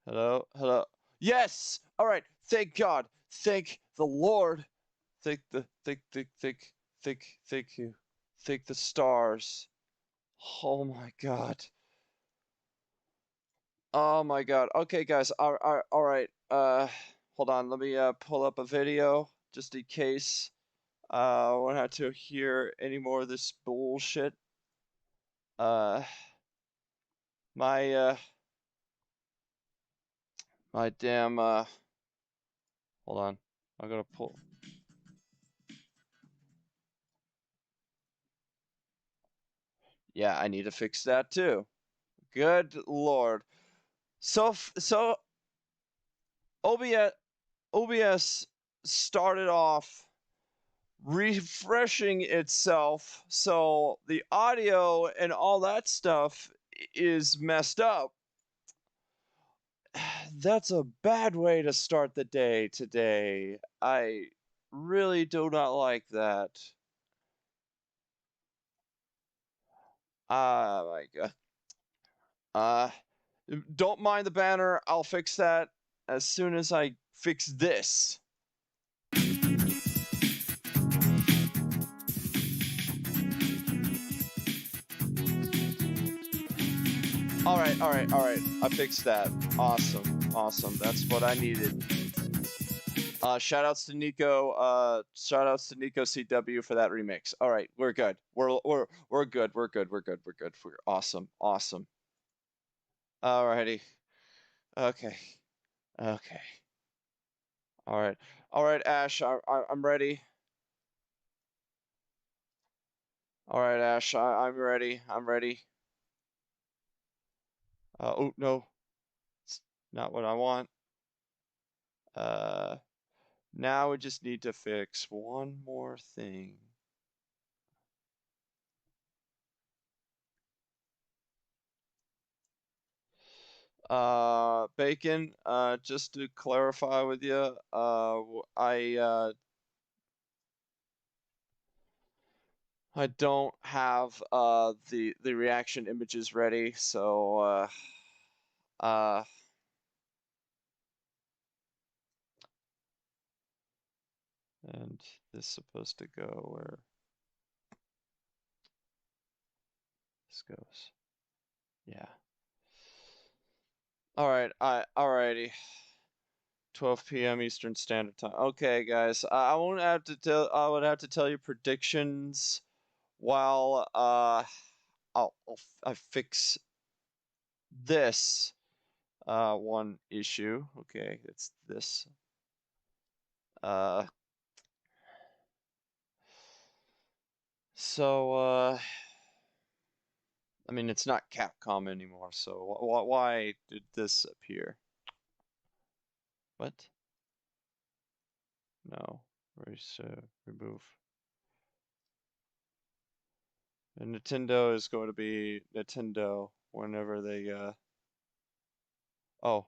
Hello? Hello? Yes! Alright, thank God. Thank the Lord. Thank you. Thank the stars. Oh my God. Oh my God. Okay, guys. Alright. Hold on. Let me pull up a video just in case I won't have to hear any more of this bullshit. Uh, my my damn hold on. I'm gonna pull. Yeah, I need to fix that too. Good Lord. So OBS started off refreshing itself, so the audio and all that stuff is messed up. That's a bad way to start the day today. I really do not like that. Ah, my God. Uh, don't mind the banner. I'll fix that as soon as I fix this. All right. I fixed that. Awesome. That's what I needed. Shout outs to Nico. Shout outs to Nico CW for that remix. All right, we're good. We're good. We're awesome. Alrighty. Okay. Okay. All right, Ash. I'm ready. All right, Ash. I'm ready. I'm ready. Oh no, it's not what I want. Now we just need to fix one more thing. Bacon, just to clarify with you, I don't have the reaction images ready, so uh and this is supposed to go where this goes. Yeah. All right, alrighty. 12 p.m. Eastern Standard Time. Okay, guys, I won't have to tell. I would have to tell you predictions while I fix this one issue. Okay, it's this. Uh, so I mean, it's not Capcom anymore. So why did this appear? What? No, remove. And Nintendo is going to be Nintendo whenever they Oh,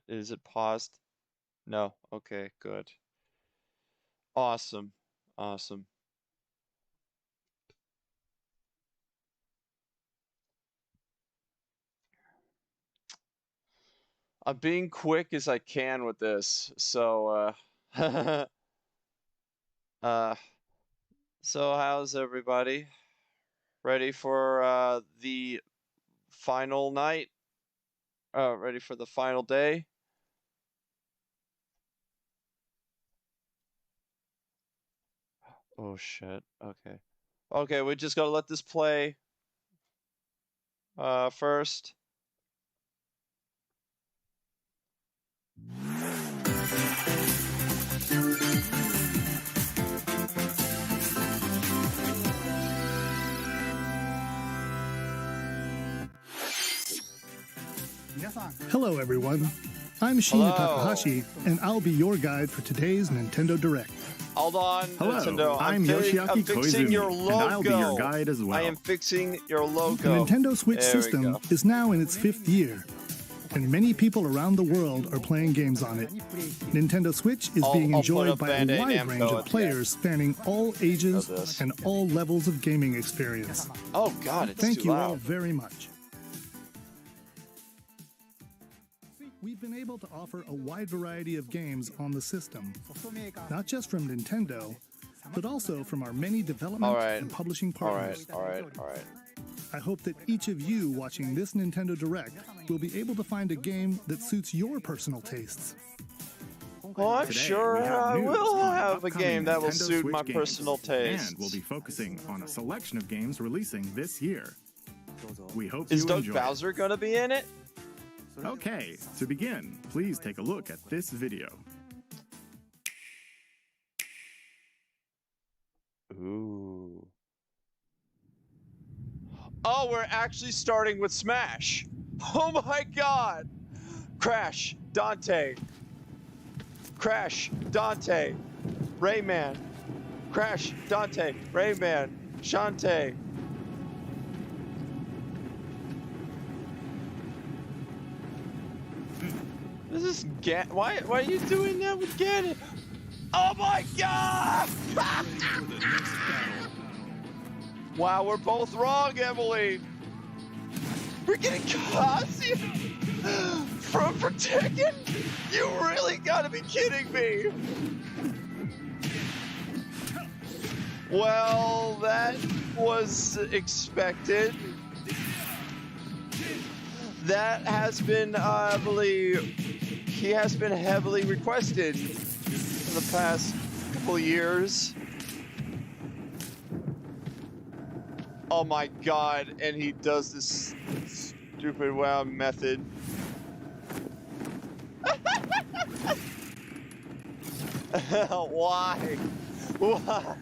is it paused? No. Okay, good. Awesome. I'm being quick as I can with this. So uh so how's everybody? Ready for the final night? Ready for the final day? Oh shit. Okay. Okay, we just gotta let this play first. Hello, everyone. I'm Shinya Hello. Takahashi, and I'll be your guide for today's Nintendo Direct. Hold on, Hello, Nintendo. I'm Yoshiaki I'm fixing Koizumi, your logo. and I'll be your guide as well. I am fixing your logo. The Nintendo Switch There we system go. is now in its 5th year, and many people around the world are playing games on it. Nintendo Switch is being I'll put enjoyed a by a Bandai wide Namco range at of the players spanning all ages of this. and all levels of gaming experience. Oh God, it's Thank too you loud. all very much. we've been able to offer a wide variety of games on the system, not just from Nintendo, but also from our many development and publishing partners. All right. I hope that each of you watching this Nintendo Direct will be able to find a game that suits your personal tastes. Well, I'm Today, sure I will have a game that will Nintendo suit Switch my games, personal taste. And we'll be focusing on a selection of games releasing this year. We hope Is you Doug enjoy. Bowser gonna be in it? Okay, to begin, please take a look at this video. Ooh. Oh, we're actually starting with Smash. Oh my god. Crash, Dante. Crash, Dante. Rayman. Crash, Dante. Rayman. Shantae. This is why are you doing that with Ganon? Oh my god! Wow, we're both wrong, Emily. We're getting Kazuya from Tekken? You really gotta be kidding me. Well, that was expected. That has been, I believe, he has been heavily requested in the past couple years. Oh my god, and he does this stupid WoW method. Why? Why?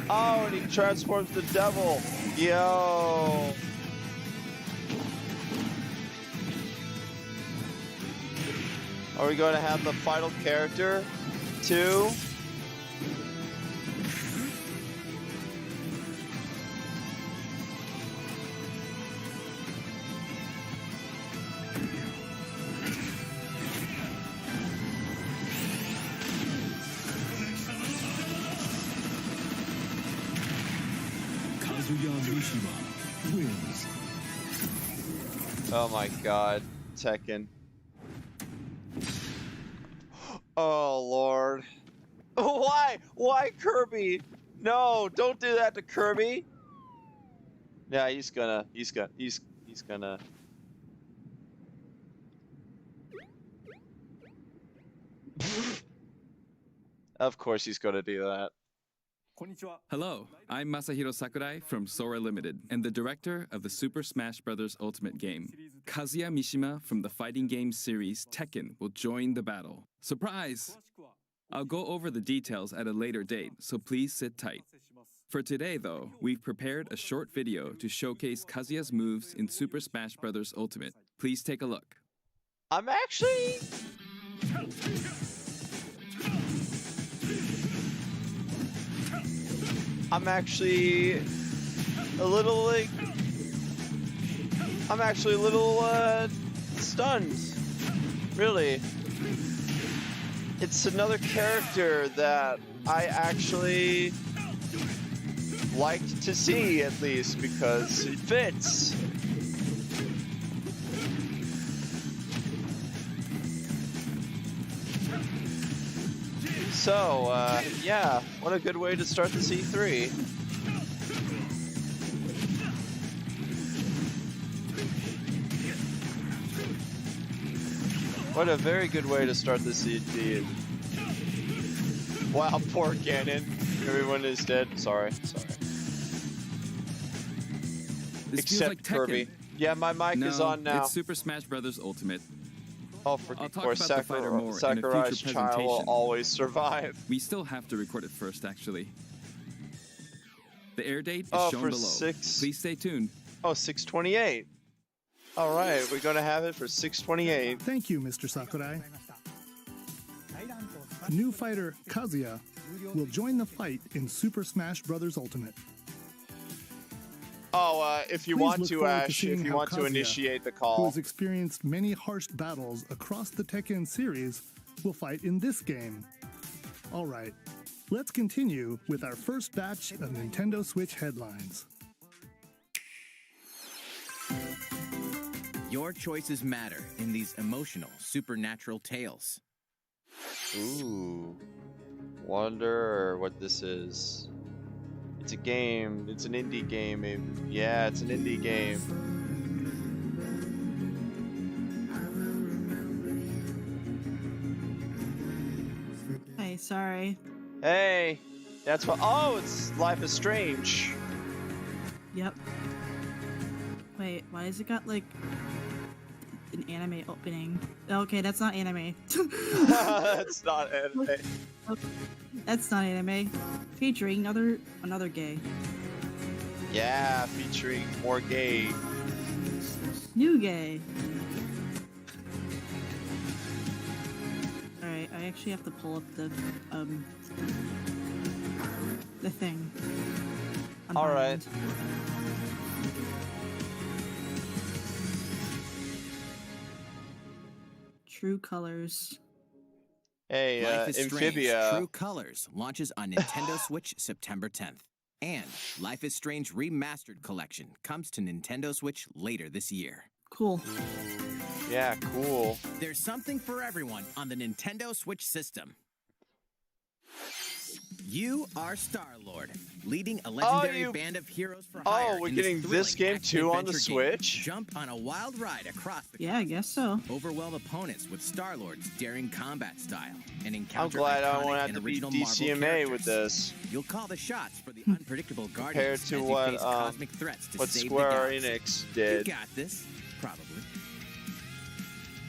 Oh, and he transforms the devil. Yo. Are we going to have the final character too? Wins. Oh my god, Tekken. Oh lord. Why? Why Kirby? No, don't do that to Kirby. Yeah, he's gonna. Of course he's gonna do that. Hello, I'm Masahiro Sakurai from Sora Limited and the director of the Super Smash Bros. Ultimate game. Kazuya Mishima from the fighting game series Tekken will join the battle. Surprise! I'll go over the details at a later date, so please sit tight. For today, though, we've prepared a short video to showcase Kazuya's moves in Super Smash Bros. Ultimate. Please take a look. I'm actually... I'm actually a little stunned. Really. It's another character that I actually liked to see, at least, because it fits. So, yeah, what a good way to start the C3. What a very good way to start the C3. Wow, poor Ganon. Everyone is dead. Sorry. This Except feels like Tekken. Kirby. Yeah, my mic is on now. It's Super Smash Bros. Ultimate. Oh, for I'll talk course, about the fighter more in a Sakurai's future child will presentation. always survive. We still have to record it first, actually. The air date is Oh, shown for below. 6. Please stay tuned. Oh, 6/28. All right, we're gonna have it for 6/28. Thank you, Mr. Sakurai. New fighter Kazuya will join the fight in Super Smash Bros. Ultimate. Oh, if you Please want look to, forward to Ash, seeing if you how want to Kazuya, initiate the who call. has experienced many harsh battles across the Tekken series, will fight in this game. All right, let's continue with our first batch of Nintendo Switch headlines. Your choices matter in these emotional, supernatural tales. Ooh. Wonder what this is. It's a game. It's an indie game. Yeah, it's an indie game. Hey, sorry. Hey, that's what. Oh, it's Life is Strange. Yep. Wait, why has it got like an anime opening? Okay, that's not anime. That's not anime. That's not anime. Featuring another gay. Yeah, featuring more gay. New gay. Alright, I actually have to pull up the thing. All right. True Colors. Hey, Life is Strange Amphibia. True Colors launches on Nintendo Switch September 10th. And Life is Strange Remastered Collection comes to Nintendo Switch later this year. Cool. Yeah, cool. There's something for everyone on the Nintendo Switch system. You are Star-Lord, leading a legendary band of heroes for hire. we're in getting this thrilling game too on the action-adventure Switch? game. Jump on a wild ride across the Yeah, I guess so. overwhelm opponents with Star-Lord's daring combat style and I'm encounter glad I iconic won't have and to be original Marvel DCMA with characters. this. You'll call the shots for the unpredictable Compared guardians to as you what, face cosmic threats to what save Square the galaxy. Enix You did. got this, probably.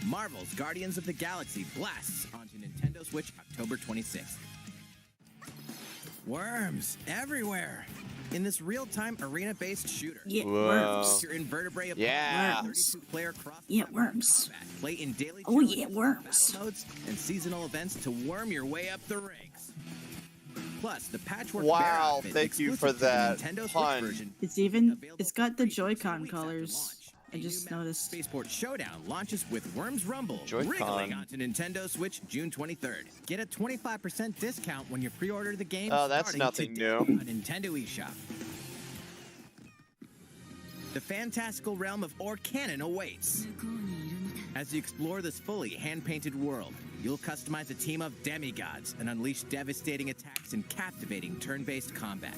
Marvel's Guardians of the Galaxy blasts onto Nintendo Switch October 26th. Worms everywhere in this real-time arena-based shooter. Yeah, Whoa. worms. Your invertebrate Yeah. Worms. 32-player cross. Yeah, worms. Combat. Play in daily Oh, yeah, challenges, worms. battle modes, and seasonal events to worm your way up the ranks. Plus, the patchwork Wow, bear outfit thank you exclusive for to the that Nintendo Switch pun. version, It's got the free for 2 Joy-Con weeks after colors. launch. I A just new map, noticed. Spaceport Showdown launches with Worms Rumble, Joy-Con. wriggling onto Nintendo Switch June 23rd. Get a 25% discount when you pre-order the game. Oh, that's starting nothing today new. on Nintendo eShop. The fantastical realm of Orcanon awaits. As you explore this fully hand-painted world, you'll customize a team of demigods and unleash devastating attacks and captivating turn-based combat.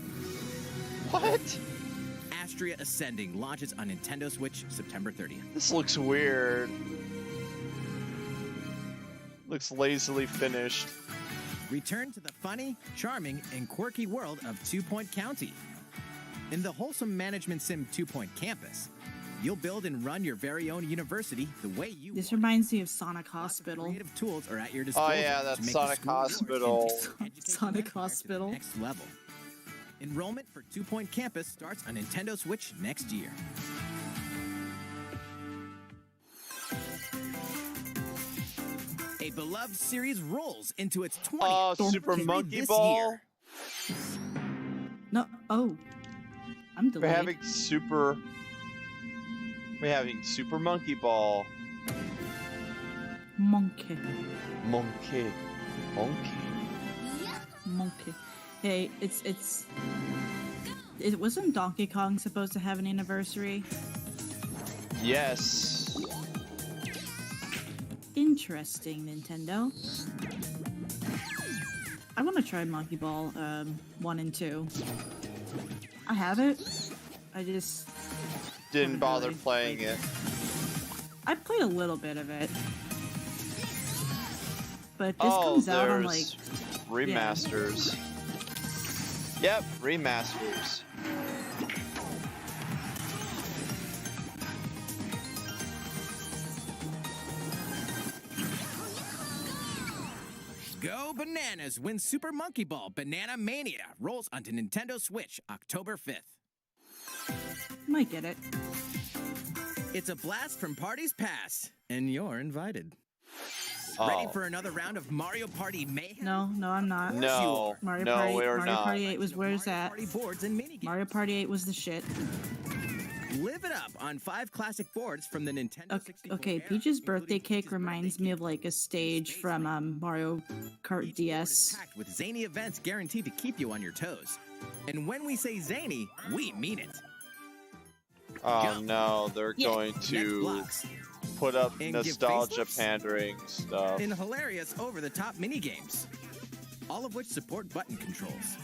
What? Astria Ascending launches on Nintendo Switch September 30th. This looks weird. Looks lazily finished. Return to the funny, charming, and quirky world of 2 Point County. In the wholesome management sim 2 Point Campus, you'll build and run your very own university the way you This want. reminds me of Sonic Lots of Hospital. creative tools are at your disposal. Oh yeah, to that's make the Sonic school yours Hospital. and take Sonic your empire Hospital. to the next level. Enrollment for 2 Point Campus starts on Nintendo Switch next year. A beloved series rolls into its 20th Oh, Don't Super kid me Monkey this Ball. year. No, oh. I'm We're delayed. having Super Monkey Ball. Monkey. Monkey. Monkey. Hey, it wasn't Donkey Kong supposed to have an anniversary? Yes. Interesting, Nintendo. I want to try Monkey Ball 1 and 2. I have it. I just Didn't haven't bother really playing played it. I played a little bit of it. But this Oh, comes out on there's like remasters. Yep, remasters. Go Bananas when Super Monkey Ball Banana Mania rolls onto Nintendo Switch October 5th. might get it. It's a blast from parties past, and you're invited. Oh. Ready for another round of Mario Party Mayhem? No, I'm not. No, Mario no, Party, we're Mario not. Party 8 was where's that? Party boards and minigames. Mario Party 8 was the shit. Live it up on 5 classic boards from the Nintendo Okay, 64 okay, era, Peach's birthday including cake Peach's reminds birthday me cake, of like a stage from Mario Kart Each board is DS. packed with zany events guaranteed to keep you on your toes. And when we say zany, we mean it. Oh Jump. no, they're Yeah, going next to blocks. put up And give nostalgia facelifts? pandering stuff. In hilarious over-the-top minigames, all of which support button controls.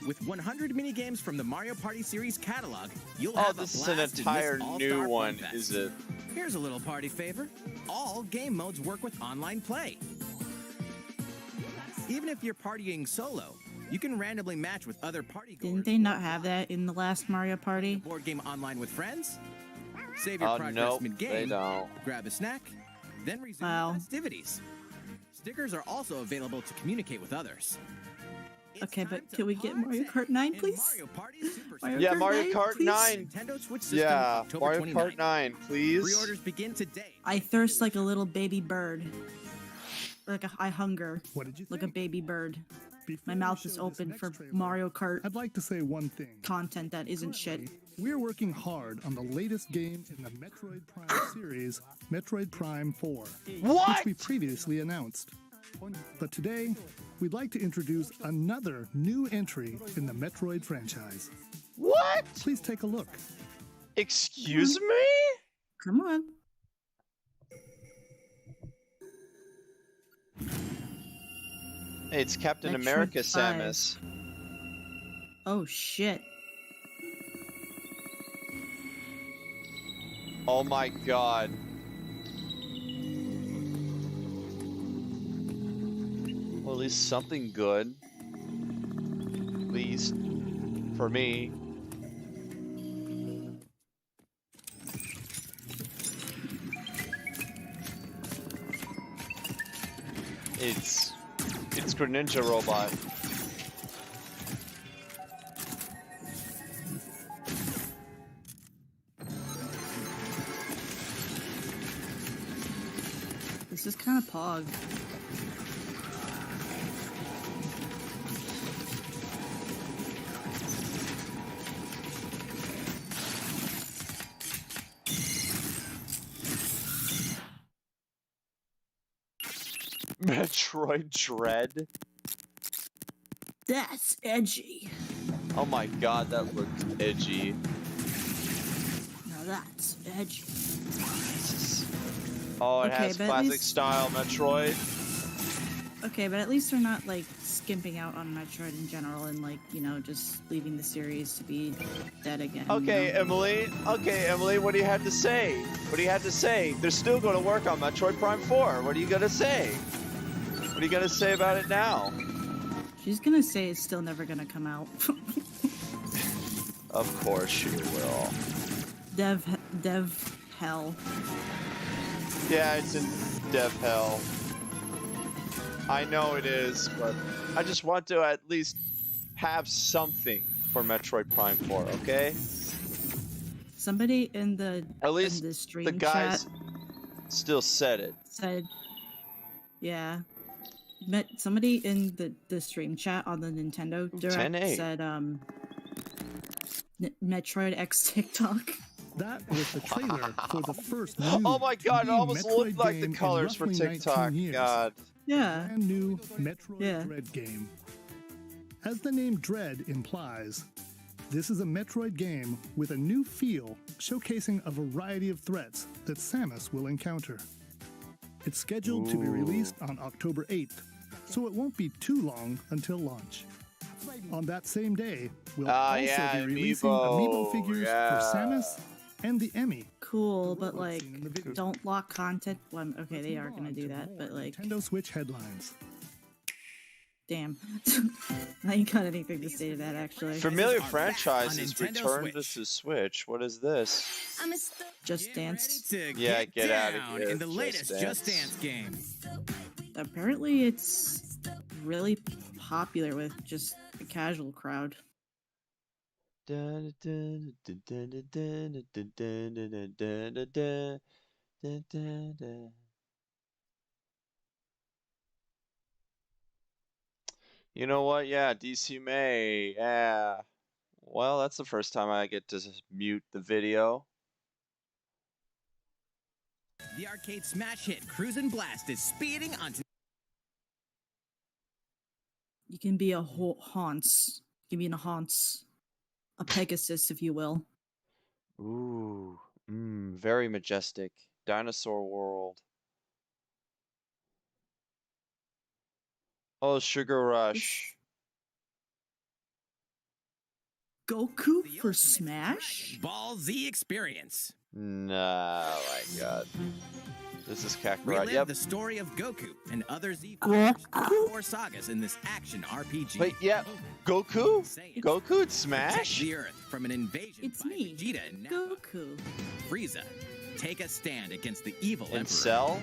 With 100 minigames from the Mario Party series catalog, you'll Oh, have this a is an blast in entire this new all-star one, fun fest. is it? Here's a little party favor. All game modes work with online play. Even if you're partying solo, you can randomly match with other partygoers. Didn't they not have that in the last Mario Party? Board game online with friends? Save your Oh progress no, mid-game. they don't. Grab a snack, then resume Wow. the festivities. Stickers are also available to communicate with others. It's Okay, but time to can we get Mario party Kart 9, in please? Mario Party Super Mario Yeah, Kart Mario 9, Kart please? 9. System, Yeah, October Mario 29th. Kart 9, please. Pre-orders begin today. I thirst like a little baby bird. I hunger What did you like think? a baby bird. Before My we mouth show is this open next for trailer, Mario Kart I'd like to say one thing. content that isn't shit. We're working hard on the latest game in the Metroid Prime series, Metroid Prime 4, What? which we previously announced. But today, we'd like to introduce another new entry in the Metroid franchise. What? Please take a look. Excuse me? Come on. Hey, it's Captain Metroid America, 5. Samus. Oh shit. Oh my god. Well, at least something good. At least for me. It's Greninja Robot. This is kind of pog. Metroid Dread. That's edgy. Oh my god, that looked edgy. Now that's edgy. Oh, it Okay, has but at classic least- style Metroid. Okay, but at least they're not like skimping out on Metroid in general and like, you know, just leaving the series to be dead again. you Okay, know? Emily. Okay, Emily, what do you have to say? What do you have to say? They're still going to work on Metroid Prime 4. What are you going to say? What are you going to say about it now? She's gonna say it's still never gonna come out. Of course she will. Dev hell. Yeah, it's in dev hell. I know it is, but I just want to at least have something for Metroid Prime 4, okay? Somebody in the At least in the stream the guys chat still said it. said, yeah. Met somebody in the stream chat on the Nintendo Direct 10-8. said Metroid X TikTok. That was the trailer for the first new Oh my god, it 2D almost Metroid looked like the game in colors for roughly 19 TikTok. years. God. Yeah. Brand new Metroid Yeah. Dread game. As the name Dread implies, this is a Metroid game with a new feel, showcasing a variety of threats that Samus will encounter. It's scheduled to be released on October 8th, so it won't be too long until launch. On that same day, we'll also yeah, be releasing Amiibo, amiibo figures yeah. for Samus and the Emmy. Cool, but like Seen in the video. don't lock content. Well, okay, they are gonna do that, but like Nintendo Switch headlines. damn. I ain't got anything to say to that actually. Familiar are back on franchises Nintendo returned Switch. to Switch. What is this? Just Get Dance. ready to Yeah, get outta down here, in the Just latest Dance. Just Dance game. Apparently it's really popular with just the casual crowd. You know what? Yeah, DC May. Yeah. Well, that's the first time I get to mute the video. The arcade smash hit Cruisin' Blast is speeding onto You can be a Haunts. You can be a Haunts. A Pegasus, if you will. Ooh, very majestic. Dinosaur World. Oh, Sugar Rush. Goku for Smash? Ball Z experience. No, my God. This is Kakarot. Relive Yep. the story of Goku and other Z Goku? Four sagas in this action RPG. Wait, yeah. Goku? Saiyan. Goku Protect Smash? the Earth from an invasion It's by me, Vegeta and Nappa. Goku. Frieza, take a stand against the evil And Emperor. Cell?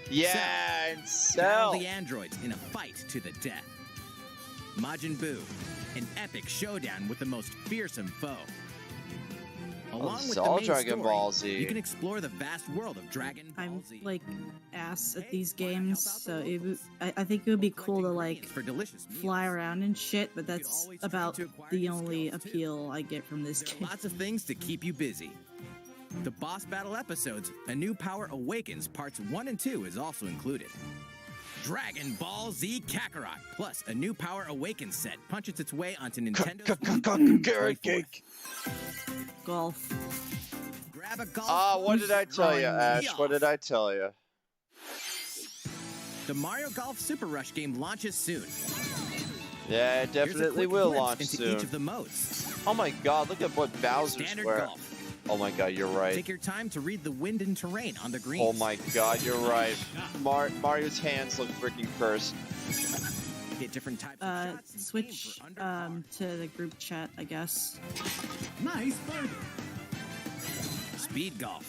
Yeah, and Battle Cell. the androids in a fight to the death. Majin Buu, an epic showdown with the most fearsome foe. Along this with is the all main Dragon story, Ball Z. you can explore the vast world of Dragon Ball I'm Z. like ass at these games, so I think it would be cool to like For delicious meals. fly around and shit, but that's about the only appeal I get from this There are game. lots of things to keep you busy. The boss battle episodes, A New Power Awakens Parts 1 and 2 is also included. Dragon Ball Z Kakarot, plus a New Power Awakens set punches its way onto Nintendo's Carrot cake. Golf. Grab a golf. Ah, what did I tell you, Ash? Golf. What did I tell you? The Mario Golf Super Rush game launches soon. Yeah, it Here's a definitely quick will glimpse launch into soon. each of the modes. Oh my God, look at what Bowser's Standard wearing. golf. Oh my God, you're right. Take your time to read the wind and terrain on the greens. Oh my God, you're right. Mario's hands look freaking cursed. Hit different types of shots and Switch aim for under par. to the group chat, I guess. Nice birdie. Speed golf.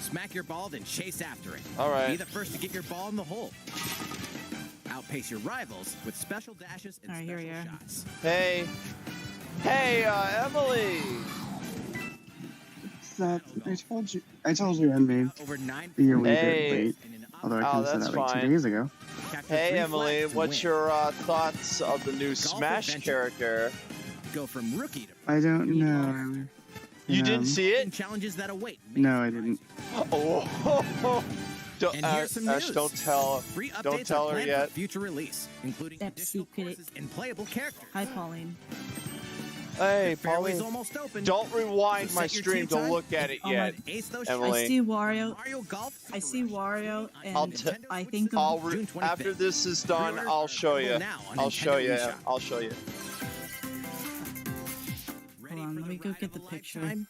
Smack your ball, then chase after it. All right. Be the first to get your ball in the hole. Outpace your rivals with special dashes and All right, here we special are. shots. Hey, Emily. That I told you I made Over 9 the year we Hey. did late. and an Although I Oh, could have said that's that like fine. 2 days ago. capture Hey, 3 Emily. flags to What's win. your thoughts of the new Smash adventure. character? Go from rookie to I don't know. You didn't see it? challenges that await. No, I didn't. Oh. Don't, And here's some Ash, news. don't tell. Free updates Don't tell are her planned yet. for future release, including That's additional secret. courses and playable characters. Hi, Pauline. Hey, The fairway's Pauline. almost open. Don't rewind So my set your stream tee to time look at it Oh yet. my- Ace those Emily. I see Wario. Mario Golf. I see Wario, and I'll t- I think of I'll June 25th. after this is done, Pre-order I'll show you. available now on I'll Nintendo show you. eShop. I'll show you. Ready Hold on, for let the me go ride get of the a picture. lifetime?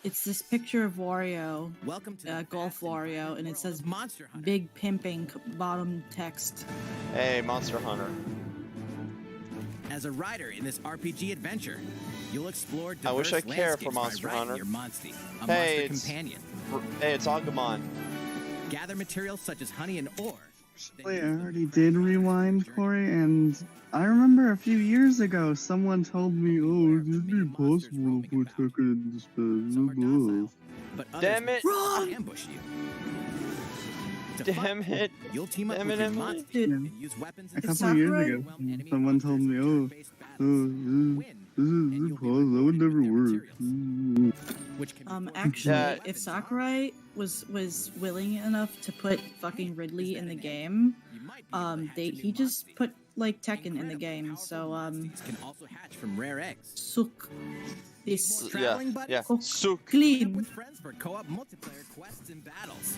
it's this picture of Wario, Welcome to the Golf vast and Wario, vibrant and it world says of Monster Hunter. big pimping bottom text. Hey, Monster Hunter. As a rider in this RPG adventure, you'll explore diverse I wish I cared for landscapes by Monster riding Hunter. your Monstie, a Hey, monster it's- companion. Hey, it's Agumon. Gather materials such as honey and ore. Wait, I already did rewind, Corey, and I remember a few years ago someone told me, oh, it would be possible to put Tucker in this Some are docile, but others Damn it. will ambush you. To Damn fight, it. You'll team up Damn with it, your Emily. Monstie Dude, and use weapons A and couple of years Sakura? ago, overwhelm enemy someone told me, monsters oh, in turn-based battles. this Win, is and you'll be impossible, that would rewarded never with their work. materials, which can be forged Actually, Yeah. if Sakurai was willing enough to put fucking Ridley in the game, You might be able to hatch a new he just Monstie. put like Tekken in the game. So These can also hatch from rare eggs. Suk this Yeah, Traveling buddies? yeah. Cook. Suk. clean. With friends for co-op multiplayer quests and battles.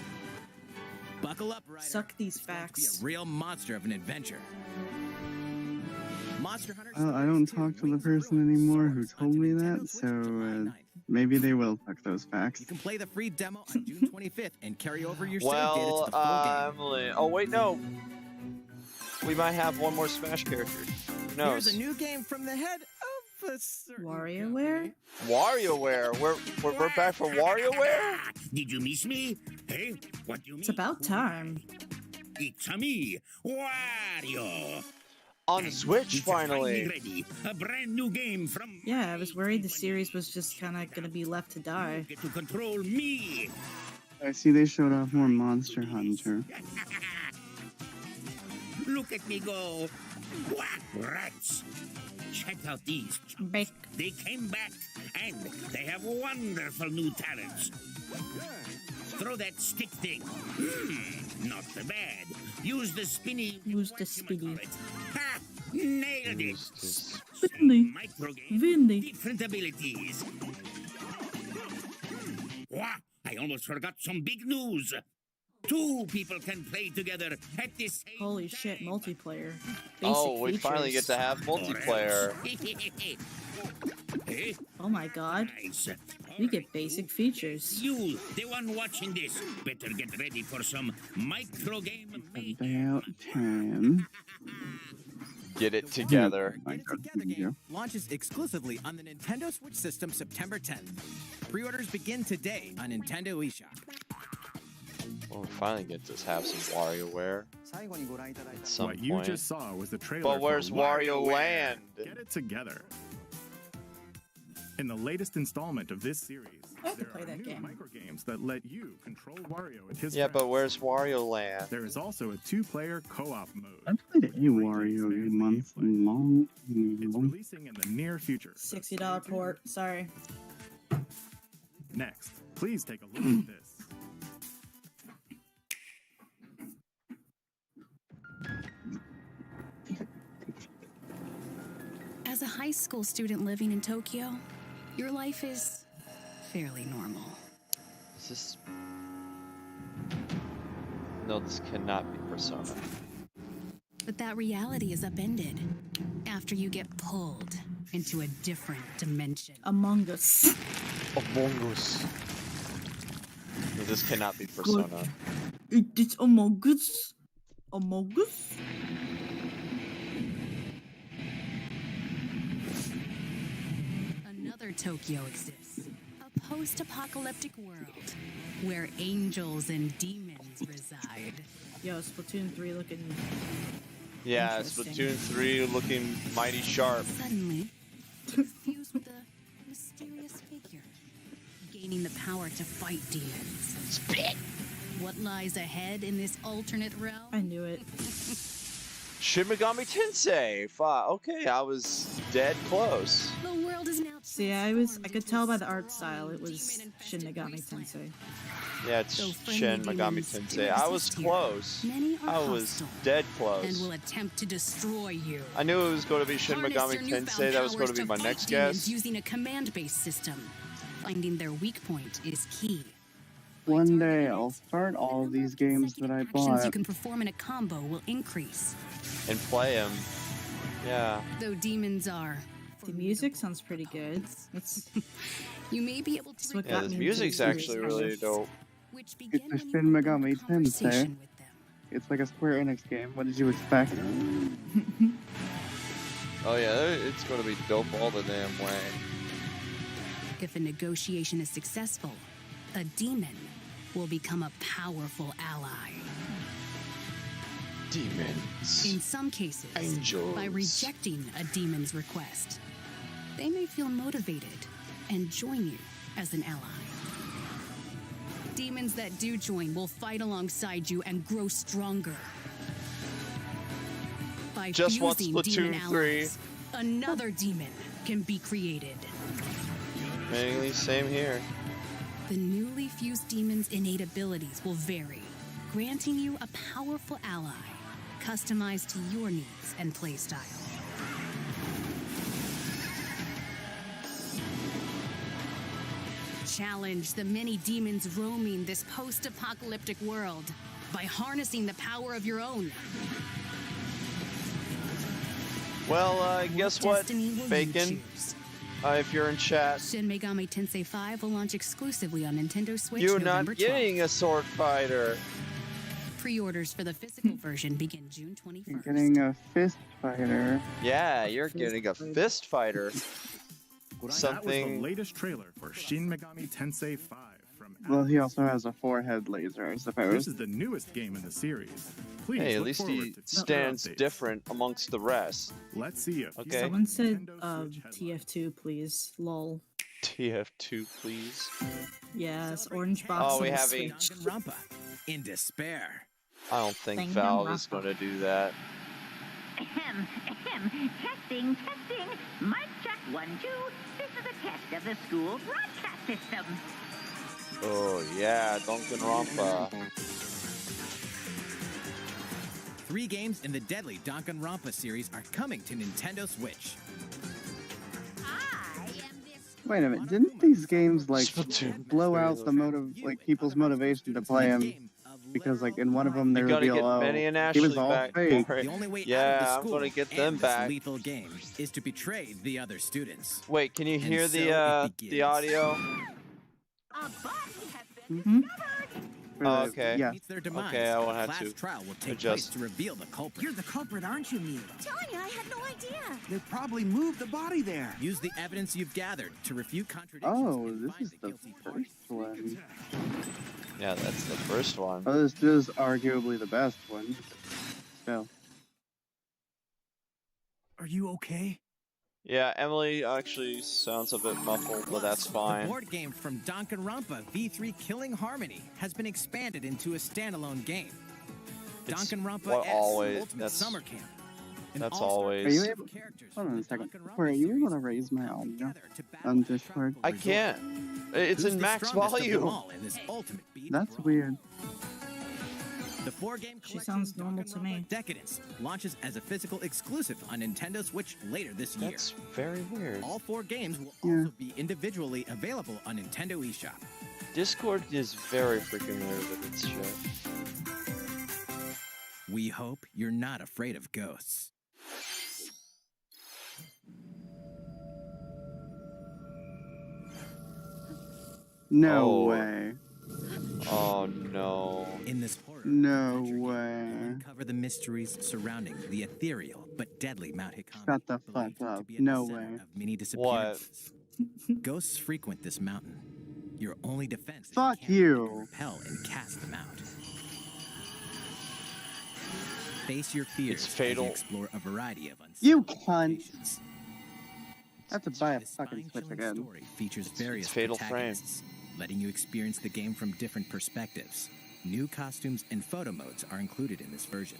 Buckle up, Ryder. Suck these It's going to be facts. a real monster of an adventure. Monster Hunter. I don't talk to the person anymore who told me that, so maybe they will fuck those facts. You can play the free demo on June 25th and carry over your save data Well, to the full game. Emily. Oh wait, no. We might have one more Smash character. Who knows? Here's a new game from the head of a certain WarioWare? WarioWare. We're back for WarioWare. Did you miss me? Hey, what do you mean? It's about time. It's a me, Wario. On the Switch, It's finally. ready. A brand new game from. Yeah, I was worried the series was just kind of gonna be left to die. Get to control me. I see they showed off more Monster Hunter. Look at me go. What rats? Check out these. Bake. They came back, and they have wonderful new talents. Throw that stick thing. Not so bad. Use the spinny. Use the what you spinny. might call it. Ha! Nailed it. Spinny. Micro game. Windy. Different abilities. Wah, I almost forgot some big news. 2 people can play together at the same Holy time. shit, multiplayer. Basic Oh, we finally get features. to have multiplayer. Eh? Oh my god. Nice. We get basic features. You, the one watching this, better get ready for some micro game. About time. Get it together. Get It Together game launches exclusively on the Nintendo Switch system September 10th. Pre-orders begin today on Nintendo eShop. Well, we finally get to have some WarioWare at some What you point. just saw was the trailer But where's for Wario Land? Get It Together. In the latest installment of this series, I have to there play are that new game. microgames that let you control Wario and his Yeah, friends. but where's Wario Land? There is also a 2-player co-op mode. I played a Wario game once long It's ago. releasing in the near future. $60 port. Sorry. Next, please take a look at this. As a high school student living in Tokyo, your life is fairly normal. Is this... No, this cannot be Persona. But that reality is upended after you get pulled into a different dimension. Among Us. Among Us. No, this cannot be Persona. It's Among Us. Among Us? Another Tokyo exists. A post-apocalyptic world where angels and demons reside. Yo, Splatoon 3 looking... Yeah, Interesting. Splatoon 3 looking mighty sharp. Suddenly, you're fused with a mysterious figure, gaining the power to fight demons. Spit! What lies ahead in this alternate realm? I knew it. Shin Megami Tensei! Okay, I was dead close. The world is now See, I could tell by the art style it was Shin Megami Tensei. Yeah, it's Though friendly Shin Megami demons do Tensei. I was exist here, close. many are I was hostile dead and close. will attempt to destroy you. I knew it was going to be Shin Harness Megami your newfound Tensei. That was going to powers be my fight next demons guess. Using a command-based system. Finding their weak point is key. One day I'll start all of these games that I Actions bought. you can perform in a combo will increase. And play him. Yeah. Though demons are The music sounds pretty good. It's you may be able to what Yeah, got this me into music's the series, actually kind really of. dope. which begin It's a when Shin you Megami open a conversation Tensei. with them. It's like a Square Enix game. What did you expect? Oh yeah, it's going to be dope all the damn way. If a negotiation is successful, a demon will become a powerful ally. Demons. In some cases, Angels. by rejecting a demon's request, they may feel motivated and join you as an ally. Demons that do join will fight alongside you and grow stronger. By Just want fusing demon Splatoon 3. allies, another demon can be created. Mainly same here. The newly fused demon's innate abilities will vary, granting you a powerful ally, customized to your needs and playstyle. Challenge the many demons roaming this post-apocalyptic world by harnessing the power of your own. Well, guess what, destiny will you Bacon? choose? If you're in chat, Shin Megami Tensei 5 will launch exclusively on Nintendo Switch you're November not 12th. getting a sword fighter. Pre-orders for the physical version begin June 21st. You're getting a fist fighter. Yeah, you're getting a fist fighter. That was the Something. latest trailer for Shin Megami Tensei 5 from Well, he also has a forehead laser, I This suppose. is the newest game in the series. Please Hey, at look least forward he to future stands updates. different amongst the rest. Let's see a few Okay. Someone said Nintendo Switch headlines. TF2, please. Lol. TF2, please. Yes, orange box. Oh, we on the have a- Switch. Danganronpa in despair. I don't think Bang, Valve bang, is going to do that. Testing. Mic check 1, 2. This is a test of the school broadcast system. Oh, yeah, Danganronpa. 3 games in the deadly Danganronpa series are coming to Nintendo Switch. I am this Wait a minute, didn't these games like Splatoon. blow out people's motivation to play them? Because like in one of them they You gotta reveal, get Benny and he was Ashley all back. fake. The only way out of the Yeah, I'm school gonna get and them this back. lethal game is to betray the other students. Wait, can you And hear so the it the audio? A body has been Hmm? Oh, okay. Yeah. Meets their demise. Okay, I won't A have class to trial will take adjust. place to reveal the culprit. You're the culprit, aren't you, Mila? Tanya, I had no idea. They probably moved the body there. Use the evidence you've gathered to refute contradictions. Oh, and this find is the guilty party. first one. Yeah, that's the first one. Oh, this is arguably the best one. Still. Are you okay? Yeah, Emily actually sounds a bit muffled, but that's The fine. board game from Danganronpa V3 Killing Harmony has been expanded into a standalone game. It's Danganronpa what S always- Ultimate that's- Summer Camp. An that's all-star always- Are you cast able- of characters Hold on from a second. Danganronpa Corey, are you able to series raise my come audio together to battle on the Discord? tropical I resort. can't. It's Who's in the max strongest of them volume. all in this ultimate beat That's brawl? weird. The four-game She collection sounds normal to me. Danganronpa Decadence launches as a physical exclusive on Nintendo Switch later this year. That's very weird. All four games will Yeah. also be individually available on Nintendo eShop. Discord is very freaking weird with its shit. We hope you're not afraid of ghosts. No Oh. way. Oh no. In this horror No adventure game, way. you'll uncover the mysteries surrounding the ethereal but deadly Mount Hikami. Shut the believed fuck to up. be at No the center way. of many disappearances. Ghosts frequent this mountain. Your only defense is Fuck to camp you. and repel and cast them out. Face your fears It's as fatal. you explore a variety of You unsettling cunt. locations. I have to buy a This fucking Switch spine-chilling again. story features various Fatal Frame. protagonists, letting you experience the game from different perspectives. New costumes and photo modes are included in this version.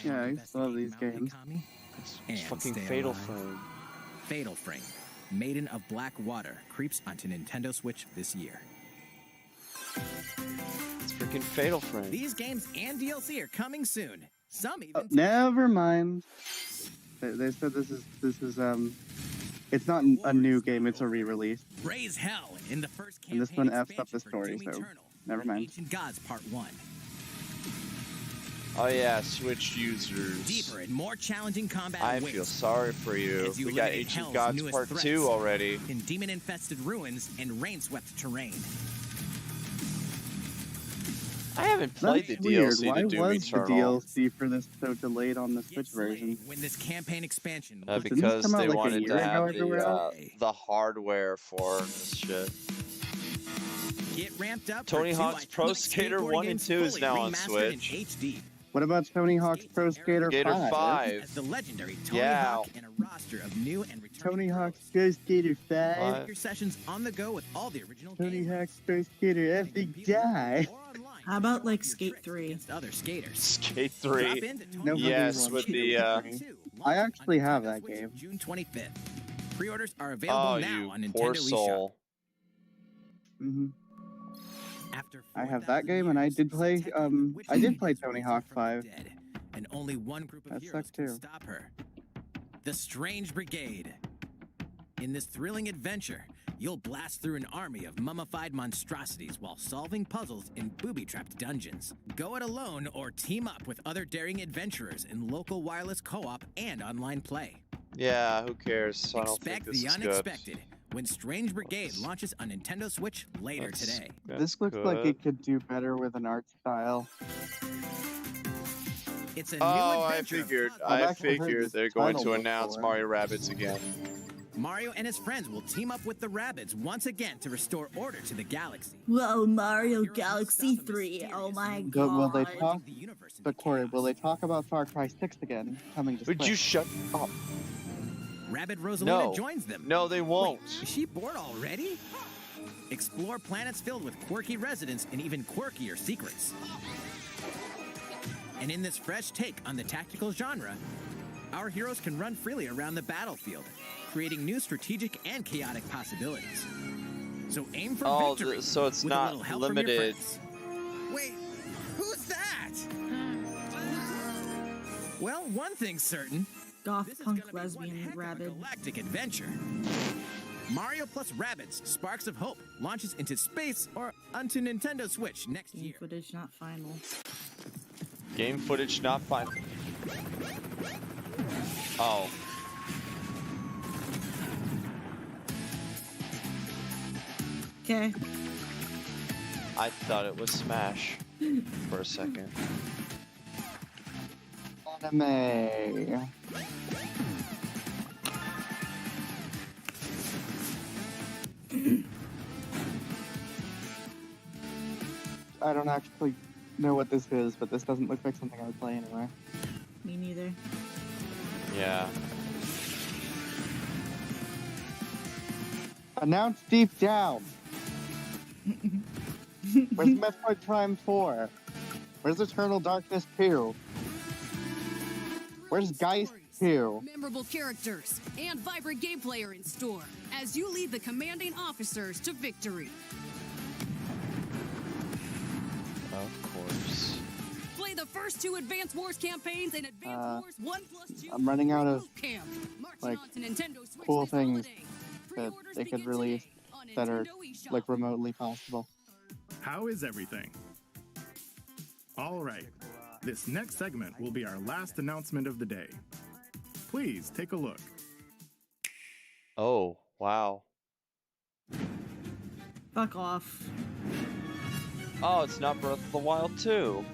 Yeah, I used to love these Investigate games. Mount Hikami It's and fucking stay Fatal alive. Frame. Fatal Frame, Maiden of Black Water, creeps onto Nintendo Switch this year. It's freaking Fatal Frame. These games and DLC are coming soon. Some even Never mind. They said this is it's not a new game, it's a re-release. raise hell in the first campaign And this one F's up expansion the for story, Doom so Eternal, never mind. Ancient Gods Part 1. Oh yeah, Switch users. Deeper and more challenging combat I awaits feel sorry for you. as you We got litigate Ancient Hell's Gods newest Part threats 2 already. in demon-infested ruins and rain-swept terrain. I haven't played That's the weird. DLC Why to Doom was the Eternal. DLC for this so delayed on the Get Switch slain version? when this campaign expansion Didn't this Because come out they like a wanted year to ago have everywhere else? the hardware for this shit. Get ramped up. Tony for Hawk's two Pro iconic Skater skateboarding 1 and games 2 is fully now on remastered in Switch. HD. What about Tony Hawk's Pro Skater Skater 5? 5. As the legendary Tony Yeah. Hawk and a roster of new and returning Tony pros. Hawk's Pro Skater 5. What? Your sessions on the go with all the original Tony games. Hawk's Pro Skater F Competing Big people Die. or online How about, to like, prove your Skate tricks 3? against other skaters. Skate Drop 3. into Tony Nobody Yes, wants with to the, do uh, that. 2, I launched actually on have Nintendo that Switch game. June 25th. Pre-orders are available Oh, now you on Nintendo poor eShop. soul. hmm After I have that game, and I did play. I did play Tony Hawk 5. Dead, and only one group of That heroes sucked can too. stop her. The Strange Brigade. In this thrilling adventure, you'll blast through an army of mummified monstrosities while solving puzzles in booby-trapped dungeons. Go it alone or team up with other daring adventurers in local wireless co-op and online play. Yeah, who cares? I don't think Expect this the is good. unexpected when Strange Brigade launches on Nintendo Switch later That's- today. This looks like it could do better with an art style. It's a new Oh, I adventure of figured. puzzle- I've I actually heard figured this they're going title to announce before. Mario Rabbids again. Mario and his friends will team up with the Rabbids once again to restore order to the galaxy. Whoa, Mario Heroes Galaxy south of a 3. mysterious Oh my new But will they god. talk? the universe into But Corey, will they chaos. talk about Far Cry 6 again coming to Would Switch? you shut up? Rabbid Rosalina No. joins them. No, they won't. Wait, is she bored already? Explore planets filled with quirky residents and even quirkier secrets. And in this fresh take on the tactical genre, our heroes can run freely around the battlefield, creating new strategic and chaotic possibilities. So aim for Oh, victory. so it's with a not little help from your limited. friends. Wait, who's that? Well, one thing's certain. Goth This is punk gonna be one lesbian heck of a rabid. galactic adventure. Mario plus Rabbids Sparks of Hope launches into space or onto Nintendo Switch next year. Footage not final. Game footage not final. Oh. Okay. I thought it was Smash for a second. Anime. I don't actually know what this is, but this doesn't look like something I would play anyway. Me neither. Yeah. Announce Deep Down. Where's Metroid Prime 4? Where's Eternal Darkness 2? Where's Geist 2? Memorable characters and vibrant gameplay are in store as you lead the commanding officers to victory. Of course. Play the first 2 Advance Wars campaigns and Advance Wars 1+2. I'm running out of Camp. like On to Nintendo Switch cool this things holiday. that Pre-orders they could begin release today on that are Nintendo eShop. like remotely possible. How is everything? All right. This next segment will be our last announcement of the day. Please take a look. Oh, wow. Fuck off. Oh, it's not Breath of the Wild 2.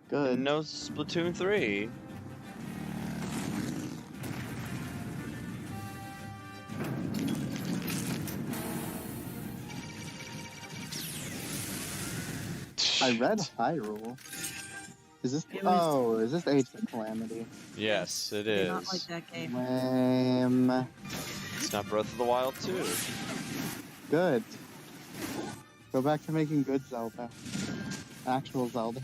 Good. And no Splatoon 3. I read Hyrule. Is this? It was- Oh, is this Age of Calamity? Yes, it I did is. not like that game. Lame. It's not Breath of the Wild 2. Good. Go back to making good Zelda. Actual Zelda.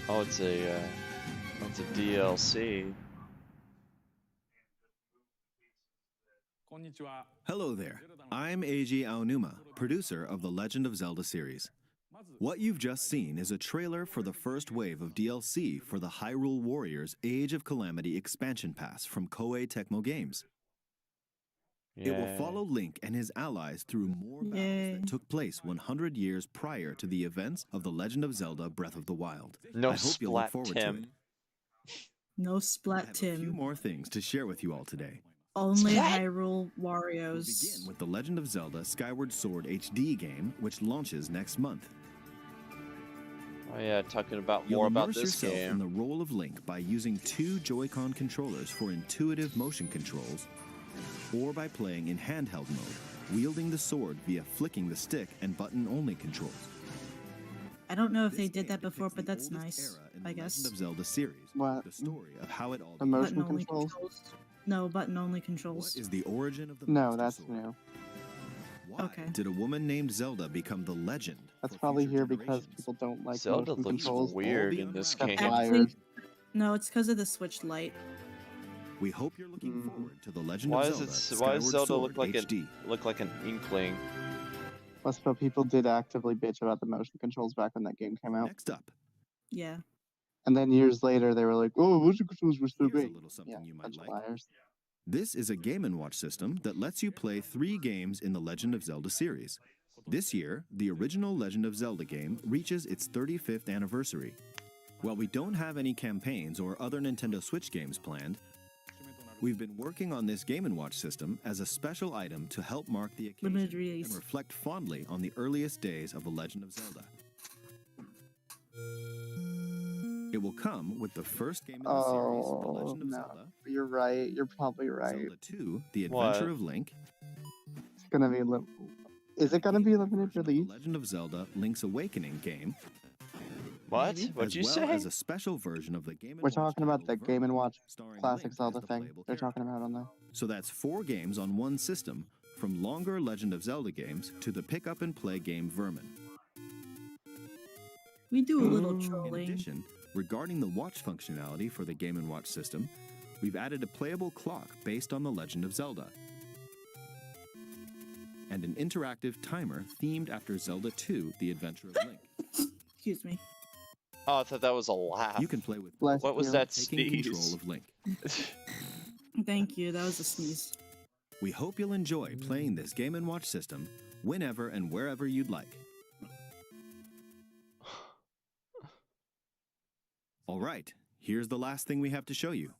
Oh, it's a DLC. Hello there. I'm Eiji Aonuma, producer of the Legend of Zelda series. What you've just seen is a trailer for the first wave of DLC for the Hyrule Warriors Age of Calamity expansion pass from Koei Tecmo Games. It will follow Link and his allies through more battles that took place 100 years prior to the events of The Legend of Zelda Breath of the Wild. No I hope you'll look forward to it. Tim. No Splat I have a few Tim. more things to share with you all today. Only Splat? Hyrule We'll Warriors. begin with The Legend of Zelda Skyward Sword HD game, which launches next month. Oh yeah, talking about You'll more about immerse this yourself in game. the role of Link by using 2 Joy-Con controllers for intuitive motion controls, or by playing in handheld mode, wielding the sword via flicking the stick and button-only controls. I don't know if they This did that game before, depicts but the that's oldest nice. era in the I guess. Legend of Zelda series. What? The story of how it all The motion Button only controls? No, button only What controls. is the origin of the No, Master that's Sword? new. Why Okay. did a woman named Zelda become the legend? That's for probably future here because generations? people don't like Zelda motion looks controls. weird All in this the game. unraveled. Actually, Wired. no, it's because of the Switch Lite. We hope you're looking forward to the Legend Why of does Zelda. it? Why does Skyward Zelda look Sword like HD. an inkling? Plus, but people did actively bitch about the motion controls back when that game came out. Next up, Yeah. And then years later, they were like, "Oh, motion controls were so here's a great." little something Yeah, you might bunch like. of liars. This is a Game & Watch system that lets you play 3 games in the Legend of Zelda series. This year, the original Legend of Zelda game reaches its 35th anniversary. While we don't have any campaigns or other Nintendo Switch games planned, we've been working on this Game & Watch system as a special item to help mark the occasion Limited release. and reflect fondly on the earliest days of The Legend of Zelda. It will come with the first game in the series, The Oh, Legend of no. Zelda, You're right. You're probably right. Zelda 2, The What? Adventure of Link, It's gonna be Is it gonna be limited version of The release? Legend of Zelda Link's Awakening game, What? Maybe. What'd as you well say? as a special version of the Game & We're Watch talking about title the Game Vermin, & Watch starring classic Link as Zelda the thing playable they're character. talking about on there. So that's 4 games on one system, from longer Legend of Zelda games to the pick-up-and-play game Vermin. We do a little Ooh. In trolling. addition, regarding the watch functionality for the Game & Watch system, we've added a playable clock based on The Legend of Zelda, and an interactive timer themed after Zelda 2, The Adventure of Link. Excuse me. Oh, I thought that was a laugh. You can play with What was that taking sneeze? control of Link. Thank you. That was a sneeze. We hope you'll enjoy playing this Game & Watch system whenever and wherever you'd like. All right, here's the last thing we have to show you.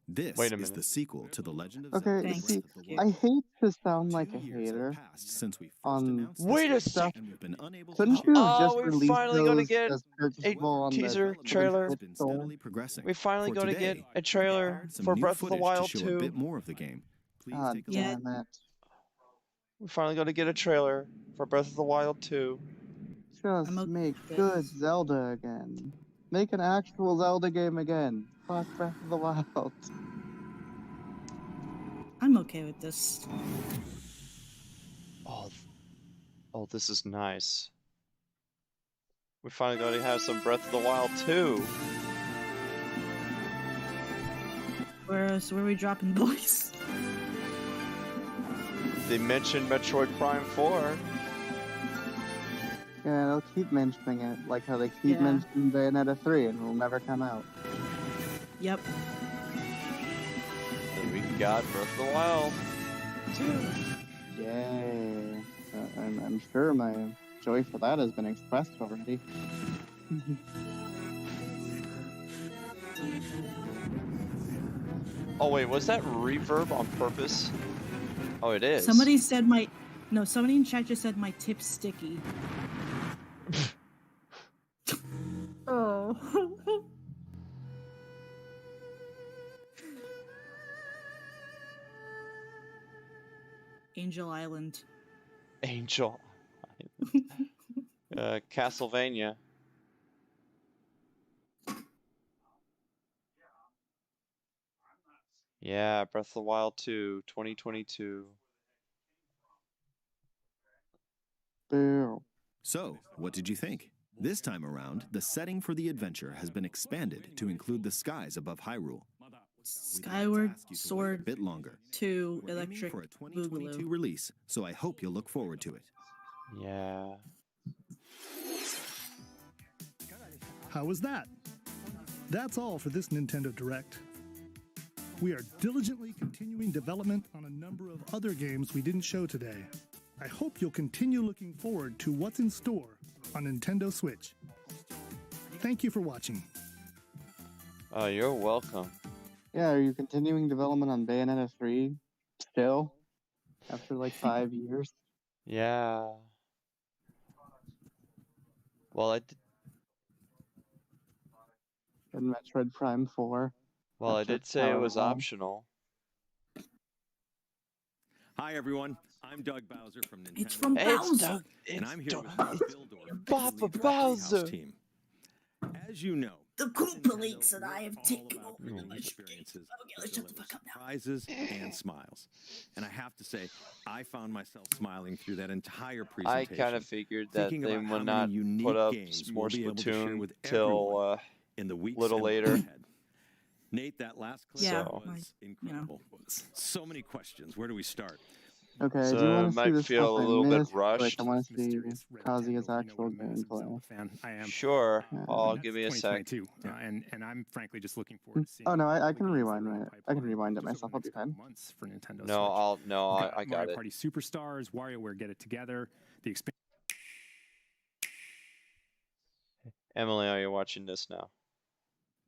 This Wait a is minute. the sequel to The Legend of Okay, Zelda. see, Breath of the I Wild. hate to sound like 2 a years have hater passed since we first on announced this Wait a game, stuff. and we've been unable Couldn't to you Oh, just we're release finally gonna those get as purchasable on teaser the trailer. It's been steadily progressing. We're finally For going to today, get a trailer prepared some for new Breath of the footage Wild to show 2. a bit more of the game. Please God take a Yeah. damn it. We're finally going to get a trailer for Breath of the Wild 2. Just I'm okay make with good this. Zelda again. Make an actual Zelda game again. Fuck Breath of the Wild. I'm okay with this. Oh, this is nice. We're finally going to have some Breath of the Wild 2. Where are we dropping, boys? They mentioned Metroid Prime 4. Yeah, they'll keep mentioning it, like how they keep Yeah. mentioning Bayonetta 3 and it'll never come out. Yep. And we got Breath of the Wild 2. Yay. I'm sure my joy for that has been expressed already. Oh wait, was that reverb on purpose? Oh, it is. Somebody said my... No, somebody in chat just said my tip's sticky. Oh. Angel Island. Angel. Castlevania. Yeah, Breath of the Wild 2, 2022. Boo. So, what did you think? This time around, the setting for the adventure has been expanded to include the skies above Hyrule. Skyward Ask you to wait a Sword bit longer. 2 We're aiming Electric for a 2022 Boogaloo. release, so I hope you'll look forward to it. Yeah. How was that? That's all for this Nintendo Direct. We are diligently continuing development on a number of other games we didn't show today. I hope you'll continue looking forward to what's in store on Nintendo Switch. Thank you for watching. Oh, you're welcome. Yeah, are you continuing development on Bayonetta 3 still? After like 5 years? Yeah. Well, I did. And Metroid Prime 4? Well, I After did say it was however long. optional. Hi everyone, I'm Doug Bowser from Nintendo. It's from Hey, it's Bowser. Doug. and I'm here Doug. with Mark Bildor, Papa from the Bowser. House team. As you know, The Koopa Leaks that I have all taken about over bringing my experiences Okay, that shut the deliver fuck up now. surprises and smiles. And I have to say, I found myself smiling through that entire I presentation. kind of figured that thinking they about how would many not unique put up games more we'll be able to share Splatoon with till everyone in the weeks little and later. months ahead. Nate, that last clip Yeah, was like, incredible. So many questions. Where do we start? Okay, I So do it want to might see the feel stuff a little I bit missed, rushed. Like, I want to see Mysterious red Kazuya's tentacle, you know what actual a massive gameplay. Zelda fan I am. Sure. Yeah. Oh, That's give me a sec. 2022, and I'm frankly just looking forward to seeing. Oh no, I all can the games that rewind are in the it. I can pipeline rewind it just over myself. the I'll be next couple fine. months for Nintendo No, Switch. no, We've I got Mario it. Party Superstars, WarioWare Get It Together, the expansion. Emily, are you watching this now?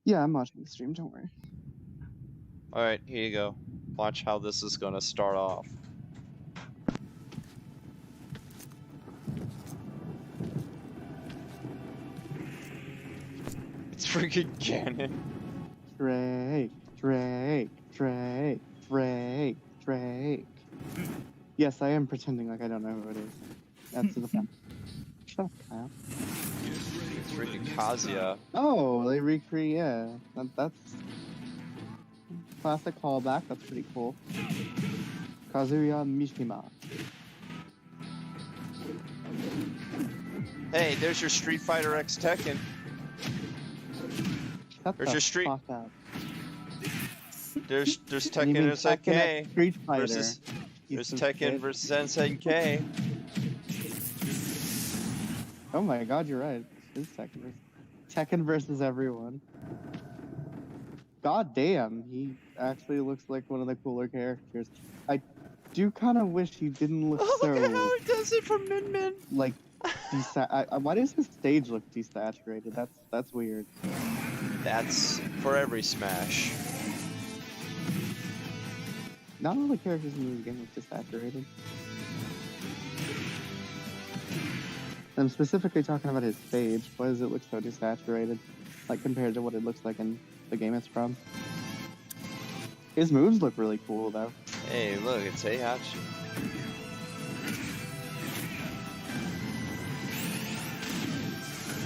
Yeah, I'm watching the stream. Don't worry. All right, here you go. Watch how this is gonna start off. It's freaking Ganon. Drake, Drake, Drake, Drake, Drake. Yes, I am pretending like I don't know who it is. That's the fun. Shut up, Kyle. It's freaking Kazuya. Oh, they recreate. Yeah, that's classic callback. That's pretty cool. Kazuya Mishima. Hey, there's your Street Fighter X Tekken. Shut There's the your street. fuck up. There's You Tekken mean vs Tekken at SNK Street Fighter. versus Piece there's of Tekken shit. versus SNK. Oh my god, you're right. It's Tekken versus everyone. God damn, he actually looks like one of the cooler characters. I do kind of wish he didn't look Oh, so look at how he does it from Min Min. like why does his stage look desaturated? That's weird. That's for every Smash. Not all the characters in this game look desaturated. I'm specifically talking about his stage. Why does it look so desaturated? Like compared to what it looks like in the game it's from. His moves look really cool though. Hey, look, it's Heihachi.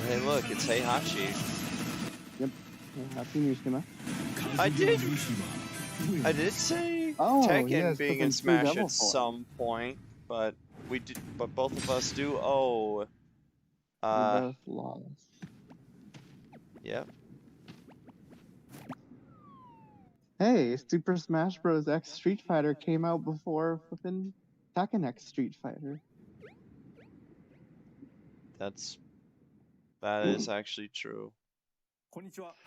Hey, look, it's Heihachi. Yep. Heihachi Mishima. I did say Tekken Tekken being in Smash at some point, but both of us do owe. We're both lost. Yep. Hey, Super Smash Bros. X Street Fighter came out before flipping Tekken X Street Fighter. That is actually true.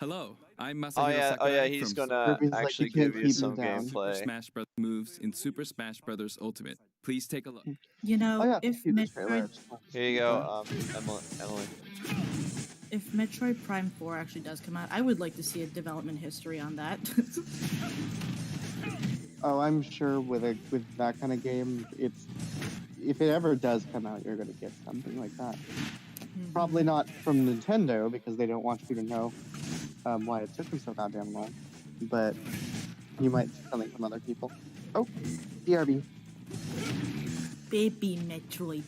Hello, I'm Oh Masahiro yeah, Sakurai he's from gonna actually give you some Super gameplay. Smash Bros. Moves in Super Smash Bros. Ultimate. Please take a look. You know, Oh, yeah, if see the trailer. Metroid, Here you go, Emily. if Metroid Prime 4 actually does come out, I would like to see a development history on that. Oh, I'm sure with that kind of game, if it ever does come out, you're gonna get something like that. Probably not from Nintendo because they don't want you to know why it took them so goddamn long. But you might see something from other people. Oh, BRB. Baby Metroid.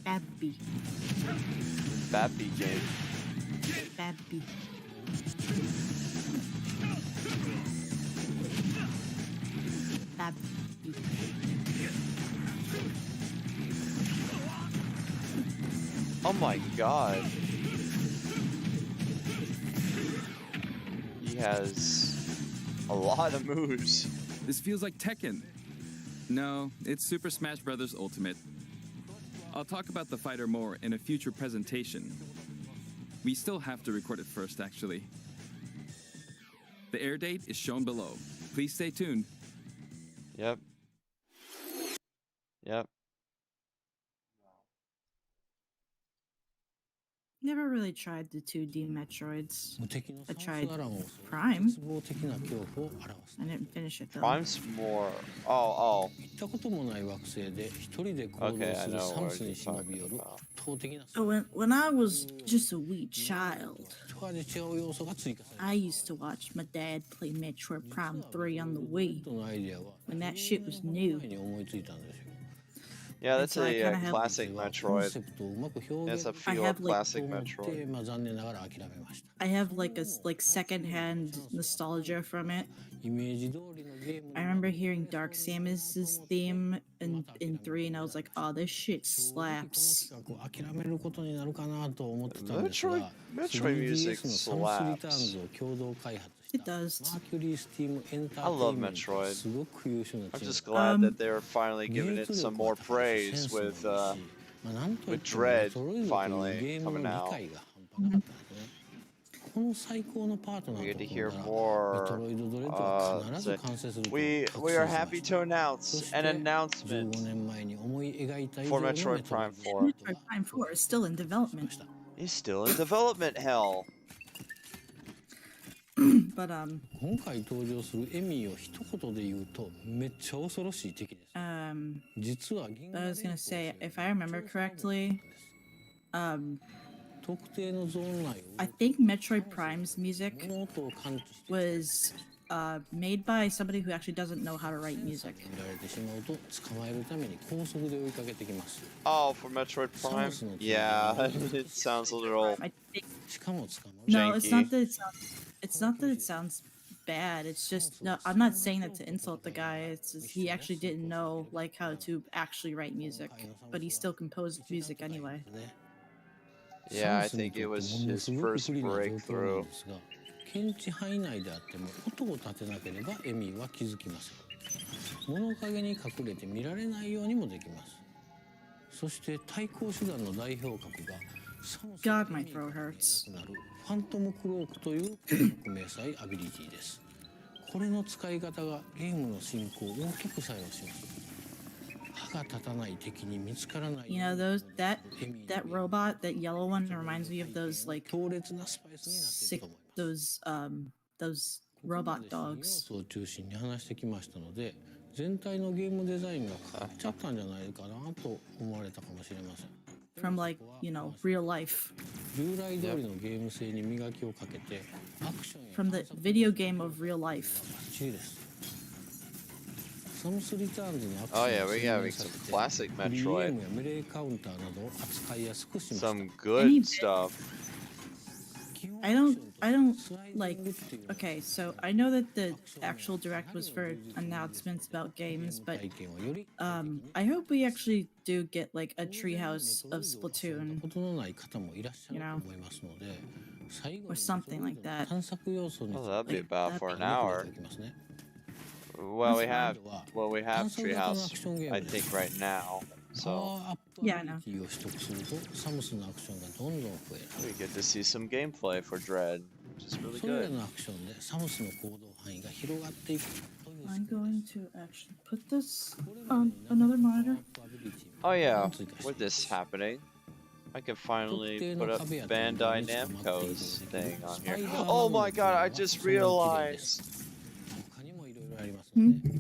Babby. Babby game. Babby. Babby. Oh my god. He has a lot of moves. This feels like Tekken. No, it's Super Smash Bros. Ultimate. I'll talk about the fighter more in a future presentation. We still have to record it first, actually. The air date is shown below. Please stay tuned. Yep. Never really tried the 2D Metroids. I tried Prime. I didn't finish it though. Prime's more. Oh. Okay, I know what you're talking about. So when I was just a wee child, I used to watch my dad play Metroid Prime 3 on the Wii when that shit was new. Yeah, that's so I a kinda have- classic Metroid. That's a feel have, of like- classic Metroid. I have like secondhand nostalgia from it. I remember hearing Dark Samus's theme in 3 and I was like, oh, this shit slaps. Metroid music slaps. It does. I love Metroid. I'm just glad that they're finally giving it some more praise with Dread finally coming out. We get to hear more. We are happy to announce an announcement for Metroid Prime 4. Metroid Prime 4 is still in development. It's still in development hell. But I was gonna say, if I remember correctly, I think Metroid Prime's music was made by somebody who actually doesn't know how to write music. Oh, for Metroid Prime? Yeah, it sounds a little No, it's not janky. that it sounds. It's not that it sounds bad. It's just no. I'm not saying that to insult the guy. It's just, he actually didn't know like how to actually write music, but he still composed music anyway. Yeah, I think it was his first breakthrough. 検知範囲内であっても音を立てなければエミーは気づきません。物陰に隠れて見られないようにもできます。そして対抗手段の代表格が God, my throat hurts. なるファントムクロークという匿名祭アビリティです。これの使い方がゲームの進行を大きく作用します。歯が立たない敵に見つからない。You know that robot, that yellow one, reminds me of those like those robot dogs. を中心に話してきましたので、全体のゲームデザインが変わっちゃったんじゃないかなと思われたかもしれません。From like, you know, real life. 従来通りのゲーム性に磨きをかけて、アクションや From the video game of real life. バッチリです。サムスリターンズのアクシ Oh ョン yeah, を we 制 got 限させ some て、 classic リー Metroid. ムやメレーカウンターなどを扱いやすくしました。 Some good stuff. I don't like, okay, so I know that the actual direct was for announcements about games, but I hope we actually do get like a treehouse of Splatoon, ことのない方もいらっしゃる you と know, 思いますので、最後 or something like that. 探索要素につ Oh, い that'd be て about for an 触 hour. れておきますね。 Well, we have Treehouse, I think, right now. パ So ワーアップ Yeah, ア I ビ know. リティを取得すると、サムスのアクションがどんどん増える。 we get to see some gameplay for Dread, which is really それら good. のアクションでサムスの行動範囲が広がっていくという I'm going to actually put this on another monitor. Oh yeah, with this happening, I can finally put up Bandai Namco's thing on here. Oh my god, I just realized 他にもいろいろありますので、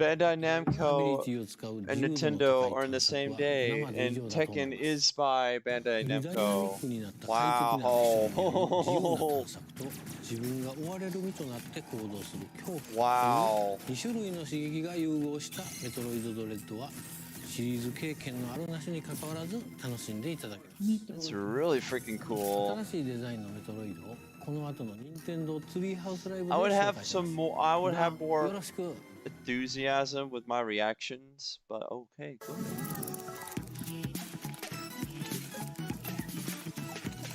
Bandai Namco and Nintendo are in the same day, and Tekken is by Bandai Namco. Wow. 自分が追われる身となって行動する恐Wow. 怖という2種類の刺激が融合したメトロイドドレッドはシリーズ経験のあるなしに関わらず楽しんでいただけます。 It's really freaking cool. 新しいデザインのメトロイドをこの後の任天堂ツリーハウスライブで I 紹 would 介 have します。 some more. I would have よ more ろしく。 enthusiasm with my reactions, but okay, good.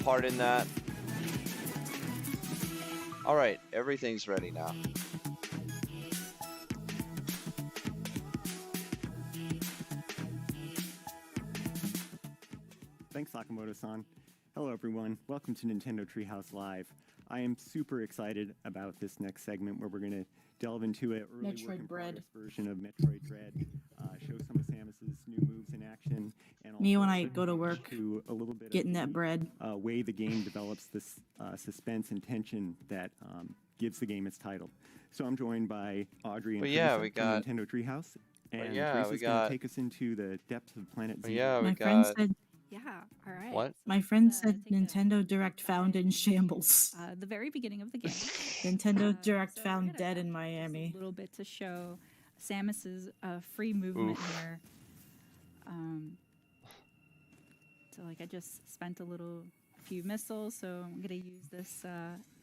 Pardon that. All right, everything's ready now. Thanks, Sakamoto-san. Hello, everyone. Welcome to Nintendo Treehouse Live. I am super excited about this next segment where we're going to delve into an early Metroid work in Bread. progress version of Metroid Dread, show some of Samus's new moves in action, and Me when also I go to work, to a little bit getting of that bread. way the game develops this suspense and tension that gives the game its title. So I'm joined by Audrey and But yeah, Teresa we from got- Nintendo Treehouse, and yeah, Teresa's we going got- to take us into the depths of Planet But Zero. yeah, we My friend got. said Yeah, all right. What? my friend said Nintendo Direct found in shambles. The very beginning of the game. Nintendo Direct so found we're gonna dead in just Miami. A little bit to show Samus's free movement Oof. here. So like I just spent a few missiles, so I'm gonna use this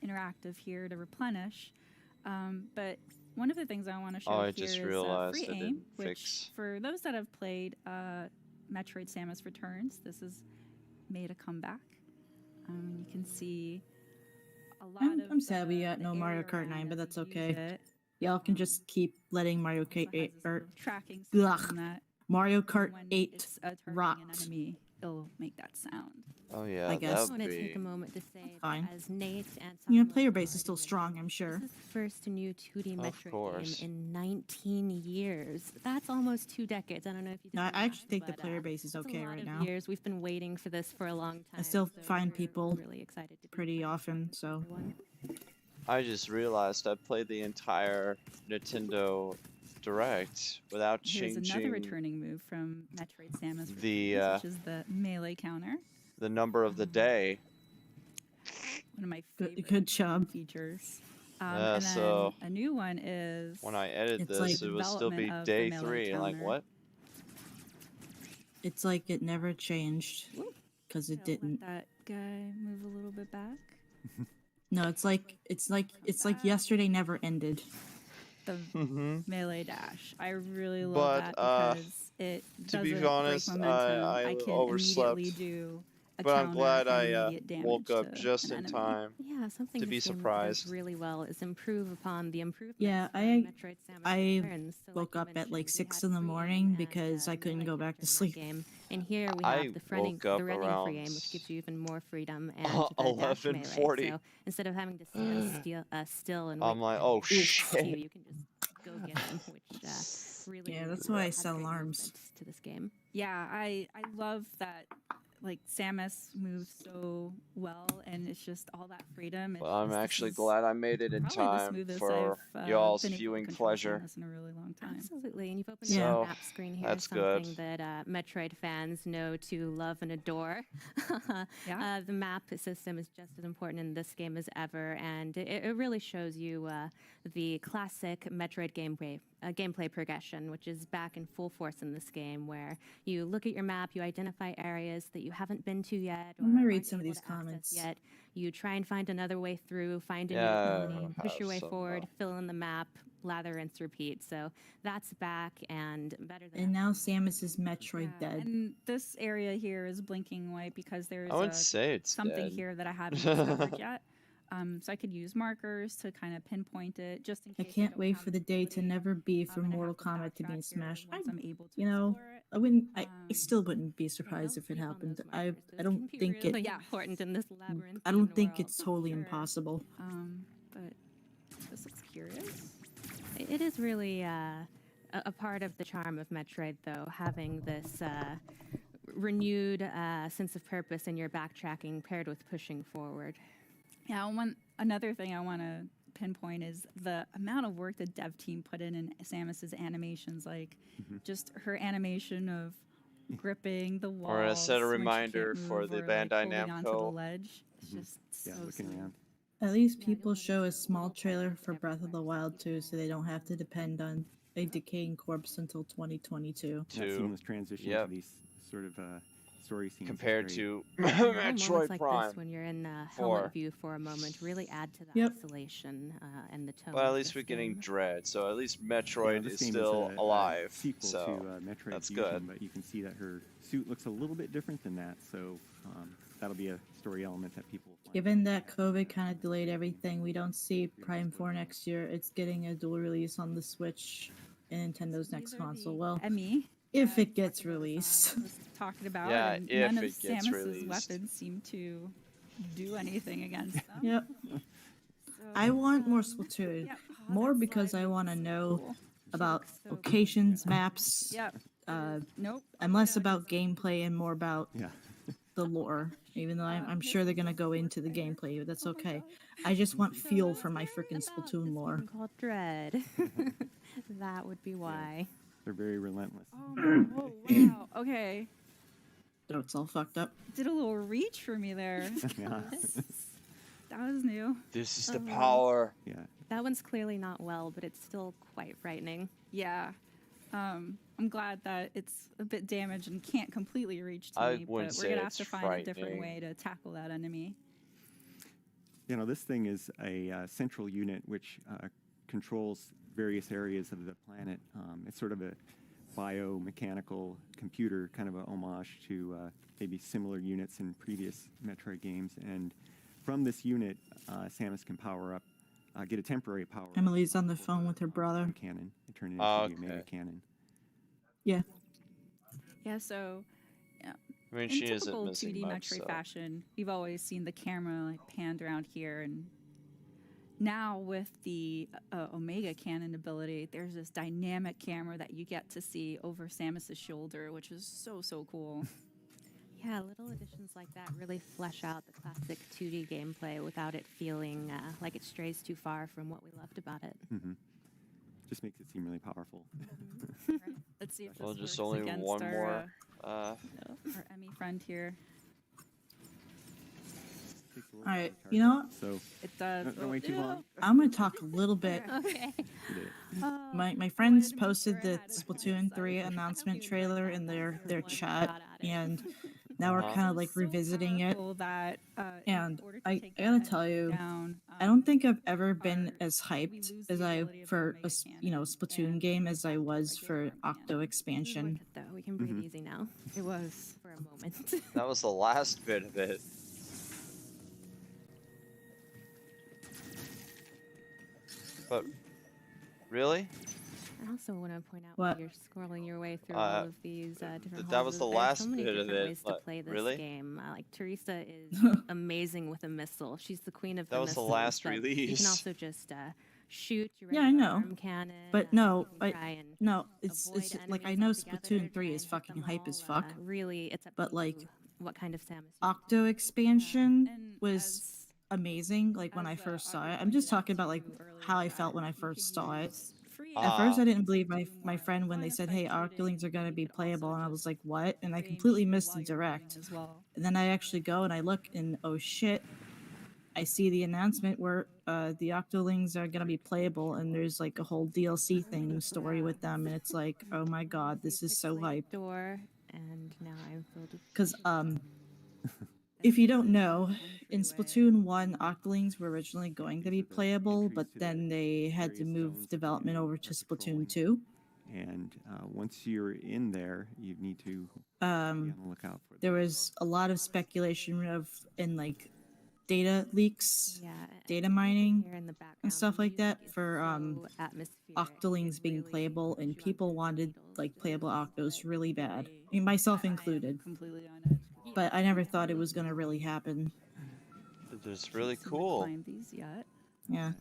interactive here to replenish. But one of the things I want to show Oh, I here just is realized free I aim, didn't which fix- for those that have played Metroid Samus Returns, this has made a comeback. You can see a lot of I'm sad we got the no Mario area Kart 9, around but as that's you use okay. it. Y'all can just keep letting Mario Kart Also has 8 this little or tracking system ugh, that Mario Kart when 8 it's targeting an rocked. enemy, it'll make that sound. Oh yeah, I guess. that I want would to take be. a moment to say that Fine. as Nate and You know, Sakamoto player base is already still strong, I'm sure. This is the first new 2D Of Metroid course. game in 19 years. That's almost 2 decades. I don't know if you did No, the I actually math, think the but, player base is that's a okay lot right of now. Years. We've been waiting for this for a long time. I still so find we're people really excited to be pretty playing often, with so. everyone. I just realized I played the entire Nintendo Direct without Here's changing another returning move from Metroid Samus the, Returns, which is the melee counter. the number of the day. One of my favorite Good job. features. Yeah, and then so a new one is when I edit It's this, like it will still be development of the day melee 3. Like counter. what? It's like it never changed because it I'll didn't. let that guy move a little bit back. No, it's like yesterday never ended. The melee dash. I really love But, that because it to be doesn't honest, break momentum. I can overslept. immediately do a But I'm counter glad and I immediate damage woke up to just an in enemy. time Yeah, something to this be game surprised. does really well is improve upon the improvements Yeah, from Metroid Samus I Returns. So woke like you up at like mentioned, we 6 had in the free aim morning and because I couldn't go back to sleep. game. And here we I have the woke up running free around aim, which gives you even more freedom, and the dash melee. 11:40. So instead of having to stand still and I'm wait like, for oh enemies to shit. catch you can just go get them, which really Yeah, that's why I adds set great alarms. movement to this game. Yeah, I love that. Like Samus moves so well, and it's just all that freedom. But I'm this actually is glad I made it in probably the time smoothest for I've y'all's been able to viewing control pleasure. Samus in a really long time. Absolutely, and you've opened So, up the map screen here, that's something good. that Metroid fans know to love and adore. The map system is just as important in this game as ever, and it really shows you the classic Metroid gameplay progression, which is back in full force in this game, where you look at your map, you identify areas that you haven't been to yet, or I'm gonna read aren't some of able these to access comments. yet. You try and find another way through, find a new Yeah, colony, push your way some, forward, fill in the map, lather, rinse, repeat. So that's back and better than And now Samus is Metroid dead. And this area here is blinking white because there's I wouldn't say it's something dead. here that I haven't discovered yet. So I could use markers to kind of pinpoint it, just in I case. can't wait for the day to never be for Mortal Kombat to be in Smash. I'm able to You know, I wouldn't. I still wouldn't be surprised if it happened. I don't think it. really important in this labyrinth. I don't think it's totally impossible. But this looks curious. It is really a part of the charm of Metroid, though, having this renewed sense of purpose in your backtracking paired with pushing forward. Yeah, another thing I want to pinpoint is the amount of work the dev team put in Samus's animations, like just her animation of gripping the wall. Or set a reminder for the Bandai Namco. Onto the ledge. It's just so looking sweet. around. At least people show a small trailer for Breath of the Wild 2, so they don't have to depend on a decaying corpse until 2022. That seamless transition to these sort of story scenes compared is to great. Metroid like Prime. This, when you're in 4. helmet view for a moment, really add to the isolation and the tone. But at of least this we're getting game. Dread, so at least Metroid this is game still a alive. sequel So to Metroid that's Fusion, good. But you can see that her suit looks a little bit different than that, so that'll be a story element that people will find. Given that COVID kind of delayed everything, we don't see Prime 4 next year. It's getting a dual release on the Switch and Nintendo's next console. Well, if it gets released. Talking about, Yeah, and if none of it gets Samus's released. weapons seem to do anything against them. Yep. I want more Splatoon. More because I want to know about locations, maps. Yep. Nope. I'm less about gameplay and more about the lore. Even though I'm sure they're gonna go into the gameplay, but that's okay. I just want feel for my freaking Splatoon lore. Called Dread. That would be why. They're very relentless. Oh, wow. Okay. Throat's all fucked up. Did a little reach for me there. Yeah. That was new. This is the power. Yeah. That one's clearly not well, but it's still quite frightening. Yeah. I'm glad that it's a bit damaged and can't completely reach to I me, wouldn't but say we're gonna have it's to find a different frightening. way to tackle that enemy. You know, this thing is a central unit which controls various areas of the planet. It's sort of a biomechanical computer, kind of a homage to maybe similar units in previous Metroid games. And from this unit, Samus can power up, get a temporary power. Emily's on the phone with her brother. Cannon and turn it into the Omega Cannon. Yeah. Yeah, so I mean, in she isn't typical missing 2D much, Metroid so. fashion, you've always seen the camera like panned around here, and now with the Omega Cannon ability, there's this dynamic camera that you get to see over Samus's shoulder, which is so cool. Yeah, little additions like that really flesh out the classic 2D gameplay without it feeling like it strays too far from what we loved about it. Mm-hmm. Just makes it seem really powerful. Right. Let's see if Well, this just works only against one our, more. our Emmy friend here. All right. You know what? So It does. don't wait too long. I'm gonna talk a little bit. Okay. My friends posted the Splatoon 3 announcement trailer in their chat, and now we're kind of like revisiting it. That, And I gotta tell you, I don't think I've ever been as hyped as I for a Splatoon game as I was for Octo expansion. Though we can breathe easy now. It was for a moment. That was the last bit of it. But really? I also want to point out What? when you're scrolling your way through all of these different that was houses, the there's last so many bit of different it, ways to but play this really? game. Like Teresa is amazing with a missile. She's the queen of That the was the missiles, last but You release. can also just shoot your Yeah, I know. arm cannon. But no, you can try and no, it's avoid like I enemies know altogether, Splatoon 3 try is and hit fucking them hype as all. fuck. Really, it's up But to like you what kind of Samus you Octo expansion was amazing. Like when I first saw it, I'm just talking about like how I felt when I first saw it. At first, I didn't believe my friend when they said, "Hey, Octolings are going to be playable," and I was like, "What?" And I completely missed the direct. And then I actually go and I look, and oh shit, I see the announcement where the Octolings are going to be playable, and there's like a whole DLC thing story with them, and it's like, oh my god, this is so hype. door, and now I'm filled with Because if you don't know, in Splatoon 1, Octolings were originally going to be playable, but then they had to move development over to Splatoon 2. And once you're in there, you need to be on the lookout for them. There was a lot of speculation in like data leaks, data mining, and stuff like that for Octolings being playable, and people wanted like playable Octos really bad, I mean, myself included. Completely on edge. But I never thought it was going to really happen. It's really cool. Find these yet? Yeah.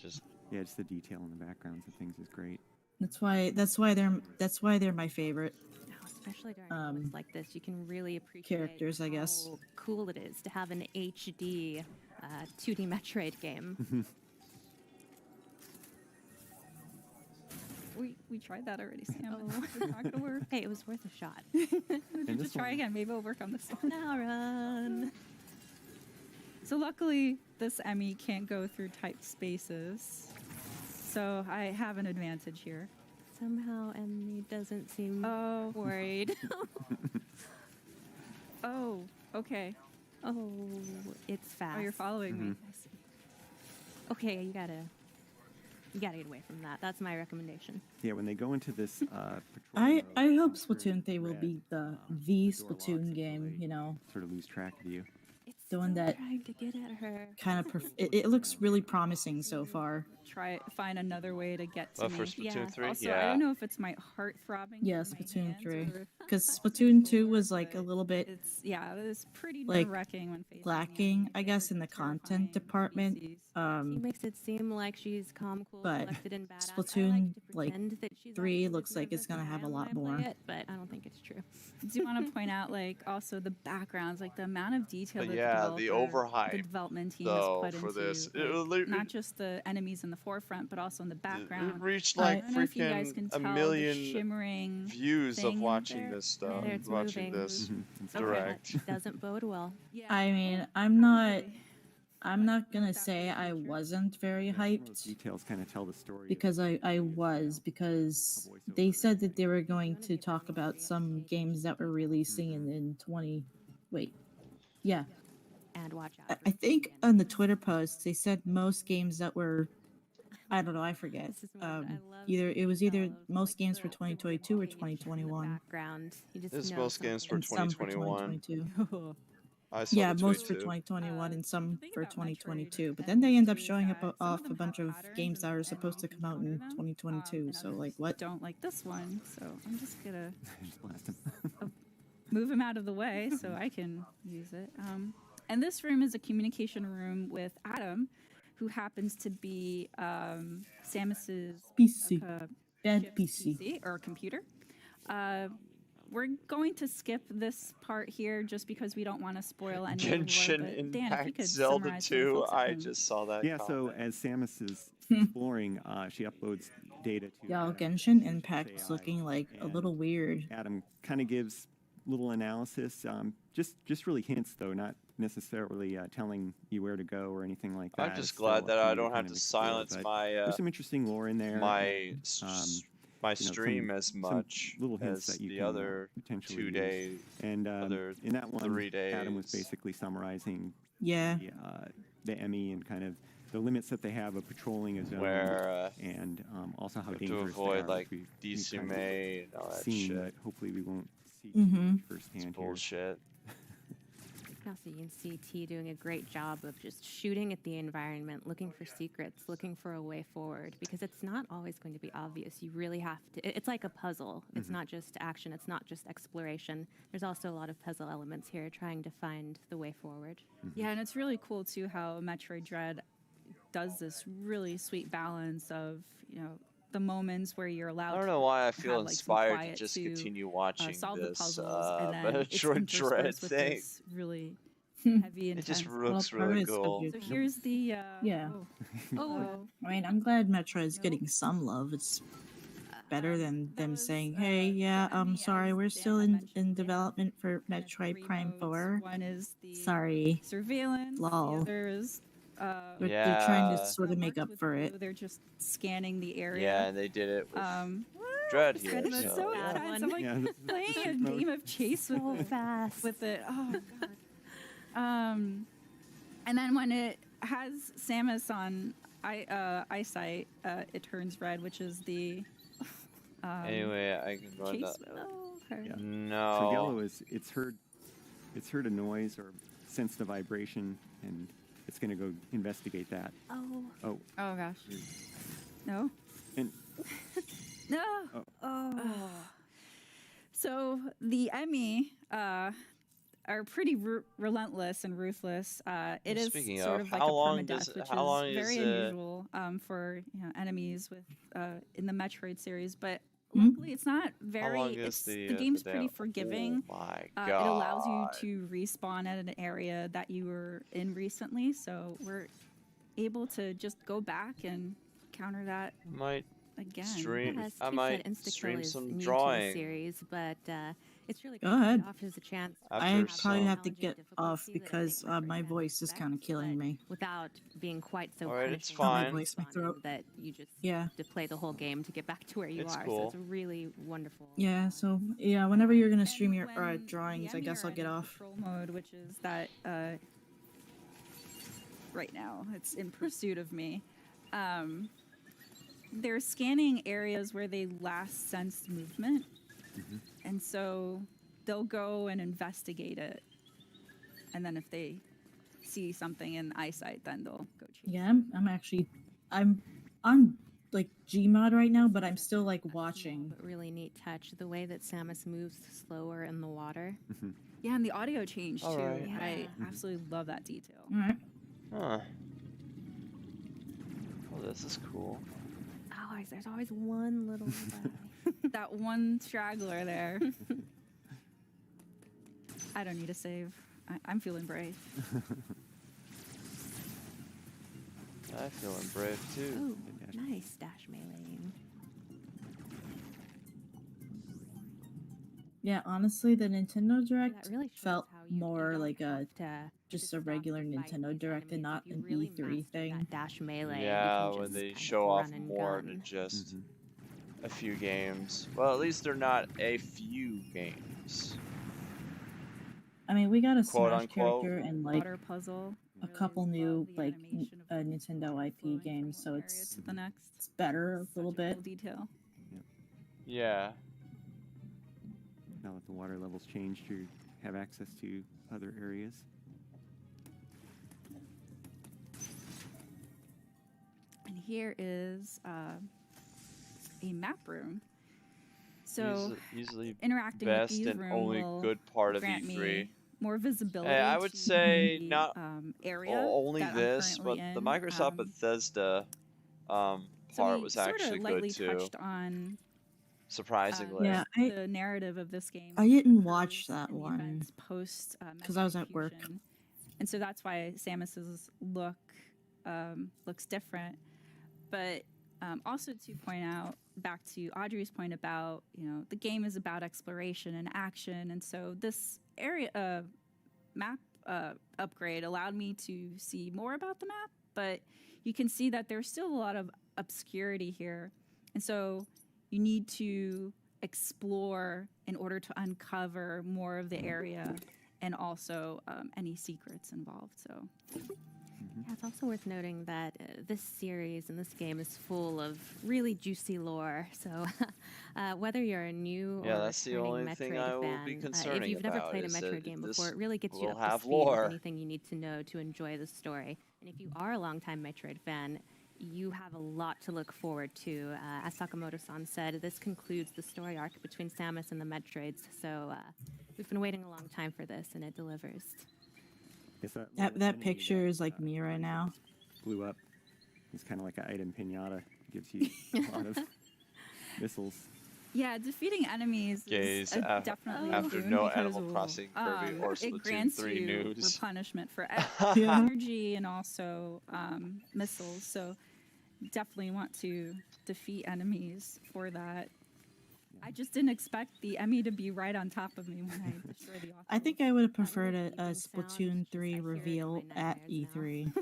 Just the detail in the backgrounds of things is great. That's why they're my favorite. Especially during moments like this, you can really appreciate characters, I guess. how cool it is to have an HD 2D Metroid game. We tried that already, Sam. It's not gonna work. Hey, it was worth a shot. Just try again. Maybe it'll work on this one. Now run. So luckily, this Emmy can't go through typed spaces, so I have an advantage here. Somehow Emmy doesn't seem worried. Oh, okay. Oh, it's fast. Oh, you're following me. I see. Okay, you gotta get away from that. That's my recommendation. Yeah, when they go into this I hope Splatoon 3 will be the Splatoon game, you know. Sort of lose track of you. The one that Trying to get at her. kind of it looks really promising so far. Find another way to get to me. For Splatoon 3? Also, Yeah. I don't know if it's my heart throbbing. Yeah, from my Splatoon hands 3. or- Because Splatoon 2 was like a little bit it was pretty like nerve-wracking when facing lacking, I guess, in the content department. She makes it seem like she's calm, cool, But collected, and badass. Splatoon I like that she's 3 actually looks like it's gonna have a lot more. it, but I don't think it's true. Do you want to point out, like, also the backgrounds, like the amount of detail But that yeah, the overhype, the development team though, has put for into this. like, not just the enemies in the forefront, but also in the background. It reached I like don't know if you guys freaking can a tell million the shimmering views thing of in watching there. this stuff, There, it's watching moving. this Okay, direct. that doesn't bode well. I mean, I'm not gonna say I wasn't very hyped Details kind of tell the story. because I was, because they said that they were going to talk about some games that were releasing in 20 wait. Yeah. And watch out. I think on the Twitter post they said most games that were I don't know, I forget. Either most games for 2022 or 2021. Background. You just This know most games for And some for 2021. 2022. I saw Yeah, the most tweet for too. 2021 and some for 2022. But then they end up showing up off a bunch of games that are supposed to come out in 2022. So like what? Don't like this one, so I'm just gonna Just blast him. move him out of the way so I can use it. And this room is a communication room with Adam, who happens to be Samus's PC. Bad PC. or computer. We're going to skip this part here just because we don't want to spoil any of the lore, Genshin but Dan, if you Impact could Zelda summarize for the 2. folks at I home. just saw that. Yeah, so comment. as Samus is exploring, she uploads data to Y'all, Adam. Genshin Impact is looking like a little weird. Adam kind of gives little analysis, just really hints though, not necessarily telling you where to go or anything like that. I'm just It's still glad up that to I you don't have kind to of explore, silence but my there's some interesting lore in there. my my you know, stream some- as some much little hints as that you the can other potentially 2 use. days. And other in that one, 3 days. Adam was basically summarizing Yeah. the Emmy and kind of the limits that they have of patrolling a zone, and also how dangerous to avoid they are, like we've Disume and all that seen, shit. but hopefully we won't see firsthand here. Bullshit. Also, you can see T doing a great job of just shooting at the environment, looking for secrets, looking for a way forward, because it's not always going to be obvious. You really have to, it's like a puzzle. It's not just action, it's not just exploration. There's also a lot of puzzle elements here, trying to find the way forward. Yeah, and it's really cool too how Metroid Dread does this really sweet balance of, you know, the moments where you're allowed. I don't know why I feel have, like, some inspired to quiet just to, continue watching solve the this puzzles, and then it's Metroid Dread interspersed with thing. this really heavy, intense. It just looks really cool. So here's the Yeah. I mean, I'm glad Metroid's getting some love. It's better than them saying, "Hey, yeah, sorry, we're still in development for Metroid Prime 4." One is the Sorry. surveillance. Lol. The other is They're trying to sort of make up for it. They're just scanning the area. Yeah, and they did it with Dread here. I'm so intense. I'm like playing a game of chase with So fast with it. Oh god. And then when it has Samus on eyesight, it turns red, which is the anyway, I can run chase that. mode. Yeah. No. So yellow is it's heard a noise or sensed a vibration, and it's going to go investigate that. Oh. Oh. Oh gosh. No. And no. Oh. So the Emmy are pretty relentless and ruthless. It is Speaking sort of, of like how a long permadeath, does- which how long is very is, unusual for enemies with in the Metroid series. But luckily, it's not very. long is The the game's day? pretty forgiving. Oh my It allows you God. to respawn at an area that you were in recently, so we're able to just go back and counter that Might again. stream. As I Keith might said, Instakill stream is some new to the drawing. series, but it's really Go cool. ahead. It offers a chance. I After probably some- have to get off because my voice is kind of killing me. Without being quite so Alright, it's punishing My fine. voice, my throat. that you just Yeah. have to play the whole game to get back to where you It's are. cool. So it's really wonderful. Yeah, so yeah, whenever you're gonna stream your drawings, I guess I'll get off. Control mode, which is that right now it's in pursuit of me. They're scanning areas where they last sensed movement, and so they'll go and investigate it. And then if they see something in eyesight, then they'll go chase. Yeah, I'm on like Gmod right now, but I'm still like watching. But really neat touch, the way that Samus moves slower in the water. Yeah, and the audio changed too. Alright. I absolutely love that detail. All right. Huh. Oh, this is cool. Always, there's always one little guy. That one straggler there. I don't need a save. I'm feeling brave. I'm feeling brave too. Oh, nice dash meleeing. Yeah, honestly, the Nintendo Direct That really shows felt how you more don't like a have to just a regular Nintendo Direct and not an E3 thing. Dash melee. Yeah, you can when just they kind of show off run and more gun. than just a few games. Well, at least they're not a few games. I mean, we got a Quote, Smash unquote. character and like Water puzzle. a couple new like Nintendo IP games, so it's To the next. it's better a little bit. Cool detail. Yeah. now that the water levels changed, you have access to other areas. And here is a map room. So usually interacting best with these and room only will good part of grant E3. me more visibility. Hey, I would to say the, not area. only that I'm this, but currently the in. Microsoft Bethesda So part we was sorta actually lightly good too. touched on Surprisingly. Yeah, the narrative of this game. I didn't watch that and the one events post because I was at work. Fusion. And so that's why Samus's look looks different. But also to point out, back to Audrey's point about, the game is about exploration and action. And so this area map upgrade allowed me to see more about the map, but you can see that there's still a lot of obscurity here. And so you need to explore in order to uncover more of the area. and also any secrets involved. So. Yeah, it's also worth noting that this series and this game is full of really juicy lore. So whether you're a new or that's the returning only Metroid thing I will fan, be if concerning you've never about played a is Metroid that game this before, it really gets you will up to have speed with lore. anything you need to know to enjoy the story. And if you are a longtime Metroid fan, you have a lot to look forward to. As Sakamoto-san said, this concludes the story arc between Samus and the Metroids. So we've been waiting a long time for this, and it delivers. That picture is like me right now. Blew up. It's kind of like an item pinata. Gives you a lot of missiles. Yeah, defeating enemies is definitely after boon no because, Animal Crossing, Kirby, or it Splatoon grants 3 you news. replenishment for Yeah. energy and also missiles. So definitely want to defeat enemies for that. I just didn't expect the Emmy to be right on top of me when I destroyed the. I think I would have preferred a Splatoon 3 reveal at E3.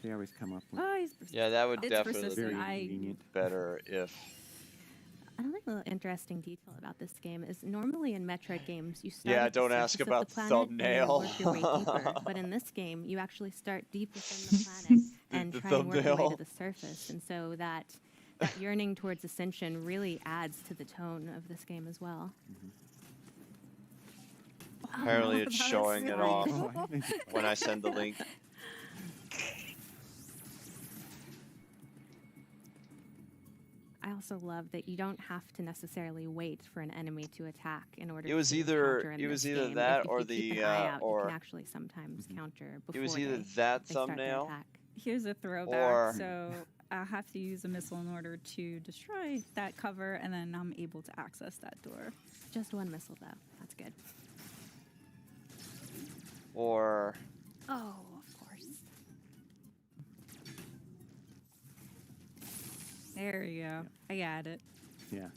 They always come up with. Oh, Yeah, that would it's definitely persistent. be better if. Another little interesting detail about this game is normally in Metroid games you start Yeah, at the don't ask surface of about the planet thumbnail. and you work your way deeper. But in this game, you actually start deep within the planet and The try and work your way thumbnail. to the surface. And so that yearning towards ascension really adds to the tone of this game as well. Apparently, Oh, it's that was showing it really off cool. when I send the link. I also love that you don't have to necessarily wait for an enemy to attack in order It was to either counter in it was this either game. that if or you keep the an eye out, you or can actually sometimes counter before it was either they that start their thumbnail attack. Here's a throwback. or So I have to use a missile in order to destroy that cover, and then I'm able to access that door. Just one missile, though. That's good. or Oh, of course. There you go. I got it. Yeah.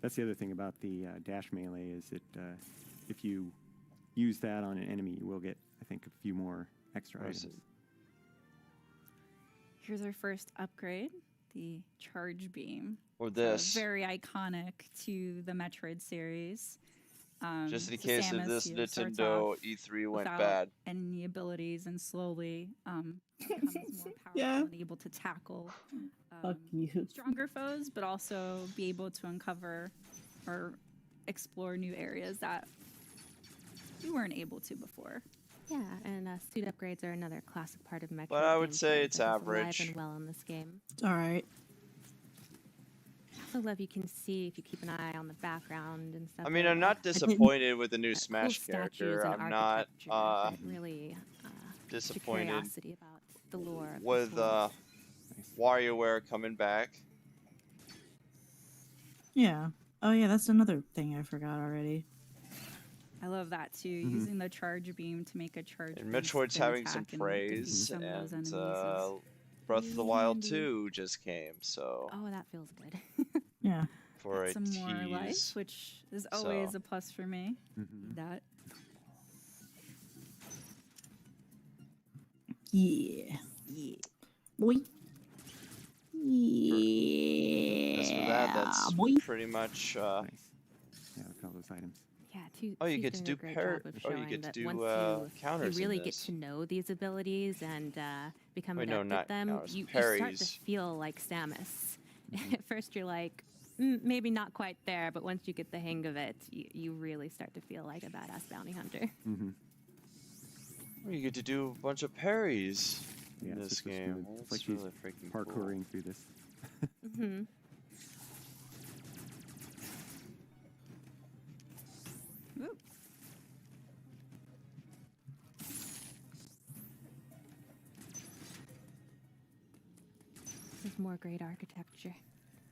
That's the other thing about the dash melee is that if you use that on an enemy, you will get, I think, a few more extra items. Here's our first upgrade, the charge beam. Or So this. very iconic to the Metroid series. Just in so case if Samus, this starts Nintendo off E3 went without bad. any abilities and slowly becomes more powerful Yeah. and able to tackle Fuck you. stronger foes, but also be able to uncover or explore new areas that you weren't able to before. Yeah, and suit upgrades are another classic part of Metroid. But I would games say that it's is alive average. and well in this game. It's alright. I also love you can see if you keep an eye on the background and stuff. I mean, like I'm not that. disappointed with the new Cool Smash statues character. and I'm not architecture that really disappointed curiosity about the lore of with this world. WarioWare coming back. Yeah. Oh yeah, that's another thing I forgot already. I love that too, using the charge beam to make a charge And beam Metroid's spin having some attack and praise, defeat some of those and enemies is Breath of the Wild handy. 2 just came, so Oh, that feels good. Yeah. for a some more life, tease. which is always So. a plus for me. That Yeah. yeah. Boy. As for that, that's boy. pretty much. Nice. Yeah, look at all those items. Yeah, Oh, you Two's get to doing do a great parry. job of Oh, you showing get to that do once counters you really in get this. to know these abilities and become Wait, adept no, not at them. counters, You start to parries. feel like Samus. At first, you're like, maybe not quite there, but once you get the hang of it, you really start to feel like a badass bounty hunter. Oh, you get to do a bunch of parries Yeah, in it's this super game. smooth. Well, It's that's like she's really freaking parkouring through this. hmm Ooh. There's more great architecture.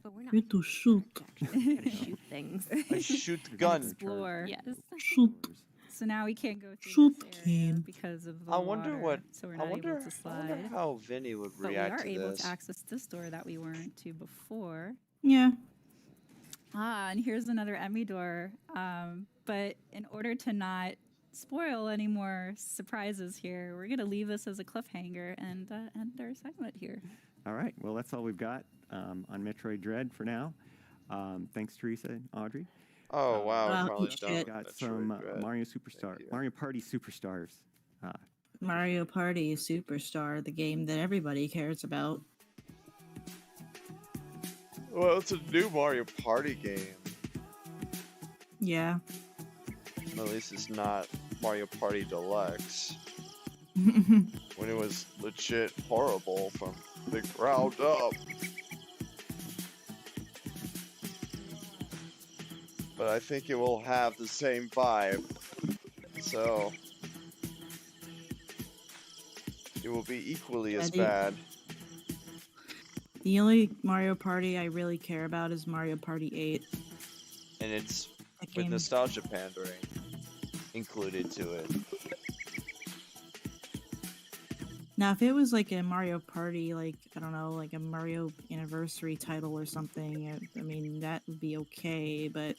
But we're not Get to shoot. actually gonna shoot things. I shoot gun. Explore. Yes. Shoot. So now we can't go through Shoot this area him. because of the I wonder water, what. so we're I not wonder. able to I wonder slide. how Vinny would But we react are to able this. to access this door that we weren't to before. Yeah. And here's another Emmy door. But in order to not spoil any more surprises here, we're gonna leave this as a cliffhanger and end our segment here. All right. Well, that's all we've got on Metroid Dread for now. Thanks, Teresa and Audrey. Oh wow, Wow, finally eat done shit. with Got Metroid some Dread. Mario Party Superstars. Mario Party Superstar, the game that everybody cares about. Well, it's a new Mario Party game. Yeah. At least it's not Mario Party Deluxe. When it was legit horrible from the ground up. But I think it will have the same vibe. So it will be equally as bad. The only Mario Party I really care about is Mario Party 8. And it's That with game- nostalgia pandering included to it. Now, if it was like a Mario Party, like, I don't know, like a Mario Anniversary title or something, I mean, that would be okay, but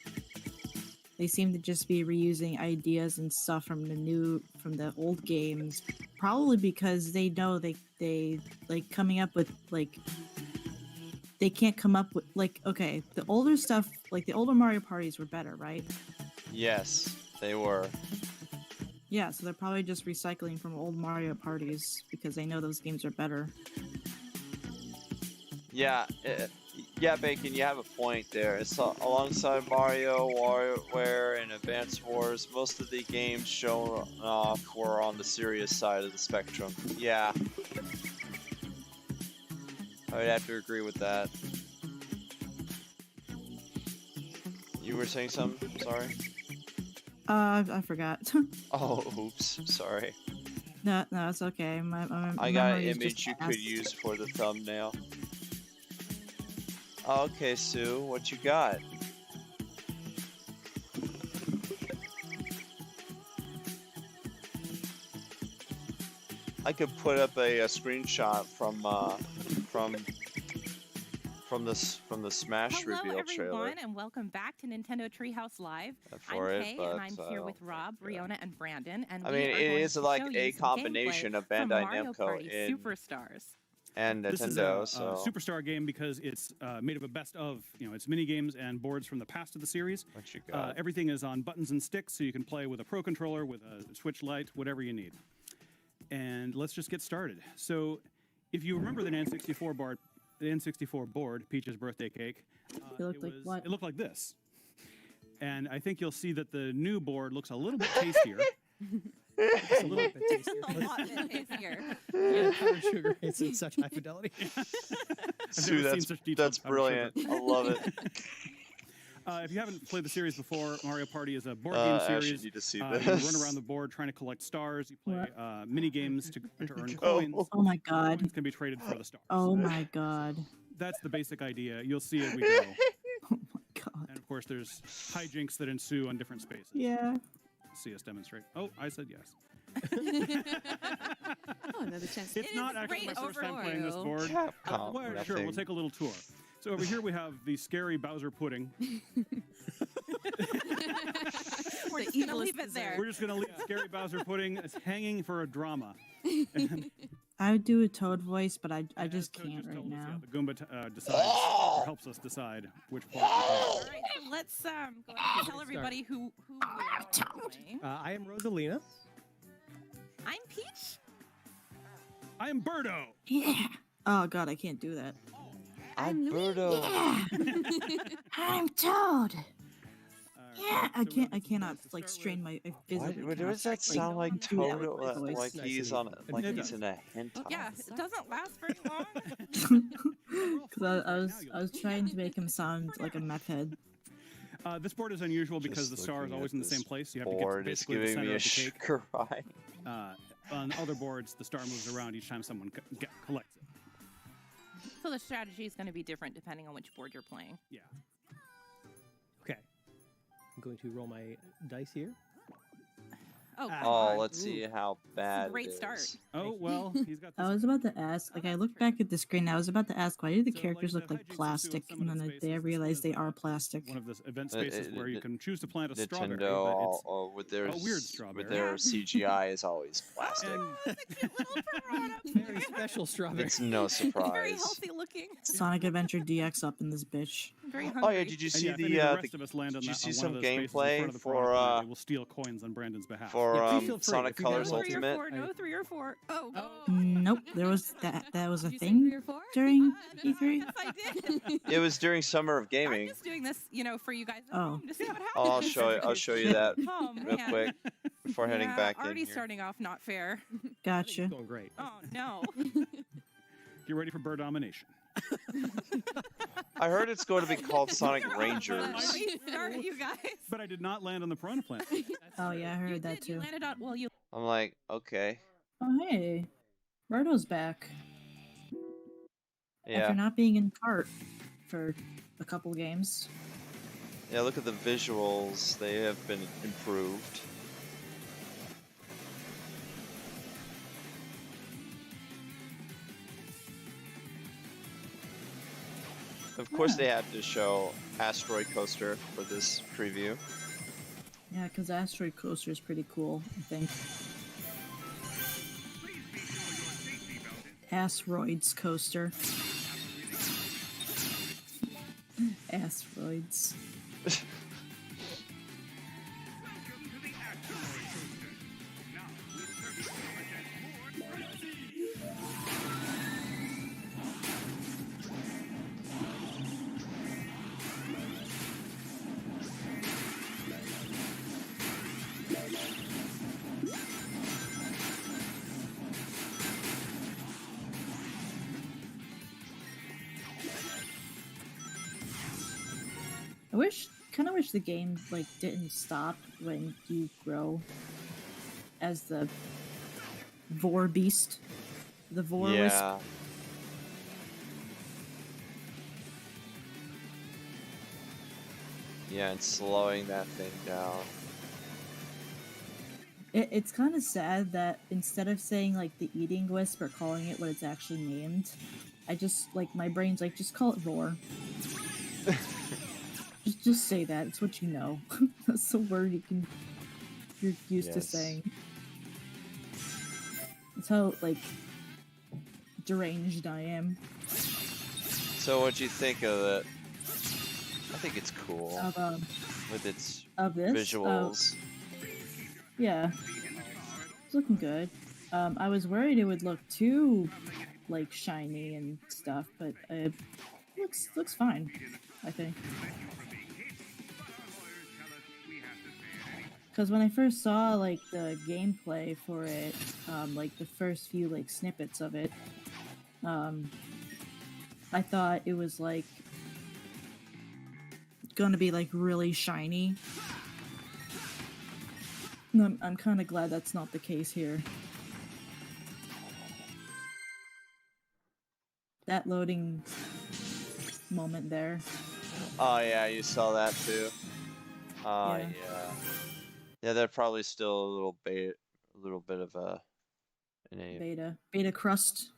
they seem to just be reusing ideas and stuff from the old games, probably because they know they like coming up with, like, they can't come up with, like, okay, the older stuff, like the older Mario Parties were better, right? Yes, they were. Yeah, so they're probably just recycling from old Mario Parties because they know those games are better. Yeah, yeah, Bacon, you have a point there. It's alongside Mario, WarioWare, and Advance Wars. Most of the games shown off were on the serious side of the spectrum. Yeah, I would have to agree with that. You were saying something? Sorry. I forgot. Oh, oops. Sorry. No, it's okay. I got an memory is image just you fast. could use for the thumbnail. Okay, Sue, what you got? I could put up a screenshot from the Smash Hello, reveal everyone, trailer. and welcome back to Nintendo Treehouse Live. For I'm it, Kay, but and I'm I here don't with Rob, Riona, and Brandon. And I we mean, are it going is to like show a you some combination gameplay of from Bandai Mario Namco Party in Superstars. and This is Nintendo. a So Superstar game because it's made of a best of, it's mini games and boards from the past of the series. What you got? Everything is on buttons and sticks, so you can play with a Pro Controller, with a Switch Lite, whatever you need. And let's just get started. So, if you remember the N64 board, Peach's birthday cake, It looked like what? it looked like this. And I think you'll see that the new board looks a little bit tastier. It's a little bit tastier. A lot tastier. Yeah, powdered sugar. It's in such high fidelity. Sue, that's brilliant. I love it. If you haven't played the series before, Mario Party is a board I game actually series. need to see You this. run around the board trying to collect stars. You play mini games to earn Oh. coins. Oh my god. Coins can be traded for the stars. Oh my god. That's the basic idea. You'll see as we go. Oh my god. And of course, there's hijinks that ensue on different spaces. Yeah. See us demonstrate. Oh, I said yes. Oh, another chance. It's not actually my first time playing this board. Capcom, Well, sure, nothing. we'll take a little tour. So over here we have the scary Bowser pudding. We're just going to leave it there. We're just going to leave scary Bowser pudding. It's hanging for a drama. I would do a Toad voice, but I just can't right now. The Goomba decides, or helps us decide which part. All right, so let's go ahead and tell everybody who we are playing. I am Rosalina. I'm Peach. I am Birdo. Yeah. Oh god, I can't do that. I'm Birdo. I'm Toad. Yeah, I cannot like strain my physically. Why does that sound like Toad? Like he's on he's in a hentai. Yeah, it doesn't last very long. Because I was trying to make him sound like a meth head. This board is unusual because the star is always in the same place. You have to get to basically the center of the cake. Sugar high. On other boards, the star moves around each time someone collects it. So the strategy is going to be different depending on which board you're playing. Yeah. Okay. I'm going to roll my dice here. Oh, let's see how bad. Great it is. start. Oh well, he's got. I was about to ask, like I looked back at the screen, I was about to ask, why do the characters look like plastic? And then I realized they are plastic. One of the event spaces where you can choose to plant a strawberry. Nintendo, with their a weird strawberry. with their CGI is always plastic. Very special strawberry. It's no surprise. Very healthy looking. Sonic Adventure DX up in this bitch. very hungry. Oh yeah, did you And see yeah, if the any of the rest of us land did on you that- see on one some of those spaces in front gameplay of the for product line, we'll steal coins on Brandon's behalf. for Yeah, please feel free Sonic if you guys Colors want to. Ultimate? No 3 or 4. Oh. Nope, there was that was a thing during E3. Yes, I did. It was during Summer of Gaming. Just doing this, for you guys at Oh. home to see what happens. Oh, I'll show you that Oh, real man. quick before heading Yeah, back in already here. starting off not fair. Gotcha. Going great. Oh no. Get ready for bird domination. I heard it's going to be called Sonic Let Rangers. me start, you guys. But I did not land on the Piranha Plant. Oh yeah, I heard that You too. landed on. Well, you. I'm like, okay, Oh hey, Birdo's back. yeah, After not being in cart for a couple games. yeah. Look at the visuals; they have been improved. Of course, they had to show Asteroid Coaster for this preview. Yeah, because Asteroid Coaster is pretty cool, I think. Asteroids Coaster. Asteroids. Kind of wish the game like didn't stop when you grow as the Vor beast. The Vor Wisp. Yeah. Yeah, and slowing that thing down. It's kind of sad that instead of saying like the eating wisp or calling it what it's actually named, I just like my brain's like just call it Vor. just say that. It's what you know. That's the word you're used to Yes. saying. That's how like deranged I am. So, what'd you think of it? I think it's cool Of with its of this visuals. Yeah, it's looking good. I was worried it would look too like shiny and stuff, but it looks fine. I think. Because when I first saw like the gameplay for it, like the first few like snippets of it, I thought it was like gonna be like really shiny. And I'm kind of glad that's not the case here. That loading moment there. Oh yeah, you saw that too. Yeah. Yeah. Yeah, they're probably still a little bit of Beta crust.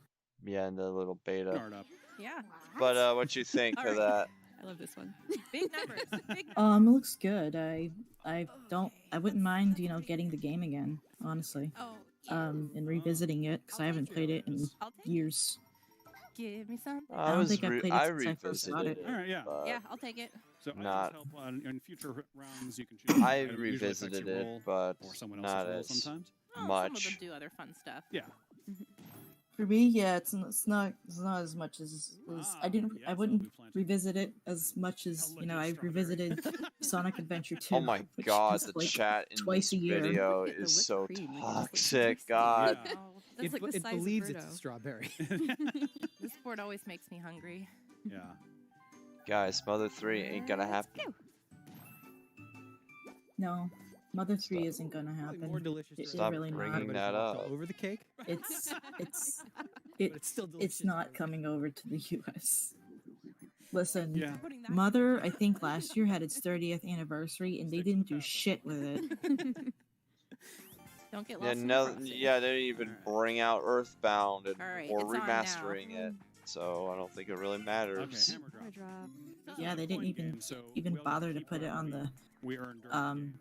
yeah, in the little beta. Yeah. But what you think of that? I love this one. Big numbers. Big. It looks good. I wouldn't mind, getting the game again, honestly. And revisiting it because I haven't played it in years. Give me some. I don't think I played it since I first got it. All right, yeah. Yeah, I'll take it. So Not- help in future rounds you can choose. I It usually affects revisited your it, roll but or someone not else's roll as sometimes. Some of them much. do other fun stuff. Yeah. For me, yeah, it's not as much as I wouldn't revisit it as much as I revisited Sonic Adventure 2. Oh my which god, is, the like, chat in twice this a year. video is so toxic. God. That's like the It size believes of it's a Birdo. strawberry. This board always makes me hungry. Yeah. Guys, Mother 3 ain't gonna happen. No, Mother 3 isn't gonna happen. More delicious. It's Stop really bringing not. that up. All over the cake. It's still it's not coming over to the U.S. Listen, Yeah. Mother, I think last year had its 30th anniversary, and they didn't do shit with it. Don't get Yeah, lost in the no, process. yeah, they didn't even bring out Earthbound All right, or it's on now. remastering it. so I don't think it really matters. Hammer drop. Yeah, they didn't even bother to put it on the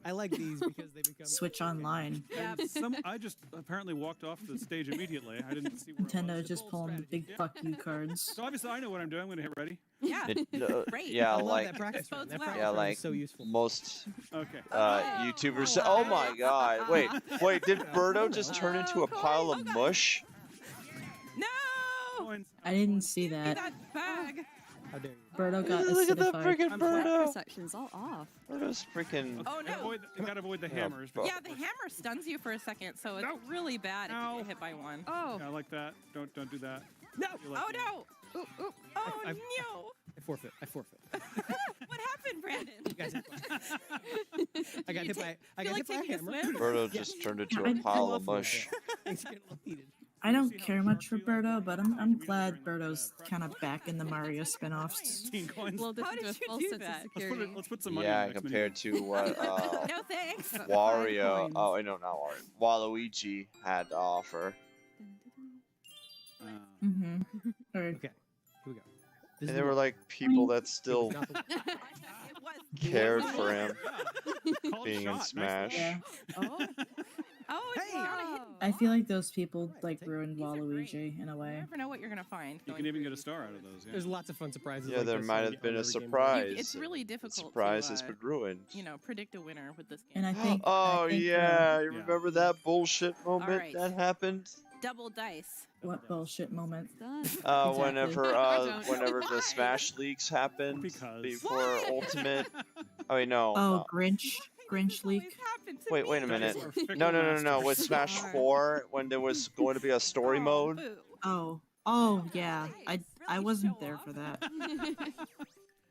I like these because they become Switch Online. Yeah, I just apparently walked off the stage immediately. I didn't see where Nintendo is just pulling the big fuck you cards. So obviously I know what I'm doing. I'm going to hit ready. Yeah. Great. Yeah, I love like that practice run. That Bodes practice yeah, run like is so useful. most Okay. YouTubers. Oh my God! Wait, did Birdo just turn into a pile of mush? No! I didn't see that. That bag. How dare you? Birdo got Look at that acidified. freaking Birdo! Section's all off. Birdo's freaking. Oh no. You gotta avoid the hammers. bro. Yeah, the hammer stuns you for a second, so it's really bad if you get hit by one. Oh. Yeah, I like that. Don't do that. No. Oh no. Ooh, ooh. Oh I- no. I forfeit. What happened, Brandon? You guys have fun. I got hit by a hammer. Birdo just turned into a I- pile of mush. Things get heated. I don't care much for Birdo, but I'm glad Birdo's kind of back in the Mario spin-offs. 15 coins. Well, this How is did a you false do sense that? of security. Let's put some money Yeah, in the next compared to what No thanks. Wario. coins. Oh, no, not Wario. Waluigi had to offer. Mm-hmm. Okay, here we go. And This is there the- were like people that still not the- It was. cared for him Called being in shot. Smash. Yeah. Oh. Oh, it's not a hit. I feel like those people like ruined Waluigi in a You way. never know what you're gonna find. You going can even through get a star out of those. Yeah. There's lots of fun surprises. Yeah, like there this might on have been a every game. surprise. It's really The difficult surprise to, has been ruined. predict a winner with this And game. I think. Oh I think, yeah, you Yeah. remember that bullshit moment Alright. that happened? Double dice. What bullshit moment? Done. Exactly. Whenever the Smash leaks happened Because- before What? Ultimate. Oh wait, no. Oh, Grinch leak. Always happened to Wait, me. wait a minute. Dice are fickle No. With masters. Smash 4, when there was going to be a story mode. Boo. Oh yeah. I wasn't there for that.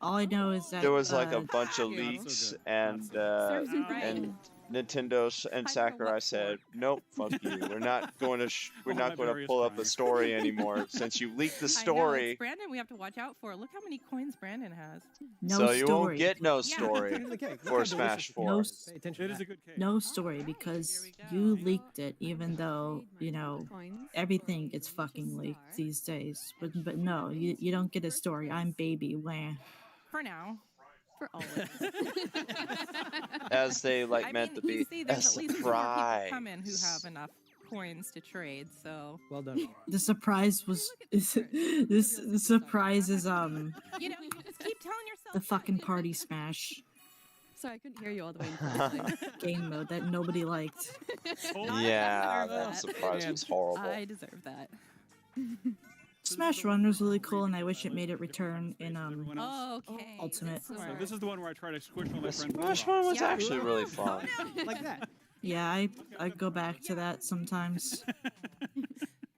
All I know is that There was like a uh, bunch of Yeah, not so leaks, good. and Serves him right. and Nintendo and Time for Sakurai what said, for? "Nope, fuck you. We're not going to All my various pull up a crimes." story anymore since you leaked the I know, story. it's Brandon we have to watch out for. Look how many coins Brandon has. no so you story. won't get no Yeah. story Look at the cake. Look for how Smash delicious 4. No, Pay attention It to is that. a good cake. no story because Here we you go. leaked it, even though Coins. everything gets fucking leaked these days. But no, you don't get a story. I'm baby. Wah. For now. For always. As they like I meant mean, to be you see, a there's at least 2 more surprise. people coming who have enough coins to trade. So Well done. The surprise was the surprise is you know, you just keep telling yourself the fucking party smash Sorry, I couldn't hear you all the way in front. game mode that nobody liked. Yeah, deserve that that. surprise was horrible. I deserve that. Smash Run was really cool, and I wish it made it return in Everyone else? Oh, okay. Ultimate. So this is the one where I try to squish all my The friends. Smash off. one was Yeah. actually really fun. Like that. Yeah, I go back to that sometimes.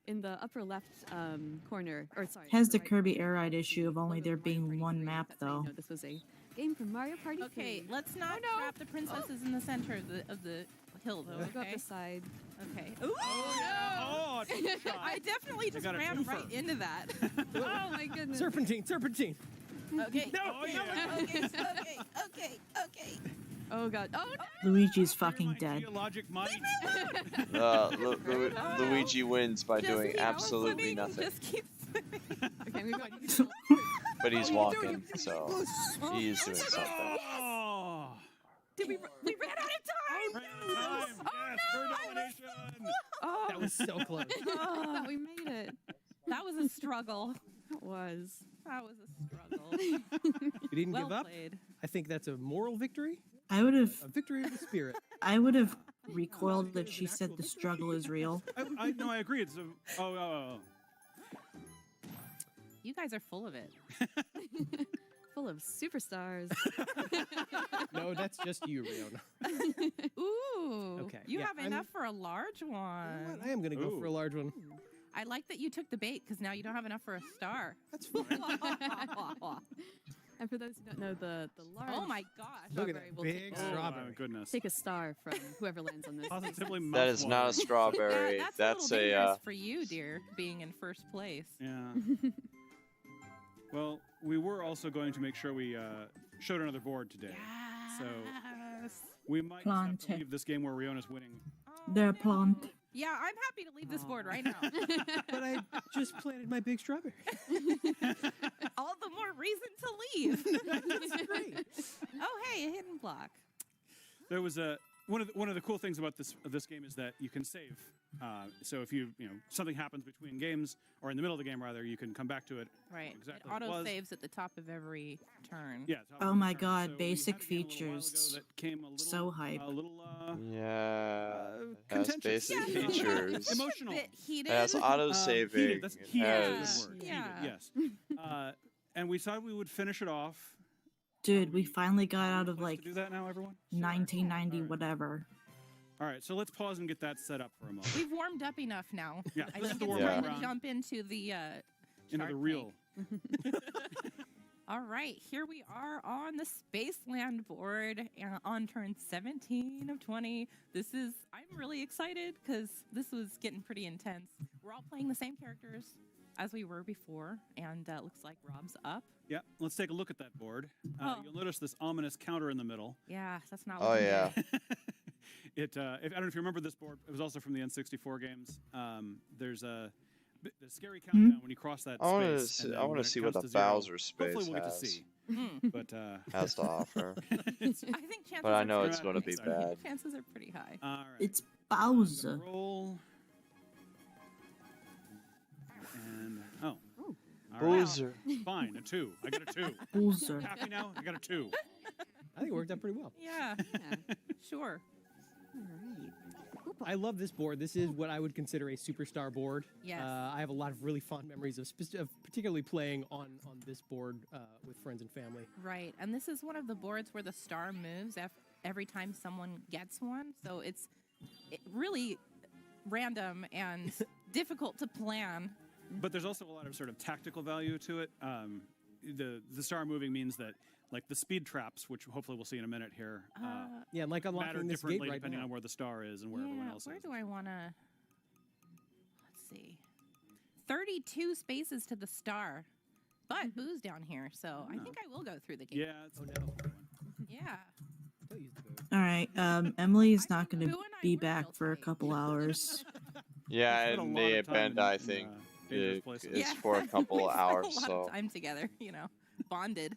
In the upper left corner, or sorry, Has upper the right Kirby Air Ride issue of only there being one map though. No, this was a game from Mario Party. Okay, 3. let's not trap the princesses in the center of the hill, though. We'll go up Okay. the side. Okay. Ooh, Oh, it's a shot. I definitely just got a ran twofer. right into that. Oh my goodness. Serpentine. Okay. Oh, yeah. Okay. Oh god. Oh no. Luigi's fucking dead. Geologic might. Luigi wins by Just doing keep absolutely swimming, nothing. Just keep swimming. Okay, we got But he's walking, so he's doing something. Oh. We ran out of time. Yes, for domination. Oh, That was so close. Oh, we made it. that was a struggle. That was. That was a struggle. We didn't well give up. played. I think that's a moral victory. I would have A victory of the spirit. recoiled if she said the struggle is real. No, I agree. It's a. Oh. You guys are full of it. Full of superstars. No, that's just you, Riona. Ooh. Okay, You yeah, have I'm- enough for a large one. I am going to go for a large one. I like that you took the bait because now you don't have enough for a star. That's fine. And for those who don't know, the large Oh my gosh. Look at strawberry that will big take, strawberry. Oh, my goodness. take a star from whoever lands on this. Positively That is not a mouth-watering. strawberry. That's That's a little a. dangerous for you, dear, being in first place. Yeah. Well, we were also going to make sure we showed another board today. So Yes. we might just have to Plante. leave this game where Riona's winning. They're plant. Yeah, I'm happy to leave this board right now. But I just planted my big strawberry. All the more reason to leave. That's great. Oh, hey, a hidden block. There was one of the cool things about this game is that you can save. So if something happens between games or in the middle of the game rather, you can come back to it. Right. Exactly. It auto saves at the top of every turn. Yeah. Oh my god, basic features. So hype. Has basic features. Emotional. Bit heated. It has auto saving. Heated. That's heated. Has... Yeah. Heated, yes. And we thought we would finish it off. Dude, we finally got out of like Do that now, everyone. 1990 whatever. All right, so let's pause and get that set up for a moment. We've warmed up enough now. Yeah, I this think is the it's warm-up time round. to jump into the Into the real. All right, here we are on the Spaceland board on turn 17 of 20. I'm really excited because this was getting pretty intense. We're all playing the same characters as we were before, and looks like Rob's up. Yeah, let's take a look at that board. You'll notice this ominous counter in the middle. Yeah, that's not. Oh yeah. I don't know if you remember this board. It was also from the N64 games. There's the scary countdown when you cross that space. I want to see what the Bowser space hopefully we'll has. Get to see. But has to offer. I think chances but I know are it's going to be bad. Chances are pretty high. All right. It's Bowser. Roll. And all right. Bowser. Fine, a 2. I got a 2. Bowser. Happy now? I got a 2. I think it worked out pretty well. Yeah. Sure. I love this board. This is what I would consider a superstar board. Yes. I have a lot of really fond memories of particularly playing on this board with friends and family. Right, and this is one of the boards where the star moves every time someone gets one, so it's really random and difficult to plan. But there's also a lot of sort of tactical value to it. The star moving means that, like the speed traps, which hopefully we'll see in a minute here, yeah, like matter unlocking this differently gate right depending now. on where the star is and where everyone else where is. do I want to... Let's see. 32 spaces to the star, but boo's down here, so I think I will go through the gate. Yeah. Oh no. Yeah. All right, Emily's not going to be back for a couple hours. Yeah, Spent a and lot the of time event, in, I think, dangerous places. it's for a couple we hours. spent a lot of time together, bonded.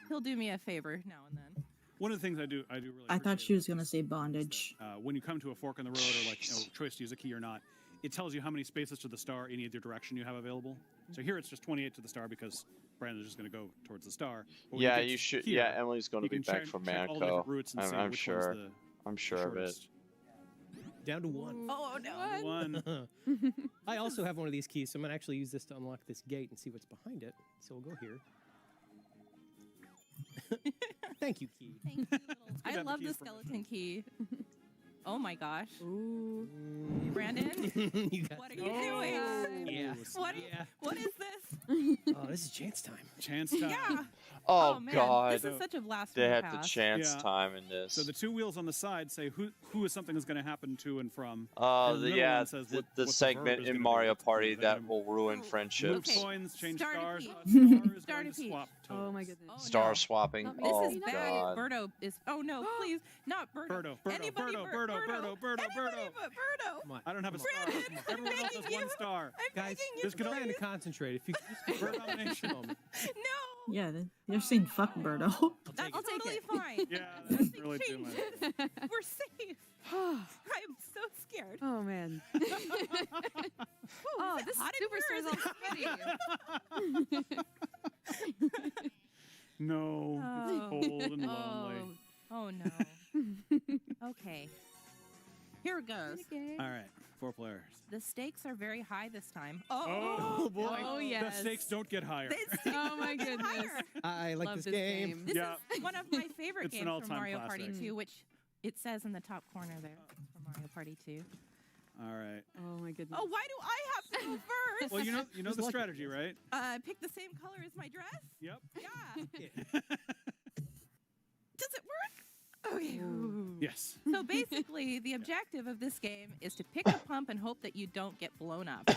He'll do me a favor now and then. One of the things I do really. I thought she was going to say bondage. When you come to a fork in the road or like choice to use a key or not, it tells you how many spaces to the star in either direction you have available. So here it's just 28 to the star because Brandon's just going to go towards the star. But when Yeah, get you should. here, Yeah, Emily's going to be back from check all the different routes and see I'm which sure. one's the I'm sure of it. shortest. Down to 1. Oh no! One. I also have one of these keys, so I'm gonna actually use this to unlock this gate and see what's behind it. So we'll go here. Thank you, key. Thank you, I love the skeleton key. Oh my gosh. Ooh. Brandon, You got what are you doing? Yeah. What is this? Oh, this is chance time. Chance time. Yeah. Oh, man, God. This is such a blast They from the had the past. chance Yeah. time in this. So the 2 wheels on the side say who is something is going to happen to and from. And the middle one says the what the verb segment is in gonna Mario be. Party that will ruin friendships. Move coins, change Start a stars. key. Star is Start going a to key. swap totals. Oh my goodness. Oh, Star no. swapping. This Oh, is bad. God. Birdo is. Oh no, please, not Birdo. Birdo, Anybody but Birdo. Anybody but Birdo. Come on. I don't have a star. Brandon, Everyone else has begging 1 you. star. Guys, you, just trying to concentrate. If you could just Bird domination. moment. No, Yeah, they're saying fuck Birdo. that's I'll take totally it. fine. Yeah, that's really too Change much. it. We're safe. I'm so scared. Oh man. Oh, this hot in superstar is here? all sweaty. No, it's cold and lonely. Oh no. Okay. Here it goes. All right, 4 players. The stakes are very high this time. Oh boy. Oh, yes. The stakes don't get higher. Oh my goodness. I like Love this game. This Yeah. is one of my favorite It's an games all-time from Mario Party classic. 2, which it says in the top corner there for Mario Party 2. All right. Oh my goodness. Oh, why do I have to go first? Well, you know the strategy, right? Pick the same color as my dress? Yep. Yeah. Does it work? Okay. Yes. So basically, the objective of this game is to pick a pump and hope that you don't get blown up.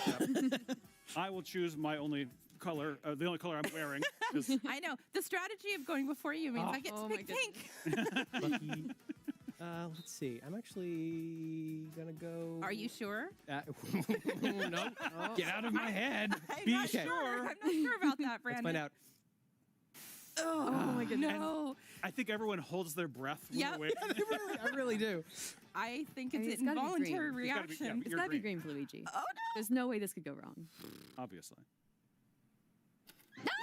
I will choose my only color, the only color I'm wearing. 'cause- I know. The strategy of going before you means I get to Oh my pick pink. Lucky. Let's see. I'm actually gonna go. Are you sure? No. Get out of my head. I'm not sure. I'm not sure about that, Brandon. Let's find out. Oh, my goodness. No. I think everyone holds their breath when Yep. they're waiting. I really do. I think I mean, it's it's gotta be involuntary green. reaction. It's gotta be green for Luigi. Oh, no. There's no way this could go wrong. Obviously.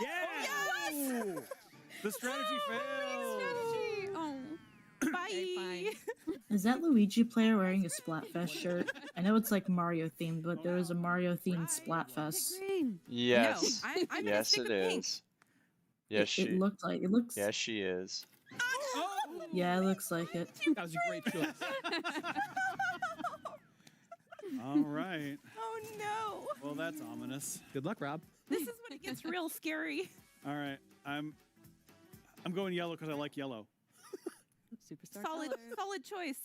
Yes! The strategy failed. Strategy. Oh. Bye. Okay, fine. Is that Luigi player wearing a Splatfest shirt? I know it's like Mario themed, but there was a Mario themed Splatfest. Green. Yes. No, I'm gonna Yes, stick it with pink. is. Yes, It looks like it looks. Yes, she is. Yeah, it looks like it. That was a great choice. All right. Oh no. Well, that's ominous. Good luck, Rob. This is when it gets real scary. All right. I'm going yellow because I like yellow. Superstar. Solid choice.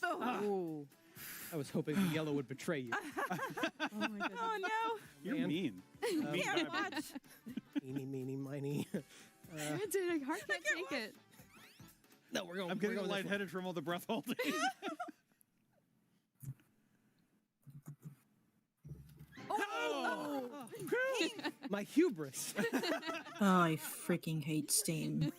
Oh. I was hoping the yellow would betray you. Oh my goodness. Oh no. You're Man. mean. Can't watch. Eeny, meeny, miny. Dude, I heart can't take it. No, we're going. I'm getting we're going this way. lightheaded from all the breath holding. Oh. My hubris. Oh, I freaking hate Steam.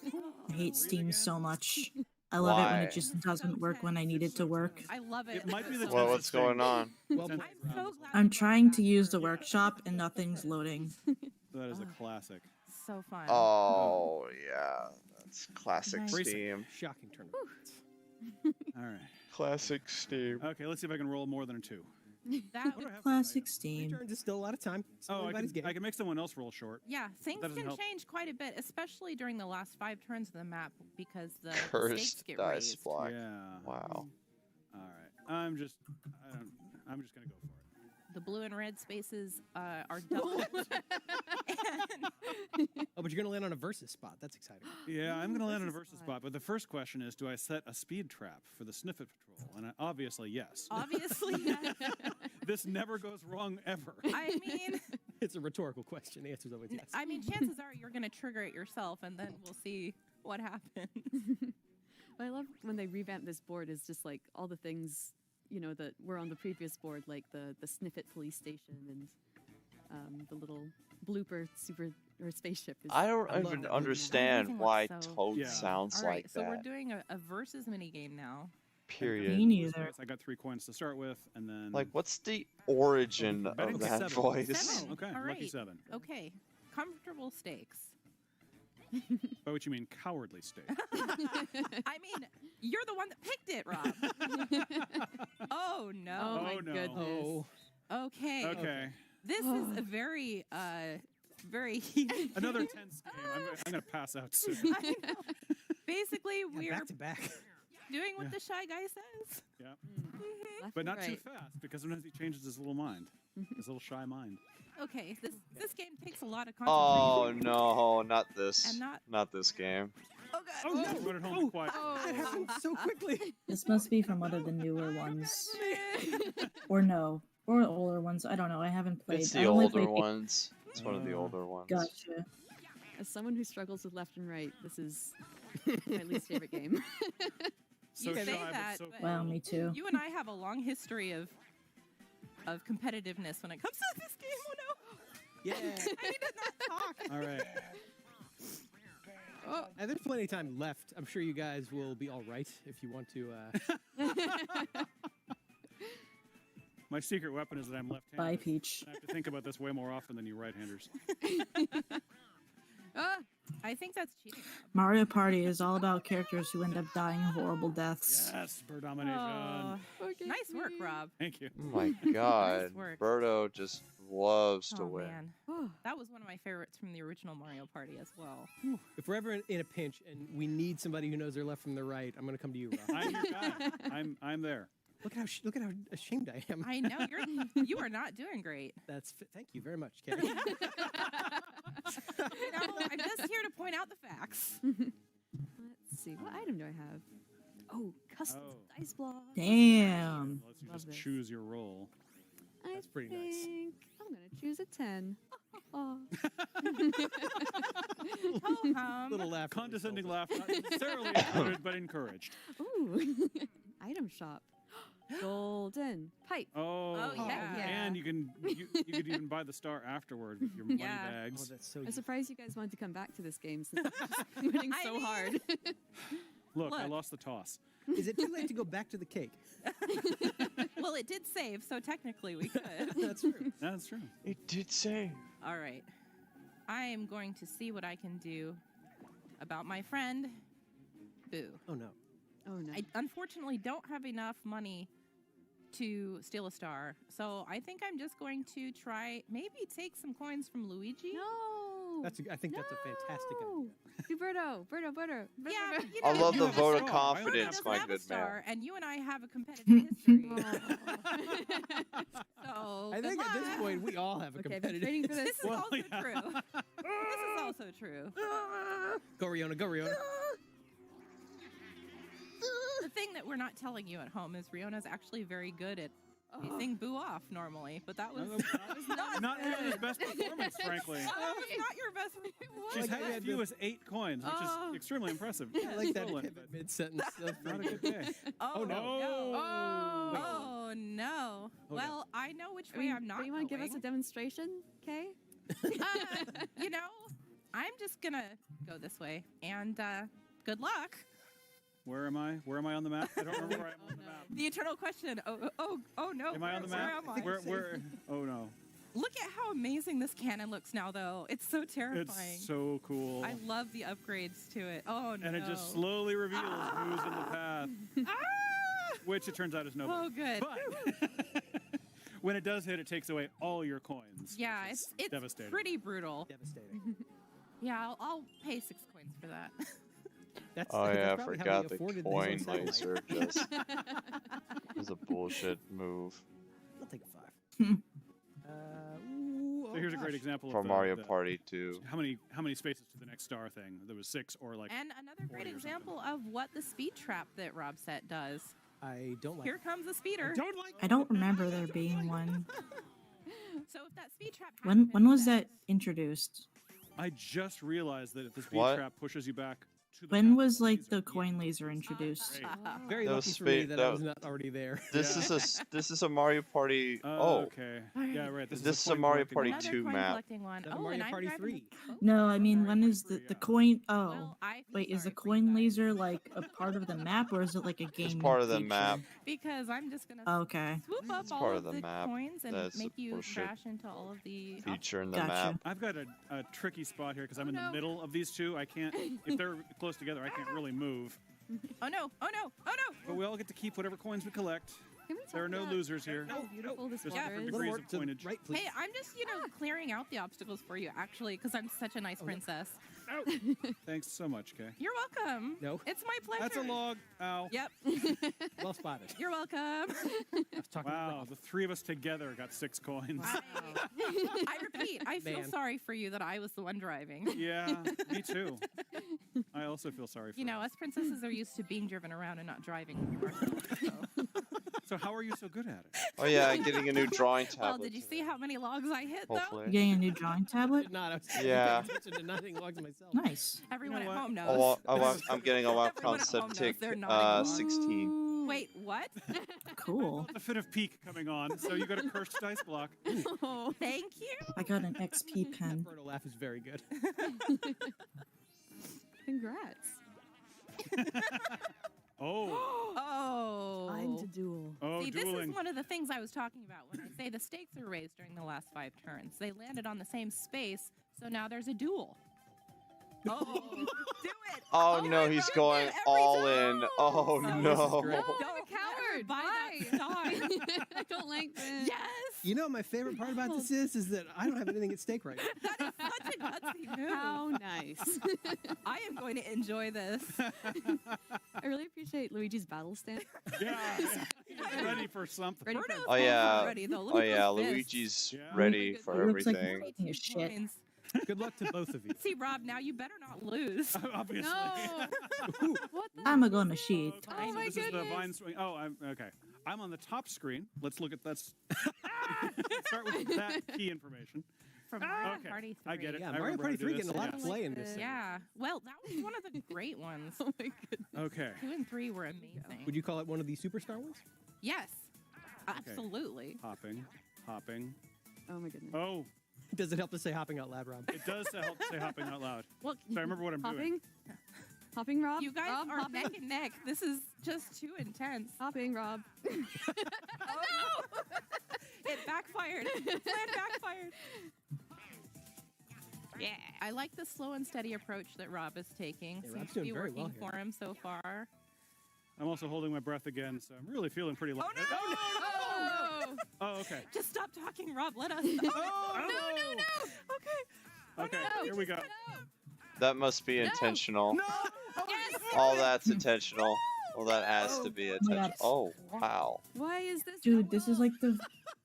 I hate Steam so much. I love it when Why? it just doesn't work when I need it to work. I love it. It might be the Well, what's going on? Well, I'm so glad. I'm trying to use the workshop and nothing's loading. That is a classic. So fun. Oh, yeah. That's classic Nice. Steam. Shocking tournament. All right. Classic Steam. Okay, let's see if I can roll more than a 2. That, Classic Steam. Turns is still a lot of time. Still Oh, anybody's game. I can make someone else roll short. yeah, things doesn't can help. change quite a bit, especially during the last 5 turns of the map because the stakes Cursed get dice raised. block. Yeah. Wow. All right. I'm just gonna go for it. The blue and red spaces are double. Oh, but you're gonna land on a versus spot. That's exciting. Yeah, I'm gonna land on a Versus versus spot. spot, but the first question is, do I set a speed trap for the Sniffet Patrol? And obviously, yes. Obviously, yes. This never goes wrong ever. I mean, It's a rhetorical question. The answer is always yes. I mean, chances are you're going to trigger it yourself, and then we'll see what happens. What I love when they revamp this board is just like all the things, that were on the previous board, like the Sniffet police station and the little blooper spaceship. I don't love even that. understand Everything why looks so- Toad Yeah. sounds All right, like so that. we're doing a versus minigame now. Period. Me neither. I got 3 coins to start with, and then Like, what's the origin betting of that 7. voice? 7. Okay, All lucky right. 7. Okay, comfortable stakes. By which you mean cowardly stake. I mean, you're the one that picked it, Rob. Oh no. Oh my no. goodness. Oh, Okay. Okay. This is a very, very heated. Another tense game. I'm gonna pass out soon. I know. Basically, yeah, we're back to back. doing what Yeah. the shy guy says. Yeah. Left But and not too right. fast, because sometimes he changes his little mind. His little shy mind. Okay, this game takes a lot of Oh concentration. no, not this. And not- Not this game. Oh god. Oh, no. Run it home and quiet. That happened so quickly. This must be from one of the newer ones. Or no. Or older ones. I don't know. I haven't played. It's I the only older played- ones. It's one of the older ones. Gotcha. As someone who struggles with left and right, this is my least favorite game. So You say shy, that, but so but- Wow, me too. You and I have a long history of competitiveness when it comes to this game. Oh no. Yeah. I need to not talk. All right. Oh, and there's plenty of time left. I'm sure you guys will be all right if you want to. My secret weapon is that I'm left-handed. Bye, Peach. I have to think about this way more often than you right-handers. I think that's cheating. Mario Party is all about characters who end up dying horrible deaths. Yes, bird domination. Nice work, Rob. Thank you. Oh my god. work. Birdo just loves to Oh win. man, that was one of my favorites from the original Mario Party as well. If we're ever in a pinch and we need somebody who knows their left from their right, I'm going to come to you, Rob. I'm your guy. I'm there. Look at how ashamed I am. I know you are not doing great. Thank you very much, Kay. I'm just here to point out the facts. Let's see. What item do I have? Oh, custom dice block. Damn. Let's you Love just this. choose your role. I That's pretty nice. think I'm going to choose a 10. Oh. Little laugh. Condescending laugh, not necessarily included, but encouraged. Ooh. Item shop. Golden pipe. Oh, yeah. And you could even buy the star afterward with your money bags. Oh, that's so I'm surprised you guys wanted to come back to this game since it's just winning so hard. Look, I lost the toss. Is it too late to go back to the cake? Well, it did save, so technically we could. That's true. That's true. It did save. All right. I am going to see what I can do about my friend, Boo. Oh, no. Oh, no. I unfortunately don't have enough money to steal a star, so I think I'm just going to try maybe take some coins from Luigi. No. I think that's a fantastic idea. Do Berto. Yeah, you I know, love the have a vote of star. confidence, doesn't my have a good man. star, and you and I have a competitive history. So I think at this point we all have a Okay, I've competitive. been training for this. this is also true. This is also true. Go Riona. The thing that we're not telling you at home is Riona's actually very good at pacing Boo off normally, but that was Not Riona's best performance, frankly. That was not your best. She's had as few as 8 coins, which is extremely impressive. I like that Stolen, pivot mid-sentence. but not a good day. Oh, no. Oh no. Well, I know which way I'm not. But you want to give us a going. demonstration, Kay? You know, I'm just gonna go this way, and good luck. Where am I? Where am I on the map? I don't remember where I am on the map. The eternal question. Oh no. Am I on the Where map? am I? Where? Oh no. Look at how amazing this cannon looks now, though. It's so terrifying. It's so cool. I love the upgrades to it. Oh no. And it just slowly reveals who's in the path. Which it turns out is nobody. Oh, good. But when it does hit, it takes away all your coins. Yeah, which is it's devastating. pretty brutal. Devastating. Yeah, I'll pay 6 coins for that. Oh yeah, I probably how forgot we the afforded these coin on satellite. laser just was a bullshit move. I'll take a 5. So here's a great example For of Mario Party 2. How many spaces to the next star thing? There was 6 or like. And another great 40 or example of what the speed trap that Rob set does. I don't like Here comes the speeder. I don't remember there being one. So if that speed trap When was that introduced? I just realized that if the speed What? trap pushes you back to the When was like the coin laser introduced? Very That lucky was for me spa- that that I was was- not already there. This is a Mario Party. Oh, okay. Yeah, right. This is a Mario Party Another 2 coin map. collecting one. Another Oh, Mario and I'm Party driving 3. the boat. No, I mean when is the coin? Oh, Well, I feel wait, is the sorry for coin you guys. laser like a part of the map or is it like a game? It's part of the feature? map. Because I'm just gonna Okay. swoop up It's all part of of the the map. coins and That's make you bullshit crash into all of the. Feature in the Gotcha. map. I've got a tricky spot here because I'm in the middle of these two. I can't. If they're close together, I can't really move. Oh no! Oh no! Oh no! But we all get to keep whatever coins we collect. Can we There are talk no about losers here. How beautiful this Just water different is. degrees more of to the coinage. right, please. Hey, I'm just clearing out the obstacles for you actually because I'm such a nice princess. Thanks so much, Kay. You're welcome. No. It's my pleasure. That's a log. Ow. Yep. Well spotted. You're welcome. I was talking to Wow, Rob. the 3 of us together got 6 coins. I repeat, I feel Man. sorry for you that I was the one driving. Yeah, me too. I also feel sorry for You know, us princesses are used to being driven around and not driving ourselves. So how are you so good at it? Oh yeah, getting a new drawing tablet. Well, did you see how many logs I hit, though? Hopefully. You getting a new drawing tablet? Did not. I was Yeah. paying attention to nothing logs myself. Nice. Everyone You know at what? home knows. I'm getting a WoW Everyone at home Concept knows Tick they're not 16. Wait, what? Cool. The fit of peak coming on, so you got a cursed dice block. Oh, thank you. I got an XP pen. Berto laugh is very good. Congrats. Oh. Oh. I'm to duel. Oh, See, this dueling. is one of the things I was talking about when I say the stakes are raised during the last 5 turns. They landed on the same space, so now there's a duel. Oh, do it! Oh no, my he's God, going every all time. in. Oh this is no. great. I'm a Don't coward. buy Why? that sign. I don't like this. Yes! You know, my favorite part about this is that I don't have anything at stake right now. That is such a gutsy move. How nice. I am going to enjoy this. I really appreciate Luigi's battle stance. Yeah. He's ready for something. Ready for Bruno's Oh yeah. ready, though. Look Oh at yeah, those fists. Luigi's Yeah. ready Look at for those. Looks like everything. taking a shit. Coins. Good luck to both of you. See, Rob, now you better not lose. Obviously. No. What the? I'm gonna sheet. Okay, Oh so my this is the goodness. vine swing. Oh, I'm okay. I'm on the top screen. Let's look at that's. Start with that key information. from Mario Party 3. I get it. Yeah, I Mario remember Party how to 3 do getting a this, lot yeah. of play in this. Yeah. Well, that was one of the great ones. Oh my goodness. Okay. 2 and 3 were amazing. Would you call it one of the superstar ones? Yes. Absolutely. Hopping. Oh my goodness. Oh, Does it help to say hopping out loud, Rob? it does help to say hopping out loud. Well, So I remember what I'm doing. hopping? Hopping, Rob? You guys Rob, are hopping? neck and neck. This is just too intense. Hopping, Rob. Oh no! It backfired. Plan backfired. Yeah. I like the slow and steady approach that Rob is taking. Yeah, Seems Rob's to doing be very working well for him so far. I'm also holding my breath again, so I'm really feeling pretty light. Oh no! Oh, okay. Just stop talking, Rob. Let us. Oh, no! Okay. Okay, here we go. That must be intentional. Yes. All that's intentional. Well, that has to be intentional. Oh, wow. Why is this? Dude, this is like the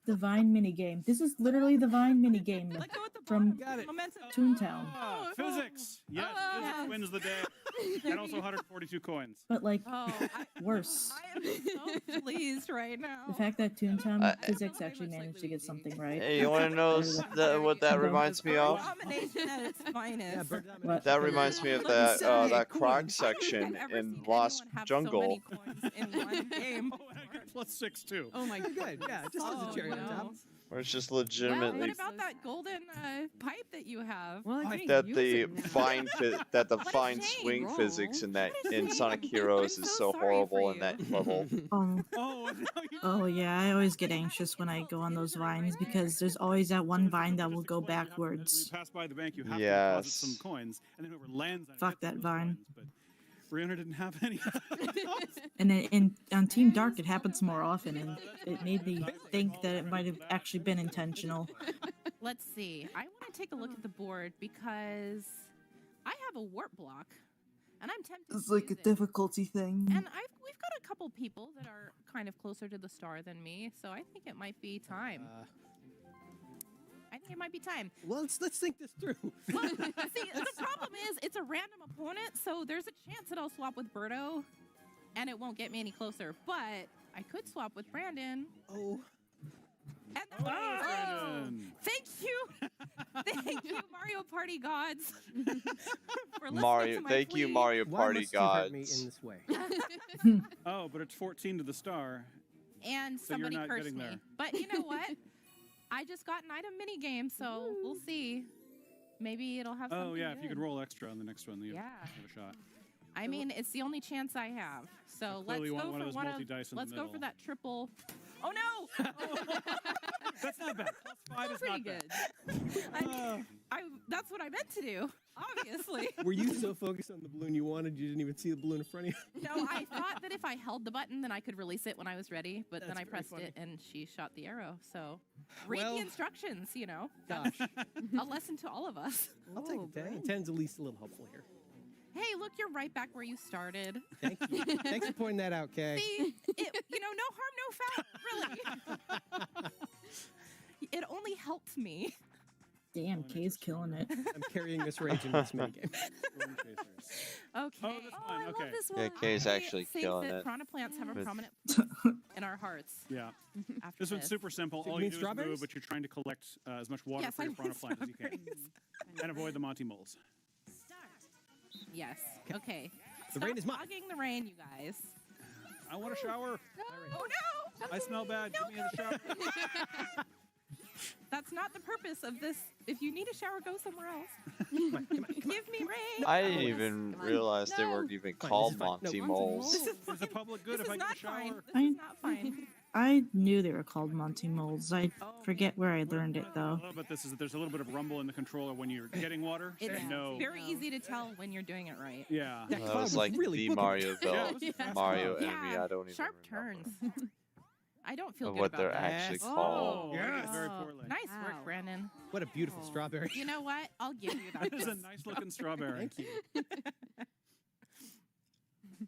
Vine minigame. This is literally the Vine minigame from Toontown. Physics. Yes, physics wins the day. And also 142 coins. But like worse. I am so pleased right now. The fact that Toontown physics actually managed to get something right. Hey, you want to know what that reminds me of? Abomination at its finest. That reminds me of that Krog section in Lost Jungle. In one game. Oh, and I get +6 too. Oh my god, yeah, just as a cherry on top. Where it's just What legitimately about that golden pipe that you have? Well, I that the fine swing physics in Sonic Heroes is so horrible in that level. Oh yeah, I always get anxious when I go on those vines because there's always that one vine that will go backwards. Pass by the bank, you have to deposit some coins, and then whoever lands on it Fuck gets that those vine. coins, but Brianna didn't have any. And then on Team Dark, it happens more often, and it made me think that it might have actually been intentional. Let's see. I want to take a look at the board because I have a warp block, and I'm tempted It's to like a use it. difficulty thing. And we've got a couple people that are kind of closer to the star than me, so I think it might be time. I think it might be time. Well, let's think this through. Well, see, the problem is it's a random opponent, so there's a chance that I'll swap with Berto, and it won't get me any closer. But I could swap with Brandon. Oh. And thank you, thank you, Mario Party gods. For listening to my Thank you, plea. Mario Why Party must you hurt me gods. in this way? Oh, but it's 14 to the star. And So you're somebody not cursed getting me. there. But you know what? I just got an item mini game, so we'll see. Maybe it'll have something Oh yeah, if you good. could roll extra on the next one, you Yeah. have a shot. I mean, it's the only chance I have. So let's clearly go want one for of those multi-dice in the let's go for middle. that triple. Oh no! That's not bad. +5 is Pretty not bad. good. That's what I meant to do. Obviously. Were you so focused on the balloon you wanted, you didn't even see the balloon in front of you? No, I thought that if I held the button, then I could release it when I was ready. But then That's I very pressed funny. it, and she shot the arrow. So read Well, the instructions. You know, Gosh, a lesson to all of us. I'll take a 10. 10's at least a little helpful here. Hey, look, you're right back where you started. Thank you. Thanks for pointing that out, Kay. See, no harm, no foul, really. It only helped me. Damn, Kay's killing it. I'm carrying this rage into this minigame. Okay. Oh, that's fine. I Okay. love this Yeah, one. Kay's I actually think killing that it. Piranha plants have a But- prominent place in our hearts. Yeah. After This one's super simple. Do you All mean you do is move, strawberries? but you're trying to collect as much water Yes, for I your piranha mean plant as you can. And avoid the Monty moles. Yes. Okay. The rain is mine. Fogging the rain, you guys. I want a shower. Oh no! I smell bad. Give me a shower. That's not the purpose of this. If you need a shower, go somewhere else. Give me rain. I didn't even realize they weren't even called Monty Moles. It's a public good if I get a shower. This is not fine. I knew they were called Monty Moles. I forget where I learned it though. But there's a little bit of rumble in the controller when you're getting water. It's No. very easy to tell when you're doing it right. Yeah. That was like the Mario belt, Mario enemy. I don't even Sharp turns. I don't feel of good what about they're that. actually Oh, called. yes. Very poorly. Nice work, Brandon. What a beautiful strawberry. You know what? I'll give you that. It is a nice looking strawberry. Thank you.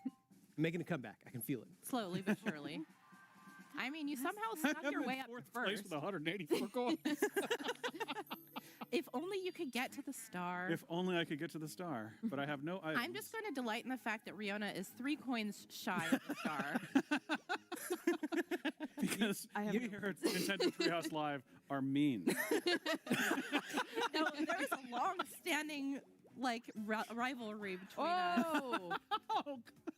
I'm making a comeback. I can feel it. Slowly but surely. I mean, you somehow snuck your way up to Fourth place first. with 184 coins. If only you could get to the star. If only I could get to the star, but I have no items. I'm just going to delight in the fact that Riona is 3 coins shy of the star. Because we here at Nintendo Treehouse Live are mean. There's a long-standing like rivalry between us.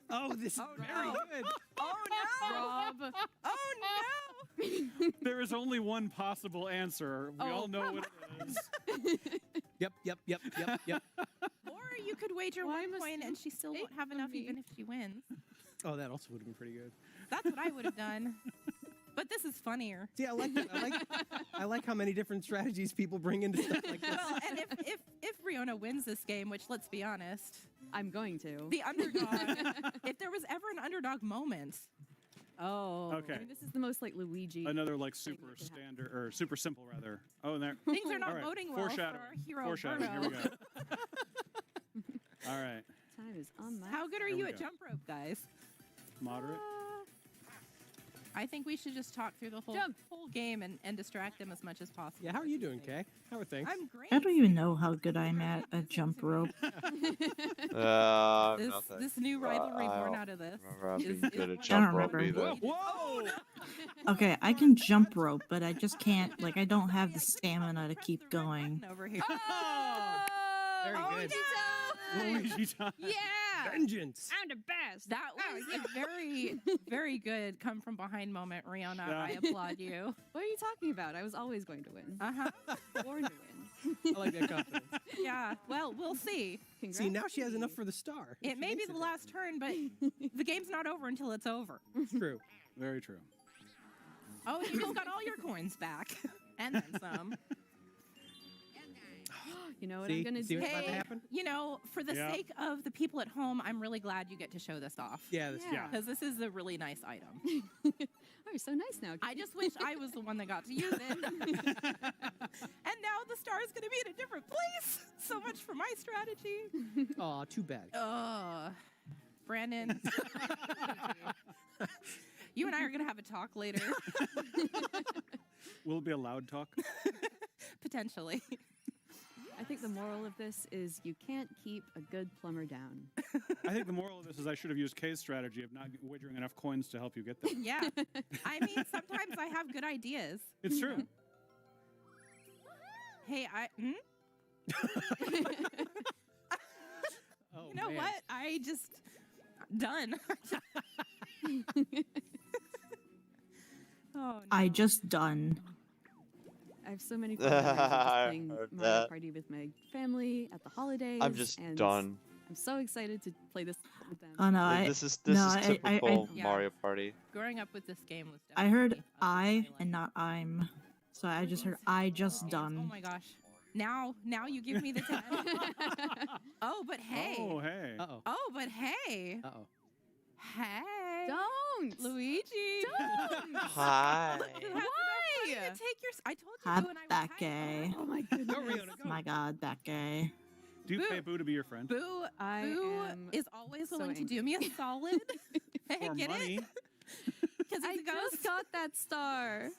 Oh, this is very good. Oh no, Rob. Oh no. There is only one possible answer. We all know what it is. Yep. Or you could wager one point and she still won't have enough even if she wins. Oh, that also would have been pretty good. That's what I would have done. But this is funnier. See, I like that. I like how many different strategies people bring into stuff like this. Well, and if Riona wins this game, which let's be honest, I'm going to. The underdog. If there was ever an underdog moment. Oh. Okay. I mean, this is the most like Luigi. Another like super standard or super simple rather. Oh, and there. Things are not All right. voting well for our hero. Foreshadowing. Here we go. All right. Time is on my. How good are Here you we at go. jump rope, guys? Moderate. I think we should just talk through the whole game and distract them as much as possible. Yeah, how are you doing, Kay? How are things? I'm great. I don't even know how good I'm at a jump rope. This new rivalry born out of this. Good at I don't jump rope remember. either. Whoa! Okay, I can jump rope, but I just can't. Like, I don't have the stamina to keep going. Over here. Very good. Luigi time. Yeah. Vengeance. I'm the best. That was a very, very good come from behind moment, Rihanna. Yeah. I applaud you. What are you talking about? I was always going to win. Born to win. I like that confidence. Yeah. Well, we'll see. See, now she has enough for the star. It may be the last turn, but the game's not over until it's over. True. Very true. Oh, you just got all your coins back. And then some. You know what See? I'm gonna See do? what's about to happen? You know, for the Yeah. sake of the people at home, I'm really glad you get to show this off. Yeah. Yeah. Because this is a really nice item. Oh, you're so nice now. I just wish I was the one that got to use it. And now the star is going to be in a different place. So much for my strategy. Aw, too bad. Brandon. You and I are going to have a talk later. Will it be a loud talk? Potentially. I think the moral of this is you can't keep a good plumber down. I think the moral of this is I should have used Kay's strategy of not wagering enough coins to help you get there. Yeah. I mean, sometimes I have good ideas. It's true. Hey, Oh, you know man. what? I just done. Oh, no. I just done. I have so many fun memories of just I playing heard Mario that. Party with my family at the holidays. I'm just and done. I'm so excited to play this with them. Oh no, This is no, typical Yeah. Mario Party. Growing up with this game was I heard definitely I and not I'm. So I just heard I just Oh done. my gosh. Now you give me the 10. Oh, but hey. Oh, hey. Uh-oh. Oh, but hey. Uh-oh. Hey. Don't! Luigi. Don't! Hi. Look who has enough money to take your... I told you Hot Boo and I that were gay. Oh my goodness. Go, Rihanna, go. My god, that gay. Do you Boo. pay Boo to be your friend? Boo, I Boo am is always so willing to angry. do me a solid. Hey, For get money? it? Because I he's a ghost. just got that star.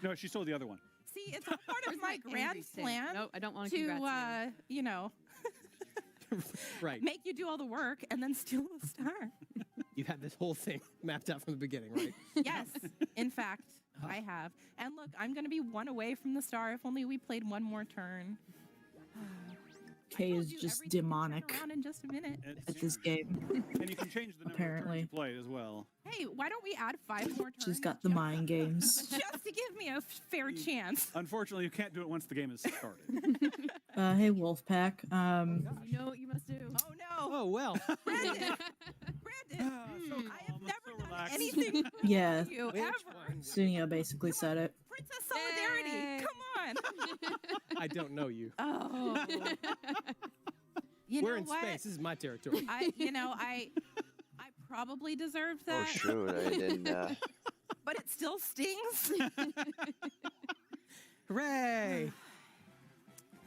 No, she stole the other one. See, it's all part of my grand angry sting? plan Nope, I don't want to to, congrats you know, Right. make you do all the work and then steal the star. You had this whole thing mapped out from the beginning, right? Yes, in fact, I have. And look, I'm going to be one away from the star if only we played one more turn. Kay is just demonic Around in just a minute. at this game. And you can change the number Apparently. of turns you play as well. Hey, why don't we add 5 more turns? She's got the mind games. Just to give me a fair chance. Unfortunately, you can't do it once the game is started. Hey Wolfpack. You know what you must do. Oh no! Oh, well. Brandon! Brandon! I have never done anything Yeah. to you Which ever. one? Sunia basically said it. Princess Solidarity! Yay. Come on! I don't know you. Oh. You We're know in what? space. This is my territory. I probably deserved Oh that. shoot, I didn't. But it still stings. Hooray!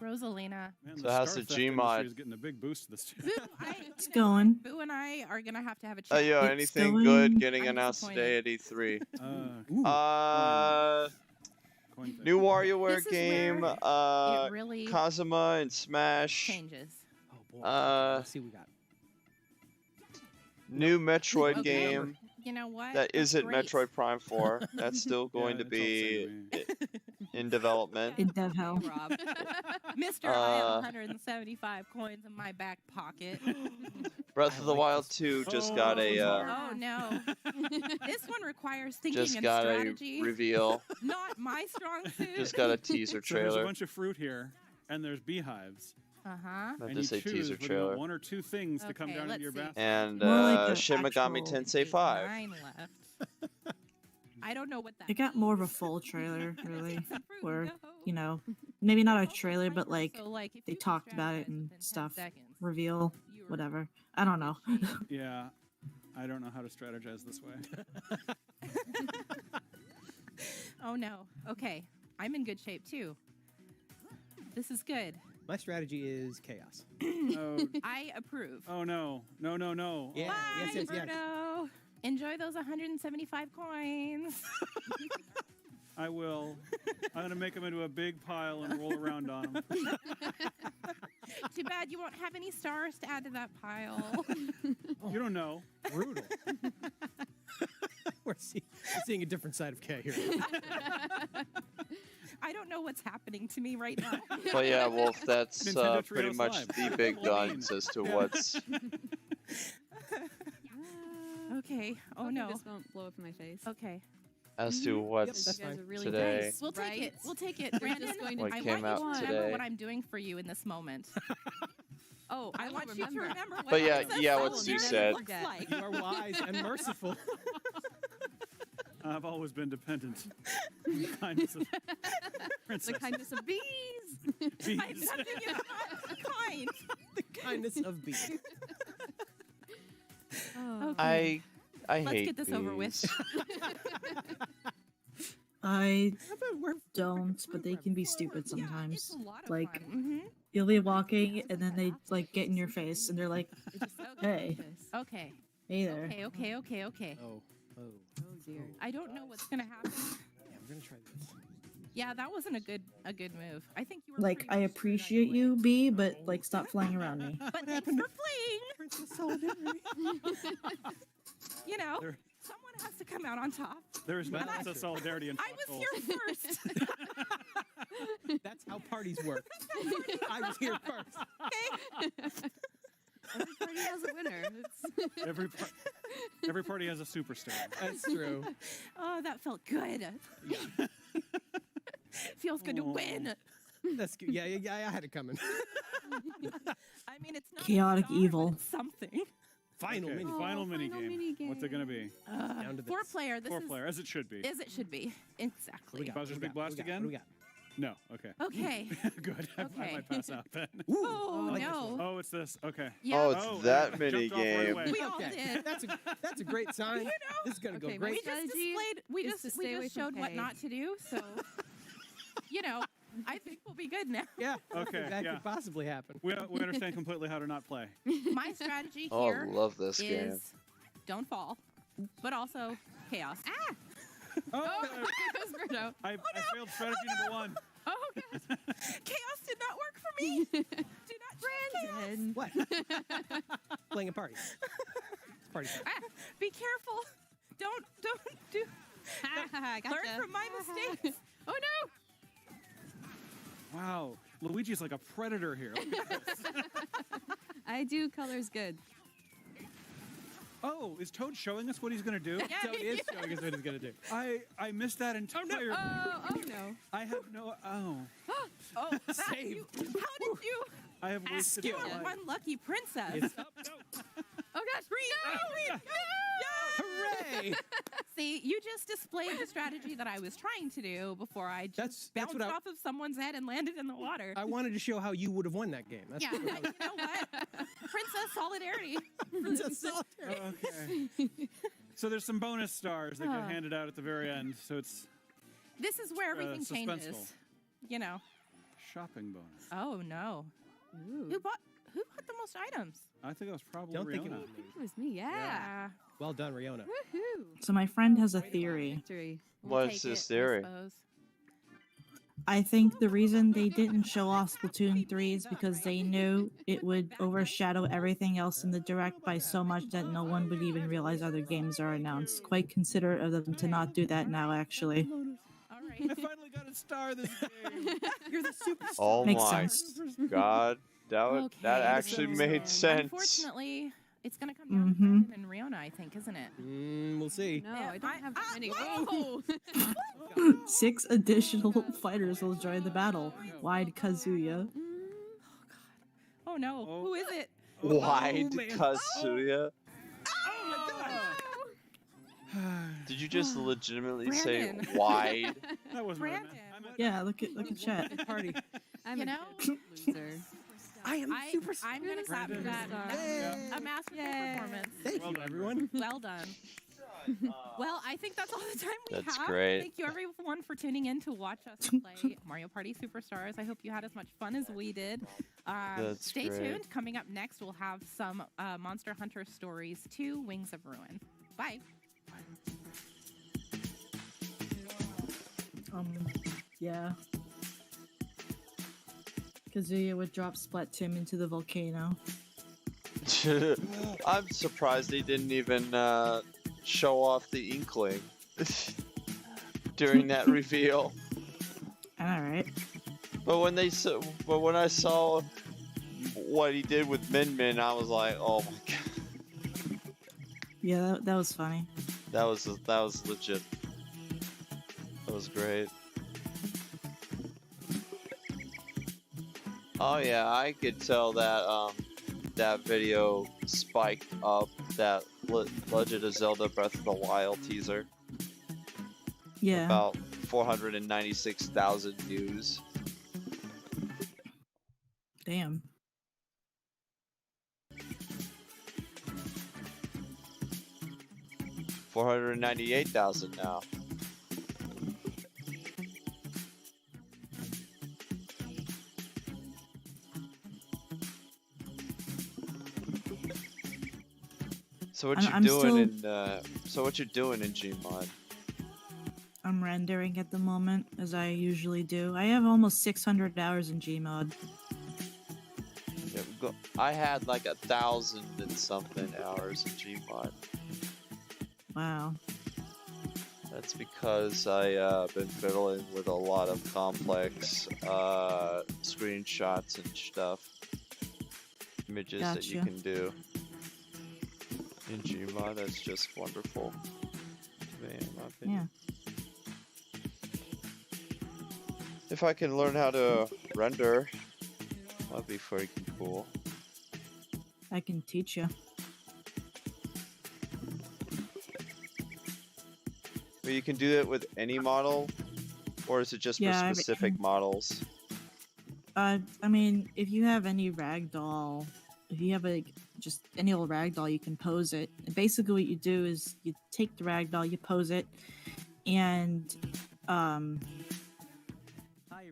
Rosalina. Man, So how's Star the Theft Gmod? industry is getting a big boost this year. It's going. Boo and I are gonna have to have a chat. Yo, It's anything going- good getting I'm announced today at E3? Ooh. Coin thing. New WarioWare This is game, where it really Kazuma and Smash, changes. Oh, boy. Let's see what we got. new Metroid Okay. game You know what? that That's isn't great. Metroid Prime 4. That's still going to Yeah, it's all be. the same to me. in development. In dev hell. Rob. Mister, I have 175 coins in my back pocket. Breath of the Wild 2 just got a Oh no. This one requires thinking just and got strategy. a reveal. Not my strong suit. Just got a teaser So there's a trailer. bunch of fruit here, and there's beehives. Uh-huh. Not And just you a choose teaser whether you trailer. want one or two things to come Okay, down into let's your see. basket. And More like a Shin Megami actual- Tensei 5. 9 left. I don't know what that It got more of a full trailer, really, where, you know, maybe not a trailer, but like So, like, if they you can talked about it strategize and within 10 stuff. seconds, Reveal, whatever. I don't know. Yeah, I don't know how to strategize this way. Oh no. Okay. I'm in good shape too. This is good. My strategy is chaos. Oh, I approve. oh no, no, no, no. Yeah, Bye, yes, yes, yes. Bruno. Enjoy those 175 coins. I will. I'm gonna make them into a big pile and roll around on them. Too bad you won't have any stars to add to that pile. You don't know. Brutal. we're seeing a different side of Kay here. I don't know what's happening to me right now. But yeah, Wolf, that's Nintendo pretty Treehouse much Live. the big guns as to what's. Okay. Oh Hopefully no. This won't blow up in my face. Okay. As to what's that's You guys fine. are really today. nice, We'll take right? it. We'll take it. You're Brandon, just going to What I came want out you to remember today. what I'm doing for you in this moment. Oh, I want you to remember what But yeah, Princess yeah, what Solidarity Sue said. looks like. You are wise and merciful. I've always been dependent. on the kindness of princess. The kindness of bees. Bees. I'm nothing if not kind. The kindness of bees. Oh. I Let's hate get this over with. bees. I don't, but they can be stupid sometimes. It's a lot of Like, fun. you'll be walking, and then they, like, get in your face, and they're like, hey, Okay. hey there. Okay. Oh, oh. Oh dear. I don't know what's gonna happen. Yeah, we're gonna try this. Yeah, that wasn't a good move. I think you were Like, pretty I much appreciate you, B, but, like, stop flying around me. But thanks for playing. Princess Solidarity. You know, There- someone has to come out on top. There is no And sense of solidarity in I was foxholes. here first. That's how parties work. I was here first. Every party has a winner. It's Every party has a superstar. That's true. Oh, that felt good. Feels good to win. That's good. Yeah, I had it coming. I mean, it's not Chaotic a star, but evil. it's something. Final Okay, mini. final Oh, mini final game. minigame. What's it gonna be? Down to this. 4-player. This is 4-player, as it should be. as it should be. Exactly. Bowser's Big Blast What again? do we got? No. Okay. Okay. Good. I Okay. might pass out then. Oh, I like this no. one. Oh, it's this. Okay. Yeah. Oh, it's Oh, that I mini jumped off right game. away. We all Okay. did. That's a great sign. This is gonna Okay, go my We great. just strategy displayed. We is to just stay away from showed what Kay. not to do. So, you know, I think we'll be good now. Yeah. Okay, That yeah. could possibly happen. We understand completely how to not play. My strategy Oh, here love this game. is don't fall, but also chaos. Ah! Oh, Goes Bruno. I failed strategy number 1. Oh god. Chaos did not work for me. Do not Brandon. What? Playing a party. It's party time. Ah, be careful. Don't do. Gotcha. Learn from my mistakes. Oh no. Wow. Luigi's like a predator here. Look at this. I do colors good. Oh, is Toad showing us what he's going to do? Yeah. So it is showing us what he's gonna do. I missed that entirely. Oh no. I have no. Oh. Oh, that, Save. how did you? I have wasted You my are life. one lucky princess. It's Oh gosh. Green. Hooray! See, you just displayed the strategy that I was trying to do before I just That's bounced what I- off of someone's head and landed in the water. I wanted to show how you would have won that game. That's Yeah, what I was- you know what? Princess Solidarity. Princess Solidarity. Okay. So there's some bonus stars that get handed out at the very end. So it's This is where everything suspenseful. changes. You know. shopping bonus. Oh no. Ooh. Who bought the most items? I think it was probably Don't Riona. think it I think it was me. Yeah. Well done, Riona. Woohoo. So my friend has a theory. Victory. What's his theory? I think the reason they didn't show off Splatoon 3 is because they knew it would overshadow everything else in the Direct by so much that no one would even realize other games are announced. Quite considerate of them to not do that now, actually. All right. I finally got a star this game. You're the superstar. Oh Makes my sense. God, that actually so made sense. Unfortunately, it's going to come down to Mm-hmm. Brandon and Riona, I think, isn't it? We'll see. No, I don't have that many. Whoa! 6 additional fighters will join the battle. Wide Kazuya. Oh no, who is it? Wide Oh, man. Kazuya. Oh my god! Did you just legitimately say Brandon. wide? That wasn't Brandon. Yeah, look at chat. Party. You know, Loser. I am super. I'm going to clap for that. A masterful performance. Thank you, everyone. Well done. Well, I think that's all the time we That's have. great. Thank you, everyone, for tuning in to watch us play Mario Party Superstars. I hope you had as much fun as we did. That's Stay great. tuned. Coming up next, we'll have some Monster Hunter Stories 2 Wings of Ruin. Bye. Yeah. Kazuya would drop Splat Tim into the volcano. I'm surprised he didn't even show off the inkling during that reveal. Alright. But when I saw what he did with Min Min, I was like, oh my god, Yeah, that was funny. that was legit. That was great. Oh yeah, I could tell that that video spiked up that Legend of Zelda Breath of the Wild teaser. Yeah. About 496,000 views. Damn. $498,000 now. So what I'm you doing still- in so what you doing in Gmod? I'm rendering at the moment, as I usually do. I have almost 600 hours in Gmod. Yeah, I had like 1,000 and something hours in Gmod. Wow. That's because I been fiddling with a lot of complex screenshots and stuff, images that you Gotcha. can do in Gmod. That's just wonderful to me, in my opinion. Yeah. If I can learn how to render, that'd be freaking cool. I can teach you. But you can do that with any model, or is it just Yeah, for I specific models? I mean, if you have any ragdoll, if you have just any old ragdoll, you can pose it. And basically, what you do is you take the ragdoll, you pose it, and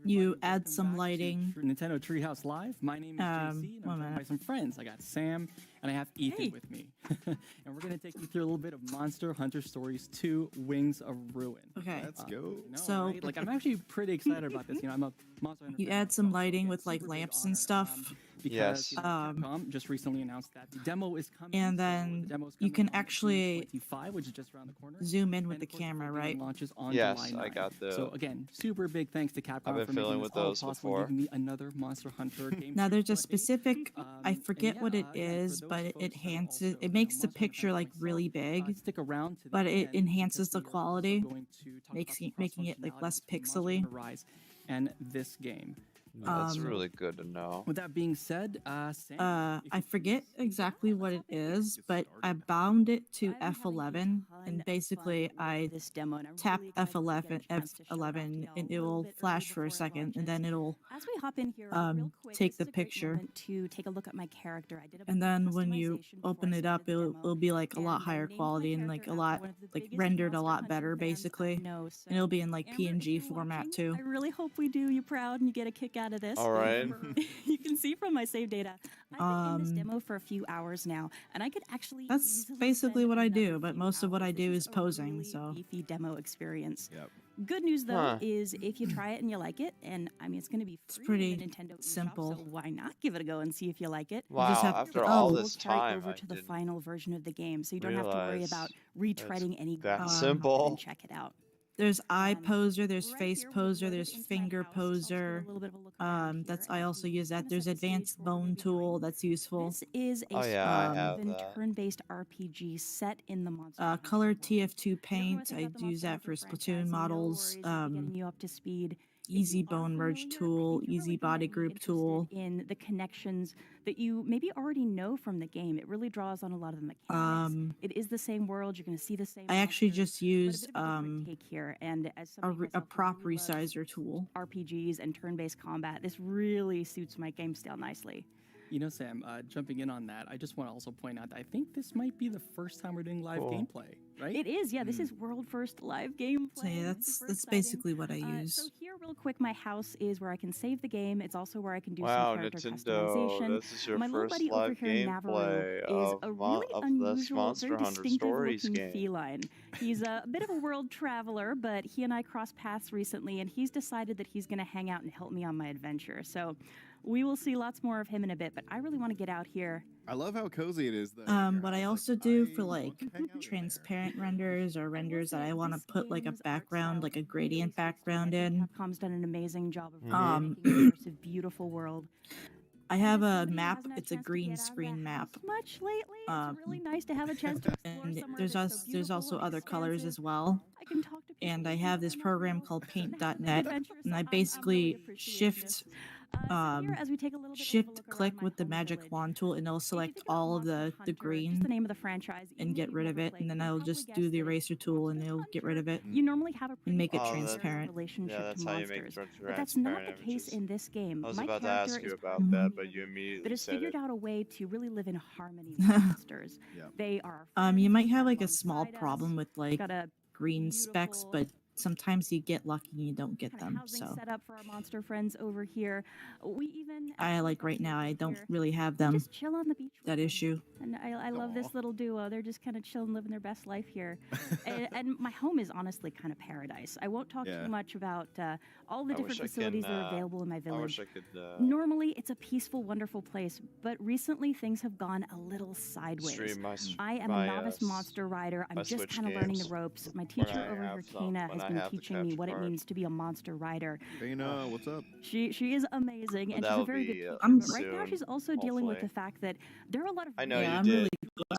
you add some lighting. Nintendo Treehouse Live. My name is JC, and I'm joined by some friends. I got Sam, and I have Ethan with me. And we're going to take you through a little bit of Monster Hunter Stories 2 Wings of Ruin. Okay. Let's go. So- Right? Like, I'm actually pretty excited about this. You know, I'm a Monster Hunter You add some lighting with like lamps and stuff. because Yes. you know, Capcom just recently announced that the demo is coming. And so the then demo's you coming can on actually 25, which is just around the corner. zoom in with the camera, right? Launches on Yes, July 9th. I got the- So again, super big thanks to Capcom I've been for fiddling making with this all those possible, before. giving me another Monster Hunter game. Now there's a specific, I forget what it is, but it enhances, it makes the picture like really big, stick around to but the it end enhances the because we are also quality, going to talk making it like less between Monster pixely. Hunter Rise and this game. That's really good to know. With that being said, Sam, I forget exactly what it is, but I bound it to F11, and basically I tap F11, and it will flash for a second, and then it'll As we hop in here, take the picture. to take a look at my character. I did a And then when you open it up, it'll be like a lot higher quality and like a lot like rendered a lot better, basically. And it'll be in like PNG format too. I really hope we do you proud and you get a kick out of this. All right. You can see from my save data. I've been in this Um, demo for a few hours now, and I could actually That's basically what I do, but most of what I do is posing, so. beefy demo experience. Good news though Huh. is if you try it and you like it, and I mean it's going to be free pretty in the Nintendo eShop, simple. so why not give it a go and see if you like it? Wow, after all We'll this carry it time, over I to the didn't final version of the game, so you don't have to worry realize about retreading any that ground simple. and check it out. There's eye poser, there's face poser, there's finger poser. I also use that. There's advanced bone tool that's useful. This is a Oh yeah, I have that. turn-based RPG set in the monster. Color TF2 paint. I use that for Splatoon models. Getting you up to speed. Easy bone merge tool, easy body group tool. In the connections that you maybe already know from the game, it really draws on a lot of the mechanics. It is the same world. You're going to see the same. I actually just use take here, and as a prop resizer tool. RPGs and turn-based combat, this really suits my game style nicely. You know, Sam, jumping in on that, I just want to also point out that I think this might be the first time we're doing live gameplay, right? It is, yeah. This is world first live gameplay. So yeah, that's basically what I use. So here, real quick, my house is where I can save the game. It's also where I can do Wow, some character Nintendo, customization. this is your My little first buddy over live here, gameplay Navarro, is a really of this unusual, Monster very Hunter distinctive Stories looking game. feline. He's a bit of a world traveler, but he and I crossed paths recently, and he's decided that he's going to hang out and help me on my adventure. So we will see lots more of him in a bit, but I really want to get out here. I love how cozy it is, though. What I also do for like transparent renders or renders that I want to put like a background, like a gradient background in. Capcom's done an amazing job of Um, making an immersive, beautiful world. I have a map. It's a green screen map. Much lately, it's really nice to have a chance to explore And somewhere there's that's so there's also beautiful and other colors as well. I can talk to And I have this program called Paint.net, and I basically shift as we take a little bit shift click with the magic wand tool, and it'll select all of the green the name of the franchise and get rid of it, and then I'll just do the eraser tool and it'll get rid of it You normally have a and make it Oh, that- transparent. relationship Yeah, that's to how you make monsters, it but that's not the transparent, case in this game. I was My about to character ask you is about that, but you that immediately has said figured it. out a way to really live in harmony with monsters. They are You might have like a small problem with like got a green specks, but sometimes you get lucky and you don't get them. housing So set up for our monster friends over here. We even I like right now I don't really have them. just chill on the beach. That issue. And I love this little duo. They're just kind of chilling, living their best life here. and my home is honestly kind of paradise. I won't talk Yeah. too much about all the I different wish I facilities can, that are available in my I village. wish I could Normally, it's a peaceful, wonderful place, but recently things have gone a little sideways. stream my I am my, a novice monster rider. I'm my just Switch kind of learning the games ropes. My when teacher I over here, have some- Kana, when has I been have the teaching me capture what it card. means to be a monster rider. Dana, what's up? She is amazing, and she's a That'll very be, good teacher. I'm But right now, soon, she's also dealing with the hopefully. fact that there are a lot of I know Yeah, you I'm did. really glad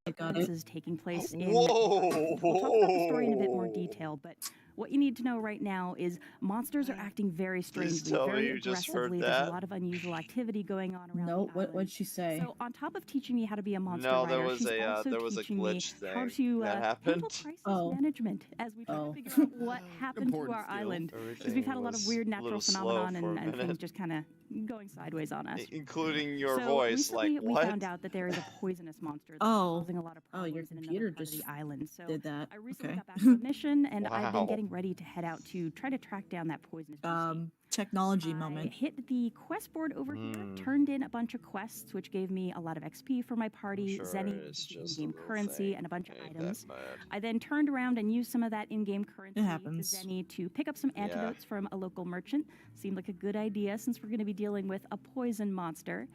I got it. occurrences taking place in. Whoa! We'll talk about the story in a bit more detail, but what you need to know right now is monsters are acting very strangely, tell me very you just heard aggressively. There's that. a lot of unusual activity going on around. Nope. What'd she say? So on top of teaching me how to be a monster No, rider, there was she's a also there was a teaching glitch me how thing to that handle happened. crisis management as we try to figure out what happened to Important our skill. island. Because Everything we've had a lot of was weird a natural little slow phenomenon for a and things minute. just kind of going sideways on us. Including your So voice, like recently we what? found out that there is a poisonous monster that's Oh. causing a lot of Oh, your problems in another computer part of just the island. So did that. I recently Okay. got back from a mission, and I've been Wow. getting ready to head out to try to track down that poisonous beastie. Technology I moment. hit the quest board over here, Mm. turned in a bunch of quests, which gave me a lot of XP for my party, sure Zenny, it's which is just the a in-game little currency, thing. and a bunch of Ain't that items. bad. I then turned around and used some of that in-game currency to happens. Zenny to pick up some Yeah. antidotes from a local merchant. Seemed like a good idea since we're going to be dealing with a poison monster.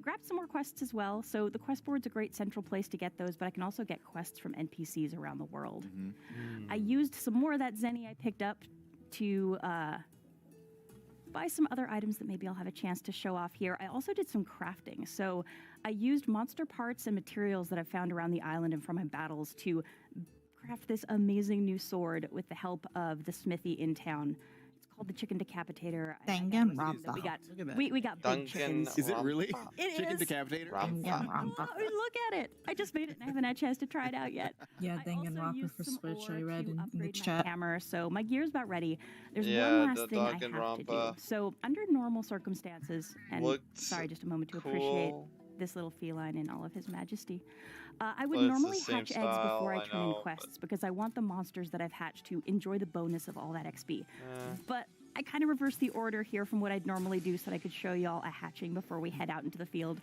Grabbed some more quests as well. So the quest board's a great central place to get those, but I can also get quests from NPCs around the world. I used some more of that Zenny I picked up to buy some other items that maybe I'll have a chance to show off here. I also did some crafting. So I used monster parts and materials that I found around the island and from my battles to craft this amazing new sword with the help of the smithy in town. It's called the Chicken Decapitator. Danganronpa. We got big chickens. Is it really? It Chicken is. Decapitator? Danganronpa. Oh, look at it! I just made it and I haven't had a chance to try it out yet. Yeah, I also Danganronpa used for some Switch. ore I read to in the upgrade my chat. hammer, so my gear's about ready. There's Yeah, one last the thing I have to do. Danganronpa So under normal circumstances, and looked sorry, just a moment to appreciate cool. this little feline in all of his majesty. I would Well, it's the normally same hatch eggs style, before I I turn in know, quests because I want the monsters that I've hatched to enjoy the bonus of all that XP. Eh. But I kind of reversed the order here from what I'd normally do so that I could show y'all a hatching before we head out into the field.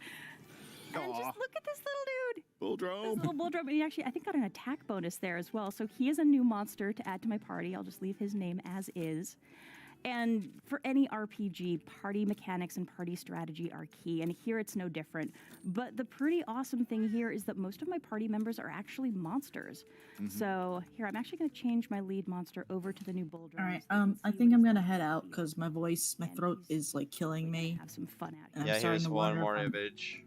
And just look at this little dude. Bull This drum. little bull drum. He actually, I think, got an attack bonus there as well. So he is a new monster to add to my party. I'll just leave his name as is. And for any RPG, party mechanics and party strategy are key, and here it's no different. But the pretty awesome thing here is that most of my party members are actually monsters. So here, I'm actually going to change my lead monster over to the new bull drums. All right, I think I'm gonna head out because my throat is like killing me. Have some fun out And here. I'm starting here's to one wonder more if I'm- image.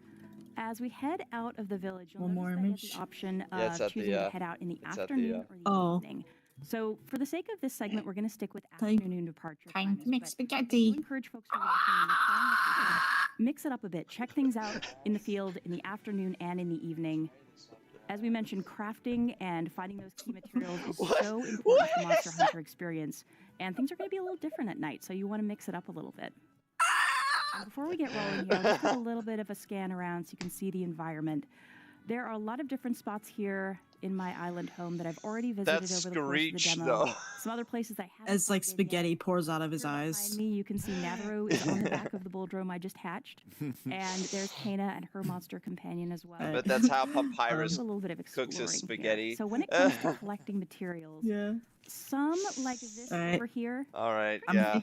As we head out of the village, you'll One more notice that I image? have the option Yeah, it's of at the, choosing to head out in the it's at the, afternoon or the Oh. evening. So for the sake of this segment, we're going to stick with Time- afternoon departure. Time to make I do spaghetti. encourage folks who are watching and they're trying this weekend, mix it up a bit. Check things out in the field in the afternoon and in the evening. As we mentioned, crafting and finding those key materials is so important to the Monster Hunter experience. And things are going to be a little different at night, so you want to mix it up a little bit. And before we get rolling here, let's take a little bit of a scan around so you can see the environment. There are a lot of different spots here in my island home that I've already visited That over the course of screech, the demo. though. Some other places I haven't. As like popped in yet. spaghetti pours out of his Behind eyes. me, you can see Navarro is on the back of the bulldrome I just hatched, and there's Kana and her monster companion as well. But that's how Papyrus a little bit of cooks his exploring here. spaghetti. So when it comes to collecting materials, Yeah. some like this All right. over here. All right, I'm yeah.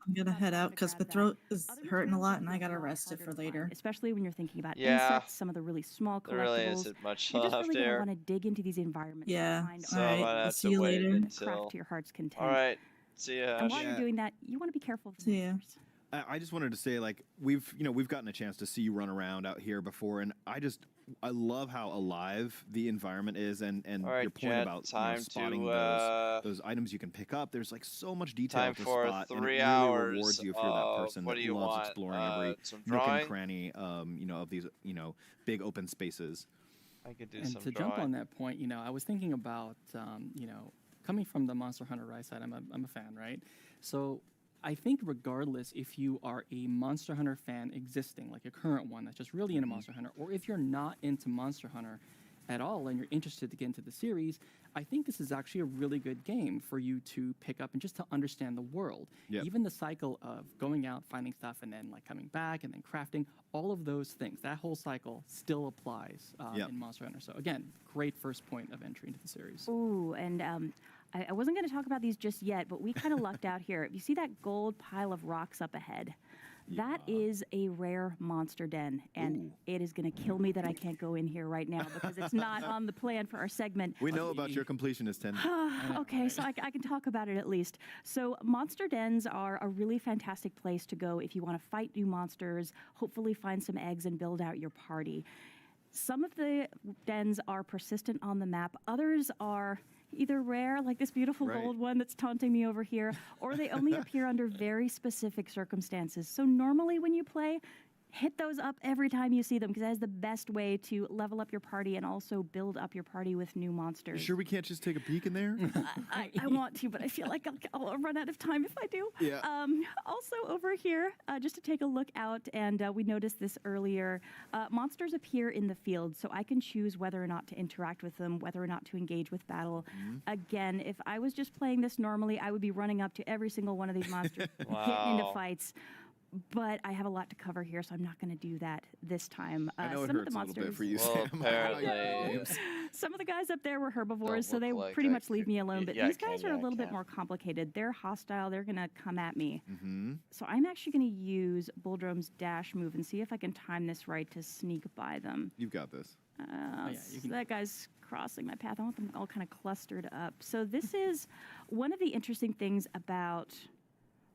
I'm gonna head out because my throat is hurting a lot and I gotta rest it for later. Especially when you're thinking about Yeah. insects, some of the really small collectibles. There really isn't much You're just left really gonna here. want to dig into these environments Yeah. and find So art I'm gonna I'll have see to you wait later. and until. craft to your heart's content. All right. See ya. And while Yeah. you're doing that, you want to be careful of the See ya. monsters. I just wanted to say, like, we've gotten a chance to see you run around out here before, and I love how alive the environment is, and All right, your point Jet, about time to, spotting those items you can pick up. There's like so much detail time to for spot, and it 3 really hours rewards you if you're that of- person what that do you loves want? exploring every Some nook and drawing? cranny, of these big open spaces. I could do And some to jump drawing. on that point, I was thinking about, coming from the Monster Hunter Rise side, I'm a fan, right? So I think regardless if you are a Monster Hunter fan existing, like a current one that's just really into Monster Hunter, or if you're not into Monster Hunter at all and you're interested to get into the series, I think this is actually a really good game for you to pick up and just to understand the world. Yep. Even the cycle of going out, finding stuff, and then like coming back and then crafting, all of those things, that whole cycle still applies Yep. in Monster Hunter. So again, great first point of entry into the series. Ooh, and I wasn't going to talk about these just yet, but we kind of lucked out here. You see that gold pile of rocks up ahead? That is a rare monster den, and it is going to kill me that I can't go in here right now because it's not on the plan for our segment. We know about your completionist tendency. Okay, so I can talk about it at least. So monster dens are a really fantastic place to go if you want to fight new monsters, hopefully find some eggs and build out your party. Some of the dens are persistent on the map. Others are either rare, like this beautiful Right. gold one that's taunting me over here, or they only appear under very specific circumstances. So normally when you play, hit those up every time you see them because that is the best way to level up your party and also build up your party with new You monsters. sure we can't just take a peek in there? I want to, but I feel like I'll run out of time if I do. Yeah. Also over here, just to take a look out, and we noticed this earlier, monsters appear in the field, so I can choose whether or not to interact with them, whether or not to engage with battle. Again, if I was just playing this normally, I would be running up to every single one of these monsters, getting into Wow. fights. But I have a lot to cover here, so I'm not going to do that this time. I know it some of hurts the a little bit monsters, for you, Well, Sam. apparently. some of the guys up there were herbivores, so Don't they look like pretty I much leave me alone. y- But yeah, I these guys can, are yeah, a I little bit can. more complicated. They're hostile. They're going to come at me. Mm-hmm. So I'm actually going to use Bulldrome's dash move and see if I can time this right to sneak by them. You've got this. So that guy's crossing my path. I want them all kind of clustered up. So this is one of the interesting things about...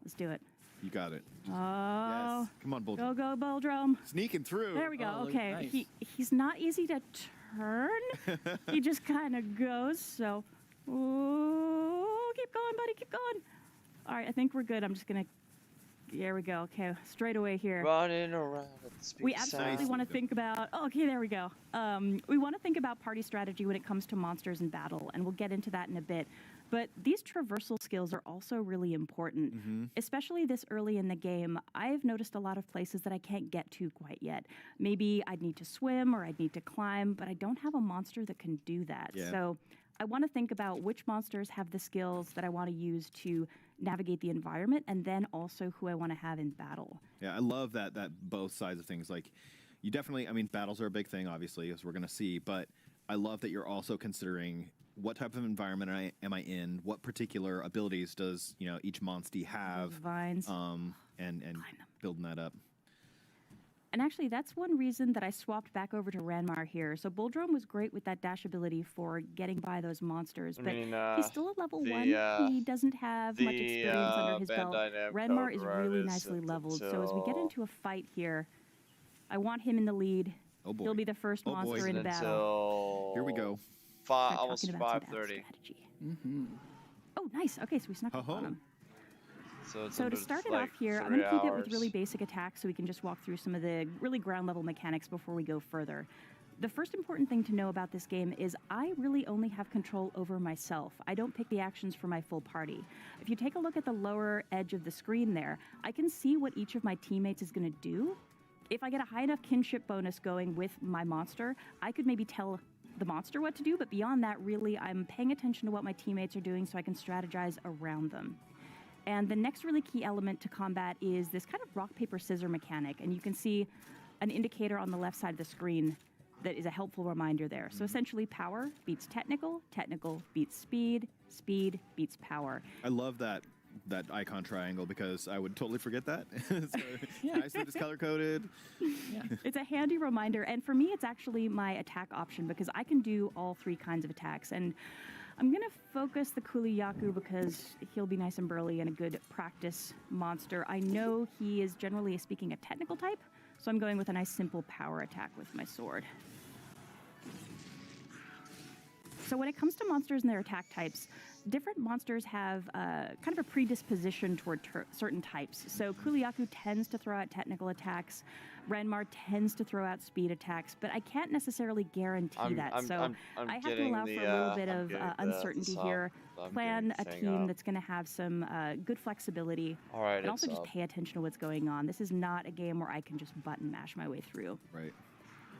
Let's do it. You got it. Oh. Yes. Come on, Bull. Go, Bulldrome. Sneaking through. There we go. Oh, Okay. nice. He's not easy to turn. He just kind of goes. So, ooh, keep going, buddy. Keep going. All right. I think we're good. I'm just going to. There we go. Okay. Straight away here. Running around at the speed We absolutely sound. want to think about. Oh, okay, there we go. We want to think about party strategy when it comes to monsters in battle, and we'll get into that in a bit. But these traversal skills are also really important, especially this early in the game. I've noticed a lot of places that I can't get to quite yet. Maybe I'd need to swim or I'd need to climb, but I don't have a monster that can do that. Yeah. So I want to think about which monsters have the skills that I want to use to navigate the environment, and then also who I want to have in battle. Yeah, I love that both sides of things. Like, you definitely, I mean, battles are a big thing, obviously, as we're going to see, but I love that you're also considering what type of environment am I in? What particular abilities does each monstie have? Vines. And building that up. And actually, that's one reason that I swapped back over to Ranmar here. So Buldrome was great with that dash ability for getting by those monsters, but he's still at level 1. He doesn't have much experience under his belt. Ranmar is really nicely leveled, so as we get into a fight here, I want him in the lead. Oh boy. He'll be the first monster in the battle. Here we go. Almost 5:30. Oh, nice. Okay, so we snuck up on him. So to start it off here, I'm going to keep it with really basic attacks so we can just walk through some of the really ground level mechanics before we go further. The first important thing to know about this game is I really only have control over myself. I don't pick the actions for my full party. If you take a look at the lower edge of the screen there, I can see what each of my teammates is going to do. If I get a high enough kinship bonus going with my monster, I could maybe tell the monster what to do, but beyond that, really, I'm paying attention to what my teammates are doing so I can strategize around them. And the next really key element to combat is this kind of rock, paper, scissor mechanic. And you can see an indicator on the left side of the screen that is a helpful reminder there. So essentially power beats technical, technical beats speed, speed beats power. I love that icon triangle because I would totally forget that. So nice that it's color-coded. Yeah. It's a handy reminder. And for me, it's actually my attack option because I can do all 3 kinds of attacks. And I'm going to focus the Kuliyaku because he'll be nice and burly and a good practice monster. I know he is generally speaking a technical type, so I'm going with a nice simple power attack with my sword. So when it comes to monsters and their attack types, different monsters have kind of a predisposition toward certain types. So Kuliyaku tends to throw out technical attacks. Ranmar tends to throw out speed attacks, but I can't necessarily guarantee that. I have to allow for a little bit of uncertainty here. Plan a team that's going to have some good flexibility, and also just pay attention to what's going on. This is not a game where I can just button mash my way through. Right.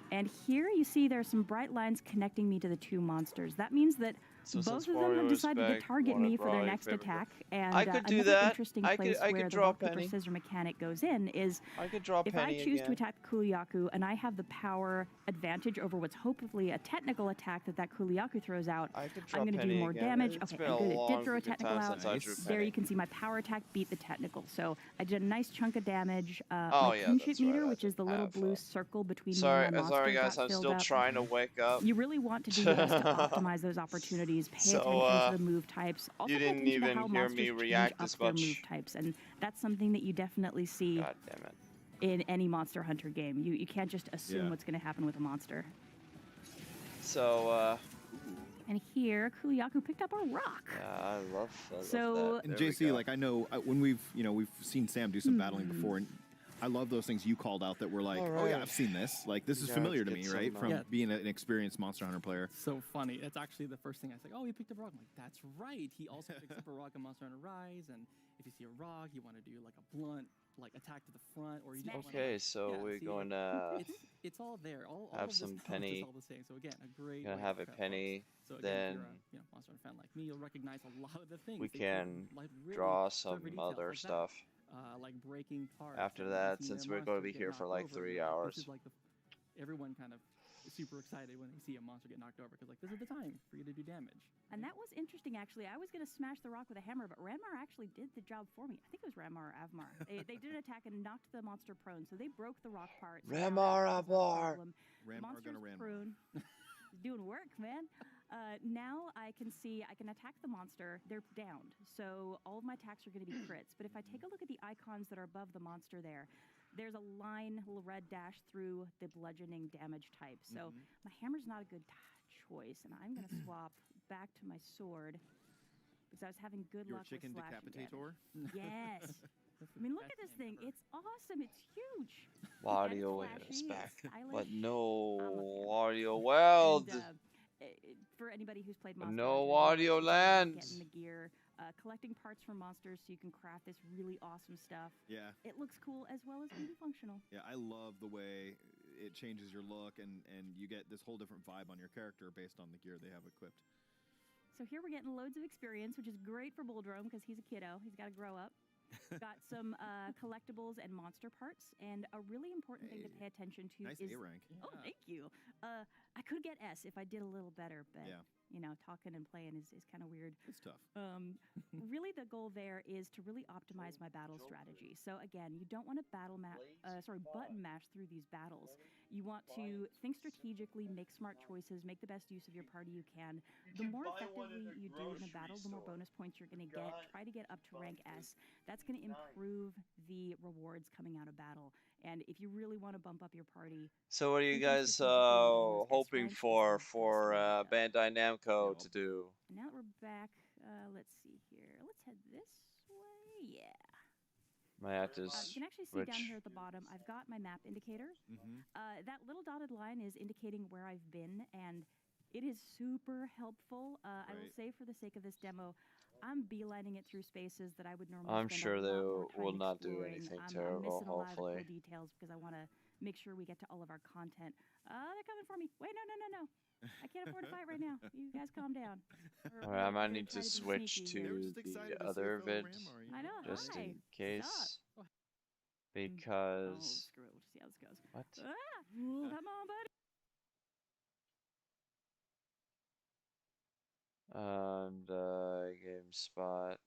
And here you see there's some bright lines connecting me to the 2 monsters. That means that both of them have decided to target me for their next attack. And I could do another that. interesting place where the rock, paper, scissor mechanic goes in is if I choose to attack Kuliyaku and I have the power advantage over what's hopefully a technical attack that Kuliyaku throws out, I'm going to do more damage. Okay, I'm good. It did throw a technical out. There you can see my power attack beat the technical. So I did a nice chunk of damage. My kinship meter, which is the little blue circle between me and my monster, sorry guys, I'm still trying to wake up. You really want to do your best to optimize those opportunities. Pay attention to the move types. Also you didn't pay attention even to how hear monsters me react change as up their much. move types, and that's something that you definitely see God damn it. in any Monster Hunter game. You can't just assume what's going to happen with a monster. So, And here, Kuliyaku picked up a rock. yeah, I love So- that. And There we JC, go. like I know when we've seen Sam do some battling before, and I love those things you called out that were like, oh yeah, I've seen this. Like this is Yeah, familiar let's to me, get right? some, From Yeah. being an experienced Monster Hunter player. So funny. That's actually the first thing I say. Oh, he picked up a rock. I'm like, that's right. He also picks up a rock in Monster Hunter Rise, and if you see a rock, you want to do like a blunt, like attack to the front, or you just wanna, Okay, so we're see, going to it's all there. All have of this some knowledge penny. is all the same. So again, a great. Gonna way have to a prep penny, folks. So again, then if you're a Monster Hunter fan like me, you'll recognize a lot of the things. we They can put, like, really draw clever some details other like that. stuff. Like breaking parts. After and that, seeing since their we're going to be monsters get here for knocked like over. 3 This hours. is like everyone kind of is super excited when they see a monster get knocked over because like this is the time for you to do damage. And that was interesting, actually. I was going to smash the rock with a hammer, but Ranmar actually did the job for me. I think it was Ranmar or Avmar. They did an attack and knocked the monster prone, so they broke the rock part. So now Ranmar, that was not a Avmar. problem. Ranmar Monster's gonna Ranmar. prone. He's doing work, man. Now I can see, I can attack the monster. They're downed, so all of my attacks are going to be crits. But if I take a look at the icons that are above the monster there's a line, a little red dash through the bludgeoning damage type. So my hammer's not a good choice, and I'm going to swap back to my sword because I was having good Your luck chicken with slashing decapitator? damage. Yes. I mean, look at this thing. It's awesome. It's huge. Wario And is flashy, back, it's stylish. but no I'm a fan. Wario World. And, for anybody who's played Monster No Hunter, Wario you know, Land. getting the gear, collecting parts from monsters so you can craft this really awesome stuff. Yeah. It looks cool as well as being functional. Yeah, I love the way it changes your look and you get this whole different vibe on your character based on the gear they have equipped. So here we're getting loads of experience, which is great for Buldrome because he's a kiddo. He's got to grow up. Got some collectibles and monster parts, and a really important thing to pay attention to Nice is... A rank. Oh, thank you. I could get S if I did a little better, but Yeah. you know, talking and playing is kind of weird. It's tough. Really, the goal there is to really optimize my battle strategy. So again, you don't want to button mash through these battles. You want to think strategically, make smart choices, make the best use of your party you can. The more effectively you do in a battle, the more bonus points you're going to get. Try to get up to rank S. That's going to improve the rewards coming out of battle. And if you really want to bump up your party, So what are you thinking guys strategically and getting those S hoping ranks is for the best way to go. Bandai Namco to do? And now that we're back, let's see here. Let's head this way. Yeah. Might have to You can actually see down switch. here at the bottom, I've got my map indicator. Mm-hmm. That little dotted line is indicating where I've been, and it is super helpful. I will Right. say, for the sake of this demo, I'm beelining it through spaces that I would normally I'm spend sure a they lot more time will not do exploring. anything I'm terrible, missing a lot of the cool hopefully. details because I want to make sure we get to all of our content. They're coming for me. Wait, no. I can't afford to fight right now. You guys calm down. All right, I might gonna need try to be switch sneaky here. to the other vid I know. just Hi. in What's case. up? Oh, Because screw it. We'll just see how this goes. what? Come on, buddy. And game spot.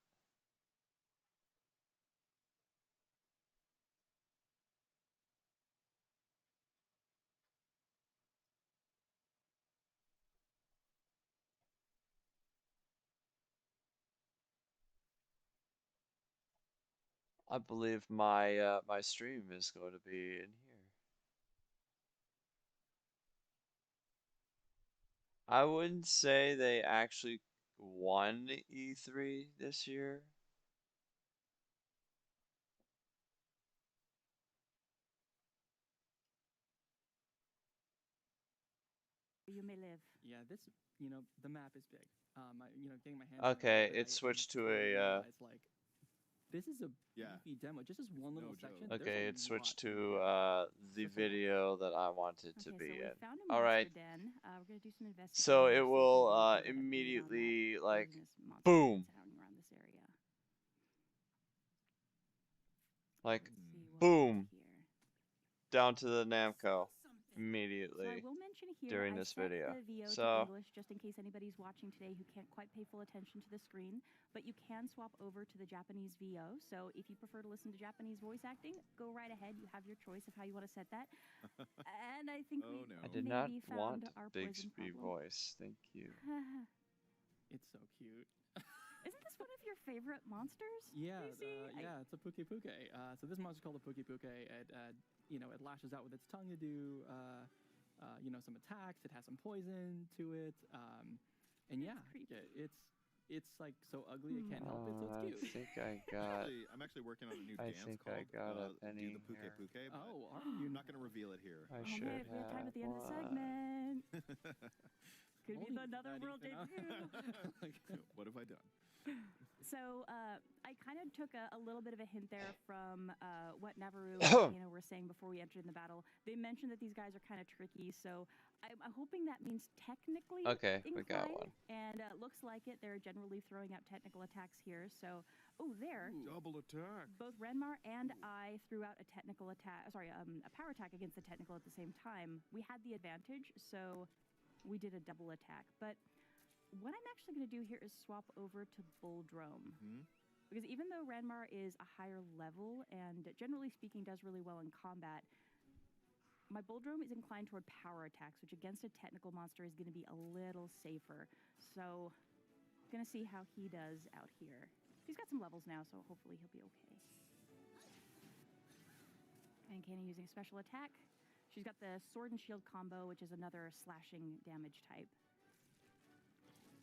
I believe my my stream is going to be in here. I wouldn't say they actually won E3 this year. You may live. Yeah, this, you know, the map is big. Getting my hands on Okay, it, it switched to totally a realized, like, this is a beefy demo. Just this one little section. there's okay, a it switched lot to the video that I wanted to Okay, be so we in. found a All monster right. den. We're gonna do some investigating. So here, it see if we will can get a beat on immediately that like poisonous monster boom, that's howling around this area. like See what we boom, got here. down to the Namco So immediately I will mention here, during I this set video. the VO to So English just in case anybody's watching today who can't quite pay full attention to the screen, but you can swap over to the Japanese VO. So if you prefer to listen to Japanese voice acting, go right ahead. You have your choice of how you want to set that. And I think we I did not maybe want found our poison Bixby problem. voice. Thank you. It's so cute. Isn't this one of your favorite monsters? Yeah, Lucy? yeah, it's a Puke Puke. So this monster's called a Puke Puke. It lashes out with its tongue to do, some attacks. It has some poison to it. And yeah, it's like so ugly it can't help it. So I it's cute. think I got. I'm actually working on a new I dance think called I got a Do penny the Puke here. Puke. But Oh, are you? I'm not going to reveal it here. I Oh should man, if we have time at the end of the one. segment. Could be Holy another daddy, world you know? debut. Like, what have I done? So I kind of took a little bit of a hint there from what Navarro and were saying before we entered in the battle. They mentioned that these guys are kind of tricky, so I'm hoping that means technically Okay, we inclined, got one. and looks like it. They're generally throwing out technical attacks here. So, there. Double attack. Both Renmar and I threw out a technical attack. Sorry, a power attack against the technical at the same time. We had the advantage, so we did a double attack. But what I'm actually going to do here is swap over to Bulldrome. Because even though Renmar is a higher level and generally speaking does really well in combat, my Bulldrome is inclined toward power attacks, which against a technical monster is going to be a little safer. So, going to see how he does out here. He's got some levels now, so hopefully he'll be okay. And Kenny using a special attack. She's got the Sword and Shield combo, which is another slashing damage type.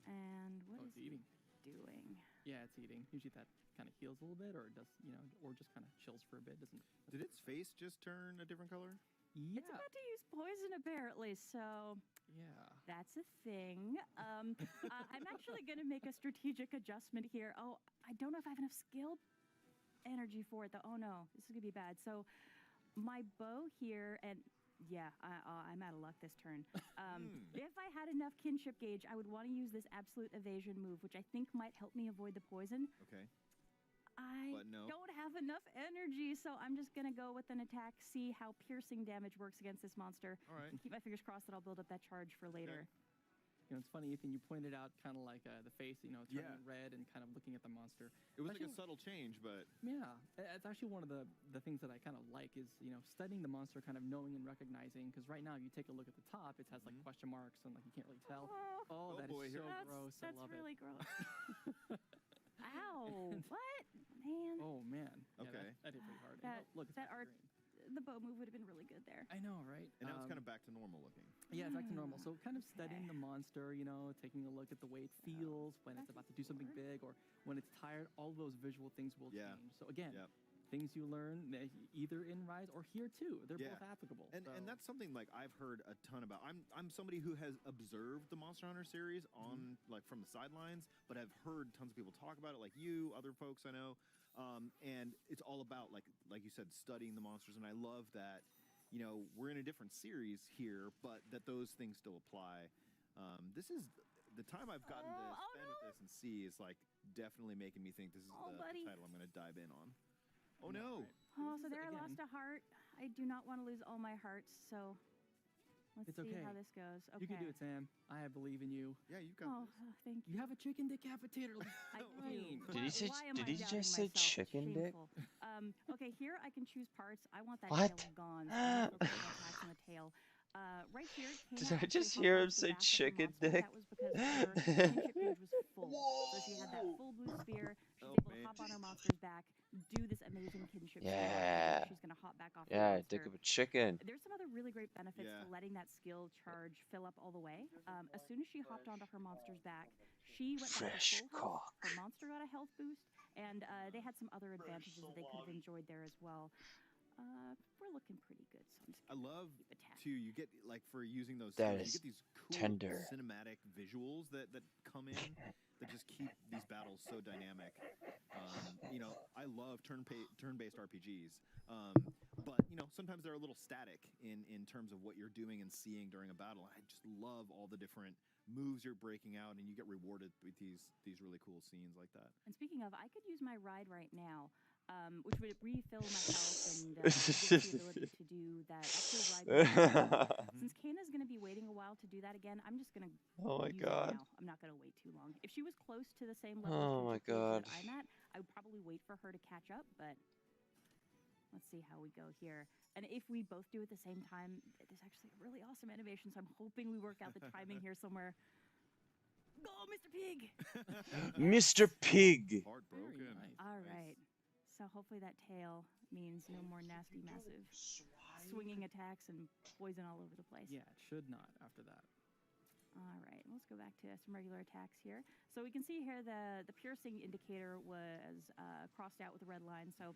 And what is it's eating. Doing? Yeah, it's eating. Usually that kind of heals a little bit, or does or just kind of chills for a bit. Did its face just turn a different color? Yeah. It's about to use poison apparently, so yeah, that's a thing. I'm actually going to make a strategic adjustment here. Oh, I don't know if I have enough skill energy for it though. Oh no, this is going to be bad. So my bow here, and yeah, I'm out of luck this turn. If I had enough kinship gauge, I would want to use this absolute evasion move, which I think might help me avoid the poison. Okay. I But no. don't have enough energy, so I'm just going to go with an attack, see how piercing damage works against this monster. All right. And keep my fingers crossed that I'll build up that charge for later. it's funny, Ethan, you pointed out kind of like the face, turning red and kind of looking at the monster. It was like a subtle change, but yeah, it's actually one of the things that I kind of like is studying the monster, kind of knowing and recognizing. Because right now, you take a look at the top, it has like question marks and like you can't really tell. Oh, that is so gross. I love really it. gross. Ow! What, man? Oh man. Okay. Yeah, that hit pretty hard. That, Look, it's that green. art, the bow move would have been really good there. I know, right? And now it's kind of back to normal looking. Yeah, it's back to normal. So kind of studying the monster, taking a look at the way it feels when it's about to do something big or when it's tired, all those visual things will change. So again, things you learn either in Rise or here too. They're both applicable. And that's something like I've heard a ton about. I'm somebody who has observed the Monster Hunter series on like from the sidelines, but I've heard tons of people talk about it, like you, other folks I know. And it's all about like you said, studying the monsters. And I love that, we're in a different series here, but that those things still apply. This is the time I've gotten to spend with this and see is like definitely making me think this is the title I'm going to dive in on. Oh no! Oh, so there I lost a heart. I do not want to lose all my hearts, so let's It's see okay. how this goes. Okay. You can do it, Sam. I believe in you. Yeah, you got Oh, thank you. You have a chicken decapitator. I do. Did he say? Why am Did I he doubting just say myself? It's chicken dick? shameful. Okay, here I can choose parts. I want that What? tail gone. So I'm gonna focus on attacks on the tail. Right here, Did Kayla I just actually hear hopped him onto the say back of the chicken monster. dick? That was because her kinship page was full. So she had that full blue spear. She's able to hop on her monster's back, do this amazing kinship. Yeah. She's gonna hop back off. Yeah, the dick monster. of a chicken. There's some other really great benefits to letting that skill charge fill up all the way. As soon as she hopped onto her monster's back, she went back Fresh to full health. cock. Her monster got a health boost, and they had some other advantages that they could have enjoyed there as well. We're looking pretty good, so I'm just I love too. You get like for using those. That you is get these cool tender. cinematic visuals that come in that just keep these battles so dynamic. I love turn-based RPGs, but sometimes they're a little static in terms of what you're doing and seeing during a battle. I just love all the different moves you're breaking out, and you get rewarded with these really cool scenes like that. And speaking of, I could use my ride right now, which would refill my health and give me the ability to do that. Actually, ride. Since Kana's going to be waiting a while to do that again, I'm just going to Oh my use God. it now. I'm not going to wait too long. If she was close to the same level Oh of my kinship page God. that I'm at, I would probably wait for her to catch up, but let's see how we go here. And if we both do it at the same time, there's actually a really awesome animation, so I'm hoping we work out the timing here somewhere. Go, Mr. Pig! Mr. Pig. Heartbroken. All right. So hopefully that tail means no more nasty, massive swinging attacks and poison all over the place. Yeah, it should not after that. All right, let's go back to some regular attacks here. So we can see here the piercing indicator was crossed out with a red line. So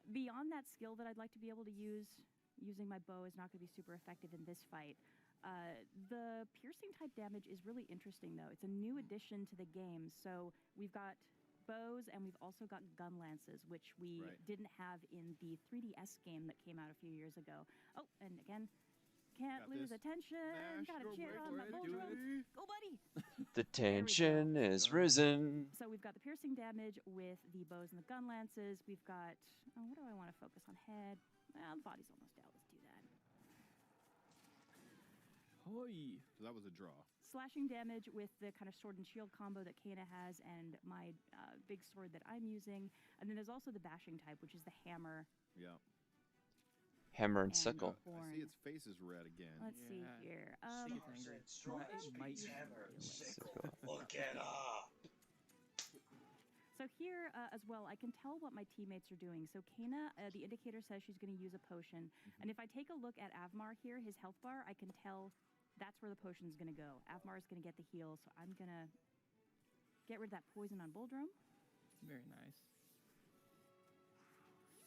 beyond that skill that I'd like to be able to use, using my bow is not going to be super effective in this fight. The piercing type damage is really interesting, though. It's a new addition to the game. So we've got bows and we've also got gun lances, which we didn't have in the 3DS game that came out a few years ago. Oh, and again, can't lose attention. Got a chair on my bull drums. Go, buddy. The tension is risen. So we've got the piercing damage with the bows and the gun lances. We've got, what do I want to focus on? Head. Well, the body's almost out. Let's do that. Hoi. So that was a draw. Slashing damage with the kind of sword and shield combo that Kana has and my big sword that I'm using. And then there's also the bashing type, which is the hammer. Yeah. Hammer and sickle. I see its face is red again. Let's see here. Look it up. So here as well, I can tell what my teammates are doing. So Kana, the indicator says she's going to use a potion. And if I take a look at Avmar here, his health bar, I can tell that's where the potion's going to go. Avmar is going to get the heal, so I'm going to get rid of that poison on Buldrum. Very nice.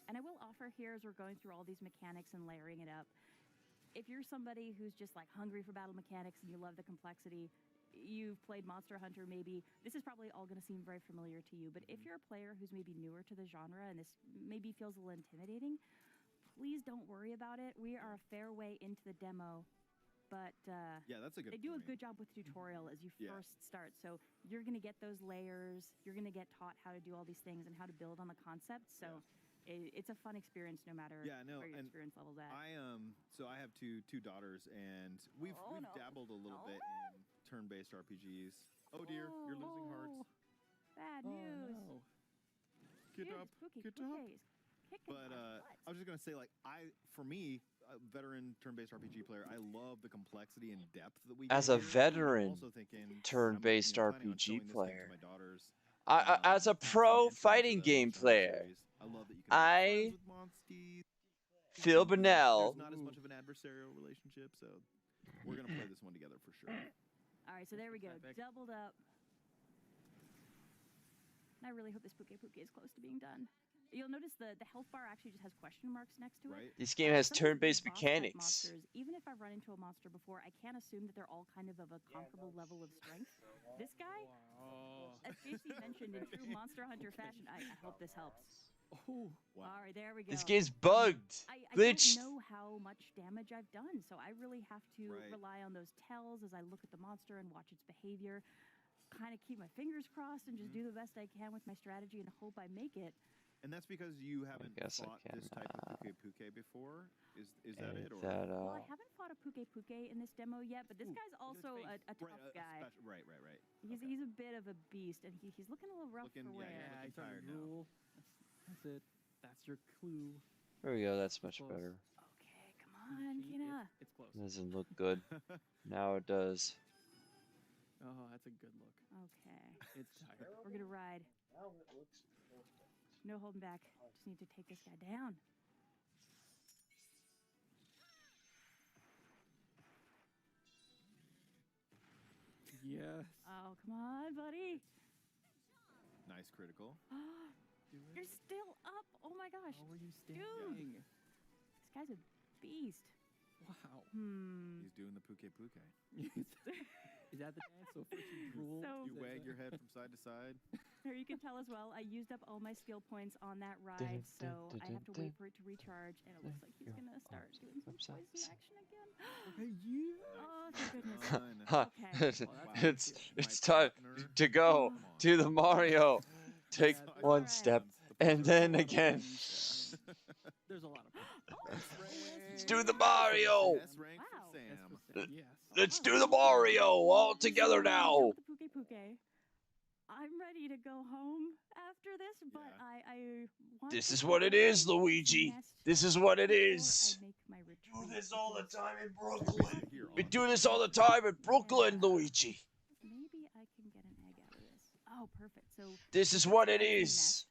And I will offer here, as we're going through all these mechanics and layering it up, if you're somebody who's just like hungry for battle mechanics and you love the complexity, you've played Monster Hunter maybe, this is probably all going to seem very familiar to you. But if you're a player who's maybe newer to the genre and this maybe feels a little intimidating, please don't worry about it. We are a fair way into the demo. But yeah, that's a good they do point. a good job with tutorial as you first start. So you're going to get those layers. You're going to get taught how to do all these things and how to build on the concept. So it's a fun experience no matter where your experience level's at. So I have two daughters, and we've dabbled a little bit in turn-based RPGs. Oh dear, you're losing hearts. Bad Oh, news. no. Get Dude, up, Spooky get Pookie up. is kicking But our I was just gonna say, like, for me, a veteran turn-based RPG player, I love the complexity and depth that we get As a here. I'm veteran also thinking, turn-based planning on RPG showing this game to player, my daughters. as a have some pro entry into fighting the game Monster Hunter player, series. I love that you can make friends with Monsties. Phil There's Bonnell. not as much of an adversarial relationship, so we're gonna play this one together for sure. All right, so there we go. Doubled up. And I really hope this Puke Puke is close to being done. You'll notice the health bar actually just has question marks next to it. This game has Some of these turn-based big boss type mechanics. Monsters, even if I've run into a monster before, I can't assume that they're all kind of a comparable level of strength. This guy, as JC mentioned in true Monster Hunter fashion, I hope this helps. Oh, wow. All right, there we go. This game's bugged, I glitched. don't know how much damage I've done, so I really have to rely on those tells as I look at the monster and watch its behavior. Kind of keep my fingers crossed and just do the best I can with my strategy and hope I make it. And that's because you haven't guess I fought can, this type of Puke before? Is that edit it? Or? that Well, I haven't fought a Puke Puke in this demo yet, but this guy's also a tough guy. Right. He's a bit of a beast, and he's looking a little rough for wear. Yeah, he's tired now. That's it. That's your clue. There we go. That's much better. Okay, come on, Kina. It's close. Doesn't look good. Now it does. Oh, that's a good look. Okay. It's tired. We're gonna ride. No holding back. Just need to take this guy down. Yes. Oh, come on, buddy. Nice critical. You're still up. Oh my gosh. How are you Dude. standing? This guy's a beast. Wow. He's doing the Puke Puke. Is that the dance? So first you drool. So- You wag your head from side to side. There you can tell as well, I used up all my skill points on that ride, so I have to wait for it to recharge, and it looks like he's gonna start doing some poison action again. Okay, you. Oh, thank goodness. Okay. It's time to go to the Mario. Take one step and then again. There's a lot of. Let's do the Mario. S rank for Sam. Yes. Let's do the Mario all together now. The Puke Puke. I'm ready to go home after this, but I want This to is go what it is, to the Luigi. nest This is what it before is. I make my Do retreat, this all the because time in Brooklyn. We do this all the time in Brooklyn, Luigi. maybe I can get an egg out of this. Oh, perfect. So This is what it I'm in the is. nest,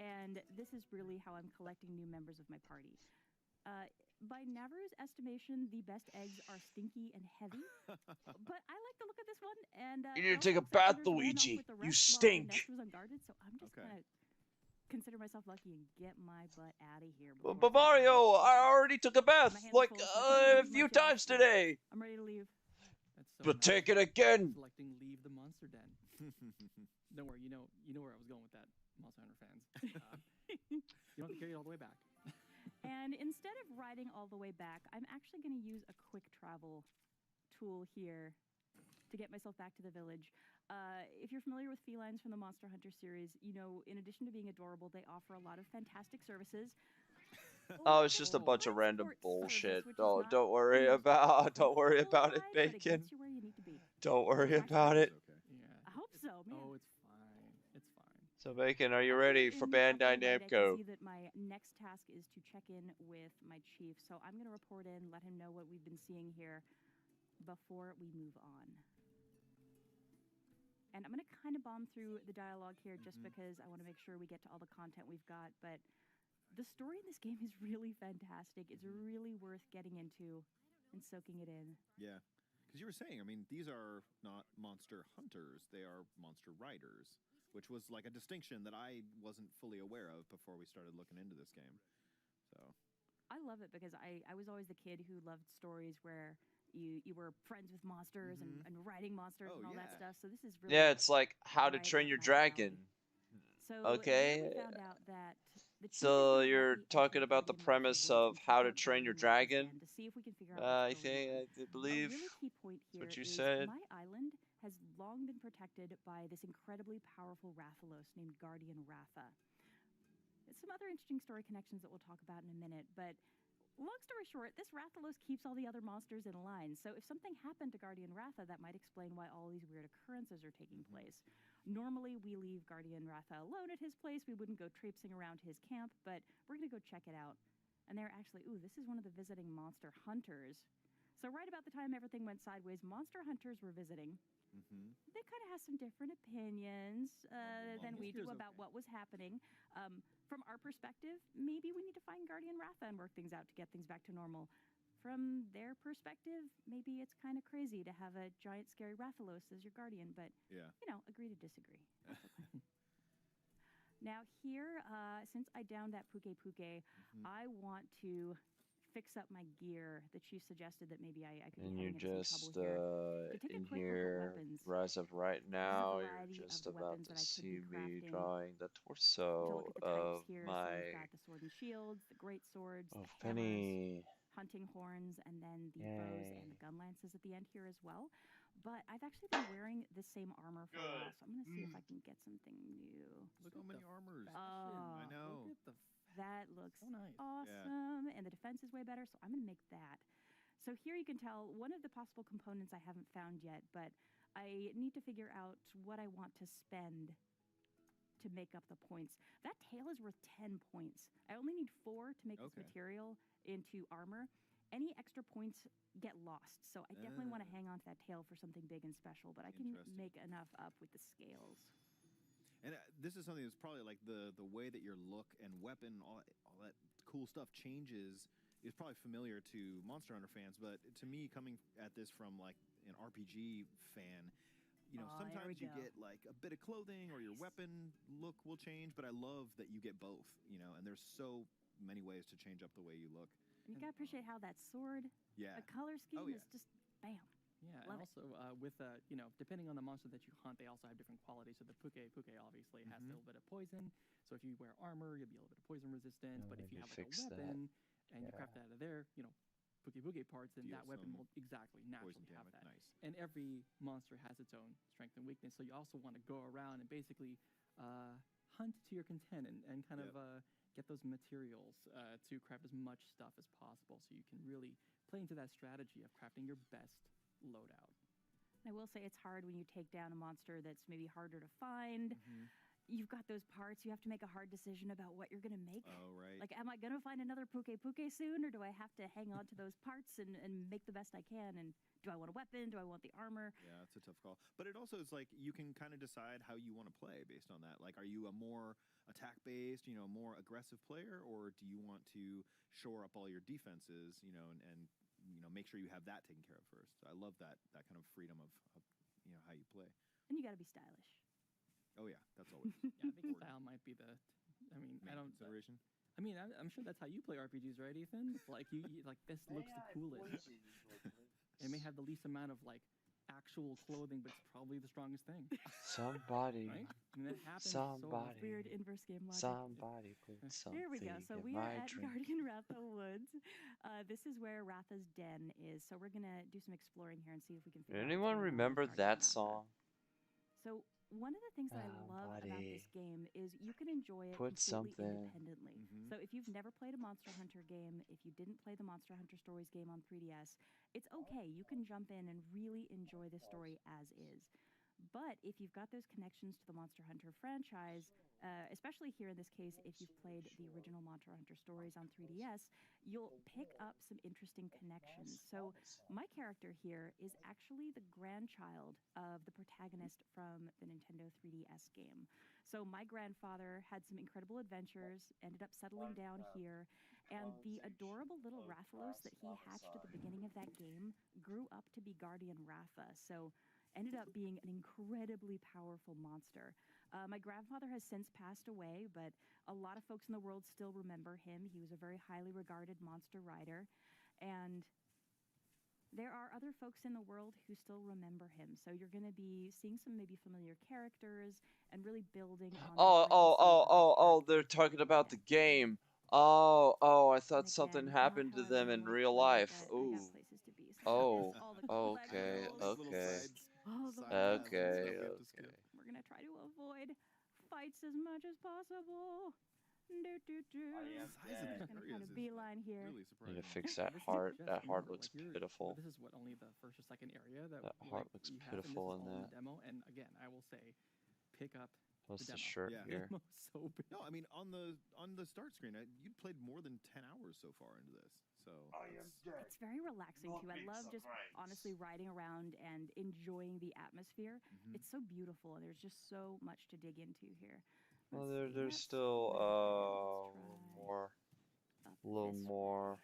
and this is really how I'm collecting new members of my party. By Navarro's estimation, the best eggs are stinky and heavy, but I like the look of this one. And You need to I take a also bath, ran off Luigi. with the You rest while the stink. nest was unguarded, so I'm just gonna consider myself lucky and get my butt out of here. But Mario, I already took a bath like a few times today. I'm ready to leave. That's so But nice. take it again. Selecting leave the monster den. Don't worry, you know where I was going with that, Monster Hunter fans. You don't have to carry it all the way back. And instead of riding all the way back, I'm actually going to use a quick travel tool here to get myself back to the village. If you're familiar with felines from the Monster Hunter series, you know, in addition to being adorable, they offer a lot of fantastic services. Oh, it's just a bunch of random bullshit. Don't worry too about it, but it Bacon. gets you where you need to be. Don't worry about it. Yeah. I hope so, man. Oh, it's fine. It's fine. So Bacon, are you ready for In the upper Bandai right, I can Namco? see that my next task is to check in with my chief. So I'm going to report in, let him know what we've been seeing here before we move on. And I'm going to kind of bomb through the dialogue here just because I want to make sure we get to all the content we've got. But the story in this game is really fantastic. It's really worth getting into and soaking it in. Yeah. Because you were saying, I mean, these are not monster hunters, they are monster riders, which was like a distinction that I wasn't fully aware of before we started looking into this game. So I love it because I was always the kid who loved stories where you were friends with monsters and riding monsters and all that stuff. So this is really Yeah, it's like How to right Train up Your my Dragon. So Okay. then we found out that the chief is So gonna you're likely talking enter about the Guardian premise Woods of and How check to out Train Your Guardian Woods Dragon. again to see if we can figure out I what's going on. believe. A really key point That's here what you is said. my island has long been protected by this incredibly powerful Rathalos named Guardian Ratha. Some other interesting story connections that we'll talk about in a minute, but Long story short, this Rathalos keeps all the other monsters in line. So if something happened to Guardian Ratha, that might explain why all these weird occurrences are taking place. Normally, we leave Guardian Ratha alone at his place. We wouldn't go traipsing around his camp, but we're going to go check it out. And they're actually, ooh, this is one of the visiting monster hunters. So right about the time everything went sideways, monster hunters were visiting. They kind of have some different opinions than we do about what was happening. From our perspective, maybe we need to find Guardian Ratha and work things out to get things back to normal. From their perspective, maybe it's kind of crazy to have a giant scary Rathalos as your guardian, but, agree to disagree. That's okay. Now here, since I downed that Puke Puke, I want to fix up my gear. The chief suggested that maybe I could And be you're having some just trouble here. To take a in quick look at here, weapons, rise up right now. You're variety just of about weapons to that I could see be me crafting. drawing the To torso look at the types of here, so my we've got the sword and shields, the great swords, the hammers, Penny. hunting horns, and then the bows Yay. and the gun lances at the end here as well. But I've actually been wearing the same armor for a while, so I'm going to see if I can get something new. Look how many armors. Oh, I know. look at that looks So nice. awesome, and the defense is way better, so I'm going to make that. So here you can tell one of the possible components I haven't found yet, but I need to figure out what I want to spend to make up the points. That tail is worth 10 points. I only need 4 to make this material into armor. Any extra points get lost, so I definitely want to hang on to that tail for something big and special, but I can make enough up with the scales. And this is something that's probably like the way that your look and weapon, all that cool stuff changes is probably familiar to Monster Hunter fans, but to me, coming at this from like an RPG fan, sometimes you get like a bit of clothing or your weapon look will change, but I love that you get both, and there's so many ways to change up the way you look. You gotta appreciate how that sword, the color scheme is just bam. Yeah, Love and also with depending on the monster that you hunt, they also have different qualities. So the Puke obviously has a little bit of poison. So if you wear armor, you'll be a little bit of poison resistant. But if you have like a weapon and you craft that out of their, Puke parts, then that weapon will naturally have that. Nice. And every monster has its own strength and weakness. So you also want to go around and basically hunt to your content and kind of get those materials to craft as much stuff as possible. So you can really play into that strategy of crafting your best loadout. I will say it's hard when you take down a monster that's maybe harder to find. You've got those parts. You have to make a hard decision about what you're going to make. Oh, right. Like, am I going to find another Puke soon, or do I have to hang on to those parts and make the best I can? And do I want a weapon? Do I want the armor? Yeah, it's a tough call. But it also is like you can kind of decide how you want to play based on that. Like, are you a more attack-based, more aggressive player, or do you want to shore up all your defenses, and make sure you have that taken care of first? I love that kind of freedom of how you play. And you got to be stylish. Oh yeah, that's always. Yeah, I think style might be main consideration. I'm sure that's how you play RPGs, right, Ethan? Like you like this looks the coolest. It may have the least amount of like actual clothing, but it's probably the strongest thing. Somebody. Right? And that happens Somebody. Weird inverse game logic. Somebody put something There we go. So in we are my at drink. Guardian Ratha Woods. This is where Ratha's den is. So we're gonna do some exploring here and see if we can figure out what's Anyone going on with remember Guardian that Ratha. song? So one of the things that I love about Somebody this game is you can enjoy it put completely something. independently. So if you've never played a Monster Hunter game, if you didn't play the Monster Hunter Stories game on 3DS, it's okay. You can jump in and really enjoy the story as is. But if you've got those connections to the Monster Hunter franchise, especially here in this case, if you've played the original Monster Hunter Stories on 3DS, you'll pick up some interesting connections. So my character here is actually the grandchild of the protagonist from the Nintendo 3DS game. So my grandfather had some incredible adventures, ended up settling down here, and the adorable little Rathalos that he hatched at the beginning of that game grew up to be Guardian Ratha. So ended up being an incredibly powerful monster. My grandfather has since passed away, but a lot of folks in the world still remember him. He was a very highly regarded monster rider, and there are other folks in the world who still remember him. So you're going to be seeing some maybe familiar characters and really building on They're talking about the game. I thought something happened to them in real life. Ooh. Oh, okay. We're going to try to avoid fights as much as possible. Just gonna kind of beeline here. Really Need surprising. to fix that This is heart. just- That heart remember, looks like, pitiful. This is what only the first or second area that heart looks we have, pitiful and this in is all that. the demo. And again, I will say, pick up Plus the the demo. shirt Yeah. here. Demo's so big. No, I mean on the start screen, you'd played more than 10 hours so far into this. So It's very relaxing too. I love just honestly riding around and enjoying the atmosphere. Mhm. It's so beautiful, and there's just so much to dig into here. Well, Let's see, there's let's still up a little this more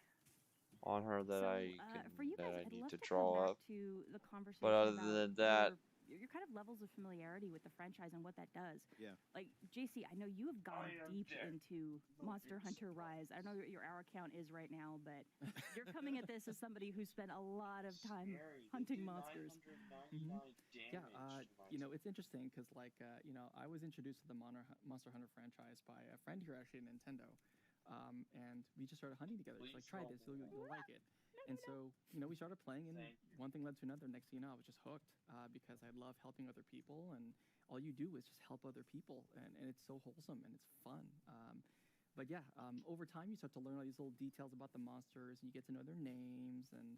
on her that for you guys, I I'd need love to to come draw back up. to the conversation But other about than that, your kind of levels of familiarity with the franchise and what that does. Yeah. Like JC, I know you have gone deep into Monster Hunter Rise. I don't know what your hour count is right now, but you're coming at this as somebody who spent a lot of time hunting monsters. Yeah, it's interesting because, I was introduced to the Monster Hunter franchise by a friend here actually at Nintendo, and we just started hunting together. He's like, try this, you'll like it. And so, we started playing, and one thing led to another. Next thing you know, I was just hooked because I love helping other people, and all you do is just help other people, and it's so wholesome and it's fun. But yeah, over time you start to learn all these little details about the monsters, and you get to know their names and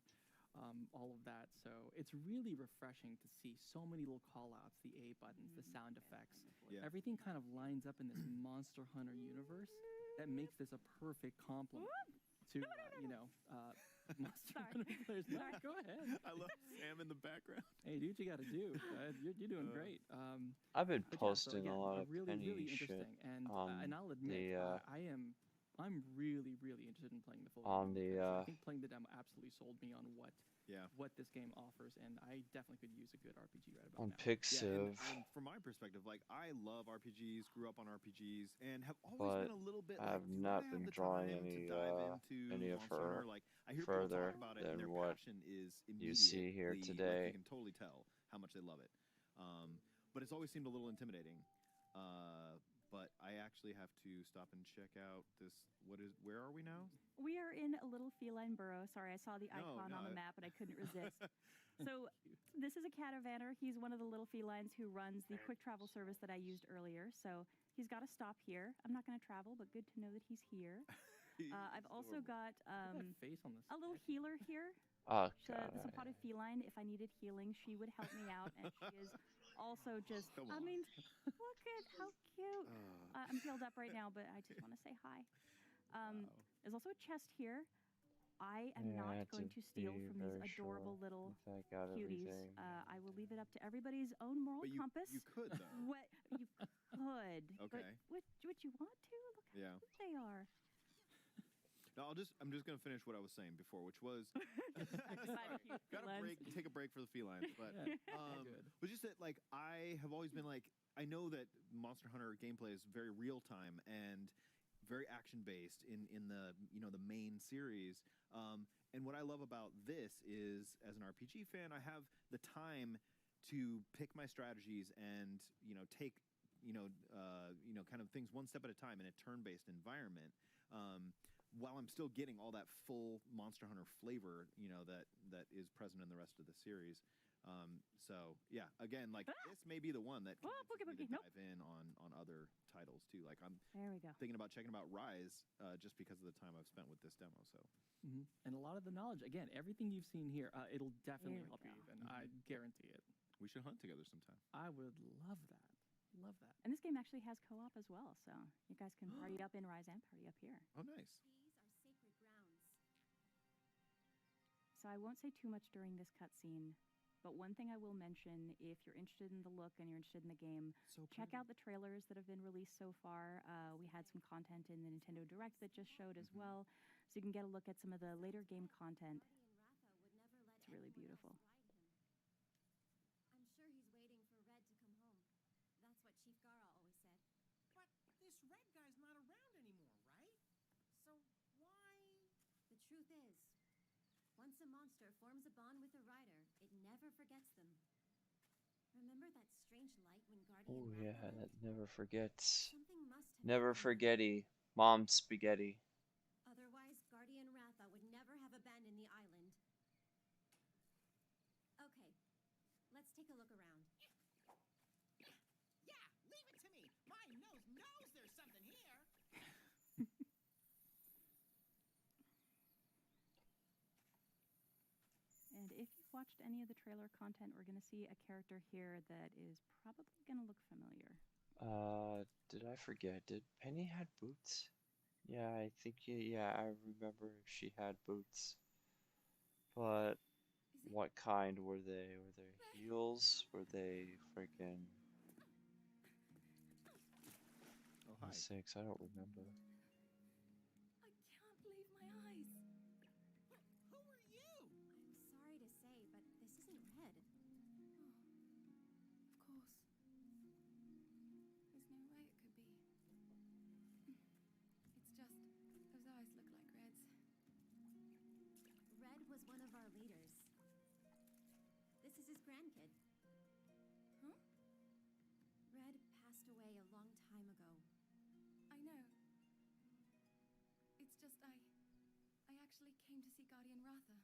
all of that. So it's really refreshing to see so many little call-outs, the A buttons, the sound effects. Yeah. Everything kind of lines up in this Monster Hunter universe that makes this a perfect complement to, Monster Hunter players. No, go ahead. I love Sam in the background. Hey, do what you got to do. You're doing great. I've been But yeah, so posting again, a lot of really, Penny really shit interesting. And on I'll admit, the I'm really, really interested in playing the full on game. the, because I think playing the demo absolutely sold me on Yeah. what this game offers, and I definitely could use a good RPG right about on now. Pixiv, and from my perspective, like I love RPGs, grew up on RPGs, and have always but been a little bit. I Like, have do not I have been the drawing time to any dive into any of Monster her Hunter? Like I hear people further talk about it, and their than what passion is you see here immediately, today. Like, you can totally tell how much they love it. But it's always seemed a little intimidating. But I actually have to stop and check out this. Where are we now? We are in a little feline burrow. Sorry, I saw the No, icon on no, the map, but I couldn't resist. So this is a catavaner. He's one of the little felines who runs the quick travel service that I used earlier. So he's got to stop here. I'm not going to travel, but good to know that he's here. I've also got face on this a little healer here. Oh The god, spotted feline, if I needed healing, she would help me out, and she is also just, I mean, look at how cute. I'm healed up right now, but I just want to say hi. There's also a chest here. I am Yeah, not going to steal be from these very adorable sure little if I got cuties. everything. I will leave it up to everybody's own moral But you compass. could though. What you could. Okay. But what you want to? Look how Yeah. cute they are. No, I'm just gonna finish what I was saying before, which was take a break for the felines, but was just that like I have always been like I know that Monster Hunter gameplay is very real time and very action based in the the main series. And what I love about this is, as an RPG fan, I have the time to pick my strategies and take kind of things one step at a time in a turn-based environment. While I'm still getting all that full Monster Hunter flavor, that is present in the rest of the series. So yeah, again, like this may be the one that convinces me to dive in on other titles too. Like I'm There we go. thinking about checking out Rise just because of the time I've spent with this demo. So And a lot of the knowledge, again, everything you've seen here, it'll definitely Here we help you go. even. I guarantee it. we should hunt together sometime. I would love that. Love that. And this game actually has co-op as well, so you guys can party up in Rise and party up here. Oh, nice. These are sacred grounds. So I won't say too much during this cutscene, but one thing I will mention, if you're interested in the look and you're interested in the game, check out the trailers that have been released so far. We had some content in the Nintendo Direct that just showed as well, so you can get a look at some of the later game content. It's really beautiful. I'm sure he's waiting for Red to come home. That's what Chief Gara always said. But this Red guy's not around anymore, right? So why? The truth is, once a monster forms a bond with a rider, it never forgets them. Remember that strange light when Guardian Oh Ratha yeah, lived? that never forgets. Something must have Never happened. forgetty. Mom spaghetti. Otherwise, Guardian Ratha would never have abandoned the island. Okay, let's take a look around. Yeah, leave it to me. My nose knows there's something here. And if you've watched any of the trailer content, we're going to see a character here that is probably going to look familiar. Did I forget? Did Penny had boots? Yeah, I think yeah, I remember she had boots. But what kind were they? Were they heels? Were they freaking? Oh, For hi. sakes, I don't remember. I can't believe my eyes. Who are you? I'm sorry to say, but this isn't Red. Oh, of course. There's no way it could be. It's just, those eyes look like Red's. Red was one of our leaders. This is his grandkid. Huh? Red passed away a long time ago. I know. It's just I actually came to see Guardian Ratha.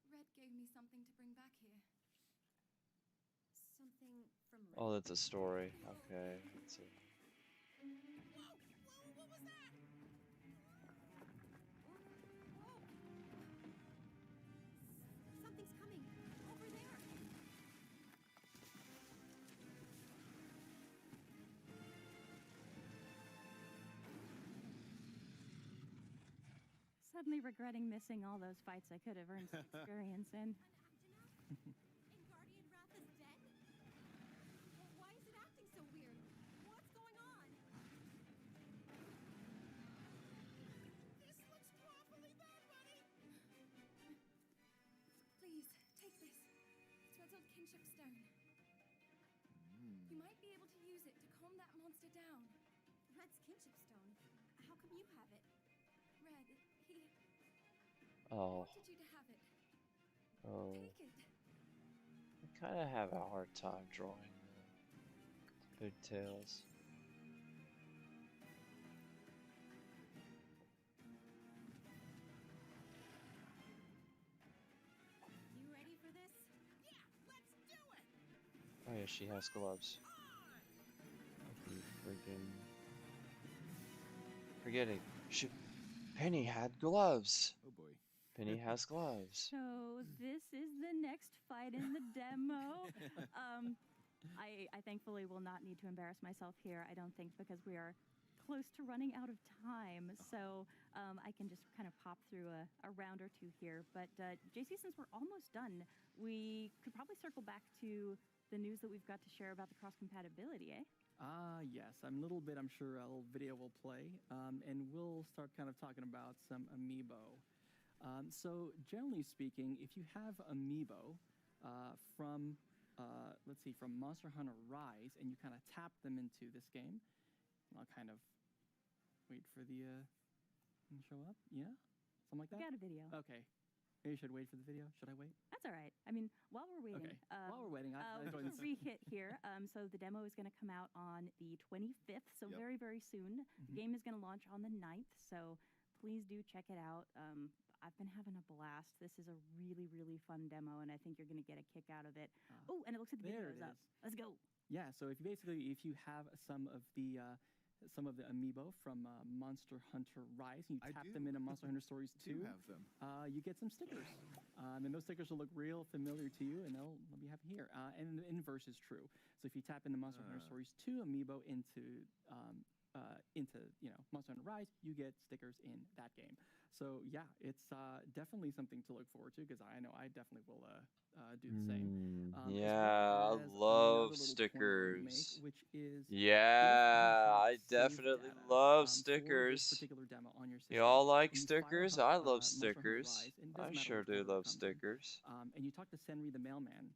Red gave me something to bring back here. Something from Red. Oh, that's a story. Okay, that's a. What was that? Something's coming. Over there. Suddenly regretting missing all those fights I could have earned some experience in. And Guardian Ratha's dead? Well, why is it acting so weird? What's going on? This looks awfully bad, buddy. Please, take this. It's Red's old kinship stone. You might be able to use it to calm that monster down. Red's kinship stone. How come you have it? Red, he Oh. wanted you to have it. Oh. Take it. I kind of have a hard time drawing the pigtails. You ready for this? Yeah, let's do it. Oh yeah, she has gloves. Freaking forgetting. Penny had gloves. Oh boy. Penny has gloves. So this is the next fight in the demo. I thankfully will not need to embarrass myself here, I don't think, because we are close to running out of time. So I can just kind of pop through a round or two here. But JC, since we're almost done, we could probably circle back to the news that we've got to share about the cross-compatibility, eh? Yes, I'm a little bit, I'm sure a little video will play, and we'll start kind of talking about some amiibo. So generally speaking, if you have amiibo from, let's see, from Monster Hunter Rise, and you kind of tap them into this game, and I'll kind of wait for the show up, yeah? Something like that? We got a video. Okay. Maybe you should wait for the video. Should I wait? That's all right. I mean, while we're waiting, Okay. While we're waiting, I join this. re-hit here. So the demo is going to come out on the 25th, so Yep. very, very soon. The game is going to launch on the 9th, so please do check it out. I've been having a blast. This is a really, really fun demo, and I think you're going to get a kick out of it. Oh, and it looks like the video there is it up. is. Let's go. Yeah, so if you have some of the amiibo from Monster Hunter Rise, and you I tap do. them into Monster Hunter Stories 2, do have them. You get some stickers. And those stickers will look real familiar to you, and they'll be happy here. And the inverse is true. So if you tap into Monster Hunter Stories 2 amiibo into Monster Hunter Rise, you get stickers in that game. So yeah, it's definitely something to look forward to, because I know I definitely will do the same. Yeah, I love stickers. Which is yeah, I save definitely data, love for this stickers. particular demo on your You all system, like and you fire stickers? up, I Monster love Hunter stickers. Rise, and it I doesn't matter sure what do form it love comes in. stickers. And you talk to Senri the mailman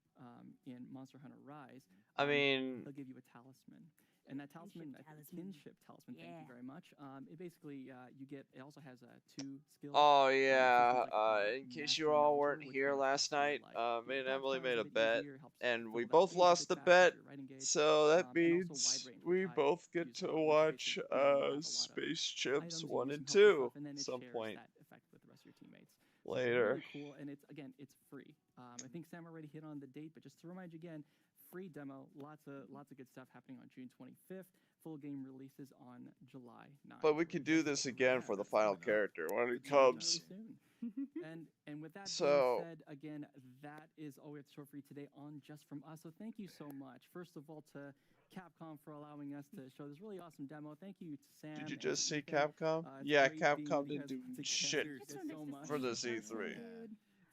in Monster Hunter Rise. I mean, he'll give you a talisman. And that talisman, kinship talisman, thank you very much. It basically, it also has 2 skills. oh So yeah, things like, in case Master you all Melter, weren't which here kind of last helps you, night, like, me and grab Emily spells made a a bit bet, easier, helps and fill we that both page a lost bit the faster with bet, your writing gauge. so that And also means wide range, we which I both get use to a lot, which watch basically you unlock a lot of Space Chimps items, 1 you and use some helpful 2 stuff, and then at it some shares point that effect with the rest of your teammates. So it's later. really cool, and it's free. I think Sam already hit on the date, but just to remind you again, free demo, lots of good stuff happening on June 25th. full game releases on July 9th. But we could do this again for the final character when it comes. And with that So- being said, again, that is all we have to show for you today on Just From Us. So thank you so much. First of all, to Capcom for allowing us to show this really awesome demo. Thank you to Sam. Did you and just see Ethan. Capcom? It's Yeah, great being Capcom with you didn't do guys shit so much. for the Z3. So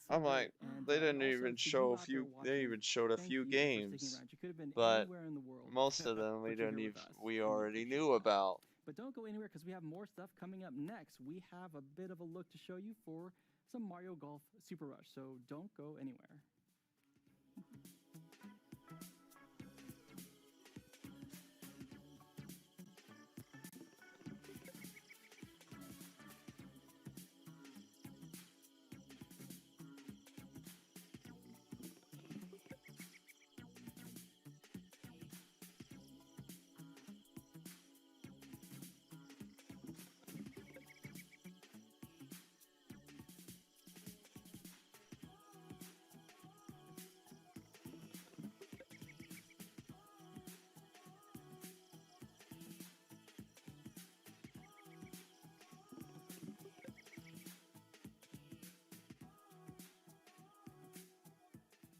I'm great. like, And, they didn't also even to you show a out there few. They watching, even showed a thank few you for sticking games, around. You could have been but anywhere in the world, most of them we but you're don't here even. with us, We and we already appreciate knew that. about. But don't go anywhere because we have more stuff coming up next. We have a bit of a look to show you for some Mario Golf Super Rush, so don't go anywhere.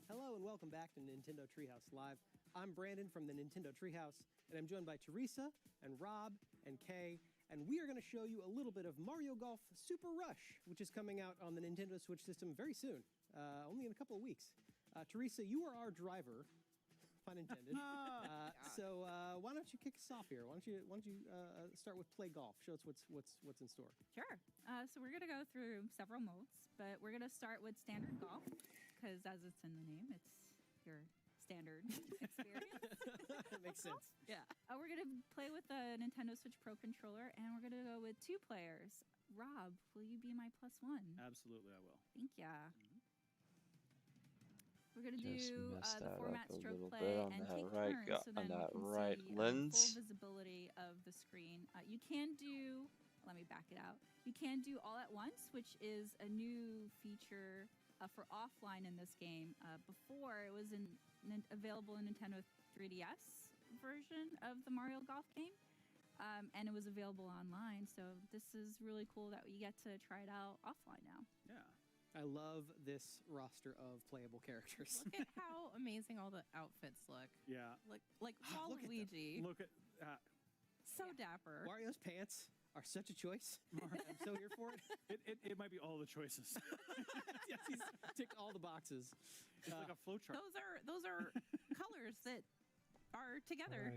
Hello and welcome back to Nintendo Treehouse Live. I'm Brandon from the Nintendo Treehouse, and I'm joined by Teresa and Rob and Kay, and we are going to show you a little bit of Mario Golf Super Rush, which is coming out on the Nintendo Switch system very soon, only in a couple of weeks. Teresa, you are our driver, pun intended. So why don't you kick us off here? Why don't you start with Play Golf? Show us what's in store. Sure. So we're going to go through several modes, but we're going to start with standard golf because as it's in the name, it's your standard experience. That makes sense. Yeah. We're going to play with the Nintendo Switch Pro controller, and we're going to go with 2 players. Rob, will you be my +1? Absolutely, I will. Thank ya. We're going to Just do messed the that format up a stroke little play bit on and that take right turns so on then that you can right see lens. full visibility of the screen. You can do, let me back it out. You can do all at once, which is a new feature for offline in this game. Before it was available in Nintendo 3DS version of the Mario Golf game. And it was available online, so this is really cool that you get to try it out offline now. Yeah. I love this roster of playable characters. Look at how amazing all the outfits look. Yeah. Like Waluigi. Look at So dapper. Mario's pants are such a choice. I'm so here for it. It might be all the choices. Yes, he's ticked all the boxes. It's like a flow chart. Those are colors that are together.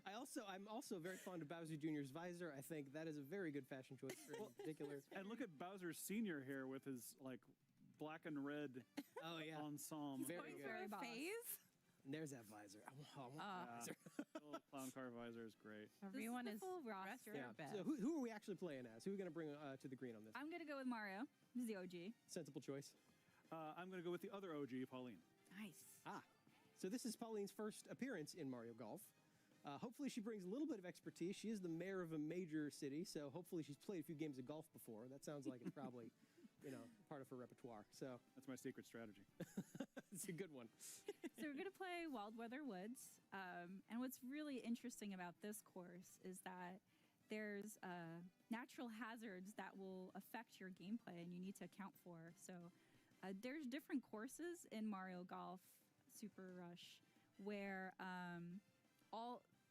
I'm also very fond of Bowser Jr.'s visor. I think that is a very good fashion choice in particular. And look at Bowser Sr. here with his like black and red ensemble. Very good. For a phase. And there's that visor. I want that visor. The little clown car visor is great. Everyone is full roster. So who are we actually playing as? Who are we going to bring to the green on this? I'm going to go with Mario. He's the OG. Sensible choice. I'm going to go with the other OG, Pauline. Nice. So this is Pauline's first appearance in Mario Golf. Hopefully she brings a little bit of expertise. She is the mayor of a major city, so hopefully she's played a few games of golf before. That sounds like it's probably, part of her repertoire. So that's my secret strategy. It's a good one. So we're going to play Wild Weather Woods. And what's really interesting about this course is that there's natural hazards that will affect your gameplay and you need to account for. So there's different courses in Mario Golf Super Rush where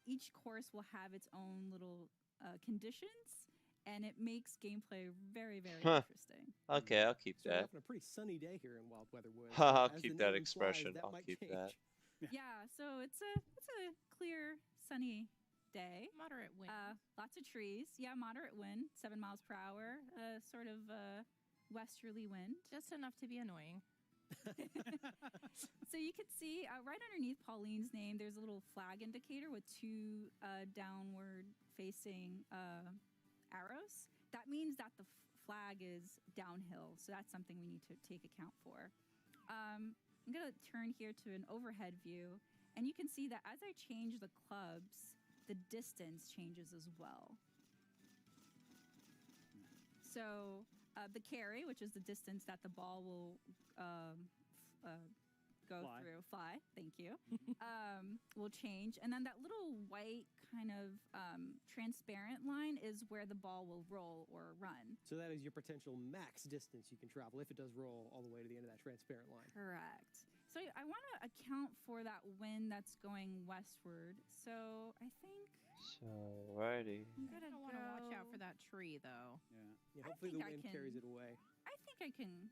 each course will have its own little conditions, and it makes gameplay very, very interesting. Okay, I'll keep So we're that. having a pretty sunny day here in Wild Weather Woods. I'll As keep the that name expression. implies, I'll might keep change. that. Yeah, so it's a clear, sunny day. Moderate wind. Lots of trees. Yeah, moderate wind, 7 miles per hour. Sort of westerly wind. Just enough to be annoying. So you can see right underneath Pauline's name, there's a little flag indicator with 2 downward facing arrows. That means that the flag is downhill. So that's something we need to take account for. I'm going to turn here to an overhead view. And you can see that as I change the clubs, the distance changes as well. So the carry, which is the distance that the ball will go Fly. through. Fly, thank you. Will change. And then that little white kind of transparent line is where the ball will roll or run. So that is your potential max distance you can travel if it does roll all the way to the end of that transparent line. Correct. So I want to account for that wind that's going westward. So I think So, righty. I'm gonna want to watch out for that tree, though. Yeah, hopefully the think I wind can- carries it away. I think I can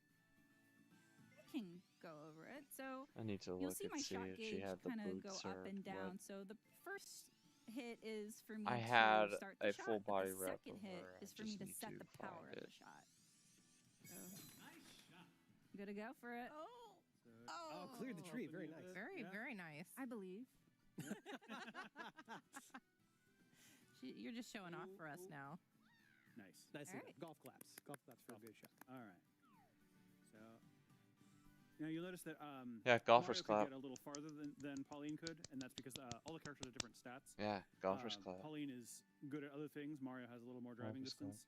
go over it. So I need to you'll look see and my see shot if she gauge had the kind of go boots up or and down. what. So the first hit is for me I to had start the a shot, full but body the rep second of hit her. I is for me just to need set to the power find of it. the shot. So I'm gonna go for it. Oh, cleared the tree. Very nice. Very nice. I believe. You're just showing off for us now. Nice. Nice. All right. Golf claps. Golf claps for a good shot. All right. So now you'll notice that Yeah, golfers Mario clap. could get a little farther than Pauline could, and that's because all the characters have different stats. Yeah, golfers clap. Pauline is good at other things. Mario has a little more driving Golfers clap. distance.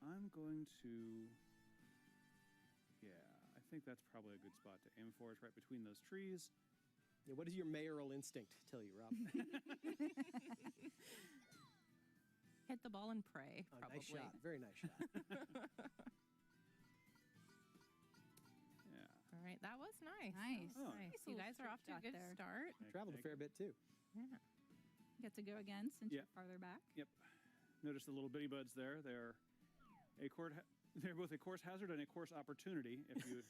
I'm going to. Yeah, I think that's probably a good spot to aim for. It's right between those trees. Yeah, what does your mayoral instinct tell you, Rob? Hit the ball and pray, Oh, probably. nice shot. Very nice shot. Yeah. All right, that was nice. Nice. That was Oh. nice. Nice You little guys are off to a shot good there. start. Traveled a fair bit too. Yeah. Get to go again since Yeah. you're farther back. Yep. Notice the little bitty buds there. They're both a course hazard and a course opportunity. If you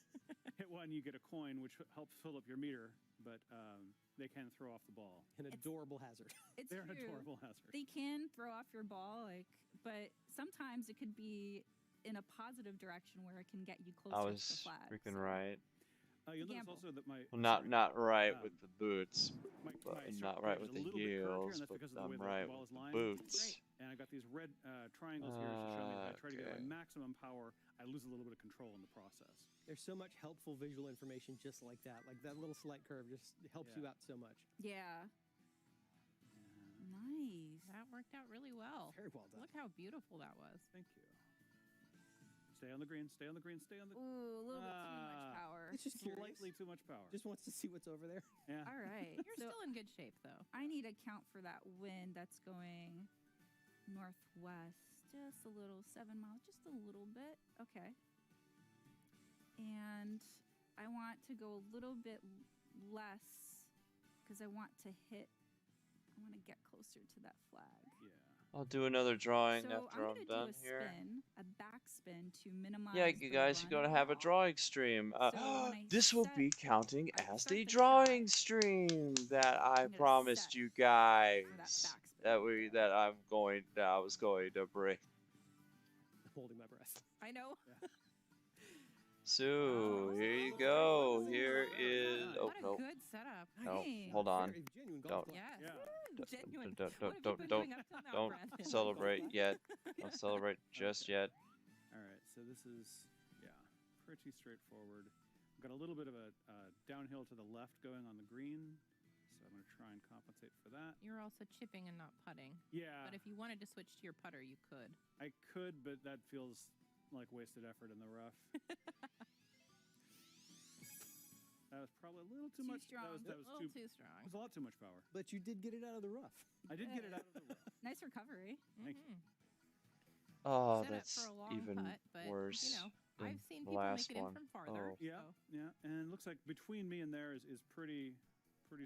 hit one, you get a coin, which helps fill up your meter, but they can throw off the ball. An adorable hazard. It's They're an true. adorable hazard. They can throw off your ball, but sometimes it could be in a positive direction where it can get you closer I to the was flag. freaking so- right. You'll notice Gamble. also that my Well, not right Um, with the boots, my but circle not right is with a the little bit curved here, heels, and that's but because of the way I'm the right ball with is the lined. boots. And I've got these red triangles here to show me that I try to get my Okay. maximum power. I lose a little bit of control in the process. There's so much helpful visual information just like that. Like that little slight curve just helps you out so much. Yeah. Nice. That worked out really well. Very well done. Look how beautiful that was. Thank you. Stay on the green, stay on the green, stay on the Ooh, a little bit too much power. It's just curious. Slightly too much power. Just wants to see what's over there. Yeah. All right. You're so still in good shape, though. I need to account for that wind that's going northwest. Just a little, 7 miles, just a little bit. Okay. And I want to go a little bit less because I want to get closer to that flag. Yeah. I'll do another drawing So after I'm I'm gonna done do a here. spin, a backspin to minimize. Yeah, you guys are the going to run have a off. drawing stream. So when I This will set- be counting as set the the drawing stream that I gonna promised set you for guys that that I was going to bring. Holding my breath. I know. So here you go. Here is. Oh What a no. good setup. No, Nice. hold on. Very genuine golf Don't. club. Yes. Genuine. Don't What have you been doing up till now, don't Brandon? celebrate yet. Don't celebrate just yet. All right, so this is, pretty straightforward. I've got a little bit of a downhill to the left going on the green, so I'm going to try and compensate for that. You're also chipping and not putting. Yeah. But if you wanted to switch to your putter, you could. I could, but that feels like wasted effort in the rough. That was probably a little too much. strong. That was a little too too strong. It was a lot too much power. But you did get it out of the rough. I did get it out of the rough. Nice recovery. Thank you. Oh, Set up that's for a long even putt, but, worse. You know, than I've seen the people last make it in one. from farther. Oh. Yeah, So yeah, and it looks like between me and there is pretty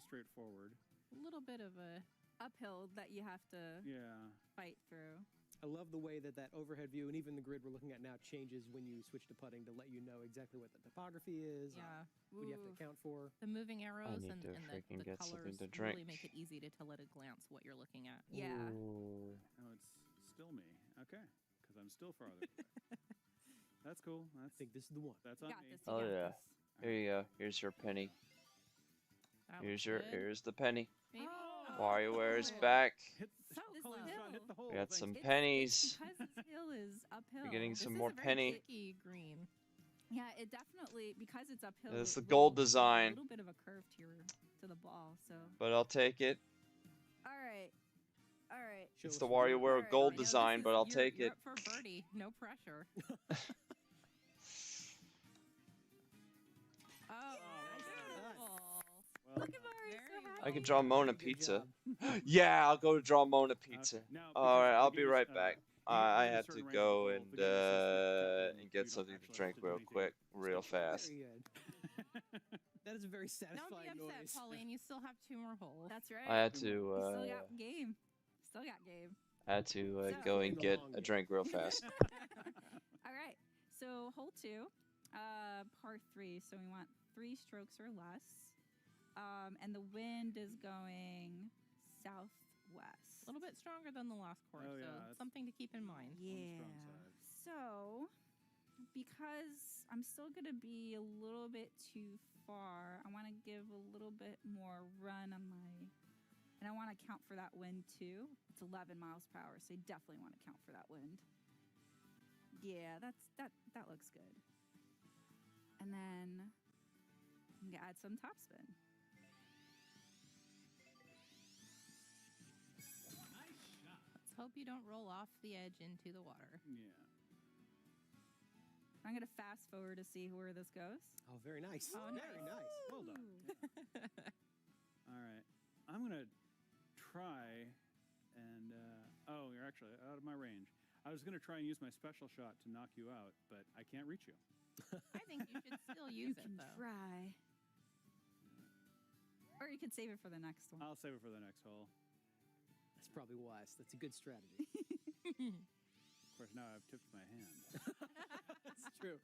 straightforward. a little bit of a Uphill that you have to Yeah. fight through. I love the way that overhead view and even the grid we're looking at now changes when you switch to putting to let you know exactly what the topography is. Yeah. What you have to Ooh. account for. the moving arrows need and, to and freaking the get something colors to really drink. make it easy to tell at a glance what you're looking at. Yeah. Ooh. Oh, it's still me. Okay, because I'm still farther away. That's cool. I think this is the one. That's You on got me. this. You Oh got yeah. this. Here you go. Here's your penny. That Here's looks good. here's the penny. Maybe. WarioWare's Oh. back. Hit, So Colin this shot, hit the hole. We got Thank some you. It's pennies. because this hill is uphill. We're getting This some is more a very penny. tricky green. Yeah, it definitely because it's uphill. It's it the gold will- there's design. A little bit of a curve to the ball. So. But I'll take it. All right. All right. Show It's us the what you WarioWare Alright, gold I know this design, is- but I'll you're- take you're it. up for birdie. No pressure. Oh, I can draw Mona Good Pizza. job. Yeah, I'll go draw Mona Pizza. Now, All because right, the I'll be game is, right back. you I get a had to certain rank go of and gold. The game insists that and you get don't something to actually drink have to do real anything quick, real fast. Very good. That is a very Don't satisfying be upset, noise. Pauline. You still have 2 more holes. That's right. I had You to still got game. Still got game. So- go Playing and the get long a game. drink real fast. All right. So hole 2, par 3. So we want 3 strokes or less. And the wind is going southwest. A little bit stronger than the last course, Oh, yeah, so it's something to keep in mind. Yeah. So, because I'm still going to be a little bit too far, I want to give a little bit more run on my... And I want to count for that wind, too. It's 11 miles per hour, so you definitely want to count for that wind. Yeah, that looks good. And then I'm going to add some topspin. Let's hope you don't roll off the edge into the water. Yeah. I'm going to fast forward to see where this goes. Oh, very nice. Oh, Very nice. Well done. All right. I'm going to try and... oh, you're actually out of my range. I was going to try and use my special shot to knock you out, but I can't reach you. I think you should still use it, though. Try. Or you could save it for the next one. I'll save it for the next hole. That's probably wise. That's a good strategy. Of course, now I've tipped my hand. That's true.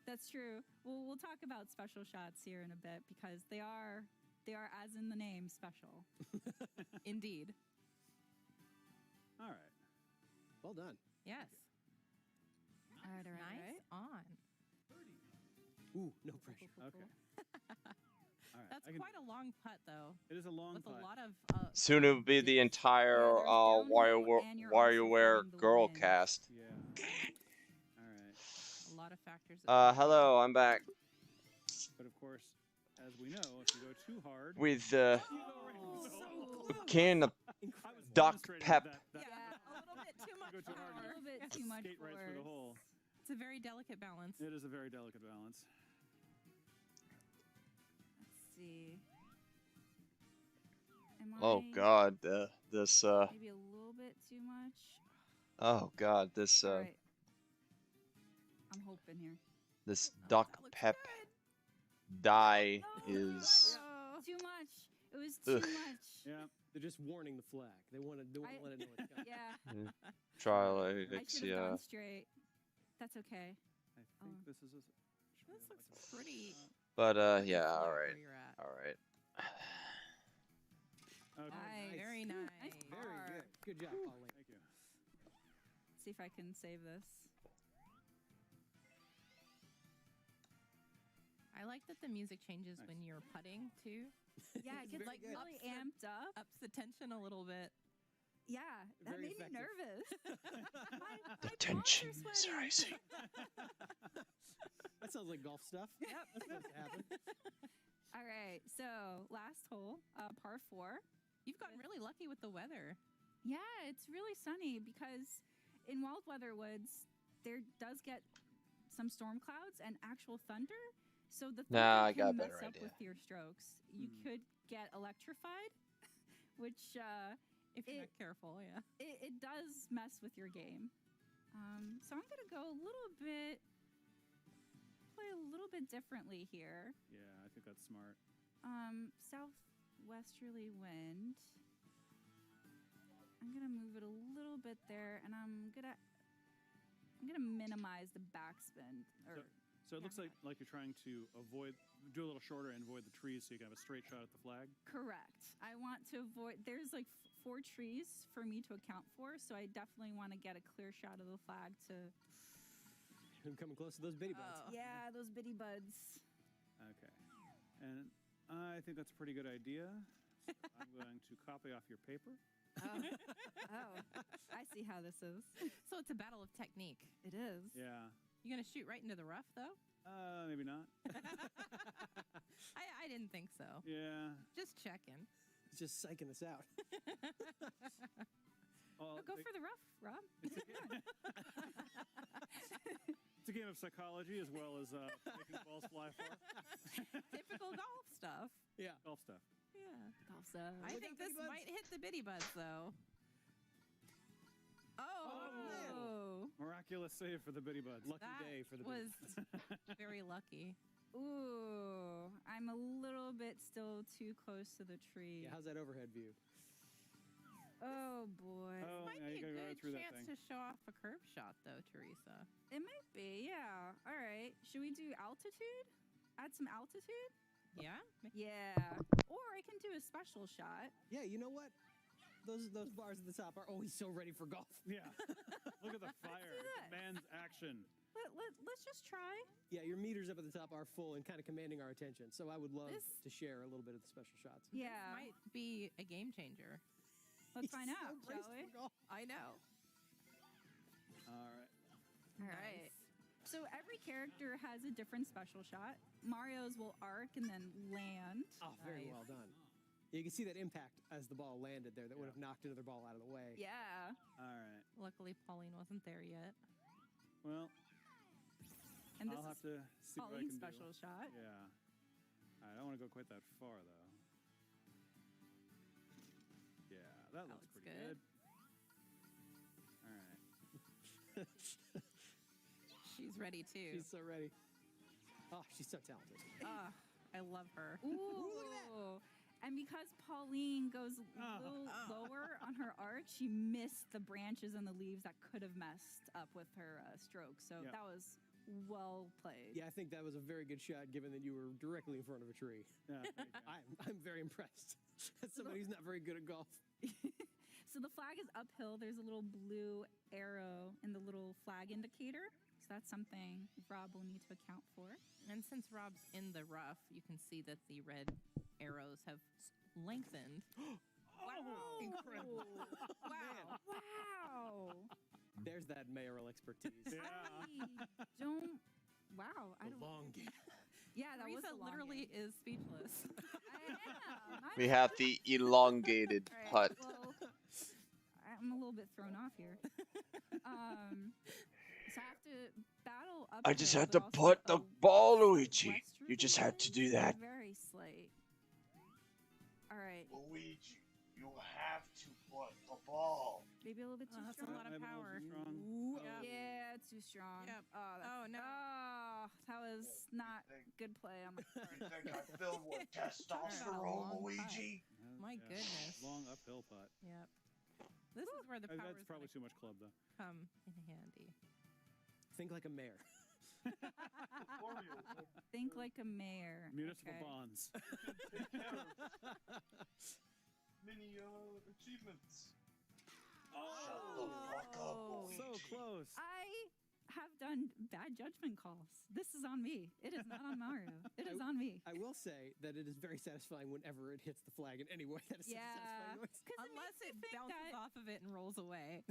That's true. Well, we'll talk about special shots here in a bit because they are, as in the name, special. Indeed. All right. Well done. Yes. All right, Nice on. Ooh, no pressure. Okay. All right. That's I can- quite a long putt, though. It is a long With putt. a lot of... Soon it will be the entire WarioWare girl cast. Yeah. All right. a lot of factors. that- Hello, I'm back But of course, as we know, if you go too hard... with Oh, can of Doc Pep. Yeah, a little bit too much Go too hard, power. A little bit too much skate right through the force. hole. It's a very delicate balance. It is a very delicate balance. Let's see. Am Oh I God, this maybe a little bit too much? oh God, this All right. I'm hoping here. this Doc Pep die is Too much. It was too Ugh. much. Yeah, they're just warning the flag. They want to let it know it's coming. Yeah. trial I should have gone straight. That's okay. I think this is a... This looks pretty. But yeah, all right, Where you're at. all right. Okay. Nice. Very nice. Very good. Good job, Pauline. Thank you. See if I can save this. I like that the music changes when you're putting too. Yeah, it It's gets very good. really amped up. Ups the tension a little bit. Yeah, that Very made effective. me nervous. The tension is rising. That sounds like golf stuff. Yep. That's supposed to happen. All right, so last hole, par 4. You've gotten really lucky with the weather. Yeah, it's really sunny because in Wild Weather Woods, there does get some storm clouds and actual thunder. So the thunder Nah, I can got a mess better up idea. with your strokes. You could get electrified, which If you're not careful, yeah. it does mess with your game. So I'm gonna go a little bit, play a little bit differently here. Yeah, I think that's smart. Southwesterly wind. I'm gonna move it a little bit there, and I'm gonna minimize the backspin. So it looks like you're trying to do a little shorter and avoid the trees so you can have a straight shot at the flag. Correct. I want to avoid. There's like 4 trees for me to account for, so I definitely want to get a clear shot of the flag to. I'm coming close to those bitty buds. Yeah, those bitty buds. Okay. And I think that's a pretty good idea. So I'm going to copy off your paper. Oh, I see how this is. So it's a battle of technique. It is. Yeah. You gonna shoot right into the rough though? Maybe not. I didn't think so. Yeah. Just checking. It's just psyching us out. Well, Go for the rough, Rob. It's a game of psychology as well as making balls fly far. Typical golf stuff. Yeah. Golf stuff. Yeah. Also, I think this might hit the bitty buds, though. Oh. Miraculous save for the bitty buds. Lucky day for the was very lucky. Ooh, I'm a little bit still too close to the tree. Yeah, how's that overhead view? Oh boy. Oh, Might yeah, be you gotta a go good through that chance thing. to show off a curve shot, though, Teresa. It might be, yeah. All right. Should we do altitude? Add some altitude? Yeah? Yeah. Or I can do a special shot. Yeah, you know what? Those bars at the top are always so ready for golf. Yeah. Look at the fire. It demands action. Let's just try. Yeah, your meters up at the top are full and kind of commanding our attention. So I would love to share a little bit of the special shots. Yeah. This might be a game changer. Let's find out, shall we? I know. All right. All right. So every character has a different special shot. Mario's will arc and then land. Oh, very well done. You can see that impact as the ball landed there. That would have knocked another ball out of the way. Yeah. All right. Luckily, Pauline wasn't there yet. Well, And this I'll have to see what I Pauline's can special do. shot. Yeah. I don't want to go quite that far, though. Yeah, that looks pretty good. All right. She's ready, too. She's so ready. Oh, she's so talented. I love her. Ooh, look at that. And because Pauline goes a little lower on her arch, she missed the branches and the leaves that could have messed up with her stroke. So that was well played. Yeah, I think that was a very good shot, given that you were directly in front of a tree. Yeah, I'm very impressed. As somebody who's not very good at golf. So the flag is uphill. There's a little blue arrow in the little flag indicator. So that's something Rob will need to account for. And since Rob's in the rough, you can see that the red arrows have lengthened. Wow. Incredible. Wow. Wow. There's that mayoral expertise. Don't. Wow. I don't. Long game. Yeah, that was Teresa a long literally is speechless. We have the elongated All right, putt. well, I'm a little bit thrown off here. So I have to battle up. I just had to put the ball, Luigi. You just had to do that. Very slight. All right. Luigi, you have to put the ball. Maybe a little bit too That's strong. a lot of power. Ooh, Yep. yeah, it's too strong. Yep. Oh no. Oh, that was not good play on my part. You think I filled with testosterone, Luigi? My goodness. Long uphill putt. Yep. This is where the power That's probably too much club, though. come in handy. Think like a mayor. Think like a mayor. Municipal Okay. bonds. Mini achievements. Oh, so close. I have done bad judgment calls. This is on me. It is not on Mario. It is on me. I will say that it is very satisfying whenever it hits the flag in any way. That is such a satisfying noise. Unless it bounces off of it and rolls away.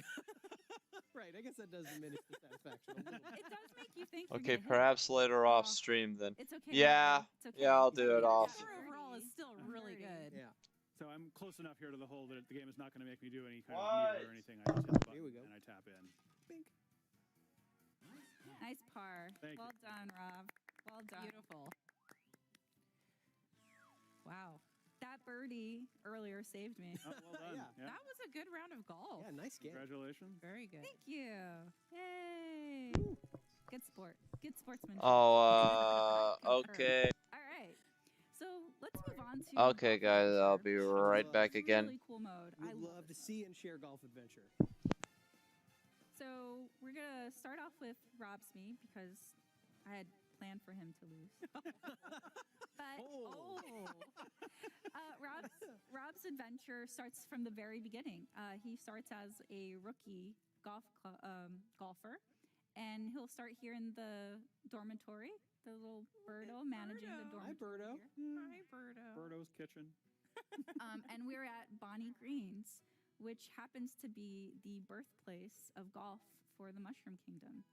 Right, I guess that does diminish the satisfaction a little bit. It does make you think. you're Okay, gonna hit perhaps later off stream then. It's okay, Yeah, Mario. It's okay. yeah, I'll do it off. The overall is still really good. Yeah. So I'm close enough here to the hole that the game is not going to make me do any kind of meter or anything. I just hit the button Here we go. and I tap in. Bink. Nice par. Thank Well done, Rob. Well done. Beautiful. Wow. That birdie earlier saved me. Oh, well done. Yeah. That was a good round of golf. Yeah, nice game. Congratulations. Very good. Thank you. Yay. Good sport. Good sportsmanship. Oh, okay. All right. So let's move on to. Okay, guys, I'll be right back again. Really cool mode. I We'd love to see and share golf adventure. So we're gonna start off with Rob's me because I had planned for him to lose. But Rob's adventure starts from the very beginning. He starts as a rookie golfer, and he'll start here in the dormitory. The little Birdo managing the dormitory. Hi, Birdo. Hi, Birdo. Birdo's kitchen. And we're at Bonnie Green's, which happens to be the birthplace of golf for the Mushroom Kingdom.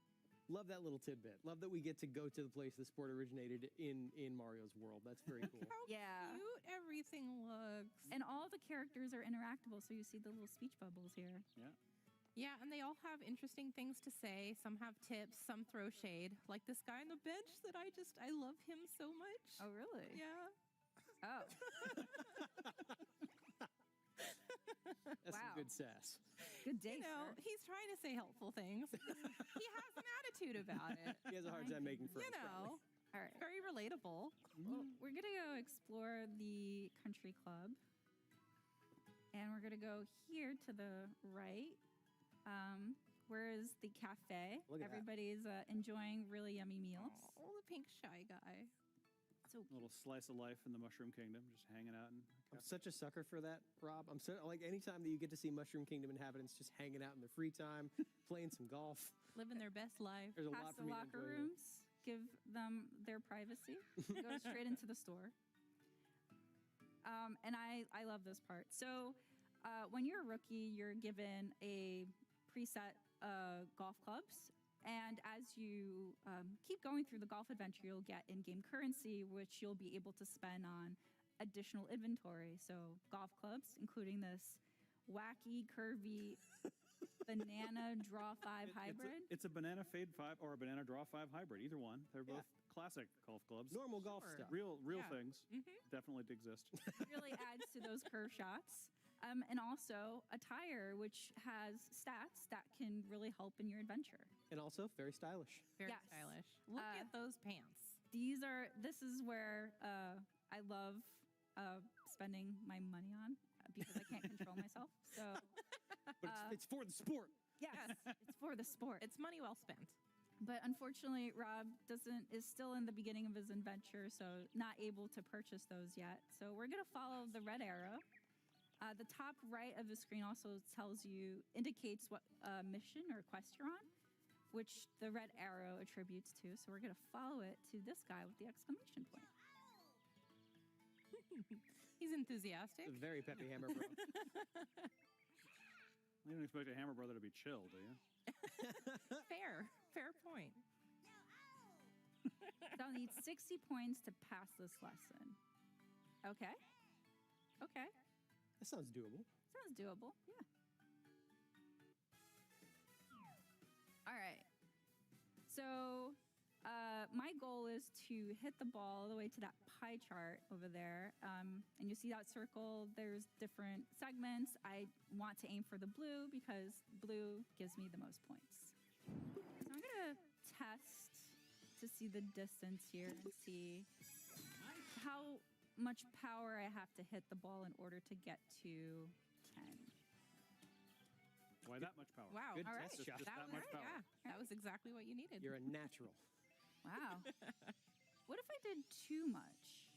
Love that little tidbit. Love that we get to go to the place the sport originated in Mario's world. That's very cool. Yeah. Cute everything looks. And all the characters are interactable, so you see the little speech bubbles here. Yeah. Yeah, and they all have interesting things to say. Some have tips, some throw shade. Like this guy on the bench that I love him so much. Oh, really? Yeah. Oh. That's some Wow. good sass. Good day, You know, sir. he's trying to say helpful things. He has an attitude about it. He has a hard time making friends. You know, All right. very relatable. Well, we're going to go explore the country club. And we're going to go here to the right. Where is the cafe? Look at that. Everybody's enjoying really yummy meals. Oh, the pink shy guy. So A little slice of life in the Mushroom Kingdom, just hanging out. I'm such a sucker for that, Rob. I'm so like anytime that you get to see Mushroom Kingdom inhabitants just hanging out in their free time, playing some golf. Living their best life. There's a past lot for the me to locker enjoy there. rooms, give them their privacy, go straight into the store. And I love this part. So when you're a rookie, you're given a preset golf clubs. And as you keep going through the golf adventure, you'll get in-game currency, which you'll be able to spend on additional inventory. So golf clubs, including this wacky, curvy banana draw 5 hybrid. It's a banana fade 5 or a banana draw 5 hybrid. Either one. They're both classic golf clubs. Normal golf stuff. Real Yeah. things. Definitely exist. Really adds to those curve shots. And also a tire, which has stats that can really help in your adventure. And also very stylish. Very Yes. stylish. Look at those pants. This is where I love spending my money on because I can't control myself. So, But it's for the sport. yes, it's for the sport. It's money well spent. But unfortunately, Rob is still in the beginning of his adventure, so not able to purchase those yet. So we're gonna follow the red arrow. The top right of the screen also indicates what mission or quest you're on, which the red arrow attributes to. So we're gonna follow it to this guy with the exclamation point. He's enthusiastic. Very peppy hammer bro. You don't expect a Hammer Brother to be chill, do you? Fair point. So I'll need 60 points to pass this lesson. Okay. That sounds doable. Sounds doable, yeah. All right. So my goal is to hit the ball all the way to that pie chart over there. And you see that circle, there's different segments. I want to aim for the blue because blue gives me the most points. So I'm going to test to see the distance here and see how much power I have to hit the ball in order to get to 10. Why that much power? Wow. Good All test right. shot. Just that much power. Yeah, that was exactly what you needed. You're a natural. Wow. What if I did too much?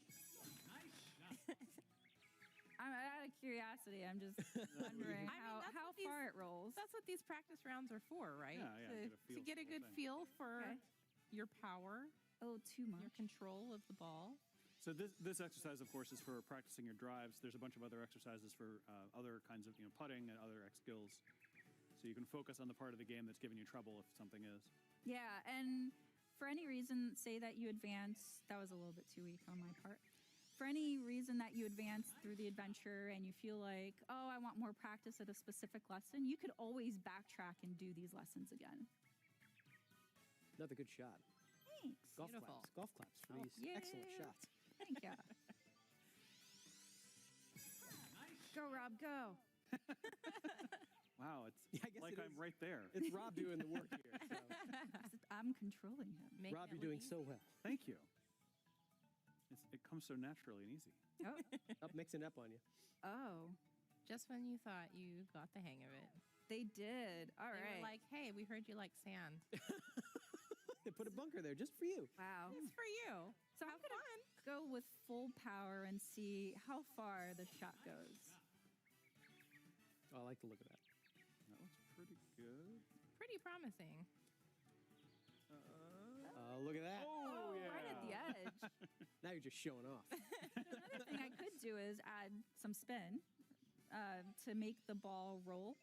I'm out of curiosity. I'm just wondering how far it rolls. That's what these practice rounds are for, right? Yeah, To get a good feel for your power. A little too much. Your control of the ball. So this exercise, of course, is for practicing your drives. There's a bunch of other exercises for other kinds of putting and other skills. So you can focus on the part of the game that's giving you trouble if something is. Yeah, and for any reason, say that you advance. That was a little bit too weak on my part. For any reason that you advance through the adventure and you feel like, oh, I want more practice at a specific lesson, you could always backtrack and do these lessons again. Another good shot. Thanks. Golf Beautiful. claps. Golf claps for these Yeah. excellent shots. Thank you. Go, Rob, go. Wow, it's Yeah, I guess like it I'm is. right there. It's Rob doing the work here. So. I'm controlling him. Making Rob, it you're look doing easy. so well. Thank you. It comes so naturally and easy. Oh. Up mixing up on you. Oh. Just when you thought you got the hang of it. They did. All They right. were like, hey, we heard you like sand. They put a bunker there just for you. Wow. It's for you. So I'm going to go with full power and see how far the shot goes. Oh, I like the look of that. That looks pretty good. Pretty promising. Oh, look at that. Oh, yeah. Right at the edge. Now you're just showing off. Another thing I could do is add some spin to make the ball roll.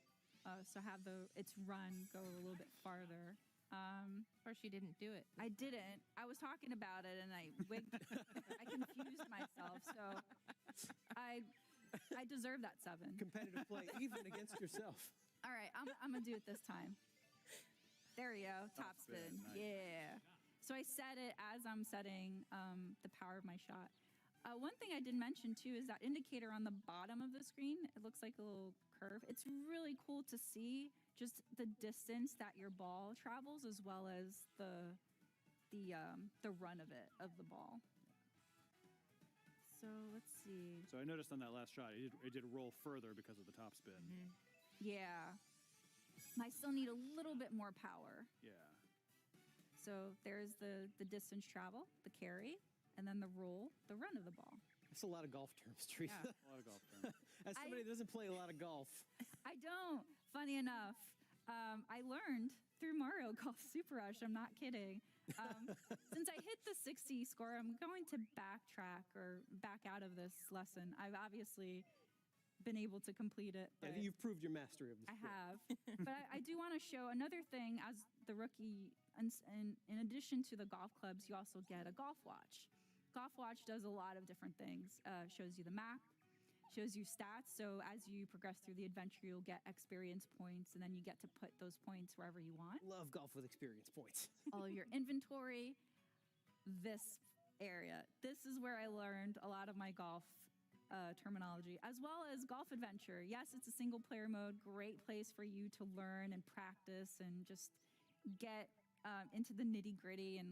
So have its run go a little bit farther. Or she didn't do it. I didn't. I was talking about it and I I confused myself. So I deserve that 7. Competitive play, even against yourself. All right, I'm gonna do it this time. There we go, top spin. Nice. Yeah. So I set it as I'm setting the power of my shot. One thing I did mention too is that indicator on the bottom of the screen. It looks like a little curve. It's really cool to see just the distance that your ball travels, as well as the run of the ball. So let's see. So I noticed on that last shot, it did roll further because of the top spin. Mm-hmm. Yeah. I still need a little bit more power. Yeah. So there's the distance travel, the carry, and then the roll, the run of the ball. That's a lot of golf terms, Teresa. Yeah. A lot of golf terms. As somebody that doesn't play a lot of golf. I don't. Funny enough, I learned through Mario Golf Super Rush. I'm not kidding. Since I hit the 60 score, I'm going to backtrack or back out of this lesson. I've obviously been able to complete it. Yeah, But you've proved your mastery of the I sport. have. But I do want to show another thing as the rookie. And in addition to the golf clubs, you also get a golf watch. Golf watch does a lot of different things. Shows you the map, shows you stats. So as you progress through the adventure, you'll get experience points, and then you get to put those points wherever you want. Love golf with experience points. All of your inventory, this area. This is where I learned a lot of my golf terminology, as well as golf adventure. Yes, it's a single player mode. Great place for you to learn and practice and just get into the nitty gritty and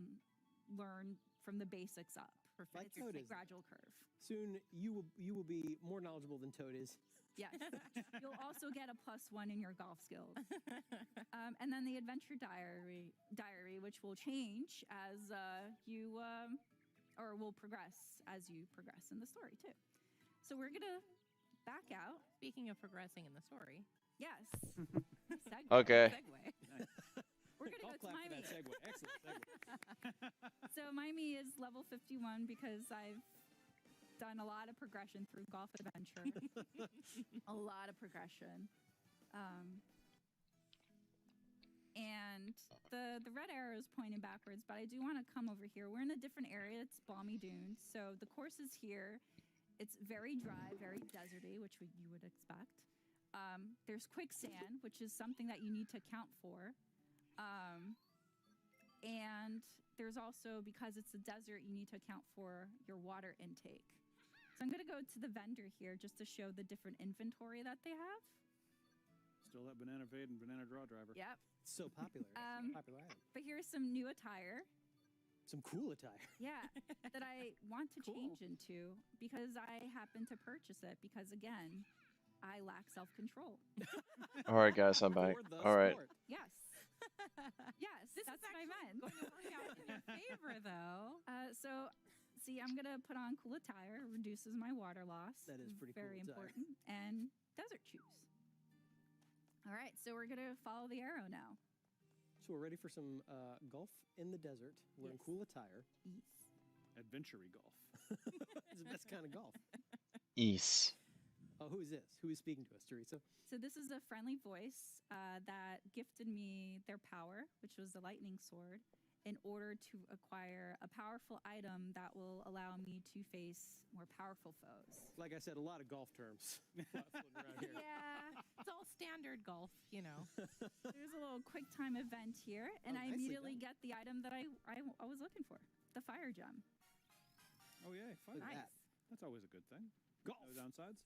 learn from the basics up. Like It's Toad a is. gradual curve. Soon you will be more knowledgeable than Toad is. Yes. You'll also get a +1 in your golf skills. And then the adventure diary, which will change as you, or will progress as you progress in the story too. So we're gonna back out. Speaking of progressing in the story. Yes. Segue. Okay. Segue. We're gonna Golf go to clap for Miami. that segue. Excellent segue. So Miami is level 51 because I've done a lot of progression through golf adventure. A lot of progression. And the red arrow is pointing backwards, but I do want to come over here. We're in a different area. It's Balmy Dunes. So the course is here. It's very dry, very deserty, which you would expect. There's quicksand, which is something that you need to account for. And there's also, because it's a desert, you need to account for your water intake. So I'm going to go to the vendor here just to show the different inventory that they have. Still that banana fade and banana draw driver. Yep. It's so popular. Popular item. But here's some new attire. Some cool attire. Yeah, that I want to change into because I happen to purchase it because, again, I lack self-control. All right, guys, I'm back. All right. Yes. Yes, This that's is what I meant. going to work out in your favor, though. So, see, I'm going to put on cool attire. Reduces my water loss. That is pretty very cool attire. important. And desert shoes. All right, so we're going to follow the arrow now. So we're ready for some golf in the desert. We're in cool attire. Yes. Adventure-y golf. It's the best kind of golf. East. Oh, who is this? Who is speaking to us, Teresa? So this is a friendly voice that gifted me their power, which was the lightning sword, in order to acquire a powerful item that will allow me to face more powerful foes. Like I said, a lot of golf terms floating around here. Yeah, it's all standard golf, you know. There's a little quick time event here, and I nicely immediately done. get the item that I was looking for, the fire gem. Oh, yeah. Fun. Look at Nice. that. That's always a good thing. Golf. No downsides.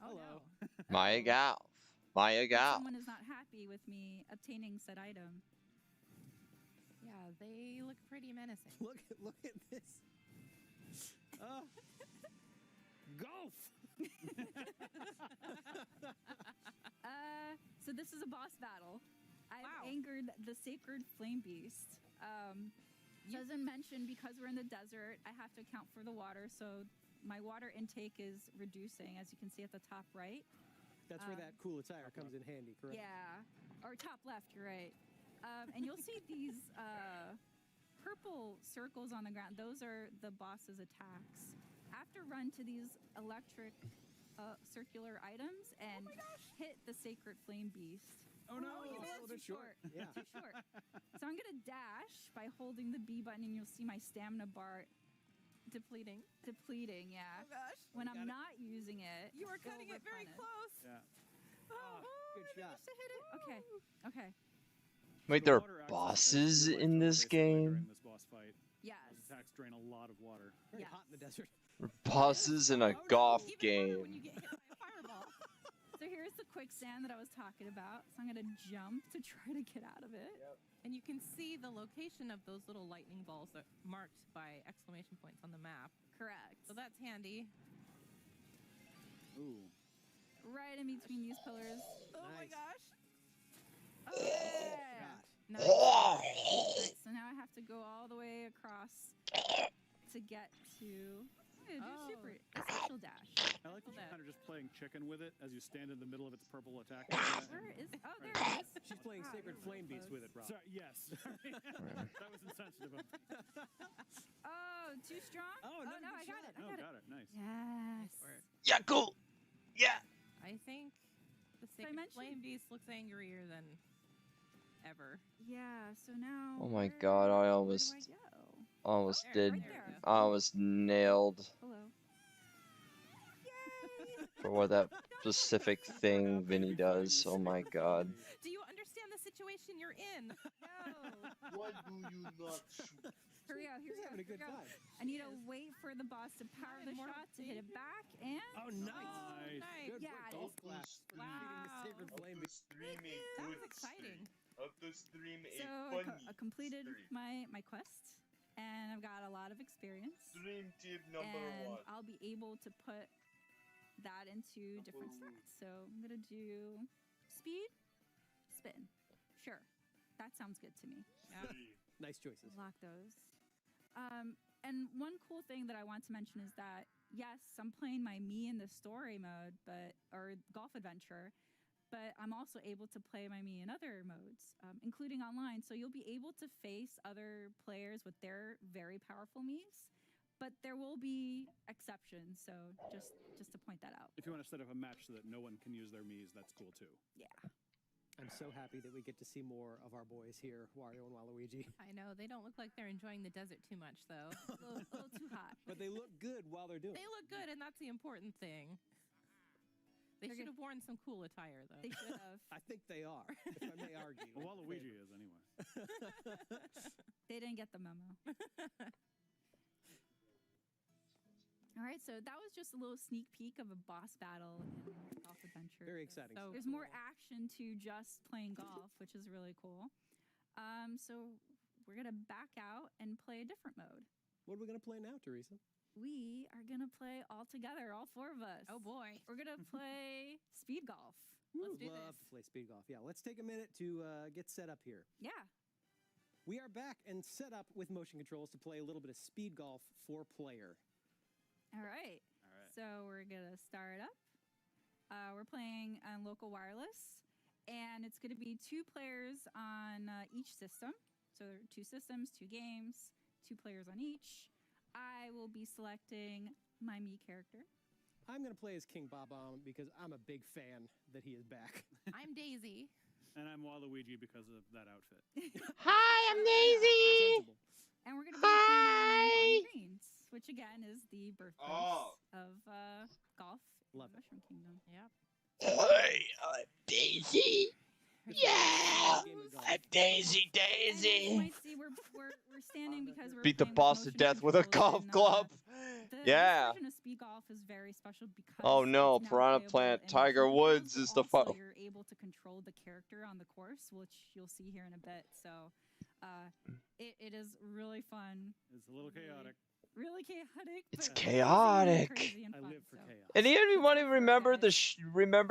Oh, Hello. no. Maya Gal. Maya Gal. Someone is not happy with me obtaining said item. Yeah, they look pretty menacing. Look at this. Golf. So this is a boss battle. I've Wow. angered the sacred flame beast. Doesn't mention because we're in the desert, I have to account for the water. So my water intake is reducing, as you can see at the top right. That's where that cool attire comes in handy, correct? Yeah, or top left, you're right. And you'll see these purple circles on the ground. Those are the boss's attacks. After run to these electric circular items and hit the sacred flame beast. Oh, no. It's a little bit too short. short. Yeah. Too short. So I'm going to dash by holding the B button, and you'll see my stamina bar Depleting. depleting, yeah. Oh, gosh. When I'm not using it, You were it's still cutting it very replenished. close. Yeah. Oh, good I shot. managed to hit it. Okay. Wait, The there water are access bosses really in felt this basically during game? this boss fight. Yes. attacks drain a lot of water. Very hot in the desert. Bosses in a golf game. So here's the quicksand that I was talking about. So I'm gonna jump to try to get out of it. And you can see the location of those little lightning balls that marked by exclamation points on the map. Correct. So that's handy. Ooh. Right in between these pillars. Oh my gosh. Oh, yeah. Nice. Oh. Alright, so now I have to go all the way across to get to super special dash. I like that you're kind of just playing chicken with it as you stand in the middle of its purple attack. Where is? Oh, there it is. She's playing Sacred Flame Beast with it, Rob. Sorry, yes. That was insensitive of me. Oh, too strong? Oh, no, I got it. I got it. Nice. Yes. Yeah, cool. Yeah. I think the Sacred Flame Beast looks angrier than ever. Yeah, so now. Oh my god, I almost did. I almost nailed Hello. for what that specific thing Vinny does. Oh my god. Do you understand the situation you're in? No. Why do you not shoot? Here we go. Here we go. having a good here we go. time. I need to wait for the boss to power the shot to hit it back and. Oh, nice. Good Yeah, work, it golf is. clap. Defeating the Sacred Flame Beast. That was exciting. Up to stream a So funny I completed stream. my quest, and I've got a lot of experience. Stream tip number And 1. I'll be able to put that into different stats. So I'm gonna do speed, spin. Sure, that sounds good to me. Nice choices. Lock those. And one cool thing that I want to mention is that yes, I'm playing my me in the story mode, or golf adventure, but I'm also able to play my me in other modes, including online. So you'll be able to face other players with their very powerful me's, but there will be exceptions. So just to point that out. If you want to set up a match so that no one can use their Mii's, that's cool too. Yeah. I'm so happy that we get to see more of our boys here, Wario and Waluigi. I know, they don't look like they're enjoying the desert too much, though. A little too hot. But they look good while they're doing They it. look good, and that's the important thing. They should have worn some cool attire, though. They should have. I think they are, if I may argue. Well, Waluigi is anyway. They didn't get the memo. All right, so that was just a little sneak peek of a boss battle in Golf Adventure. Very exciting. So there's more action to just playing golf, which is really cool. So we're gonna back out and play a different mode. What are we going to play now, Teresa? We are gonna play all together, all four of us. Oh boy. We're gonna play speed golf. Let's do love this. to play speed golf. Yeah, let's take a minute to get set up here. Yeah. We are back and set up with motion controls to play a little bit of speed golf 4-player. All right. So we're gonna start up. We're playing on local wireless, and it's gonna be 2 players on each system. So there are 2 systems, 2 games, 2 players on each. I will be selecting my me character. I'm going to play as King Bob-omb because I'm a big fan that he is back. I'm Daisy. And I'm Waluigi because of that outfit. Hi, I'm Daisy. And we're gonna be playing Bonnie Greens, which again is the birthplace of golf in Love it. Mushroom Kingdom. Yep. Hi, I'm Daisy. Yeah, I'm Daisy. And you might see we're standing because we're Beat the playing with boss to motion death with a controls golf and, club. Yeah. This version of speed golf is very special because Oh no, it's now Piranha playable Plant in Tiger motion Woods controls, is the but also fun. you're able to control the character on the course, which you'll see here in a bit. So it is really fun. It's a little chaotic. Really chaotic. It's but chaotic. crazy and I fun, live for so. chaos. And anybody remember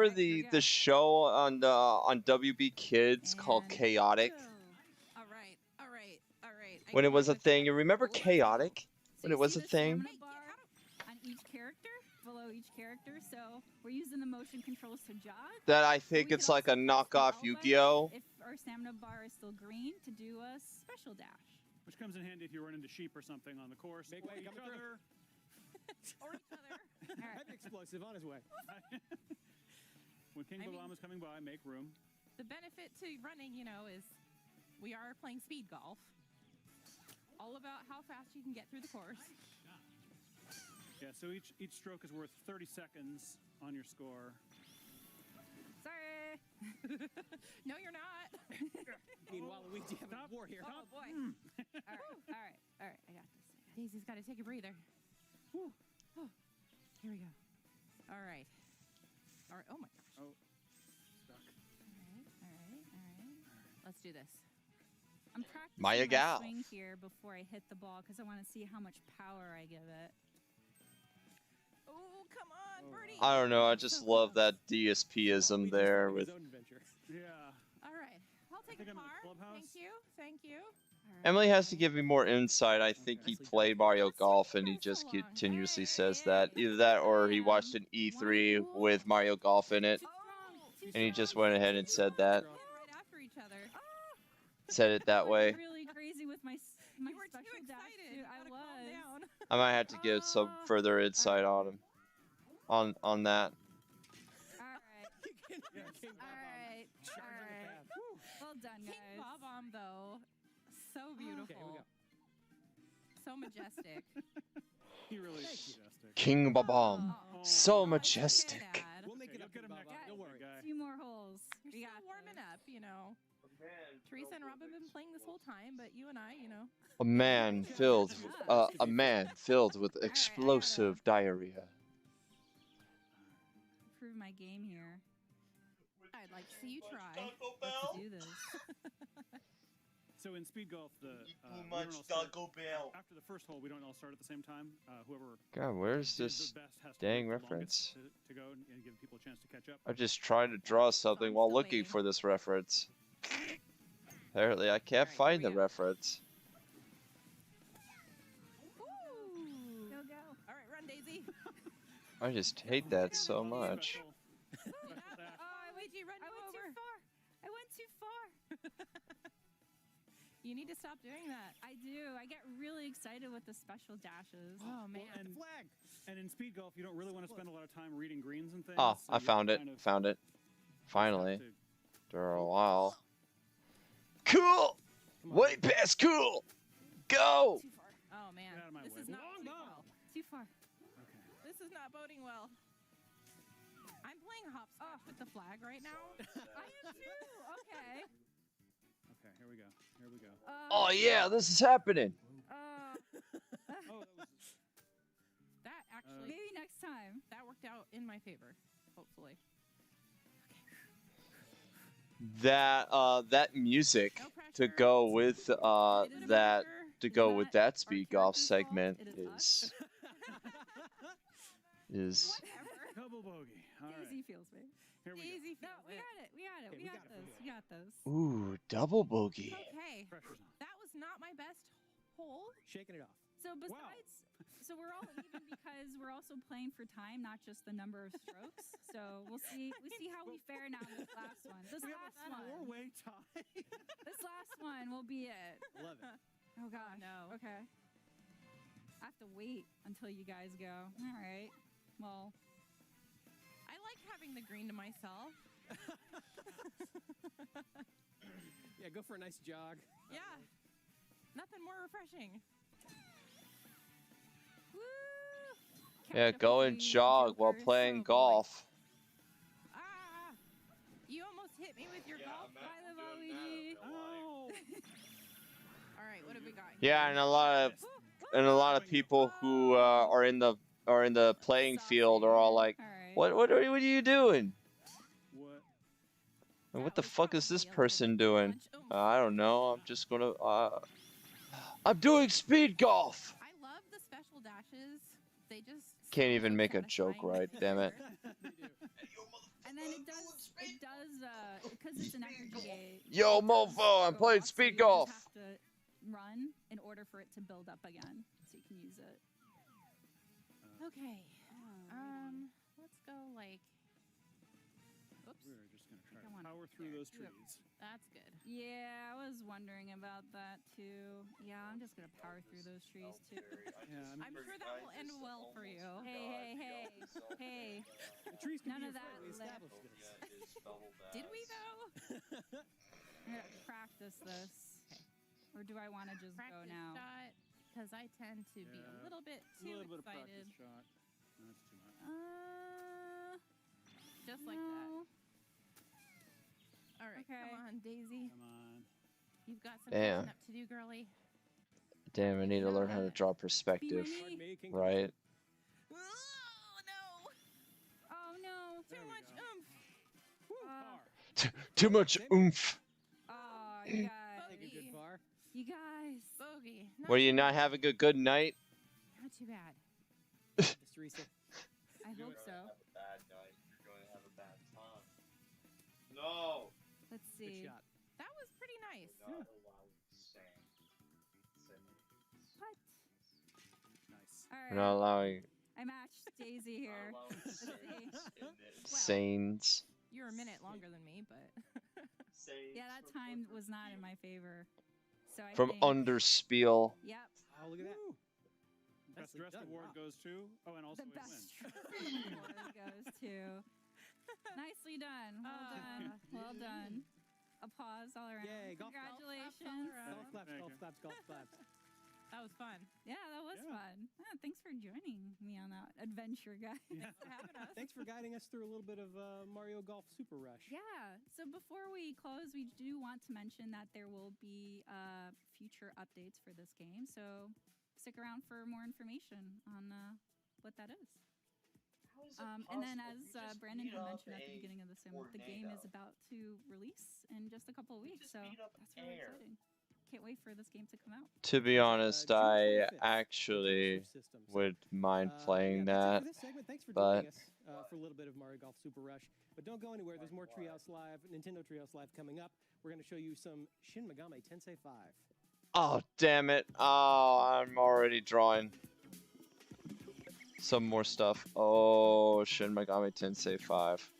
the the show on WB Kids called Chaotic? All right. When it was a thing, you remember Chaotic? When it was a thing. On each character, below each character. So we're using the motion controls to jog. That I think it's like a knockoff Yu-Gi-Oh. If our stamina bar is still green, to do a special dash. Which comes in handy if you run into sheep or something on the course. Make or way, each coming other. Or each other. Heavy explosive on his way. When King Bob-omb is coming by, make room. The benefit to running, is we are playing speed golf. All about how fast you can get through the course. Yeah, so each stroke is worth 30 seconds on your score. Sorry. No, you're not. Meanwhile, Luigi having a war here. Oh boy. All right. I got this. Daisy's got to take a breather. Whew. Oh, here we go. All right. All right. Oh my gosh. Oh, stuck. All right. Let's do this. I'm practicing Maya my Gal. swing here before I hit the ball because I want to see how much power I give it. Oh, come on, birdie. I don't know. I just love that DSP-ism there with. Yeah. All right. I'll take a par. Thank you. Thank you. Emily has to give me more insight. I think he played Mario Golf and he just continuously says that. Either that or he watched an E3 with Mario Golf in it. And he just went ahead and said that. Right after each other. Said it that way. Really crazy with my You were special too dash, excited. too. I was. I might have to get some further insight on him. On that. All right. Well done, guys. King Bob-omb, though, so beautiful. Okay, here we go. So majestic. He really is majestic. King Babam. So majestic. We'll make it up to Bob. Don't worry. Two more holes. You're still warming up, you know. Teresa and Rob have been playing this whole time, but you and I, you know. A man filled with explosive diarrhea. Improve my game here. I'd like to see you try. Let's do this. So in speed golf, we don't much all start- Taco Bell. After the first hole, we don't all start at the same time. Whoever God, where's did this the best has to dang wait the reference? longest to go and give people a chance to catch up. I'm just trying to draw something while looking for this reference. Apparently, I can't find the reference. Go. All right, run, Daisy. I just hate that so much. Oh, Luigi, run over. I went too far. You need to stop doing that. I do. I get really excited with the special dashes. Oh, man. And flag. And in speed golf, you don't really want to spend a lot of time reading greens and things. Oh, so I you found it. kind of Found it. Finally. to- After a while. Cool! Way past cool! Go! Too far. Oh, man. Get out of my This way. is not Long boding ball. well. Too far. This is not boding well. I'm playing hopscotch with the flag right now. I am too. Okay. Okay, here we go. Here we go. Oh yeah, this is happening. Oh, that was That actually, Maybe next time. that worked out in my favor, hopefully. That music to go with that speed golf segment is double bogey. All right. Daisy feels me. Here we go. Easy. No, we got it. We got it. Okay, We got this. We got this. ooh, double bogey. Okay, Pressure's on. that was not my best hole. Shaking it off. So besides, so we're all even because we're also playing for time, not just the number of strokes. So we'll see. We see how we fare now in this last one. This We have last a one. four-way tie. This last one will be it. Love it. Oh gosh. no. Okay. I have to wait until you guys go. All right. Well. I like having the green to myself. Yeah, go for a nice jog. Yeah. Nothing more refreshing. Woo! Yeah, Catch up go with and me, jog while jokers. playing Oh, boy. golf. Ah! You almost hit me with your golf. Bye, Luigi. Oh. All right, what have we got? Yeah, and a lot of people who are in the playing field are all like, All right. what are you doing? What? And what the fuck is this person doing? I don't know. I'm just gonna. I'm doing speed golf. I love the special dashes. They just Can't even make a joke right. Damn it. And then it does because it's an energy gauge. Yo, mofo! I'm playing so speed you golf. just have to run in order for it to build up again, so you can use it. Okay. Let's go like. Oops. We're just going to try I to want power through those trees. That's good. Yeah, I was wondering about that too. Yeah, I'm just gonna power through those trees too. Yeah, I'm sure that will end well for you. Hey. The trees can None be of that we left. established this. Did we though? I'm gonna practice this. Or do I want to just go now? Shot, because I tend to be a Yeah. little bit A too little bit of excited. practice shot. That's too much. Just like that. All right, Okay. come on, Daisy. Come on. You've got some Damn. catching up to do, girly. Damn, I need to learn how to draw perspective. Right? Oh no, too much oomph. Too much oomph. Oh, you guys. Good bar. You guys. Bogey. Were you not having a good night? Not too bad. Teresa. I hope so. Have a bad night. You're going to have a bad time. No. Let's see. Good shot. That was pretty nice. What? Nice. All We're not allowing I matched Daisy here. Let's see. sanes. You're a minute longer than me, but yeah, that time was not in my favor. So I From think... Underspiel. Yep. Oh, look at that. Best Nicely dressed done, award Rob. goes to. Oh, and also The a best win. award goes to. Nicely done. Well done. Well done. Applause all around. Yay, golf claps. Congratulations. Golf claps, golf claps, golf claps. That was fun. Yeah, that was fun. Yeah, thanks for joining me on that adventure, guys. Thanks for having us. Thanks for guiding us through a little bit of Mario Golf Super Rush. Yeah. So before we close, we do want to mention that there will be future updates for this game. So stick around for more information on what that is. And then, as Brandon had mentioned at the beginning of the sim, the game is about to release in just a couple of weeks. So that's really exciting. Can't wait for this game to come out. To be honest, I actually would mind playing that, For this segment, thanks for but joining us for a little bit of Mario Golf Super Rush. But don't go anywhere. There's more Treehouse Live, Nintendo Treehouse Live coming up. We're going to show you some Shin Megami Tensei 5. oh damn it! Oh, I'm already drawing some more stuff. Oh, Shin Megami Tensei 5.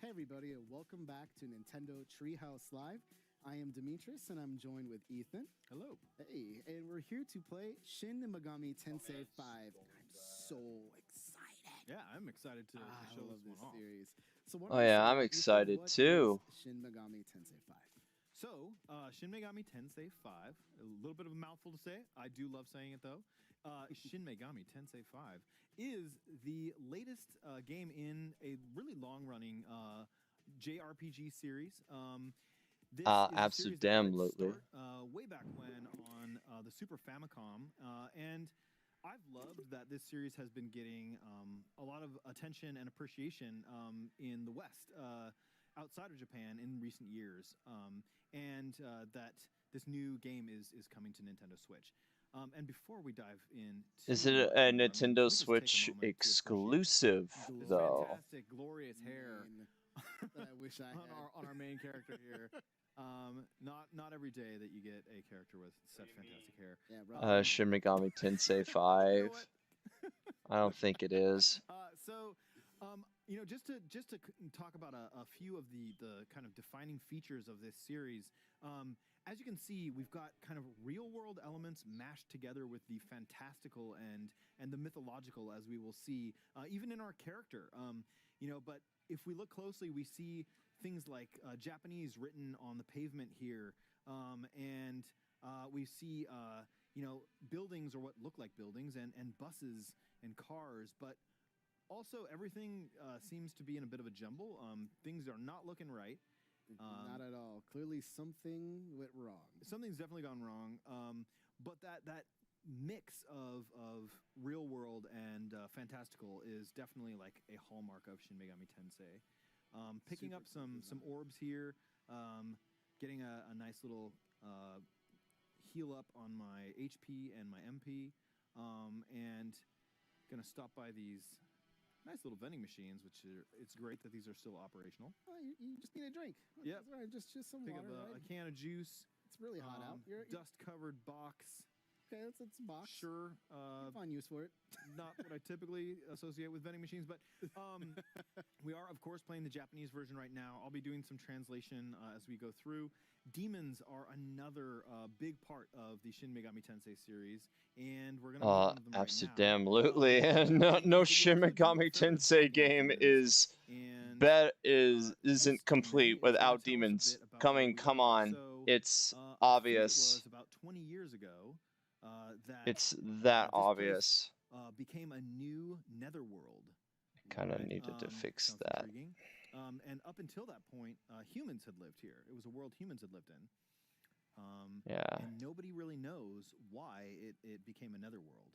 Hey everybody, and welcome back to Nintendo Treehouse Live. I am Demetrius, and I'm joined with Ethan. Hello. Hey, and we're here to play Shin Megami Tensei 5. I'm so excited. Yeah, I'm excited to I show love this this one off. series. So why Oh don't we yeah, start I'm with Ethan, excited what too. is Shin Megami Tensei 5. So, Shin Megami Tensei 5, a little bit of a mouthful to say. I do love saying it though. Shin Megami Tensei 5 is the latest game in a really long-running JRPG series. This is a series that got its Absolutely. start, way back when on the Super Famicom, and I've loved that this series has been getting a lot of attention and appreciation in the West, outside of Japan in recent years, and that this new game is coming to Nintendo Switch. And before we dive in, Is it a Nintendo Switch exclusive though? fantastic, glorious hair That I wish I had. on our main character here. Not every day that you get a character with such fantastic hair. Yeah, Shin Megami Tensei 5. I don't think it is. So, just to talk about a few of the kind of defining features of this series. As you can see, we've got kind of real world elements mashed together with the fantastical and the mythological, as we will see, even in our character. But if we look closely, we see things like Japanese written on the pavement here, and we see buildings or what look like buildings and buses and cars, but also everything seems to be in a bit of a jumble. Things are not looking right. Not at all. Clearly something went wrong. Something's definitely gone wrong. But that mix of real world and fantastical is definitely like a hallmark of Shin Megami Tensei. Picking up some orbs here, getting a nice little heal up on my HP and my MP, and gonna stop by these nice little vending machines, which it's great that these are still operational. Oh, you just need a drink. Yep. That's right. Just some Pick water. up a right? can of juice. It's really hot out. Dust-covered box Okay, that's a box. Sure. Find use for it. Not what I typically associate with vending machines, but we are, of course, playing the Japanese version right now. I'll be doing some translation as we go through. Demons are another big part of the Shin Megami Tensei series, and we're going to move on to them Absolutely. No Shin Megami Tensei game isn't complete without demons. Come on. It's obvious. It was about 20 years ago that it's that obvious. Became a new netherworld. Kind of needed to fix that. And up until that point, humans had lived here. It was a world humans had lived in. Yeah. And nobody really knows why it became a netherworld.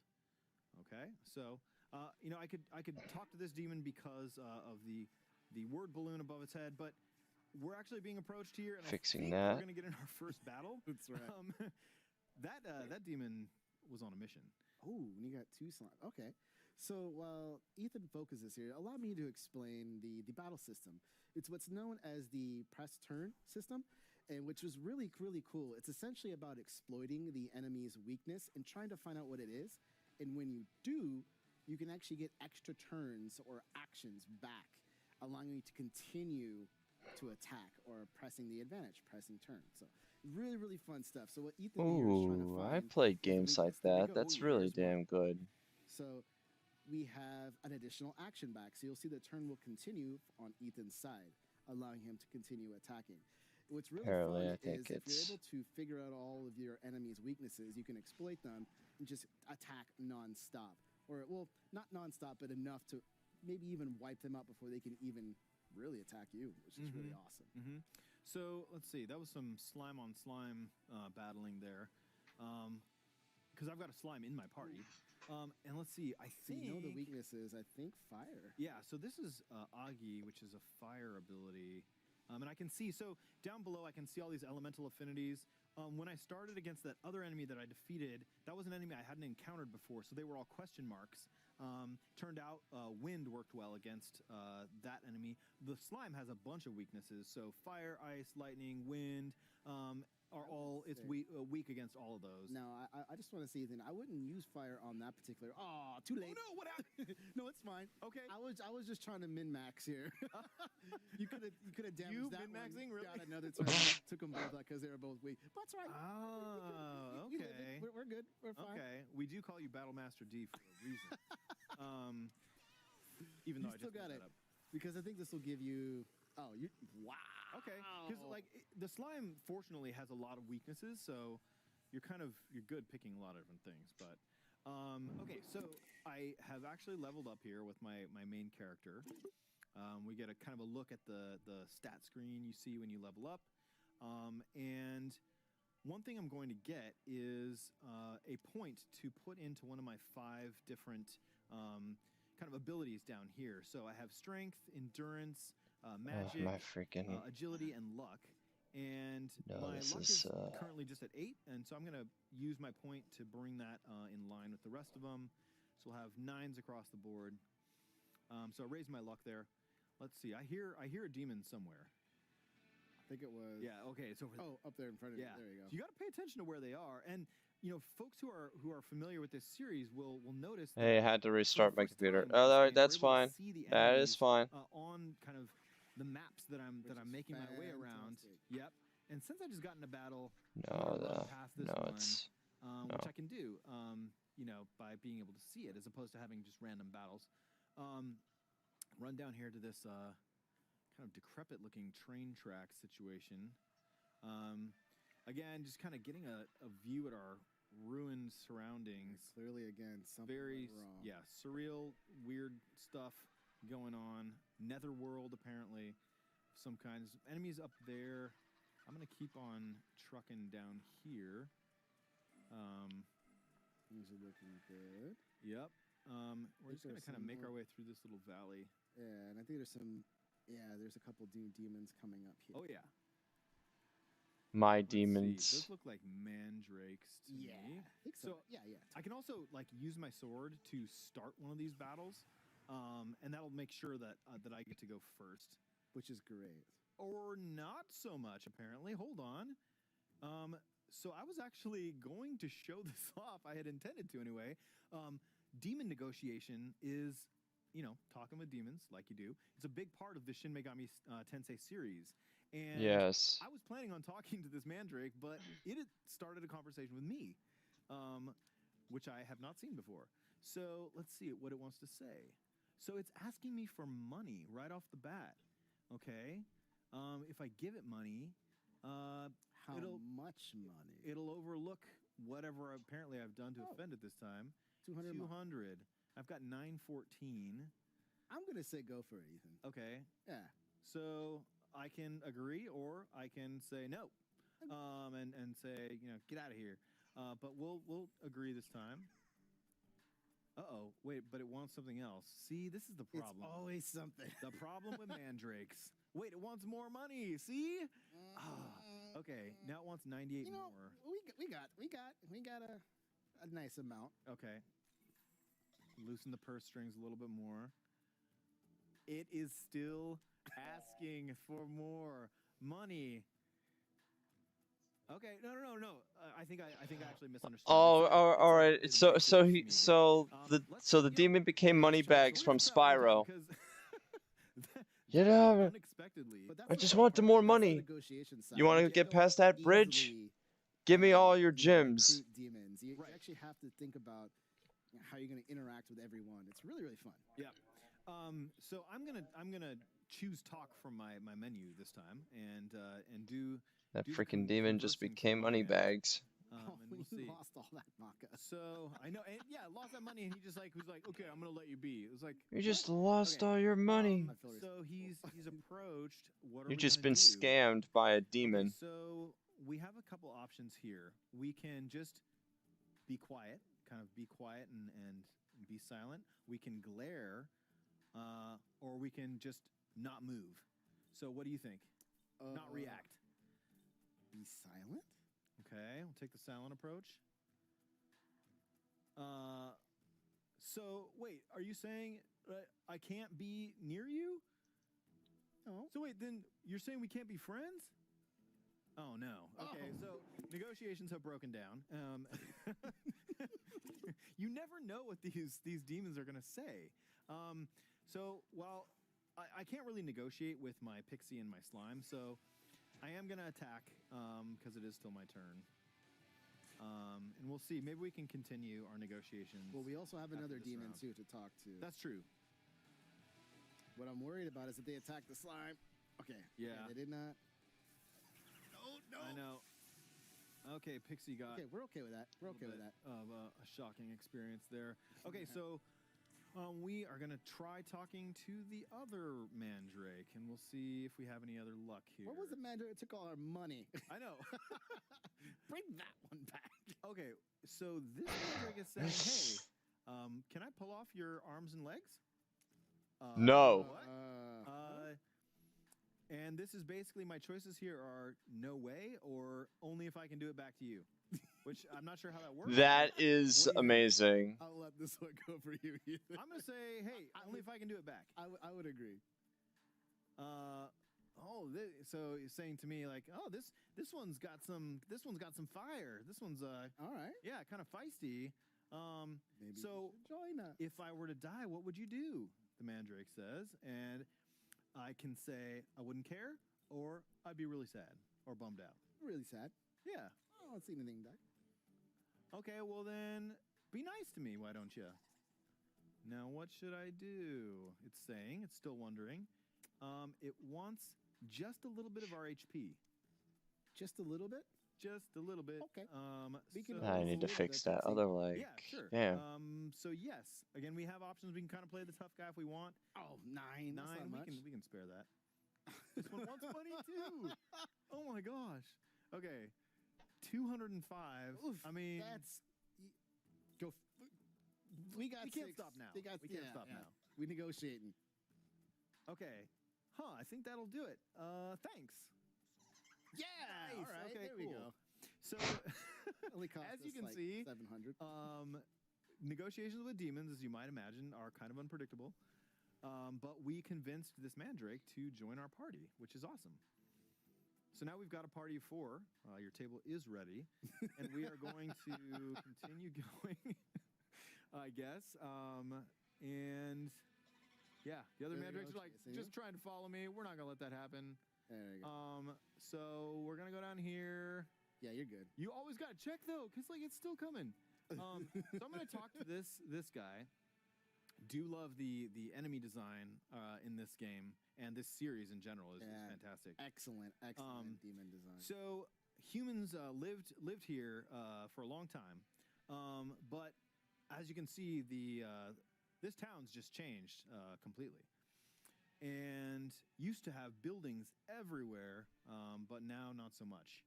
Okay, so I could talk to this demon because of the word balloon above its head, but we're actually being approached here, and Fixing I think that. we're going to get in our first battle. That's right. That demon was on a mission. Oh, and you got two slots. Okay. So while Ethan focuses here, allow me to explain the battle system. It's what's known as the press turn system, and which is really, really cool. It's essentially about exploiting the enemy's weakness and trying to find out what it is. And when you do, you can actually get extra turns or actions back, allowing you to continue to attack or pressing the advantage, pressing turn. So really, really fun stuff. So what Ethan here is trying to Ooh, find I played games like that. go That's here really as well. damn good. So we have an additional action back. So you'll see the turn will continue on Ethan's side, allowing him to continue attacking. What's really Apparently, fun I think is if you're it's able to figure out all of your enemy's weaknesses, you can exploit them and just attack non-stop. Or, well, not non-stop, but enough to maybe even wipe them out before they can even really attack you, which is really awesome. So let's see. That was some slime on slime battling there, because I've got a slime in my party. And let's see. I So think you know the weakness is, I think, fire. Yeah. So this is Agi, which is a fire ability, and I can see. So down below, I can see all these elemental affinities. When I started against that other enemy that I defeated, that was an enemy I hadn't encountered before, so they were all question marks. Turned out wind worked well against that enemy. The slime has a bunch of weaknesses, so fire, ice, lightning, wind are all, it's weak against all of those. Now, I just want to say, Ethan, I wouldn't use fire on that particular. Oh, too late. Oh no, what happened? No, it's fine. Okay. I was just trying to min-max here. you could have damaged that min-maxing, one. really? Got another turn. Took them both out because they were both weak. But that's right. Oh, You did okay. it. We're good. We're fine. Okay, we do call you Battlemaster D for a reason. Even though I still just got made it that up. because I think this will give you. Oh, you wow. Okay, because the slime fortunately has a lot of weaknesses, so you're good picking a lot of different things. But okay, so I have actually leveled up here with my main character. We get a kind of a look at the stat screen you see when you level up, and one thing I'm going to get is a point to put into one of my 5 different kind of abilities down here. So I have strength, endurance, magic, agility, and luck. And my luck is currently just at 8, and so I'm going to use my point to bring that in line with the rest of them. So we'll have 9s across the board. So I raised my luck there. Let's see. I hear a demon somewhere. I think it was. Yeah. Okay. It's over. Oh, up there in front of you. There you go. So you got to pay attention to where they are, and folks who are familiar with this series will notice. Hey, I had to restart my computer. Oh, all right, that's fine. That is fine. On kind of the maps that I'm making my way around. Yep. And since I just got in a battle, it's which I can do, by being able to see it as opposed to having just random battles. Run down here to this kind of decrepit-looking train track situation. Again, just kind of getting a view at our ruined surroundings. Clearly, again, something very wrong. Yeah, surreal, weird stuff going on. Netherworld, apparently, some kinds. Enemies up there. I'm gonna keep on trucking down here. These are looking good. Yep. We're just gonna kind of make our way through this little valley. Yeah, and I think there's some. Yeah, there's a couple demons coming up here. Oh yeah. My Let's demons. see. Those look like mandrakes to me. I think so. Yeah. I can also use my sword to start one of these battles, and that'll make sure that that I get to go first, which is great. Or not so much apparently. Hold on. So I was actually going to show this off. I had intended to anyway. Demon negotiation is, you know, talking with demons like you do. It's a big part of the Shin Megami Tensei series. And Yes. I was planning on talking to this mandrake, but it had started a conversation with me, which I have not seen before. So let's see what it wants to say. So it's asking me for money right off the bat. Okay. If I give it money, How much money? it'll overlook whatever apparently I've done to offend it this time. 200. 200. I've got 914. I'm gonna say go for it, Ethan. Okay. Yeah. So I can agree or I can say no. And say, you know, get out of here. But we'll agree this time. Uh-oh. Wait, but it wants something else. See, this is the problem. It's always something. The problem with mandrakes. Wait, it wants more money. See? Okay. Now it wants 98 more. We got a nice amount. Okay. Loosen the purse strings a little bit more. It is still asking for more money. Okay, no. I think I actually misunderstood. All right. So the demon became moneybags from Spyro. Get over. I just want the more money. You want to get past that bridge? Give me all your gems. Demons. You actually have to think about how you're going to interact with everyone. It's really, really fun. Yeah. So I'm gonna choose talk from my menu this time and do That freaking demon just became moneybags. and we'll see. Lost all that Maka. So I know, and yeah, lost that money, and he just was like, okay, I'm gonna let you be. It was like You just lost all your money. So he's approached. What are You've we just gonna been do? scammed by a demon. So we have a couple options here. We can just be quiet, kind of be quiet and be silent. We can glare, or we can just not move. So what do you think? Not react. Be silent? Okay, we'll take the silent approach. So wait, are you saying I can't be near you? No. So wait, then you're saying we can't be friends? Oh no. Okay, so negotiations have broken down. You never know what these demons are gonna say. So while I can't really negotiate with my pixie and my slime, so I am gonna attack because it is still my turn. And we'll see. Maybe we can continue our negotiations. Well, we also have another this demon round. too to talk to. That's true. What I'm worried about is that they attack the slime. Okay. Yeah. They did not. No. I know. Okay, Pixie got. Okay, we're okay with that. We're okay with that. Of a shocking experience there. Okay, so we are gonna try talking to the other mandrake, and we'll see if we have any other luck here. What was the mandrake that took all our money? I know. Bring that one back. Okay, so this mandrake is saying, "Hey, can I pull off your arms and legs?" No. What? And this is basically my choices here are no way or only if I can do it back to you, which I'm not sure how that works. That is amazing. I'll let this one go for you, Ethan. I'm gonna say, hey, only if I can do it back. I would agree. So you're saying to me like, oh, this one's got some fire. This one's all right. Yeah, kind of feisty. Maybe so you should join us. If I were to die, what would you do? The mandrake says, and I can say I wouldn't care, or I'd be really sad or bummed out. Really sad. Yeah. I don't see anything die. Okay, well then, be nice to me, why don't you? Now, what should I do? It's saying, it's still wondering. It wants just a little bit of our HP. Just a little bit? Just a little bit. Okay. I need to fix that other leg. Yeah, sure. Damn. So yes, again, we have options. We can kind of play the tough guy if we want. Oh, 9. That's not much. We can spare that. This one wants money too. Oh my gosh. Okay. 205. Oof, I mean, that's go. We got. We can't 6. stop now. We can't stop now. We negotiating. Okay. I think that'll do it. Thanks. Yeah. Nice. All right. Okay, there we cool. go. So, Only cost as you us can like see, 700. Negotiations with demons, as you might imagine, are kind of unpredictable. But we convinced this mandrake to join our party, which is awesome. So now we've got a party of 4. Your table is ready, and we are going to continue going, I guess. And yeah, the other mandrakes are like just trying to follow me. We're not gonna let that happen. There you go. So we're gonna go down here. Yeah, you're good. You always gotta check though, cause like it's still coming. So I'm gonna talk to this guy. Do love the enemy design in this game, and this series in general is fantastic. Excellent demon design. So humans lived here for a long time, but as you can see, this town's just changed completely, and used to have buildings everywhere, but now not so much.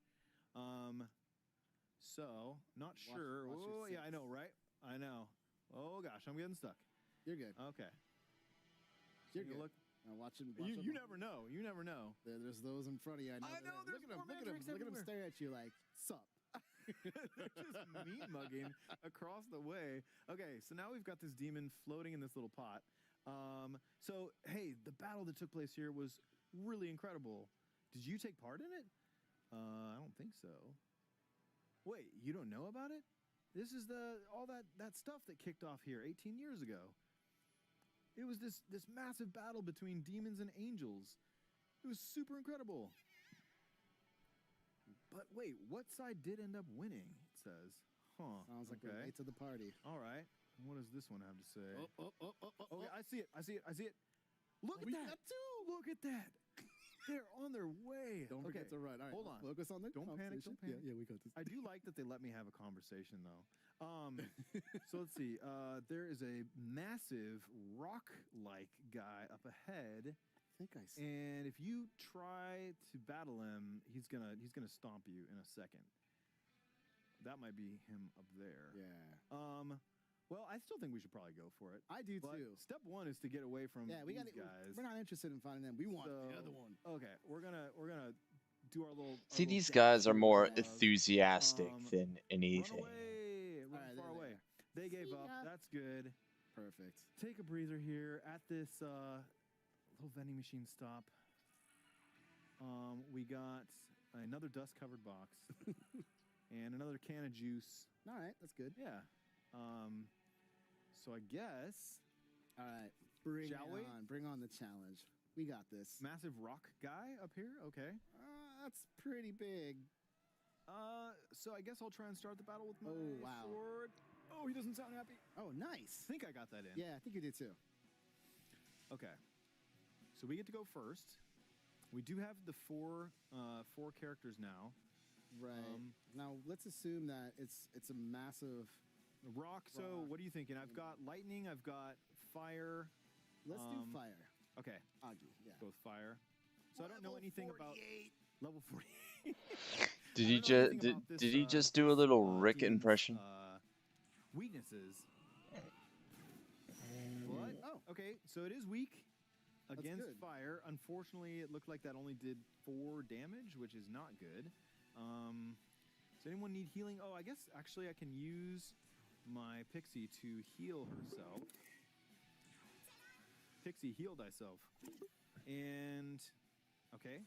So not sure. Oh yeah, I know, right? I know. Oh gosh, I'm getting stuck. You're good. Okay. You're good. Look. Watch him. You never know. You never know. There's those in front of you. I know. There's look at him. more Look at him. mandrakes Look at him everywhere. stare at you like, sup. They're just meat mugging across the way. Okay, so now we've got this demon floating in this little pot. So hey, the battle that took place here was really incredible. Did you take part in it? I don't think so. Wait, you don't know about it? This is all that stuff that kicked off here 18 years ago. It was this massive battle between demons and angels. It was super incredible. But wait, what side did end up winning? It says. Huh. Sounds like we're late to the party. All right. What does this one have to say? Oh, I see it. Look at that. Look at that. They're on their way. Don't forget to run. All right, hold on. Focus on the Don't panic. conversation. Don't panic. Yeah, we got this. I do like that they let me have a conversation, though. So let's see. There is a massive rock-like guy up ahead. I think I see. And if you try to battle him, he's gonna stomp you in a second. That might be him up there. Yeah. Well, I still think we should probably go for it. I do too. Step 1 is to get away from we these got guys. We're not interested in finding them. We want the other one. Okay, we're gonna do our little. See, these guys are more enthusiastic than anything. Run far away. They gave up. That's good. Perfect. Take a breather here at this little vending machine stop. We got another dust-covered box and another can of juice. All right, that's good. Yeah. So I guess. All right, bring on the challenge. We got this. Massive rock guy up here. Okay. That's pretty big. So I guess I'll try and start the battle with my wow. sword. Oh, he doesn't sound happy. Oh, nice. I think I got that in. Yeah, I think you did too. Okay. So we get to go first. We do have the four characters now. Right. Now let's assume that it's a massive rock. So what are you thinking? I've got lightning. I've got fire. Let's do fire. Okay. Augie. Yeah. Go with fire. So I don't know anything about level 48. Did he just do a little Rick impression? Weaknesses. What? Oh, okay. So it is weak against fire. Unfortunately, it looked like that only did 4 damage, which is not good. Does anyone need healing? Oh, I guess actually I can use my Pixie to heal herself. Pixie, heal thyself. And, okay,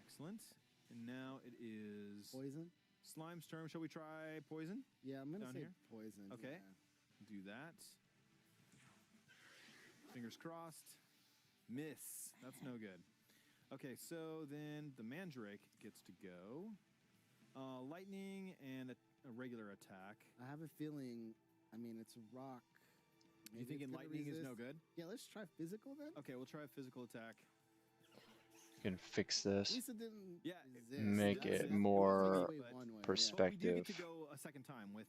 excellent. And now it is... Poison? Slime's turn. Shall we try poison? Yeah, I'm going to say here? poison. Okay, yeah. do that. Fingers crossed. Miss. That's no good. Okay, so then the Mandrake gets to go. Lightning and a regular attack. I have a feeling, I mean, it's a rock. You thinking lightning is no good? Yeah, let's try physical then. Okay, we'll try a physical attack. You can fix this. Lisa didn't make it more perspective. But we do get to go a second time with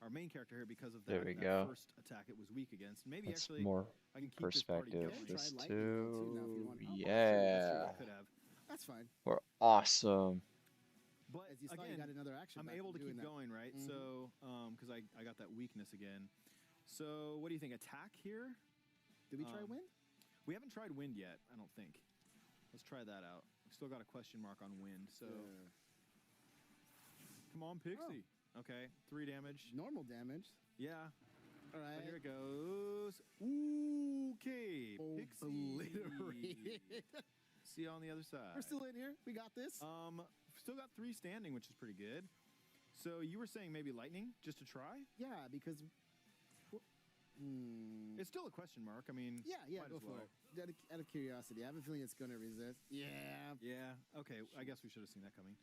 our main character here because of There we that go. first attack it was weak against. Maybe That's actually more I can keep perspective. This This party going. too. Oh, Yeah. Could have. That's fine. We're awesome. But as you saw, again, you got another action. I'm back able to doing keep that. going, right? So, because I got that weakness again. So, what do you think? Attack here? Did we try wind? We haven't tried wind yet, I don't think. Let's try that out. We still got a question mark on wind, so... Come on, Pixie. Oh. Okay, 3 damage. Normal damage. Yeah. All right. So here it goes. Okay, Pixie. Obliterated. See you on the other side. We're still in here. We got this. Still got 3 standing, which is pretty good. So you were saying maybe lightning just to try? Yeah, because it's still a question mark. I mean, yeah, go for it. Out of curiosity, I have a feeling it's going to resist. Yeah. Okay, I guess we should have seen that coming.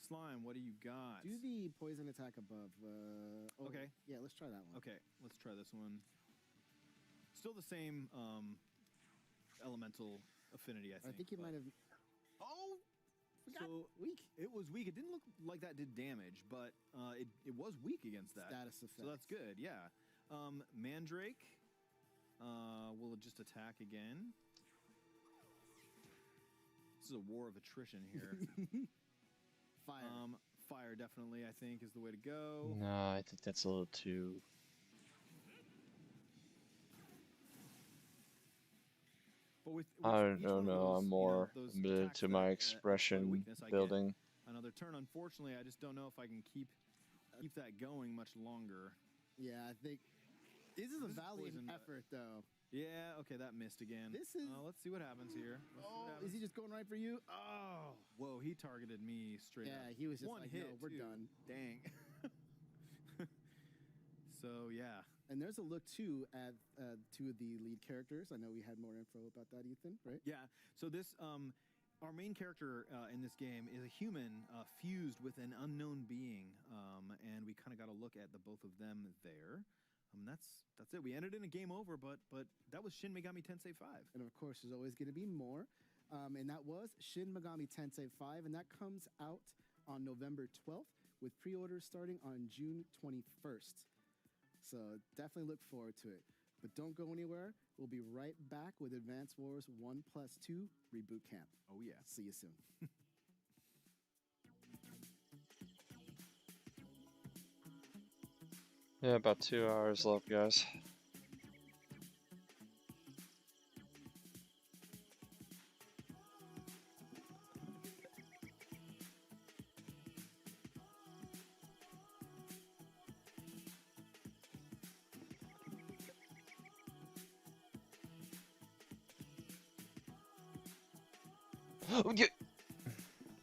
Slime, what do you got? Do the poison attack above. Okay. Yeah, let's try that one. Okay, let's try this one. Still the same elemental affinity, I think. I think you might have. Oh! So weak. It was weak. It didn't look like that did damage, but it was weak against that. Status effect. So that's good, yeah. Mandrake will just attack again. This is a war of attrition here. Fire. Fire definitely, I think, is the way to go. No, I think that's a little too. I don't know. I'm more committed to my expression building. Another turn. Unfortunately, I just don't know if I can keep that going much longer. Yeah, I think this is a valiant effort, though. Yeah. Okay, that missed again. This is. Let's see what happens here. Is he just going right for you? Oh. Whoa, he targeted me straight up. Yeah, he was just one like, hit. No, we're done. Dang. So yeah. And there's a look too at 2 of the lead characters. I know we had more info about that, Ethan, right? Yeah. So this our main character in this game is a human fused with an unknown being, and we kind of got a look at the both of them there. That's it. We ended in a game over, but that was Shin Megami Tensei 5. And of course, there's always going to be more. And that was Shin Megami Tensei 5, and that comes out on November 12th with pre-orders starting on June 21st. So definitely look forward to it. But don't go anywhere. We'll be right back with Advance Wars 1+2 Reboot Camp. Oh, yeah. See you soon. Yeah, about 2 hours left, guys.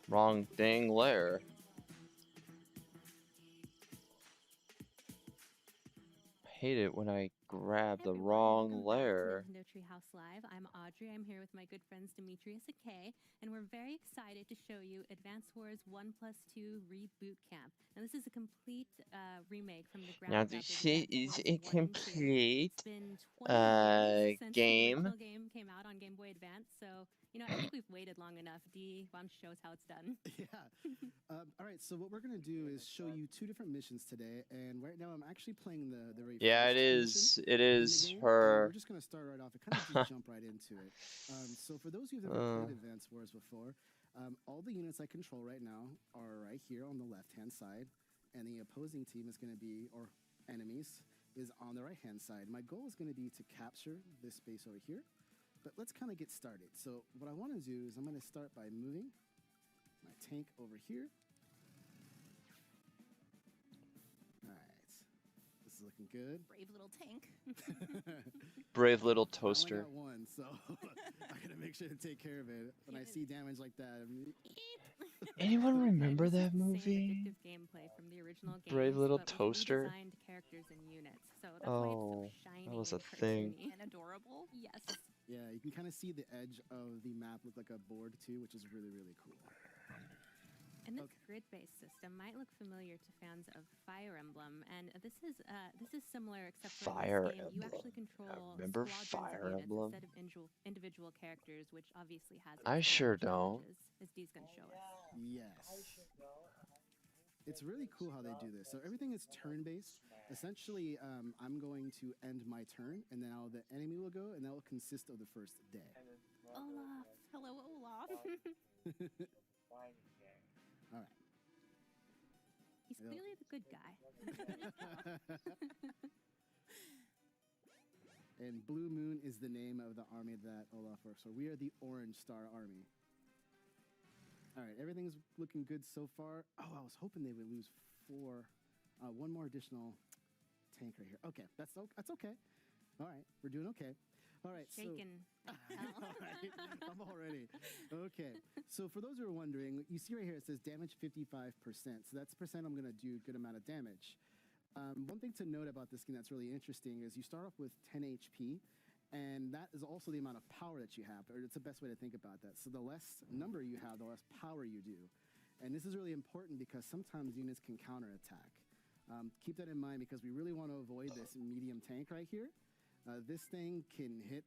Wrong dang layer. Hate it when I grab the wrong layer. Nintendo Treehouse Live. I'm Audrey. I'm here with my good friends Demetrius and Kay, and we're very excited to show you Advance Wars 1+2 Reboot Camp. Now, this is a complete remake from the ground Now up. this is a complete It's been 20 years since game. the original game came out on Game Boy Advance, so I think we've waited long enough. Dee, why don't you show us how it's done? Yeah. All right, so what we're going to do is show you 2 different missions today, and right now I'm actually playing the very Yeah, first it is. mission It in the is game, her. and we're just going to start right off and kind of just jump right into it. So for those of you who've never played Advance Wars before, all the units I control right now are right here on the left-hand side, and the opposing team is going to be, or enemies, is on the right-hand side. My goal is going to be to capture this space over here, but let's kind of get started. So what I want to do is I'm going to start by moving my tank over here. All right, this is looking good. Brave little tank. Brave little I toaster. only got one, so I gotta make sure to take care of it. When I see damage like that, Anyone remember that Same movie? addictive gameplay from the original games, Brave Little but with Toaster? redesigned characters and units. So that's why it's so Oh, shiny that was a and thing. cartoony and adorable. Yes. yeah, you can kind of see the edge of the map look like a board too, which is really, really cool. And this grid-based system might look familiar to fans of Fire Emblem, and this is similar, except for Fire in this game, you Emblem. actually control Remember squadrons Fire of units Emblem? instead of individual characters, which obviously has I its sure own don't. challenges, as Dee's going to show us. Yes. It's really cool how they do this. So everything is turn-based. Essentially, I'm going to end my turn, and then the enemy will go, and that will consist of the first day. Olaf. Hello, Olaf. All right. He's clearly the good guy. And Blue Moon is the name of the army that Olaf works for. We are the Orange Star Army. All right, everything's looking good so far. Oh, I was hoping they would lose 4. One more additional tank right here. Okay, that's okay. All right, we're doing okay. All right. Shaken. So, all right, I'm all ready. Okay. So for those who are wondering, you see right here it says damage 55%. So that's percent I'm going to do a good amount of damage. One thing to note about this skin that's really interesting is you start off with 10 HP, and that is also the amount of power that you have, or it's the best way to think about that. So the less number you have, the less power you do. And this is really important because sometimes units can counterattack. Keep that in mind because we really want to avoid this medium tank right here. This thing can hit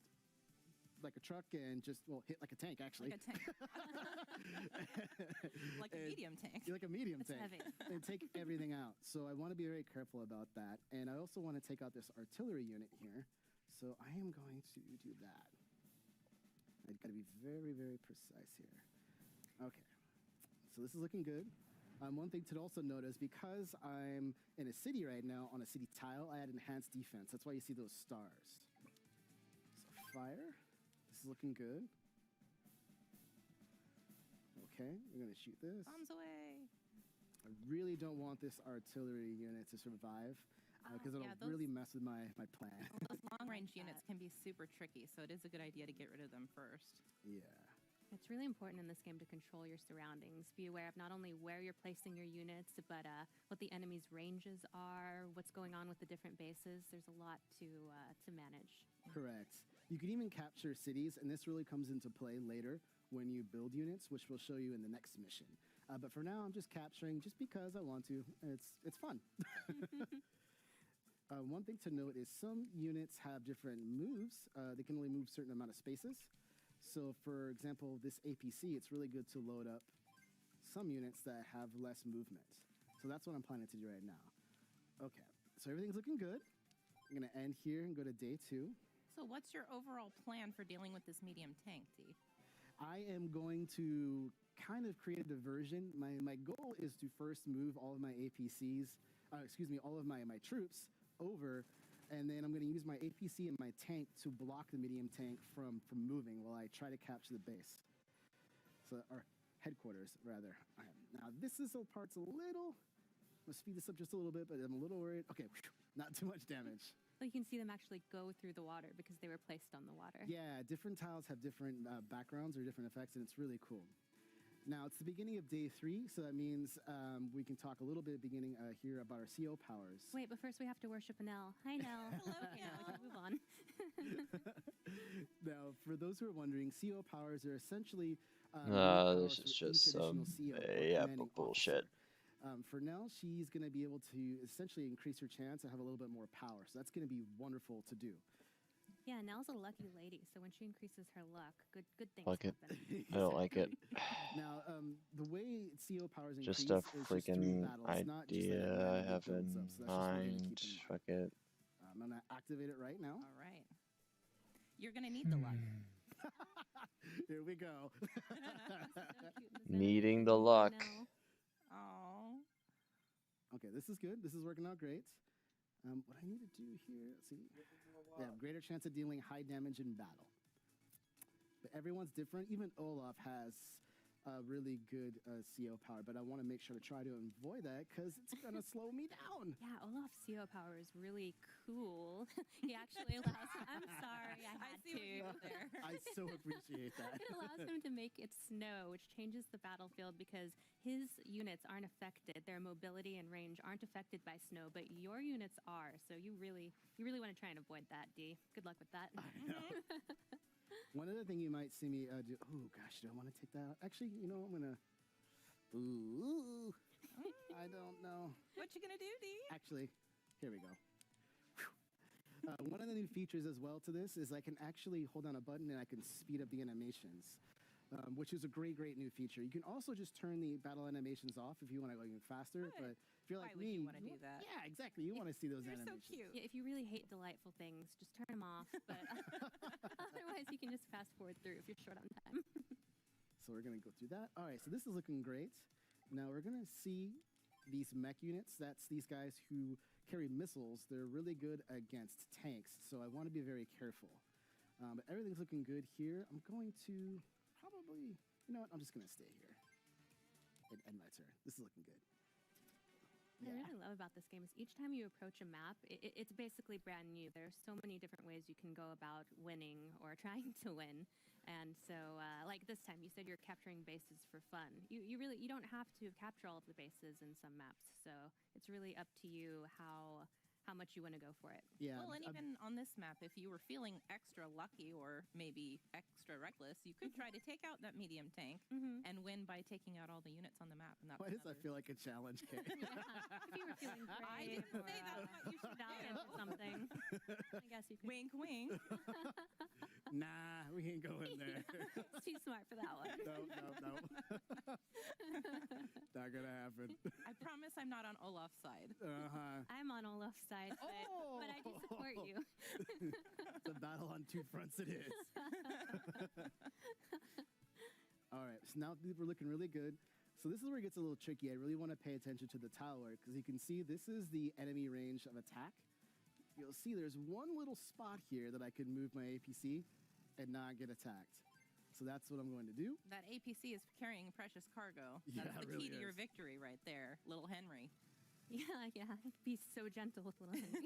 like a truck and just, well, hit like a tank, actually. Like a tank. Like a medium tank. Like a medium It's tank. heavy. And take everything out. So I want to be very careful about that. And I also want to take out this artillery unit here. So I am going to do that. I've got to be very, very precise here. Okay. So this is looking good. One thing to also notice, because I'm in a city right now on a city tile, I had enhanced defense. That's why you see those stars. So fire. This is looking good. Okay, we're going to shoot this. Bombs away. I really don't want this artillery unit to survive because it'll really mess with my plan. Those long-range units can be super tricky, so it is a good idea to get rid of them first. Yeah. It's really important in this game to control your surroundings. Be aware of not only where you're placing your units, but what the enemy's ranges are, what's going on with the different bases. There's a lot to manage. Correct. You can even capture cities, and this really comes into play later when you build units, which we'll show you in the next mission. But for now, I'm just capturing just because I want to. It's fun. One thing to note is some units have different moves. They can only move a certain amount of spaces. So, for example, this APC, it's really good to load up some units that have less movement. So that's what I'm planning to do right now. Okay, so everything's looking good. I'm going to end here and go to day 2. So what's your overall plan for dealing with this medium tank, D? I am going to kind of create a diversion. My goal is to first move all of my APCs, all of my troops over, and then I'm going to use my APC and my tank to block the medium tank from moving while I try to capture the base. So, or headquarters, rather. Now, this is part's a little, let's speed this up just a little bit, but I'm a little worried. Okay, not too much damage. Well, you can see them actually go through the water because they were placed on the water. Yeah, different tiles have different backgrounds or different effects, and it's really cool. Now, it's the beginning of day 3, so that means we can talk a little bit beginning here about our CO powers. Wait, but first we have to worship Nell. Hi, Nell. Hello, We can move on. Now, for those who are wondering, CO powers are essentially... this is just some bullshit. For Nell, she's going to be able to essentially increase her chance and have a little bit more power. So that's going to be wonderful to do. Yeah, Nell's a lucky lady, so when she increases her luck, good things Like it. happen. I don't like it. Now, the way CO powers increase Just a is just through freaking battle. It's not just that idea everyone I have builds in up, so that's just what we're gonna mind. keep in Fuck it. I'm going to activate it right now. All right. You're going to need the luck. Here we go. Needing the luck. Oh. Okay, this is good. This is working out great. What I need to do here, let's see. They have greater chance of dealing high damage in battle. But everyone's different. Even Olaf has a really good CO power, but I want to make sure to try to avoid that because it's going to slow me down. Yeah, Olaf's CO power is really cool. He actually allows him, I'm sorry, I had see what you did there. I so appreciate that. It allows him to make it snow, which changes the battlefield because his units aren't affected. Their mobility and range aren't affected by snow, but your units are. So you really want to try and avoid that, D. Good luck with that. I know. One other thing you might see me do, oh gosh, do I want to take that out? Actually, you know, I'm going to, I don't know. What you going to do, D? Actually, here we go. One of the new features as well to this is I can actually hold down a button and I can speed up the animations, which is a great new feature. You can also just turn the battle animations off if you want to go even faster, but if you're like me, you want to do that? Yeah, exactly. You want to see those They're animations. so cute. Yeah, if you really hate delightful things, just turn them off. But otherwise, you can just fast forward through if you're short on time. So we're going to go through that. All right, so this is looking great. Now we're going to see these mech units. That's these guys who carry missiles. They're really good against tanks, so I want to be very careful. But everything's looking good here. I'm going to probably, you know what, I'm just going to stay here and end my turn. This is looking good. What I really love about this game is each time you approach a map, it's basically brand new. There's so many different ways you can go about winning or trying to win. And so, like this time, you said you're capturing bases for fun. You don't have to capture all of the bases in some maps. So it's really up to you how much you want to go for it. Yeah. Well, and even on this map, if you were feeling extra lucky or maybe extra reckless, you could try to take out that medium tank and win by taking out all the units on the map. And that's Why does that feel like a challenge, Kate? If you were feeling brave, I didn't say that's what you should valiant or something. I guess you could. Wink, wink. Nah, we ain't going there. It's too smart for that one. No. Not gonna happen. I promise I'm not on Olaf's side. I'm on Olaf's side, but I do support you. It's a battle on two fronts. It is. All right, so now we're looking really good. So this is where it gets a little tricky. I really want to pay attention to the tile work because you can see this is the enemy range of attack. You'll see there's one little spot here that I could move my APC and not get attacked. So that's what I'm going to do. That APC is carrying precious cargo. Yeah, That's the it key really to your is. victory right there, little Henry. Yeah. Be so gentle with little Henry.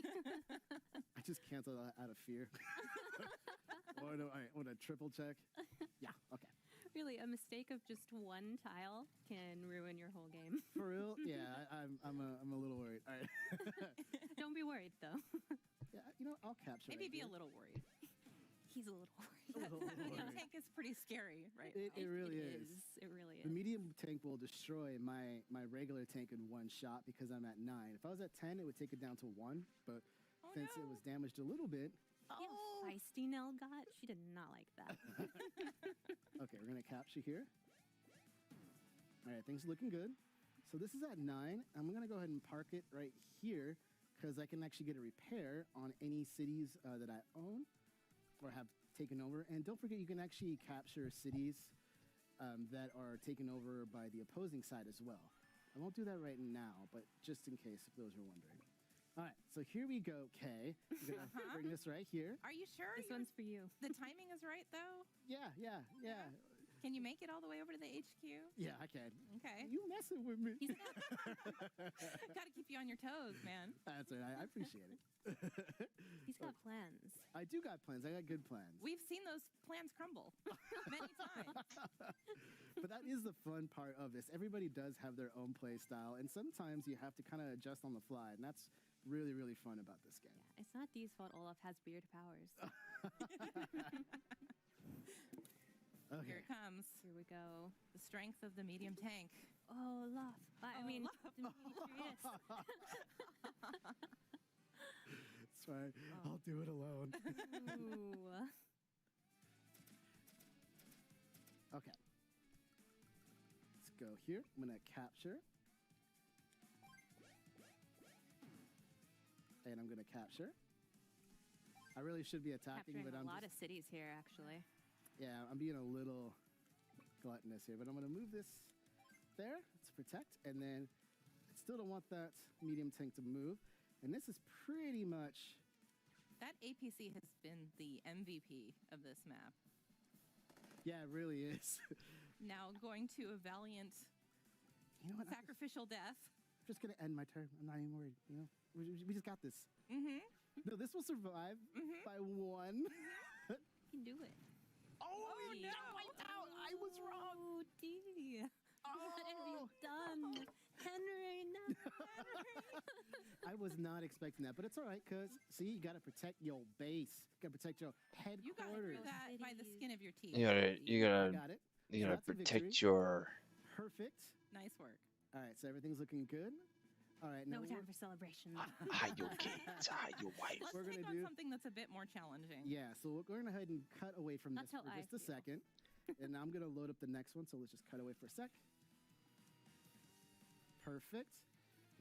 I just canceled out of fear. Want to triple check? Yeah, okay. Really, a mistake of just one tile can ruin your whole game. For real? Yeah, I'm a little worried. All right. Don't be worried, though. Yeah, I'll capture Maybe right be here. a little worried. He's a little worried. That medium tank is pretty scary, right? It really is. It really The is. medium tank will destroy my regular tank in one shot because I'm at 9. If I was at 10, it would take it down to 1. But since it was damaged a little bit, See how feisty Nell got? She did not like that. okay, we're gonna capture here. All right, things are looking good. So this is at 9. I'm gonna go ahead and park it right here because I can actually get a repair on any cities that I own or have taken over. And don't forget, you can actually capture cities that are taken over by the opposing side as well. I won't do that right now, but just in case if those are wondering. All right, so here we go, Kay. I'm gonna bring this right here. Are you sure? This one's for you. The timing is right, though? Yeah. Can you make it all the way over to the HQ? Yeah, I can. Okay. You messing with me. Got to keep you on your toes, man. That's all right. I appreciate it. He's got plans. I do got plans. I got good plans. We've seen those plans crumble many times. But that is the fun part of this. Everybody does have their own play style, and sometimes you have to kind of adjust on the fly, and that's really, really fun about this game. Yeah, it's not Dee's fault Olaf has weird powers. Okay. Here it comes. Here we go. The strength of the medium tank. Olaf. I mean, Demetrius. It's fine. I'll do it alone. Ooh. Okay. Let's go here. I'm going to capture. And I'm going to capture. I really should be attacking, Capturing but a I'm lot of cities here, actually. Yeah, I'm being a little gluttonous here, but I'm going to move this there to protect, and then I still don't want that medium tank to move. And this is pretty much... That APC has been the MVP of this map. Yeah, it really is. Now going to a valiant sacrificial death. I'm just going to end my turn. I'm not even worried, We just got this. Mm-hmm. No, this will survive by 1. You can do it. Oh, no! Wiped out. I was wrong. Oh, Dee. What have you done? Henry, no. I was not expecting that, but it's all right, because, see, you got to protect your base. You got to protect your headquarters. You got through that by the skin of your teeth. You I got it. You So gotta that's a protect victory. your. Perfect. Nice work. All right, so everything's looking good. All right, now No time for celebration. You kids, your wife. Let's We're take gonna on do- something that's a bit more challenging. Yeah, so we're going to go ahead and cut away from That's this how for I just a feel. second. And now I'm going to load up the next one, so let's just cut away for a sec. Perfect.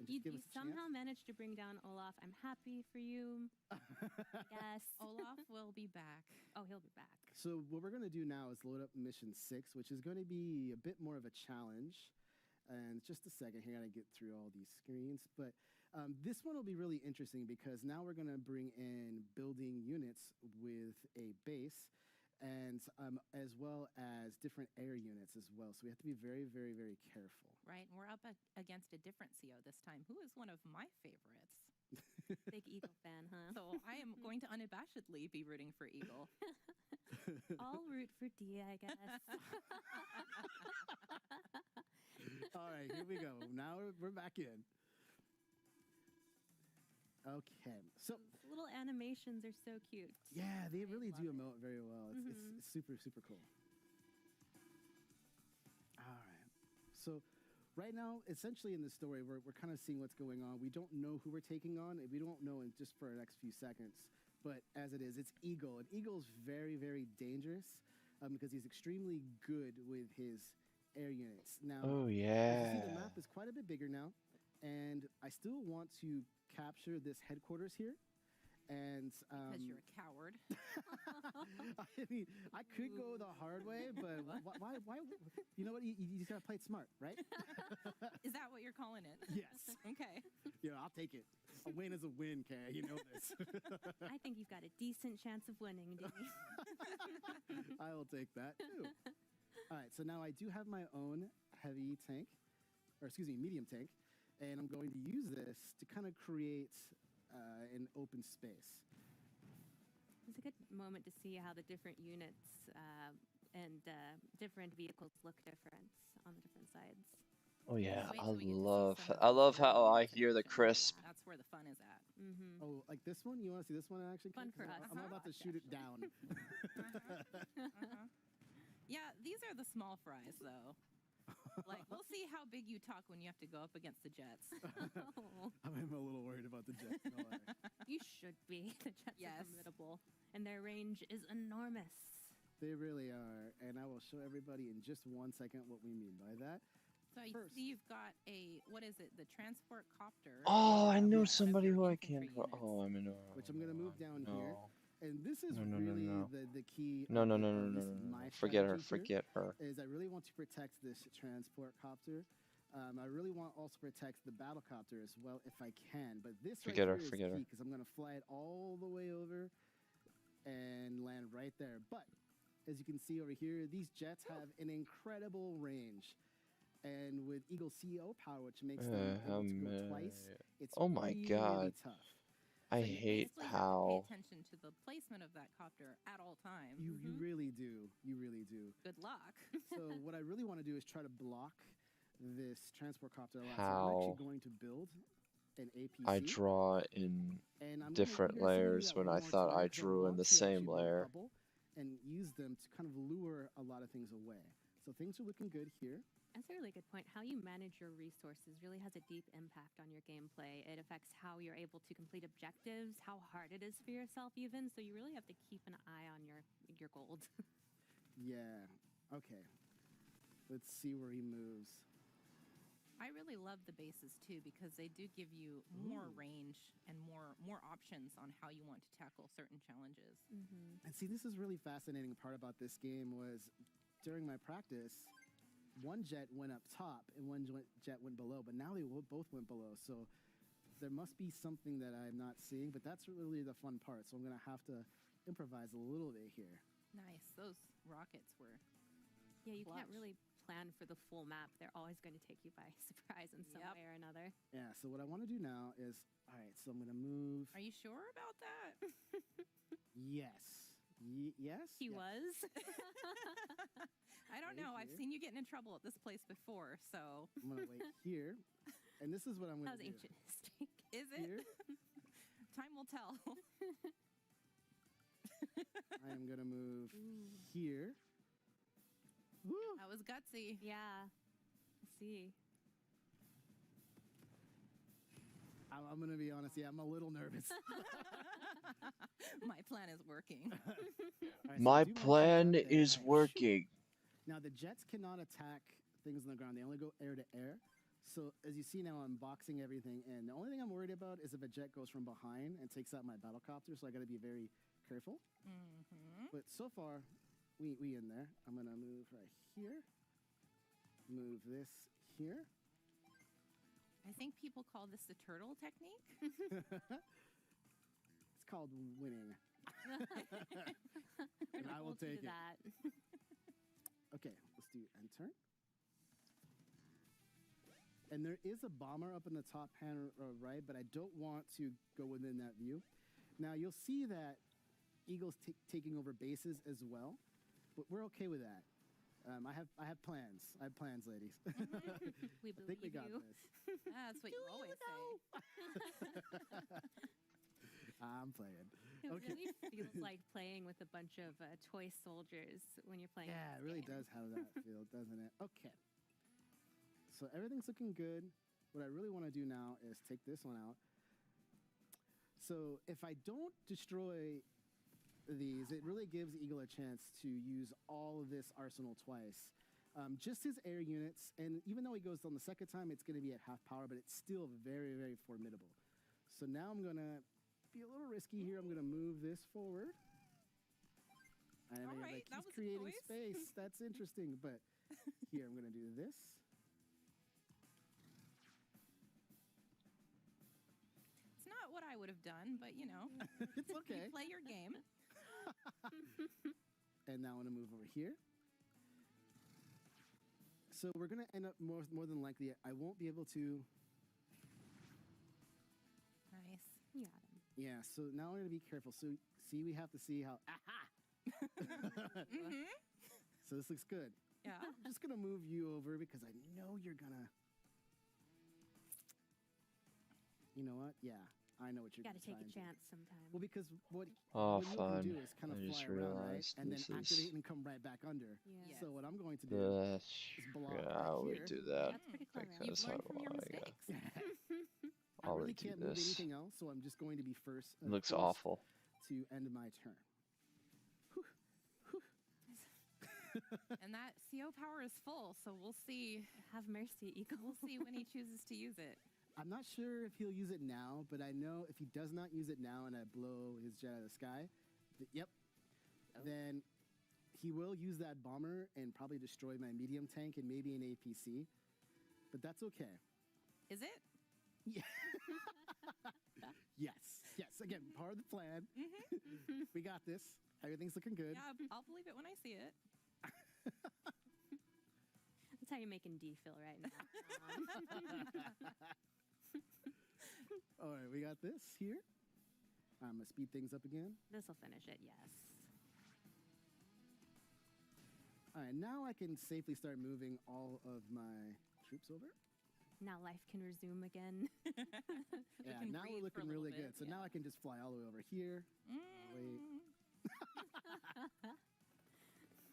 And You, just give you us a somehow managed to bring down Olaf. I'm happy for you. Yes. Olaf will be back. Oh, he'll be back. So what we're going to do now is load up mission 6, which is going to be a bit more of a challenge. And just a second here, I gotta get through all these screens. But this one will be really interesting because now we're going to bring in building units with a base. and as well as different air units as well. So we have to be very, very, very careful. Right, and we're up against a different CO this time, who is one of my favorites. Big Eagle fan, huh? So I am going to unabashedly be rooting for Eagle. I'll root for D, I guess. All right, here we go. Now we're back in. Okay, so Those little animations are so cute. yeah, they really do emote very well. It's super, super cool. All right. So right now, essentially in the story, we're kind of seeing what's going on. We don't know who we're taking on. We don't know in just for the next few seconds. But as it is, it's Eagle. And Eagle's very, very dangerous because he's extremely good with his air units. Now, Oh, as you yeah. see, the map is quite a bit bigger now. And I still want to capture this headquarters here. And Because you're a coward. I mean, I could go the hard way, but why? You know what? You just gotta play it smart, right? Is that what you're calling it? Yes. Okay. Yeah, I'll take it. A win is a win, Kay. You know this. I think you've got a decent chance of winning, Dee. I will take that too. All right, so now I do have my own heavy tank, or excuse me, medium tank, and I'm going to use this to kind of create an open space. It's a good moment to see how the different units and different vehicles look different on the different sides. Oh yeah, Wait I till we get to see love some of I the love how little I hear the crisp. That's where the fun is at. Oh, like this one? You want to see this one actually? Fun Kay? for 'Cause us. I'm about to shoot it down. Yeah, these are the small fries, though. Like, we'll see how big you talk when you have to go up against the Jets. I'm a little worried about the Jets. No lie. You should be. The Jets are formidable, and their range is enormous. They really are, and I will show everybody in just 1 second what we mean by that. So you see you've got what is it, the transport copter. Oh, I know somebody who I can. Oh, I'm in. Which I'm gonna move down here, No. and this is No. really the key. No, of no, the- no, of no, at no, least no, my no. Forget her. strategy Forget her. Is I really want to protect this transport copter. I really want also protect the battle copter as well if I can. But this Forget her, right here is forget her. key because I'm gonna fly it all the way over and land right there. But as you can see over here, these jets have an incredible range. And with Eagle CEO power, which makes them able to go twice, it's Oh my really, God. really tough. I So you hate basically have to how. pay attention to the placement of that copter at all times. You really do. You really do. Good luck. So what I really want to do is try to block this transport copter a lot. So I'm How actually going to build an APC. I draw in And I'm different gonna, you're gonna see me layers do that when one I more thought time, I 'cause drew in want the to same actually roll a layer. couple and use them to kind of lure a lot of things away. So things are looking good here. That's a really good point. How you manage your resources really has a deep impact on your gameplay. It affects how you're able to complete objectives, how hard it is for yourself even, so you really have to keep an eye on your gold. Yeah. Okay. Let's see where he moves. I really love the bases too because they do give you more Ooh. range and more options on how you want to tackle certain challenges. And see, this is really fascinating part about this game was during my practice, one jet went up top and one jet went below, but now they both went below. So there must be something that I'm not seeing, but that's really the fun part. So I'm going to have to improvise a little bit here. Nice. Those rockets were. Yeah, you can't Clutch. really plan for the full map. They're always going to take you by surprise in some way or another. Yeah, so what I want to do now is, all right, so I'm going to move. Are you sure about that? Yes. Yes? He Yes. was. I don't know. I've seen you getting in trouble at this place before, so. I'm going to wait here. And this is what I'm going That to was do. ancient history. Is it? Here. Time will tell. I am going to move here. Woo. That was gutsy. Yeah. I see. I'm going to be honest. Yeah, I'm a little nervous. My plan is working. All right, so I My do want to plan jump there. is working. Now, the jets cannot attack things on the ground. They only go air to air. So, as you see now, I'm boxing everything in. The only thing I'm worried about is if a jet goes from behind and takes out my battlecopter, so I got to be very careful. But so far, we in there. I'm going to move right here. Move this here. I think people call this the turtle technique. It's called winning. We're And not I will old to do take it. that. Okay, let's do enter. And there is a bomber up in the top panel right, but I don't want to go within that view. Now you'll see that Eagle's taking over bases as well, but we're okay with that. I have plans. I have plans, ladies. We I think we believe got you. this. That's what you always say. I'm playing. It Okay. really feels like playing with a bunch of toy soldiers when you're playing. Yeah, this it really game. does have that feel, doesn't it? Okay. So everything's looking good. What I really want to do now is take this one out. So if I don't destroy these, it really gives Eagle a chance to use all of this arsenal twice. Just his air units, and even though he goes down the second time, it's going to be at half power, but it's still very, very formidable. So now I'm going to be a little risky here. I'm going to move this forward. And All right, like, that he's was a creating choice. space. That's interesting. But here, I'm going to do this. It's not what I would have done, but you know, It's okay. you play your game. And now I'm going to move over here. So we're going to end up more than likely, I won't be able to. Nice. You got him. Yeah, so now we're going to be careful. So see, we have to see how. Aha! Mm-hmm. So this looks good. Yeah. I'm just going to move you over because I know you're going to. You know what? Yeah, I know what you're Got going to to take a chance sometime. Well, because what Oh, you can fun. do is kind of I just fly around, right? realized And then this activate is and come right back under. Yeah. So what I'm going to do That's is block how right we here. do that. That's pretty clever. Because You've learned from your I mistakes. I I'll really redo can't move this. anything else, so I'm just going to be first. Looks forced awful. To end my turn. And that CO power is full, so we'll see. Have mercy, Eagle. We'll see when he chooses to use it. I'm not sure if he'll use it now, but I know if he does not use it now and I blow his jet out of the sky, then he will use that bomber and probably destroy my medium tank and maybe an APC. But that's okay. Is it? Yeah. Yes. Yes. Again, part of the plan. Mm-hmm. We got this. Everything's looking good. Yeah, I'll believe it when I see it. That's how you're making D feel right now. All right, we got this here. I'm going to speed things up again. This will finish it, yes. All right, now I can safely start moving all of my troops over. Now life can resume again. Yeah, can now breathe we're for a looking little really bit, good. So now I can just fly all the way over here. Wait.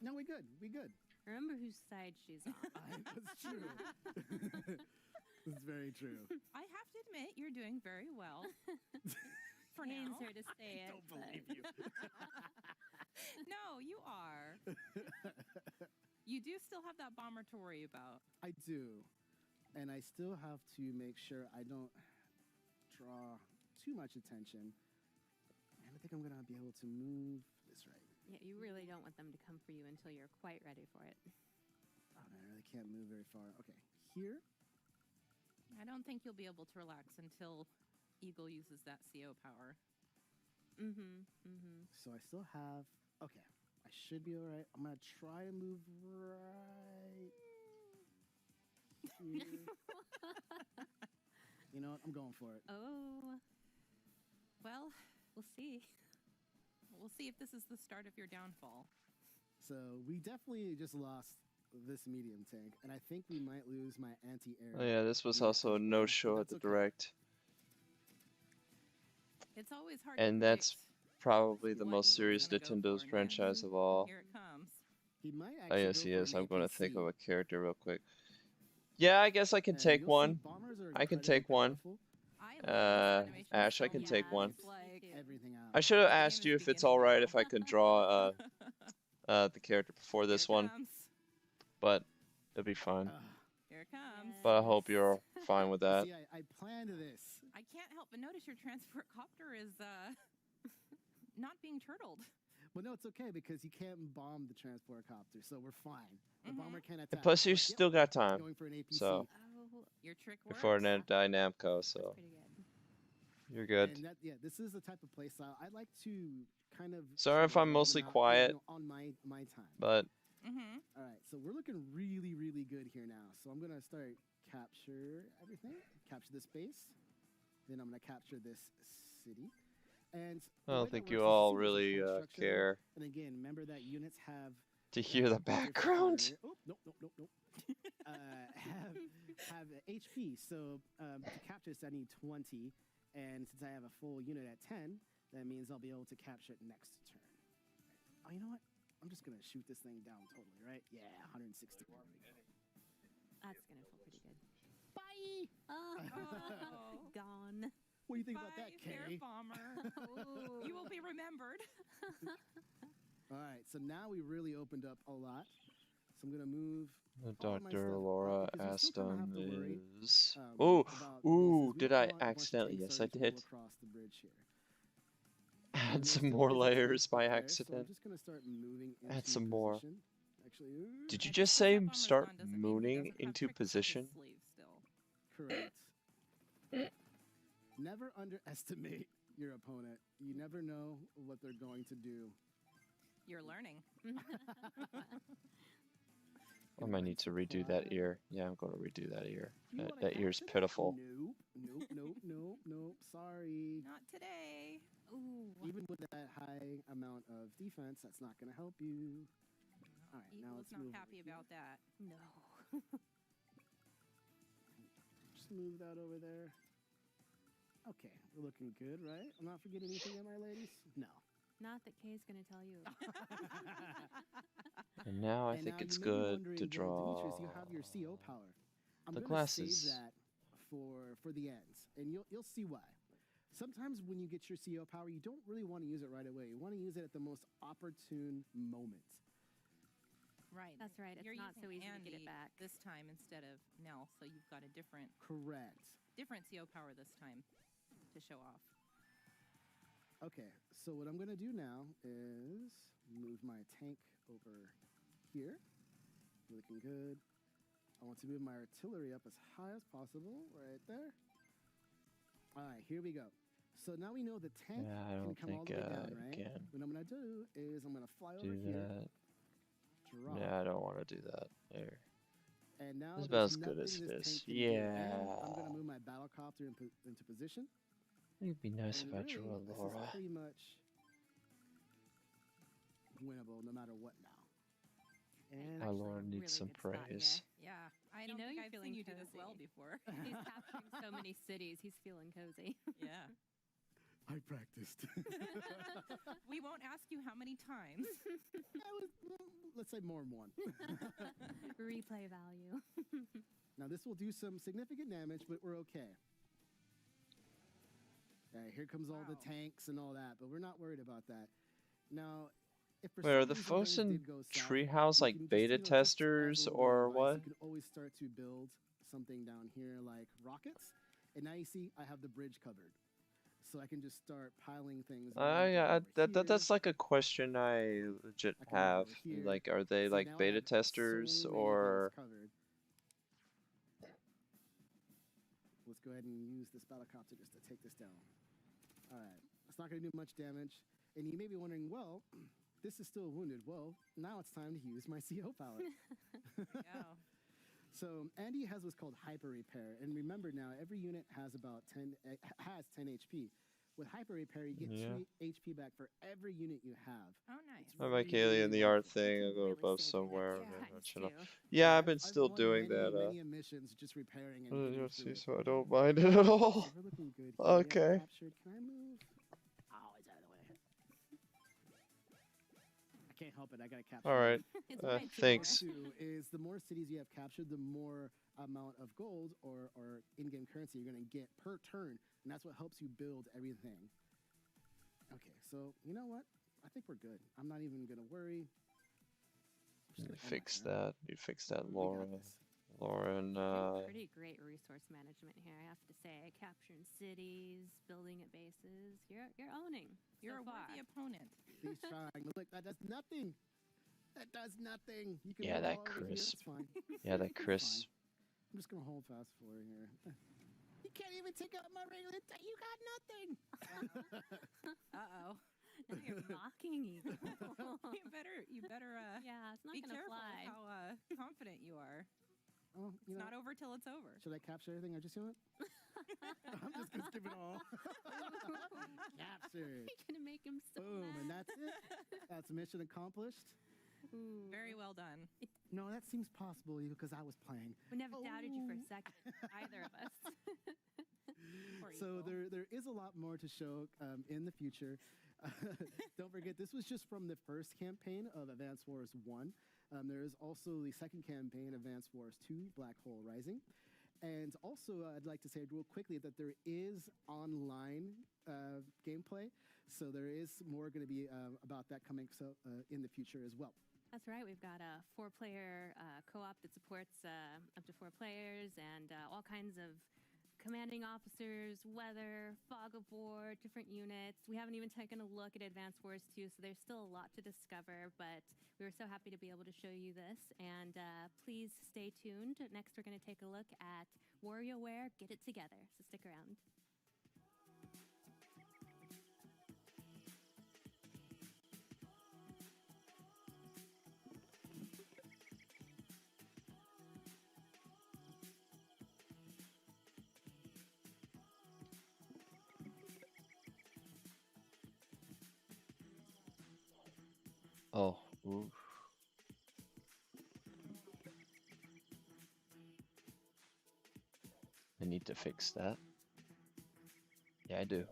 No, we good. We good. Remember whose side she's on. That's true. That's very true. I have to admit, you're doing very well. For Pains now. her to say it. Don't believe you. No, you are. You do still have that bomber to worry about. I do. And I still have to make sure I don't draw too much attention. And I think I'm going to be able to move this right. Yeah, you really don't want them to come for you until you're quite ready for it. Oh, man, I really can't move very far. Okay, here. I don't think you'll be able to relax until Eagle uses that CO power. Mm-hmm. Mm-hmm. So I still have... Okay, I should be all right. I'm going to try and move right here. You know what? I'm going for it. Oh. Well, we'll see. We'll see if this is the start of your downfall. So we definitely just lost this medium tank, and I think we might lose my anti-air. Oh yeah, this was also a no-show at the Direct. It's always hard to And that's predict probably the what most Eagle's serious gonna go Nintendo's for, and franchise of all. Here it comes. He might Oh actually yes, go he for is. an I'm going to APC. think of a character real quick. Yeah, I guess I can And take you'll see one. bombers are I can incredibly take one. powerful. Ash, I can take one. Everything out. I should have asked you if it's alright if I could draw the character before this one, but it'll be fine. Here it comes. But I hope you're fine with that. See, I planned this. I can't help but notice your transport copter is not being turtled. Well, no, it's okay because you can't bomb the transport copter, so we're fine. The Mm-hmm. bomber can't And attack. plus, you But, still got time. Going for an APC. So Oh, your trick works. before Namco, so pretty good. You're good. And that, yeah, this is the type of play style I like to kind of. Sorry if I'm mostly quiet, on my time. but All right, so we're looking really, really good here now. So I'm gonna start capture everything, capture the space. Then I'm gonna capture this city. And I the don't way think that you works is all see there's a really point structure. care And again, remember that units have to hear the background. Oh, nope. Have HP. So to capture this, I need 20. And since I have a full unit at 10, that means I'll be able to capture it next turn. Oh, you know what? I'm just going to shoot this thing down totally, right? Yeah, 160. That's gonna feel pretty good. Bye! Oh. Gone. What do you think about Bye, that, Fair Carrie? Bomber. You will be remembered. All right, so now we really opened up a lot. So I'm going to move all of my Dr. stuff Laura up because we still kinda have to worry, is. about Ooh, bases. We did don't I want a bunch of accidentally? tanks Yes, I starting to roll did. across the bridge here. Add And some there's more still a base of layers tanks by up there, So accident. I'm just going to start moving into Add some more. position. Actually, Did you Yeah, just because say that bomber's start gone doesn't mean he mooning doesn't have into tricks up his position? sleeve still. correct. Never underestimate your opponent. You never know what they're going to do. You're learning. I might need to redo that ear. Yeah, I'm going to redo that ear. You wanna That ear's capture that? pitiful. Nope. Sorry. Not today. Ooh. Even with that high amount of defense, that's not going to help you. All right, now Eagle's let's not move happy over here. about that. No. Just move that over there. Okay, we're looking good, right? I'm not forgetting anything, am I, ladies? No. Not that Kay's gonna tell you. And now I And think now it's you may be good wondering, to well, draw Demetrius, you have your CO power. I'm the gonna save glasses. that for the ends, and you'll see why. Sometimes when you get your CO power, you don't really want to use it right away. You want to use it at the most opportune moment. Right. That's right. It's You're not so using easy to get it Andy back. this time instead of Nell, so you've got a different Correct. CO power this time to show off. Okay, so what I'm going to do now is move my tank over here. Looking good. I want to move my artillery up as high as possible, right there. All right, here we go. So now we know the tank Yeah, I can don't come all think the way down, I right? can What I'm going to do is I'm going to fly do over here, that. drop, Yeah, I don't want to do that. There. and now It's about there's as good as nothing it this is. tank can do. And Yeah. I'm going to move my battlecopter into position. It'd be nice And if I really, drew a this Laura. is pretty much winnable no matter what now. And My Laura needs really some good spot here. praise. Yeah, I You don't know think you're I've feeling seen you do this cozy. well before. He's capturing so many cities. He's feeling cozy. Yeah. I practiced. We won't ask you how many times. Let's say more than one. Replay value. Now this will do some significant damage, but we're okay. All right, here comes all the tanks and all that, but we're not worried about that. Now, if for Wait, are some the reason folks things in did go south, Treehouse you like can just, beta just as a testers little bit of or advice, what? You can always start to build something down here like rockets. And now you see I have the bridge covered. So I can just start piling things. Yeah, that's like a question I legit I can move have. over here. Like, are they See, like now I beta have testers so many or? things covered. Let's go ahead and use this battlecopter just to take this down. All right, it's not going to do much damage. And you may be wondering, well, this is still wounded. Well, now it's time to use my CO power. Yeah. So Andy has what's called hyper repair, and remember now every unit has about 10 HP. With hyper repair, you get 2 HP back for every unit you have. Oh, nice. I'm like Kaylee in the art thing. I'll go above somewhere. Yeah, I've been still doing that. Many missions just repairing and getting through it. So I don't mind it at all. So we're looking good here. We have Okay. captured. Can I move? Oh, it's out of the way. I can't help it. I gotta capture. All right. It's my Thanks. Two is the more cities you have captured, the more amount of gold or in-game currency you're gonna get per turn, and that's what helps you build everything. Okay, so you know what? I think we're good. I'm not even gonna worry. You fix that. You fix that, Laura. Lauren. Pretty great resource management here, I have to say. Capturing cities, building at bases. You're owning. You're a so far. worthy opponent. He's trying. Look, that does nothing. That does nothing. You can Yeah, move that all over here, crisp. it's fine. Yeah, that It's crisp. fine. I'm just gonna hold fast forward here. You can't even take out my regular. You got nothing. Uh-oh. Now you're mocking Eagle. You better yeah, it's not be gonna careful fly. how confident you are. Oh, It's not over till it's over. Should I capture everything I just said? I'm just gonna skip it all. Captured. You're gonna make him so Boom, mad. and that's it. That's mission accomplished. Ooh. Very well done. No, that seems possible because I was playing. We never doubted you for a second, either of us. Poor So Eagle. there is a lot more to show in the future. Don't forget, this was just from the first campaign of Advance Wars 1. There is also the second campaign, Advance Wars 2, Black Hole Rising. And also, I'd like to say real quickly that there is online gameplay. So there is more going to be about that coming in the future as well. That's right. We've got a 4-player co-op that supports up to 4 players and all kinds of commanding officers, weather, fog of war, different units. We haven't even taken a look at Advanced Wars 2, so there's still a lot to discover, but we were so happy to be able to show you this. And please stay tuned. Next, we're going to take a look at WarioWare Get It Together, so stick around. Oh, ooh. I need to fix that. Yeah, I do.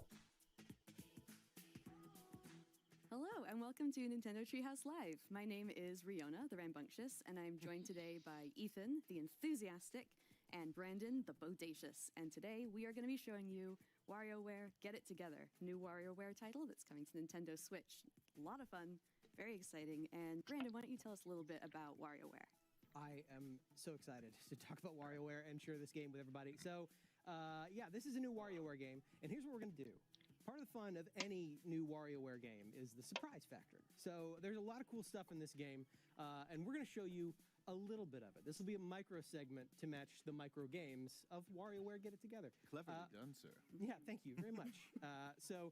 Hello, and welcome to Nintendo Treehouse Live. My name is Riona, the Rambunctious, and I'm joined today by Ethan, the Enthusiastic, and Brandon, the Bodacious. And today we are going to be showing you WarioWare Get It Together, new WarioWare title that's coming to Nintendo Switch. A lot of fun, very exciting. And Brandon, why don't you tell us a little bit about WarioWare? I am so excited to talk about WarioWare and share this game with everybody. So, yeah, this is a new WarioWare game, and here's what we're going to do. Part of the fun of any new WarioWare game is the surprise factor. So there's a lot of cool stuff in this game, and we're going to show you a little bit of it. This will be a micro segment to match the micro games of WarioWare Get It Together. Cleverly done, sir. Yeah, thank you very much. So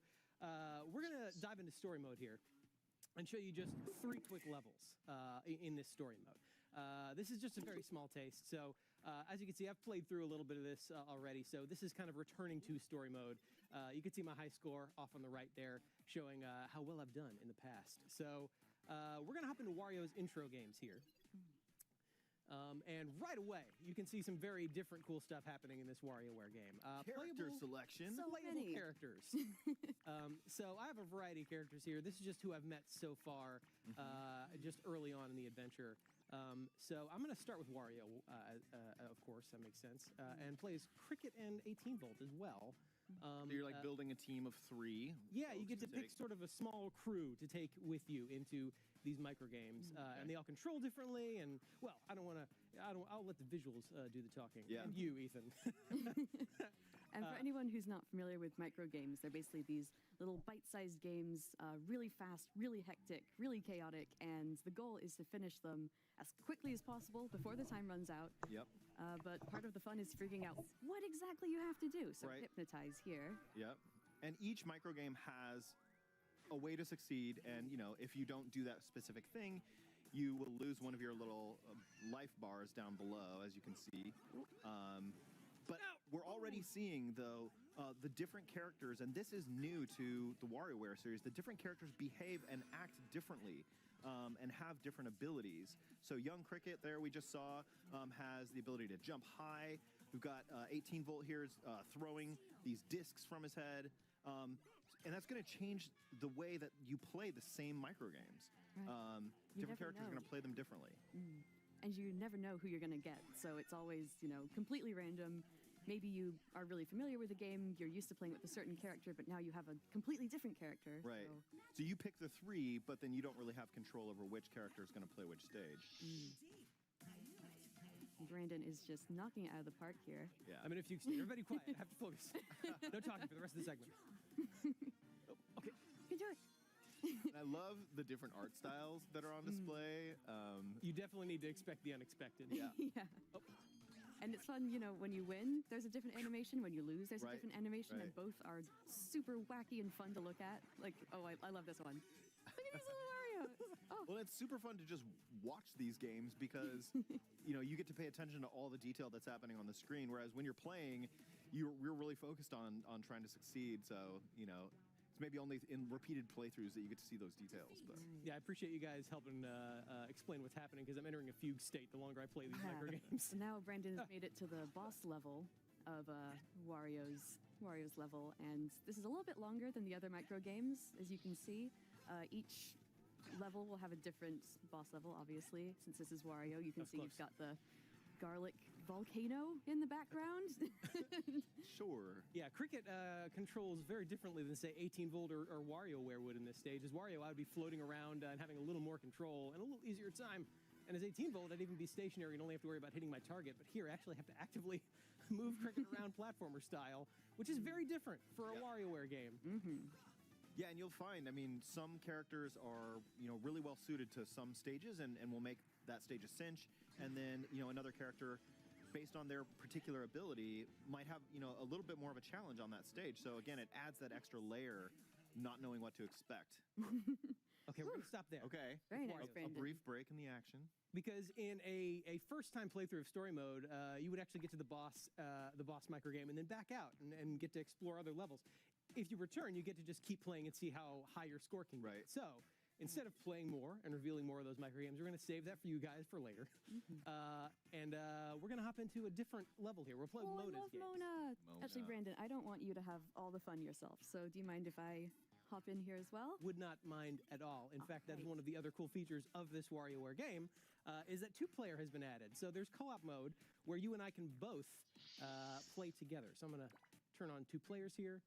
we're going to dive into story mode here and show you just 3 quick levels in this story mode. This is just a very small taste. So as you can see, I've played through a little bit of this already. So this is kind of returning to story mode. You can see my high score off on the right there, showing how well I've done in the past. So we're going to hop into Wario's intro games here. And right away, you can see some very different cool stuff happening in this WarioWare game. Character selection. So playable many. characters. So I have a variety of characters here. This is just who I've met so far, just early on in the adventure. So I'm going to start with Wario, of course, that makes sense, and plays Cricket and 18 Volt as well. So you're like building a team of 3. Yeah, you get to pick sort of a small crew to take with you into these micro games, and they all control differently. And well, I'll let the visuals do the talking. Yeah. And you, Ethan. And for anyone who's not familiar with micro games, they're basically these little bite-sized games, really fast, really hectic, really chaotic, and the goal is to finish them as quickly as possible before the time runs out. Yep. But part of the fun is figuring out what exactly you have to do. So Right. hypnotize here. Yep. And each micro game has a way to succeed, and if you don't do that specific thing, you will lose one of your little life bars down below, as you can see. But we're already seeing, though, the different characters, and this is new to the WarioWare series. The different characters behave and act differently and have different abilities. So young Cricket, there we just saw, has the ability to jump high. We've got 18 Volt here throwing these discs from his head. And that's going to change the way that you play the same micro games. Right. Different characters are going to play them differently. And you never know who you're going to get. So it's always, completely random. Maybe you are really familiar with the game, you're used to playing with a certain character, but now you have a completely different character. Right. So you pick the 3, but then you don't really have control over which character is going to play which stage. Brandon is just knocking it out of the park here. Yeah. I'm in a few. Everybody quiet. I have to focus. No talking for the rest of the segment. Okay. You can do it. And I love the different art styles that are on display. You definitely need to expect the unexpected. Yeah. Yeah. Oh. And it's fun, you know, when you win, there's a different animation. When you lose, there's a Right, different animation, and right. both are super wacky and fun to look at. Like, oh, I love this one. Look at these little Marios. Oh. Well, it's super fun to just watch these games because, you know, you get to pay attention to all the detail that's happening on the screen. Whereas when you're playing, you're really focused on trying to succeed. So, you know, it's maybe only in repeated playthroughs that you get to see those details. But Yeah, I appreciate you guys helping explain what's happening because I'm entering a fugue state the longer I play these micro games. And now Brandon has made it to the boss level of Wario's level, and this is a little bit longer than the other micro games, as you can see. Each level will have a different boss level, obviously. Since this is Wario, you can see you've got the garlic volcano in the background. Sure. Yeah, Cricket controls very differently than, say, 18-volt or WarioWare would in this stage. As Wario, I would be floating around and having a little more control and a little easier time. And as 18-volt, I'd even be stationary and only have to worry about hitting my target. But here, I actually have to actively move Cricket around platformer style, which is very different for a WarioWare game. Mm-hmm. yeah, and you'll find, I mean, some characters are, you know, really well suited to some stages and will make that stage a cinch. And then, you know, another character, based on their particular ability, might have, you know, a little bit more of a challenge on that stage. So again, it adds that extra layer, not knowing what to expect. Okay, we're going to stop there. Okay. Very Wario. nice, A Brandon. brief break in the action. Because in a first-time playthrough of story mode, you would actually get to the boss micro game and then back out and get to explore other levels. If you return, you get to just keep playing and see how high your score can get. So instead of playing more and revealing more of those micro games, we're going to save that for you guys for later. And we're going to hop into a different level here. We'll play Oh, I Mona's love games. Mona. Actually, Mona. Brandon, I don't want you to have all the fun yourself. So do you mind if I hop in here as well? Would not mind at all. In fact, that's right. one of the other cool features of this WarioWare game, is that two-player has been added. So there's co-op mode where you and I can both play together. So I'm going to turn on 2 players here.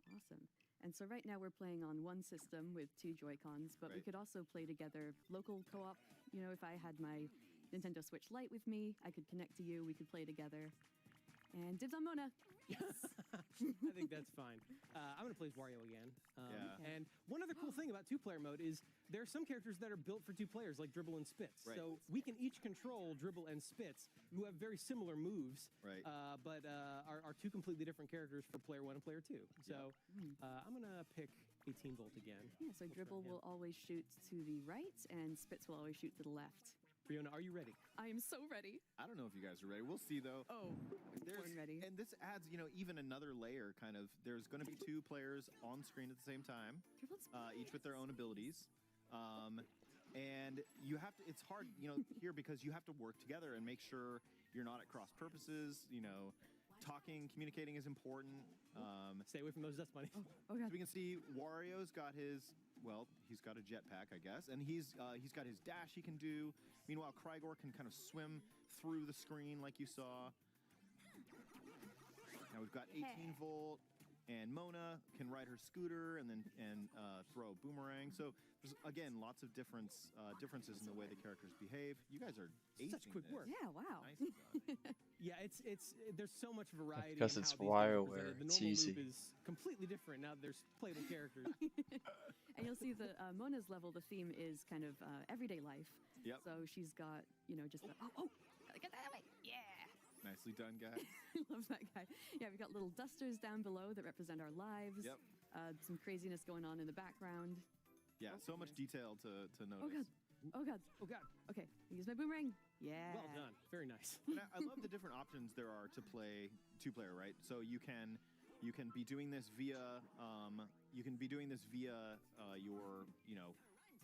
Awesome. And so right now we're playing on one system with 2 Joy-Cons, but we Right. could also play together local co-op. You know, if I had my Nintendo Switch Lite with me, I could connect to you, we could play together. And dibs on Mona. Yes. I think that's fine. I'm going to play as Wario again. Yeah. And one other cool thing about 2-player mode is there are some characters that are built for 2 players, like Dribble and Spitz. Right. So we can each control Dribble and Spitz, who have very similar moves, Right. but are 2 completely different characters for player 1 and player 2. So I'm going to pick 18-volt again. Yeah, so Dribble will always shoot to the right, and Spitz will always shoot to the left. Fiona, are you ready? I am so ready. I don't know if you guys are ready. We'll see, though. Oh, born ready. And this adds, you know, even another layer, kind of. There's going to be 2 players on screen at the same time, each with their own abilities. And you have to, it's hard, you know, here because you have to work together and make sure you're not at cross purposes. You know, talking, communicating is important. Stay away from those dust bunnies. Oh, God. So we can see Wario's got his, well, he's got a jetpack, I guess, and he's got his dash he can do. Meanwhile, Krygor can kind of swim through the screen like you saw. Now we've got 18-volt, and Mona can ride her scooter and then throw a boomerang. So there's again lots of differences in the way the characters behave. You guys are acing Such quick this. work. Yeah, wow. Nicely done. Yeah, it's there's so much variety. because in it's how these games are WarioWare, presented. The it's normal easy. loop is completely different now that there's playable characters. And you'll see the Mona's level, the theme is kind of everyday life. Yep. So she's got, you know, just get that way. Yeah. Nicely done, guys. I love that guy. Yeah, we've got little dusters down below that represent our lives. Yep. Some craziness going on in the background. Yeah, so much detail to notice. Oh, God. Oh, God. Oh, God. Okay, use my boomerang. Yeah. Well done. Very nice. And I love the different options there are to play 2-player, right? So you can be doing this via your, you know,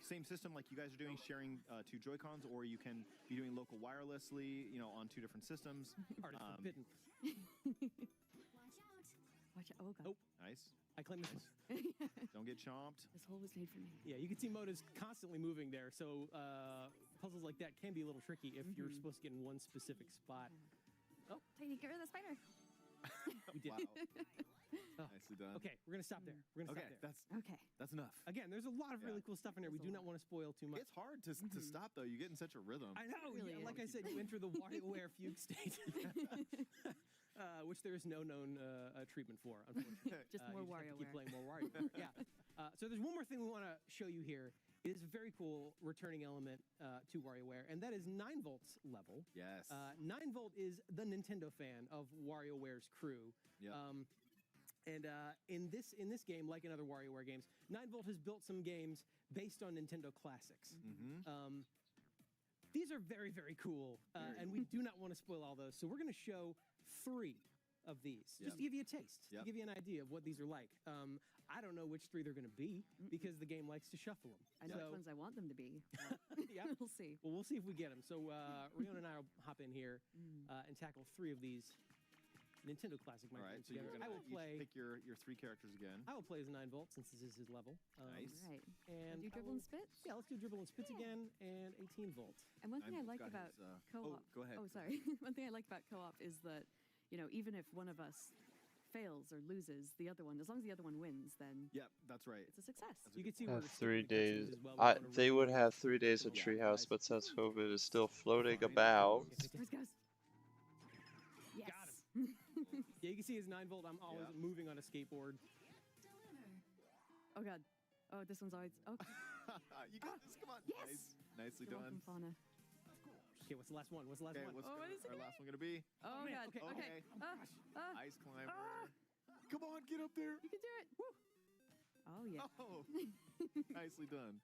same system like you guys are doing, sharing 2 Joy-Cons, or you can be doing local wirelessly, you know, on 2 different systems. Art is forbidden. Watch out. Oh, God. Oh, Nice. I claim this one. Don't get chomped. This hole was made for me. Yeah, you can see Mona's constantly moving there, so puzzles like that can be a little tricky if you're supposed to get in one specific spot. Oh, Tiny, get rid of the spider. we did. Wow. Oh. Nicely done. Okay, we're gonna stop there. We're gonna Okay, stop there. Okay. that's enough. Again, there's a lot of really cool stuff in there. We do not want to spoil too much. It's hard to stop though. You get in such a rhythm. I know. Really Yeah, is. like I said, you enter the WarioWare fugue state, which there is no known treatment for, unfortunately. Just more you just have to keep WarioWare. playing more WarioWare. Yeah. So there's one more thing we want to show you here. It is a very cool returning element to WarioWare, and that is 9 volts level. Yes. 9 volt is the Nintendo fan of WarioWare's crew. Yep. And in this game, like in other WarioWare games, 9 volt has built some games based on Nintendo classics. Mm-hmm. These are very, very cool, and we do not want to spoil all those. So we're going to show 3 of these, just to give you a taste, to give you an idea of what these are like. I don't know which 3 they're going to be because the game likes to shuffle them. I know which ones I want them to be. Yeah, we'll see. Well, we'll see if we get them. So Riona and I will hop in here and tackle 3 of these Nintendo classic All right, microphones so you're together. gonna I will play. pick your 3 characters again. I will play as 9 volt since this is his level. Nice. Right. And do dribble and spits? Yeah, let's do dribble and spits again, and 18 volt. And one thing I like got about his, co-op. oh, go ahead. Oh, sorry. One thing I like about co-op is that, even if one of us fails or loses, the other one, as long as the other one wins, then Yep, that's right. it's a success. You can see Have where 3 days. They would have 3 days of Treehouse, but since COVID is still floating about. First goes. Yes. Got him. Yeah, you can see his 9 volt. I'm always moving on a skateboard. Oh god. Oh, this one's always. Oh. You got this. Come on. Yes. Nicely You're done. welcome, Fauna. Okay, what's the last one? What's the last Okay, one? what's what is it our last one gonna be? Oh man, god. okay. Ice climber. Come on, get up there. You can do it. Woo. Oh yeah. Oh, nicely done.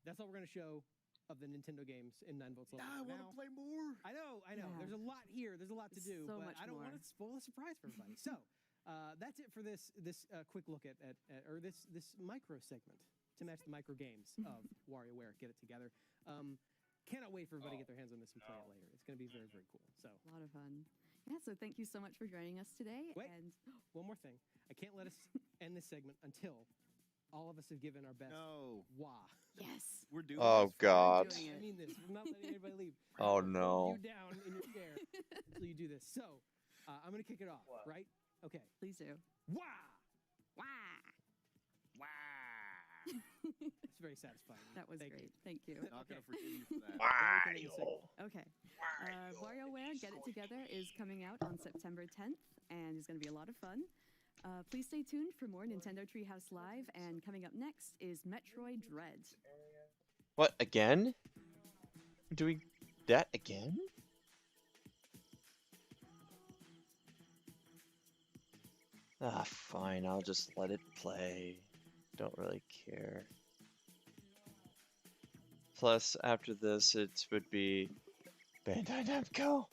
That's all we're gonna show of the Nintendo games in 9 volts level. I want to play more. I know. Yeah. There's a lot here. There's a lot to do, So but much I don't want more. to spoil a surprise for everybody. So that's it for this quick look at this micro segment to match the micro games of WarioWare. Get it together. Cannot wait for everybody to get their hands on this and play it later. It's going to be very, very cool. So A lot of fun. Yeah, so thank you so much for joining us today. Wait. And one more thing. I can't let us end this segment until all of us have given our best. No. Wah. yes. We're doing Oh this. God. I mean this. We're not letting anybody leave. Oh Hold no. you down in your chair until you do this. So I'm going to kick it off, right? Okay. Please do. Wah! Wow. It's very satisfying. That was Thank great. you. Thank you. Not gonna forgive you for that. Everything in the segment. Okay. WarioWare Get It Together is coming out on September 10th and is going to be a lot of fun. Please stay tuned for more Nintendo Treehouse Live, and coming up next is Metroid Dread. What, again? Doing that again? Ah, fine, I'll just let it play. Don't really care. Plus, after this, it would be Bandai Namco.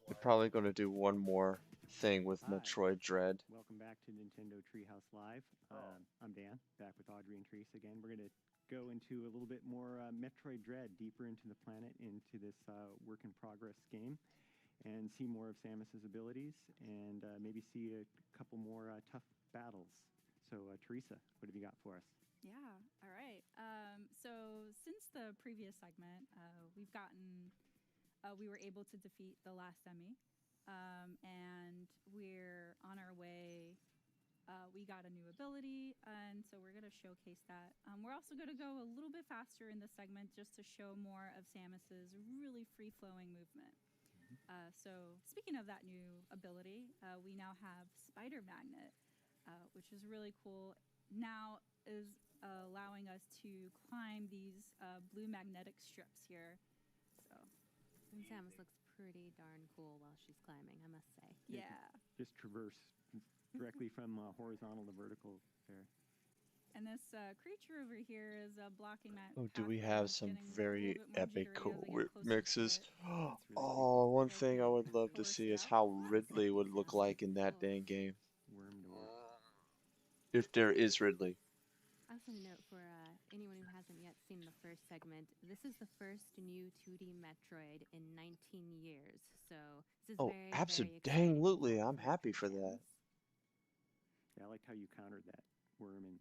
They're probably going to do one more thing with Hi. Metroid Dread. Welcome back to Nintendo Treehouse Live. I'm Dan, back with Audrey and Therese again. We're going to go into a little bit more Metroid Dread, deeper into the planet, into this work-in-progress game, and see more of Samus's abilities, and maybe see a couple more tough battles. So, Teresa, what have you got for us? Yeah, all right. So since the previous segment, we were able to defeat the last Emmy, and we're on our way. We got a new ability, and so we're going to showcase that. We're also going to go a little bit faster in this segment just to show more of Samus's really free-flowing movement. So speaking of that new ability, we now have Spider Magnet, which is really cool. Now is allowing us to climb these blue magnetic strips here. So, And Samus looks pretty darn cool while she's climbing, I must say. yeah. Just traverse directly from horizontal to vertical there. And this creature over here is blocking that. Oh, do path we that have was some getting a very little bit more epic jittery as I get whip closer to mixes? it. Oh, one thing I would love to see is how Ridley would look like in that dang game. Worm door. If there is Ridley. Also, a note for anyone who hasn't yet seen the first segment, this is the first new 2D Metroid in 19 years. So this is Oh, very, very absolutely. I'm happy for that. Yeah, I liked how you countered that worm and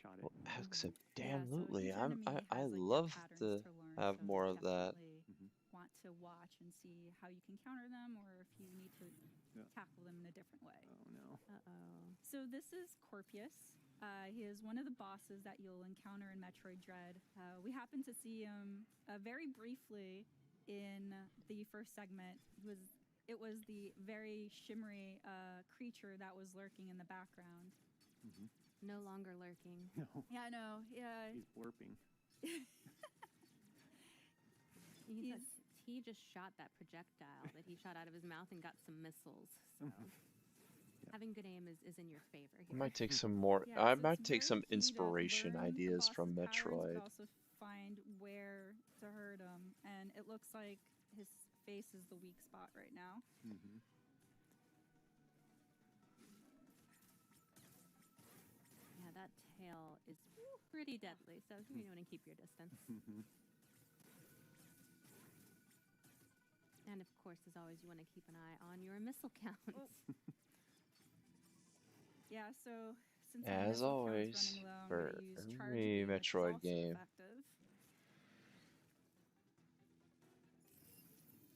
shot it. Well, Yeah, so absolutely. each enemy I has, like, love patterns to learn, have so more of that. definitely want to watch and see how you can counter them, or if you need to tackle them in a different way. Oh no. Uh-oh. So this is Corpius. He is one of the bosses that you'll encounter in Metroid Dread. We happened to see him very briefly in the first segment. It was the very shimmery creature that was lurking in the background. No longer lurking. No. Yeah, no, yeah. He's blurping. He just shot that projectile that he shot out of his mouth and got some missiles. So having good aim is in your favor I here. might take some more. Yeah, I so might it's take very some key to inspiration learn the ideas boss's from patterns, Metroid. but also find where to hurt him. And it looks like his face is the weak spot right now. Mm-hmm. Yeah, that tail is pretty deadly, so you want to keep your distance. Mm-hmm. And of course, as always, you want to keep an eye on your missile counts. Yeah, so since As my missile always, count's running low, I'm for going to use charge every beam, which is Metroid also game. effective.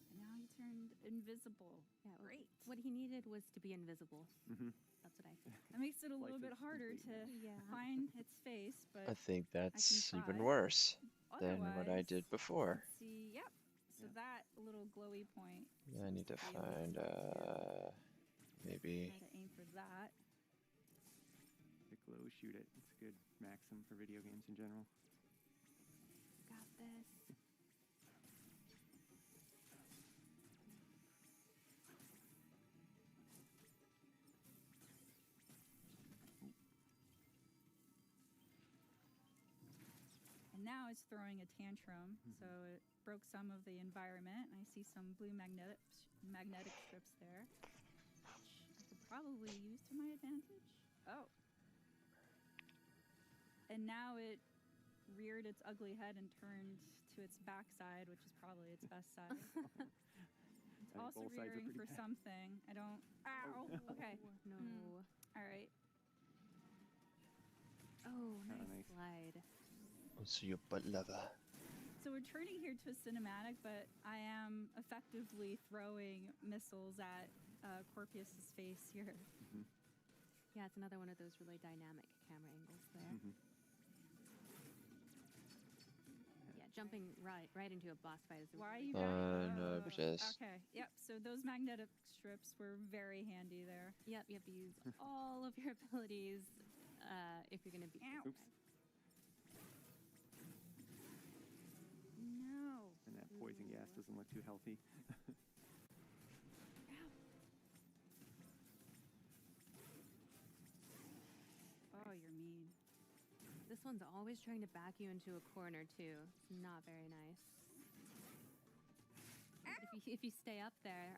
And now he turned invisible. Yeah, Great. What he needed was to be invisible. Mm-hmm. That's what I think. That makes it a little Life bit is harder complete to now. find its face, but I think that's can even try. worse than what I Otherwise, did before. let's see. Yep. So that little glowy point. I need to seems be a weak find spot here. maybe. Try to aim for that. The glow, shoot it. It's a good maxim for video games in general. Got this. And now it's throwing a tantrum, so it broke some of the environment. And I see some blue magnetic strips there, which I could probably use to my advantage. Oh. And now it reared its ugly head and turned to its backside, which is probably its best side. It's I think also both sides are rearing pretty for bad. something. I don't. Ow. Okay. No. All right. Oh, Kinda nice nice. slide. So your butt lover. So we're turning here to a cinematic, but I am effectively throwing missiles at Corpius's face here. Mm-hmm. Yeah, it's another one of those really dynamic camera angles there. Mm-hmm. Yeah, jumping right into a boss fight is Why are you Okay, yep, so those magnetic strips were very handy there. Yep, you have to use all of your abilities if you're going to beat this Oops. guy. No. And that poison gas doesn't look too healthy. Oh, you're mean. This one's always trying to back you into a corner, too. It's not very nice. If you stay up there,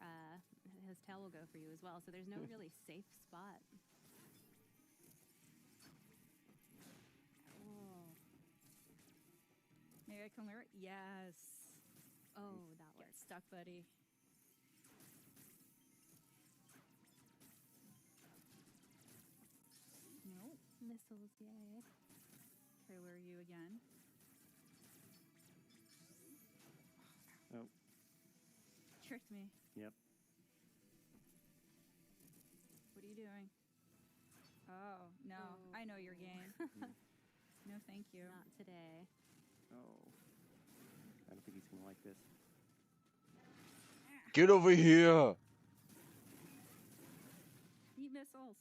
his tail will go for you as well, so there's no really safe spot. Oh. Maybe I can lure it? Yes. Oh, that Get works. stuck, buddy. Nope. Missiles, yay. Okay, where are you again? Oh. Tricked me. Yep. What are you doing? Oh, no. I know your game. No, thank you. Not today. Oh. I don't think he's gonna like this. Get over here! Eat missiles.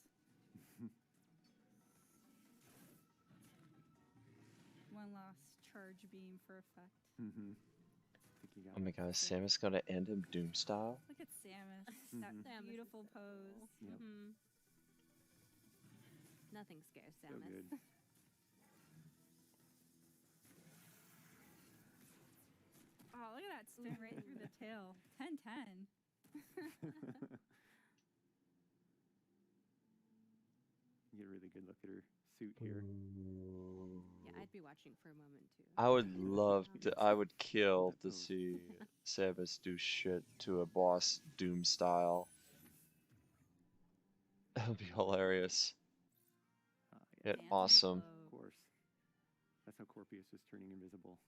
One last charge beam for effect. Mm-hmm. Oh my god, is Samus gonna end him Doom style? Look at Samus. That Samus is beautiful so pose. cool. Yep. Mhm. Nothing scares So Samus. good. Oh, look at that spin right through the tail. 10-10. You get a really good look at her suit here. Yeah, I'd be watching for a moment too. I would love to. I would kill to see Samus do shit to a boss Doom style. That would be hilarious. Yeah. It awesome. Of course. That's how Corpius was turning invisible.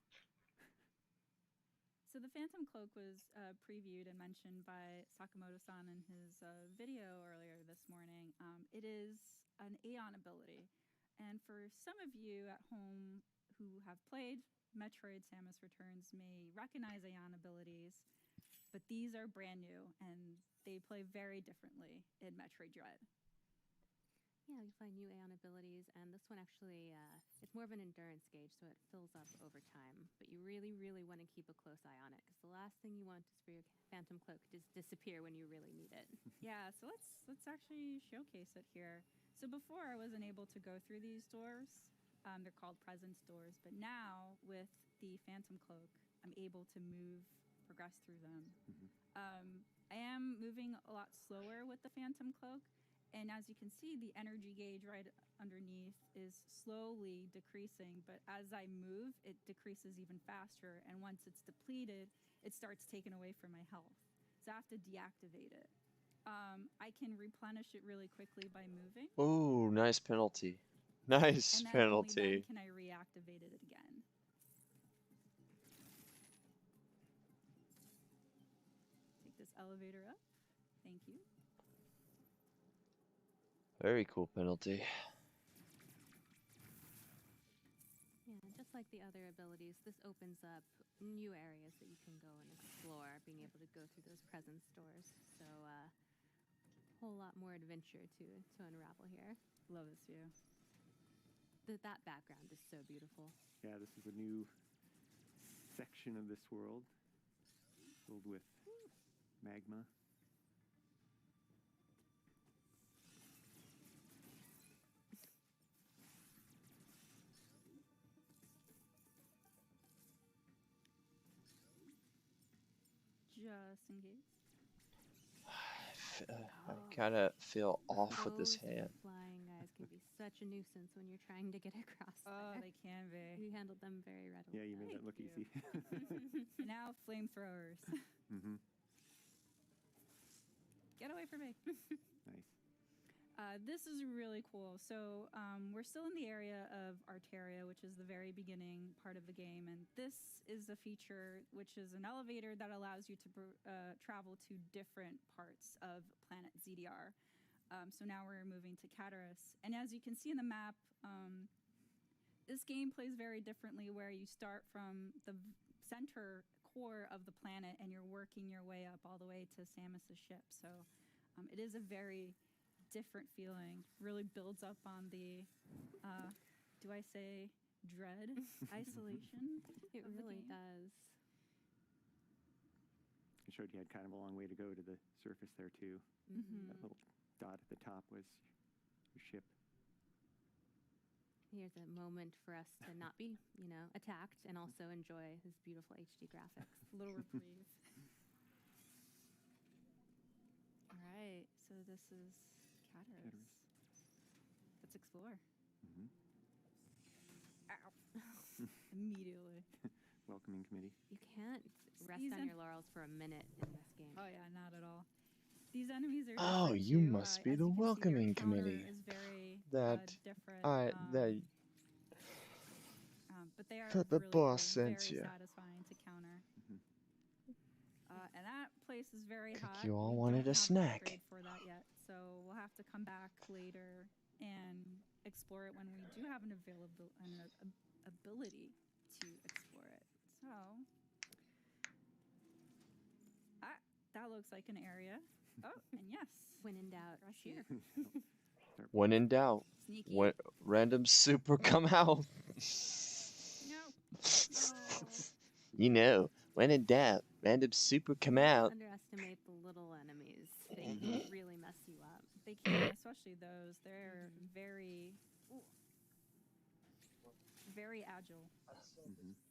So the Phantom Cloak was previewed and mentioned by Sakamoto-san in his video earlier this morning. It is an Aeon ability. And for some of you at home who have played Metroid Samus Returns may recognize Aeon abilities, but these are brand new and they play very differently in Metroid Dread. Yeah, you find new Aeon abilities, and this one actually, it's more of an endurance gauge, so it fills up over time. But you really, really want to keep a close eye on it, because the last thing you want is for your Phantom Cloak to disappear when you really need it. Yeah, so let's actually showcase it here. So before I wasn't able to go through these doors. They're called presence doors, but now with the Phantom Cloak, I'm able to progress through them. I am moving a lot slower with the Phantom Cloak, and as you can see, the energy gauge right underneath is slowly decreasing, but as I move, it decreases even faster, and once it's depleted, it starts taking away from my health. So I have to deactivate it. I can replenish it really quickly by moving. Ooh, nice penalty. Nice And then penalty. only then can I reactivate it again. Take this elevator up. Thank you. Very cool penalty. Yeah, just like the other abilities, this opens up new areas that you can go and explore, being able to go through those presence doors. So a whole lot more adventure to unravel here. Love this view. That background is so beautiful. Yeah, this is a new section of this world filled with magma. Just in case. I kind of feel off with this Those hand. flying guys can be such a nuisance when you're trying to get across. Oh, there. they can be. You handled them very readily. Yeah, you made that look easy. Now flamethrowers. Get away from me. Nice. This is really cool. So we're still in the area of Arteria, which is the very beginning part of the game. And this is a feature which is an elevator that allows you to travel to different parts of planet ZDR. So now we're moving to Cataris. And as you can see in the map, this game plays very differently, where you start from the center core of the planet and you're working your way up all the way to Samus's ship. So it is a very different feeling. Really builds up on the, do I say dread, isolation? It really does. It showed you had kind of a long way to go to the surface there too. That little dot at the top was your ship. Here's a moment for us to not be, attacked and also enjoy his beautiful HD graphics. A little reprieve. All right, so this is Cataris. Let's explore. Ow. Immediately. Welcoming committee. You can't rest on your laurels for a minute in this game. Oh yeah, not at all. These enemies are Oh, different you too. must be As the you can see, their welcoming counter committee. is very That different. But they are that the really boss cool, sent very you. satisfying to counter. And that place is very hot. You all We wanted don't a have an snack. upgrade for that yet, so we'll have to come back later and explore it when we do have an ability to explore it. So that looks like an area. Oh, and yes, when in doubt, here. When in doubt, Sneaky. random super come out. You know, when in doubt, random super come out. Underestimate the little enemies. They can really mess you up. They can, especially those. They're very, very agile.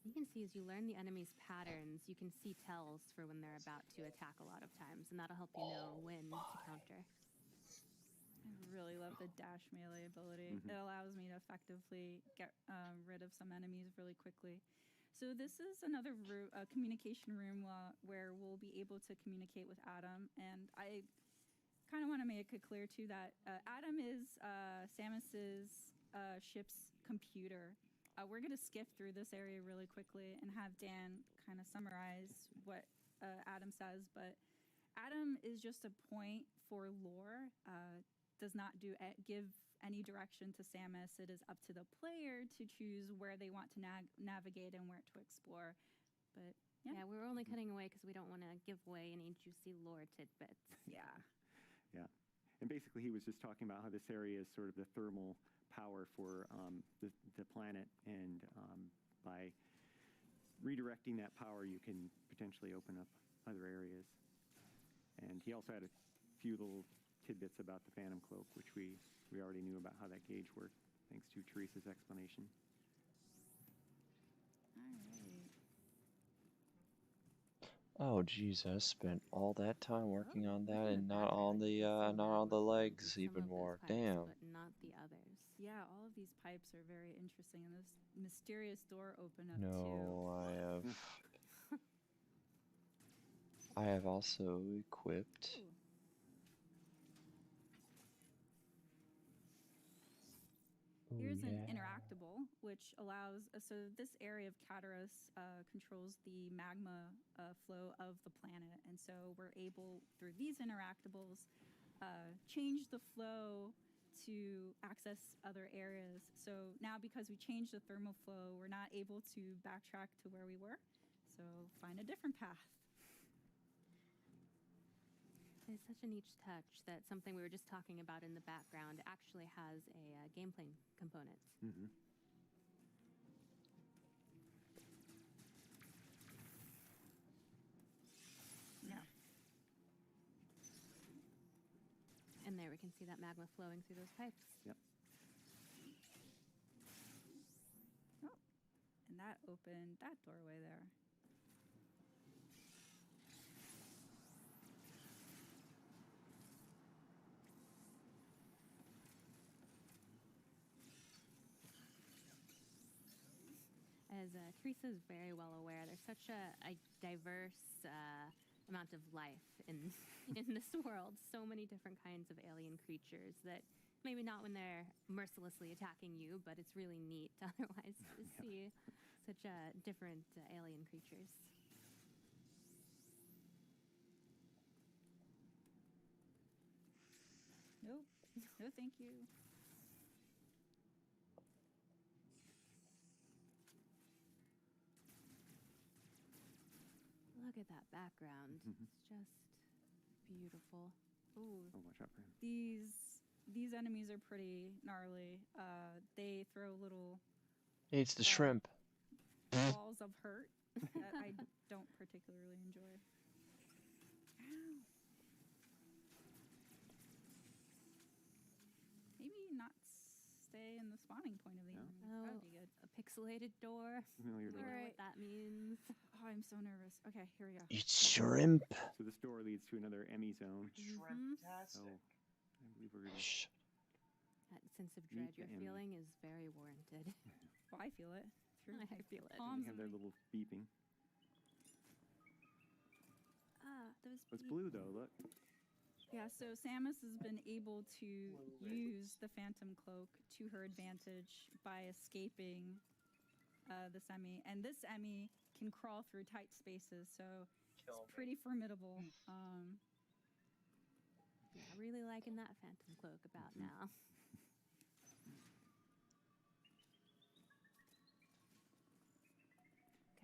You can see as you learn the enemy's patterns, you can see tells for when they're about to attack a lot of times, and that'll help you know when to counter. I really love the dash melee ability. It allows me to effectively get rid of some enemies really quickly. So this is another communication room where we'll be able to communicate with Adam. And I kind of want to make it clear, too, that Adam is Samus's ship's computer. We're going to skip through this area really quickly and have Dan kind of summarize what Adam says. But Adam is just a point for lore. Does not give any direction to Samus. It is up to the player to choose where they want to navigate and where to explore. But yeah, we're only cutting away because we don't want to give away any juicy lore tidbits. Yeah. Yeah. And basically, he was just talking about how this area is sort of the thermal power for the planet, and by redirecting that power, you can potentially open up other areas. And he also had a few little tidbits about the Phantom Cloak, which we already knew about how that gauge worked, thanks to Teresa's explanation. Oh, geez, I spent all that time working on that and not on the legs even more. Damn. But not the others. Yeah, all of these pipes are very interesting, and this mysterious door opened up No, I have also equipped. Here's an interactable, which allows, so this area of Cataros controls the magma flow of the planet. And so we're able, through these interactables, change the flow to access other areas. So now because we changed the thermal flow, we're not able to backtrack to where we were. So find a different path. It's such a neat touch that something we were just talking about in the background actually has a gameplay component. Mm-hmm. Yeah. And there we can see that magma flowing through those pipes. Yep. Oh, and that opened that doorway there. As Teresa is very well aware, there's such a diverse amount of life in in this world. So many different kinds of alien creatures that maybe not when they're mercilessly attacking you, but it's really neat otherwise to see such different alien creatures. Nope. No, thank you. Look at that background. It's just beautiful. Ooh. Oh, watch out for him. These enemies are pretty gnarly. They throw little It's the shrimp. balls of hurt that I don't particularly enjoy. Ow. Maybe not stay in the spawning point of the enemy. That would be good. A pixelated door. Familiar door. I don't know what that means. Oh, I'm so nervous. Okay, here we go. It's shrimp. So this door leads to another Emmy zone. Shrimptastic. So I believe we're going to... That sense of dread Meet the you're Emmy. feeling is very warranted. Well, I feel it. I feel it. Palms They have their little beeping. Those It's blue, though, look. Yeah, so Samus has been able to use the Phantom Cloak to her advantage by escaping this Emmy. And this Emmy can crawl through tight spaces, so it's pretty formidable. Yeah, really liking that Phantom Cloak about now.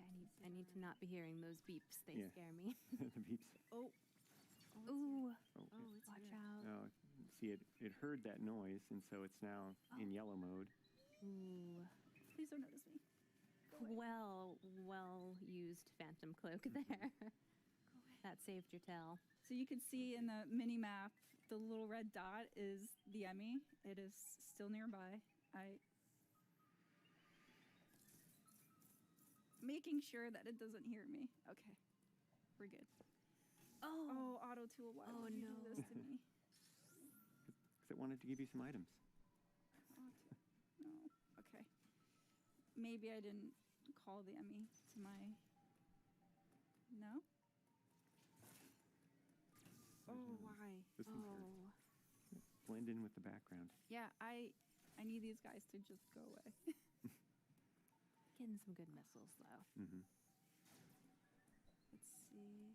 Okay, I need to not be hearing those beeps. They scare me. The beeps. Oh. Ooh. Oh, Watch out. Oh, see, it heard that noise, and so it's now in yellow mode. Ooh. Please don't notice me. Well used Phantom Cloak there. That saved your tail. So you can see in the mini map, the little red dot is the Emmy. It is still nearby. Making sure that it doesn't hear me. Okay, we're good. Oh, Auto Tool, why would you do this to me? Because it wanted to give you some items. No, okay. Maybe I didn't call the Emmy to my... No? Oh, why? This one's here. Blend in with the background. Yeah, I need these guys to just go away. Getting some good missiles, though. Mm-hmm. Let's see.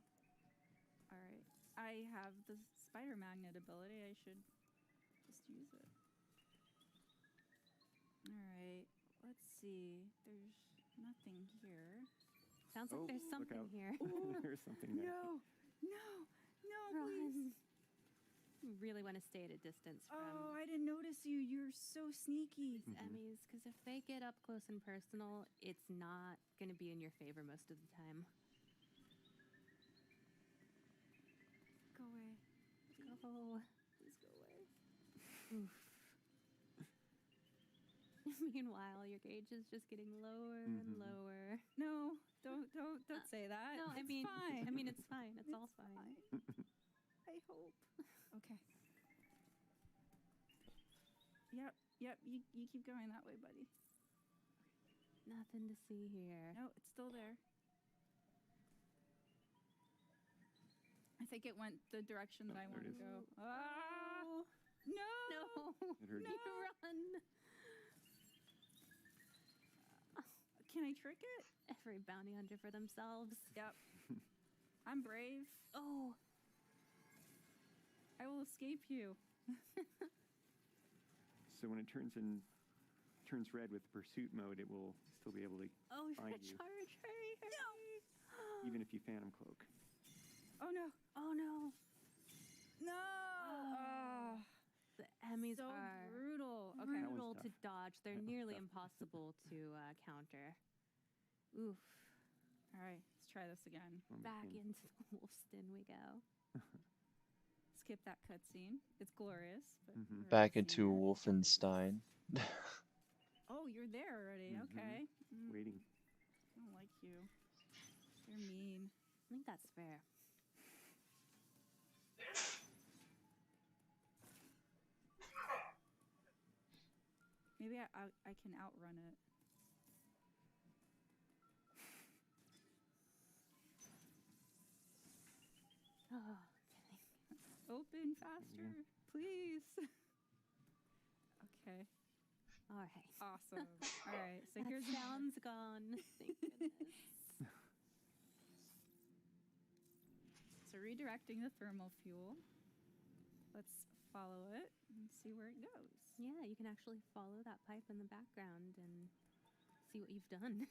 All right. I have the spider magnet ability. I should just use it. All right. Let's see. There's nothing here. Sounds like there's something here. There's something there. No, please. really want to stay at a distance from Oh, I didn't notice you. You're so sneaky. these Emmys, because if they get up close and personal, it's not going to be in your favor most of the time. Go away. Go. Please go away. Oof. Meanwhile, your gauge is just getting lower and lower. No, don't say that. No, It's fine. fine. I mean, it's fine. It's all fine. I hope. Okay. Yep. You keep going that way, buddy. Nothing to see here. No, it's still there. I think it went the direction that I want to go. Oh! No! It heard you. Run! Can I trick it? Every bounty hunter for themselves. Yep. I'm brave. Oh! I will escape you. So when it turns red with pursuit mode, it will still be able to Oh, you're find gonna you, charge. Hurry, hurry. even if you phantom cloak. Oh no. Oh no. No. Oh. The Emmys So are brutal. Okay. brutal to tough. dodge. They're That one's nearly tough. impossible to counter. Oof. All right. Let's try this again. Well, we Back can- into the wolf's den we go. Skip that cutscene. It's glorious. But we've already Back seen into it. Wolfenstein. Oh, you're there already. Okay. Waiting. I don't like you. You're mean. I think that's fair. Maybe I can outrun it. Oh, Open faster, please. Okay. all right. Awesome. All right. So That here's sound's gone. Thank goodness. So redirecting the thermal fuel. Let's follow it and see where it goes. Yeah, you can actually follow that pipe in the background and see what you've done.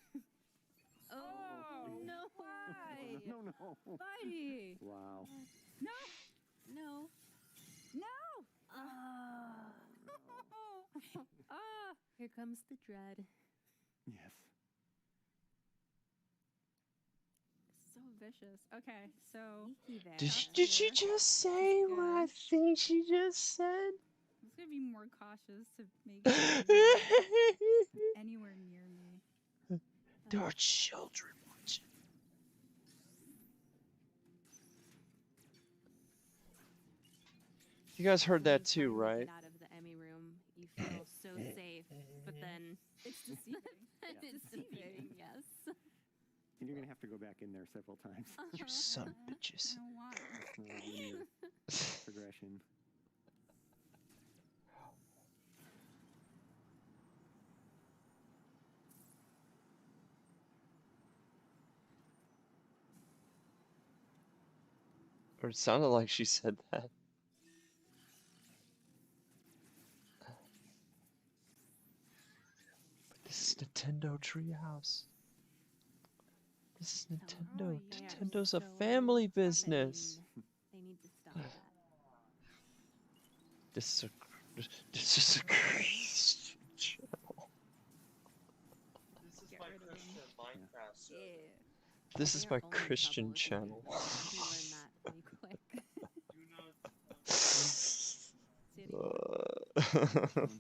Oh, no! Why? No. Buddy. Wow. No. No. No. Ah. Ah. Here comes the dread. Yes. So vicious. Okay, so Sneaky there. Did she just say what I think she just said? I'm just gonna be more cautious to make sure you're not anywhere near me. There are children watching. You guys heard that too, When you right? Get out of the Emmy room, you feel so safe, but then It's deceiving. it's deceiving. Yes. And you're going to have to go back in there several times. You son of bitches. I don't want it. It's not a linear progression. Or it sounded like she said that. But this is Nintendo Treehouse. This is Nintendo. They are Nintendo's a so family business. They need to stop that. This is a Christian channel. This is Get my rid of Christian him. Minecraft server. Yeah. This is They my are only Christian trouble if you channel. You learn that really quick. Do not. See anymore? There's There's that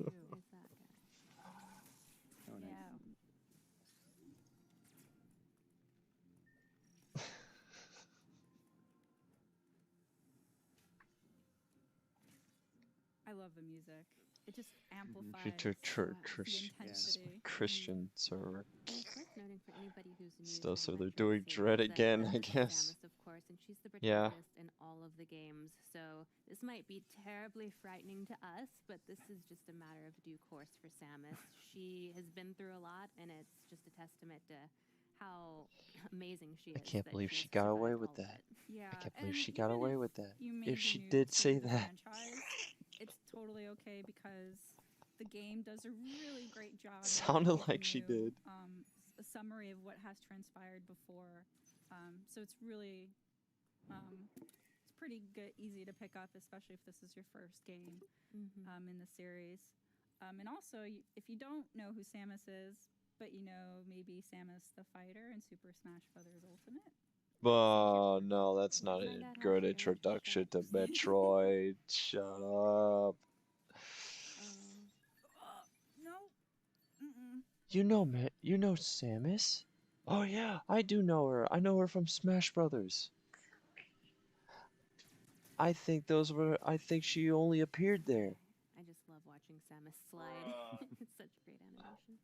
guy. Oh, nice. Yeah. I love the music. It just amplifies the intensity. Christian server. And it's worth noting for anybody who's new Still, to so the they're retro doing series Dread that again, I this is guess. Samus, of course, and she's the Yeah. protagonist in all of the games. So this might be terribly frightening to us, but this is just a matter of due course for Samus. She has been through a lot, and it's just a testament to how amazing she is. I can't that believe she's she got away survived with all of that. it. Yeah, I can't believe and she got even away if with that. you made If the she move did to say the that. franchise, it's totally okay because the game does a really great job. of Sounded giving like she you, did. A summary of what has transpired before. So it's really, it's pretty good, easy to pick up, especially if this is your first game in the series. And also, if you don't know who Samus is, but you know maybe Samus the Fighter in Super Smash Bros. Ultimate. No, that's not a good introduction to Metroid. Shut up. No. You know Samus? Oh yeah, I do know her. I know her from Smash Brothers. I think she only appeared there. I just love watching Samus slide. It's such great animation.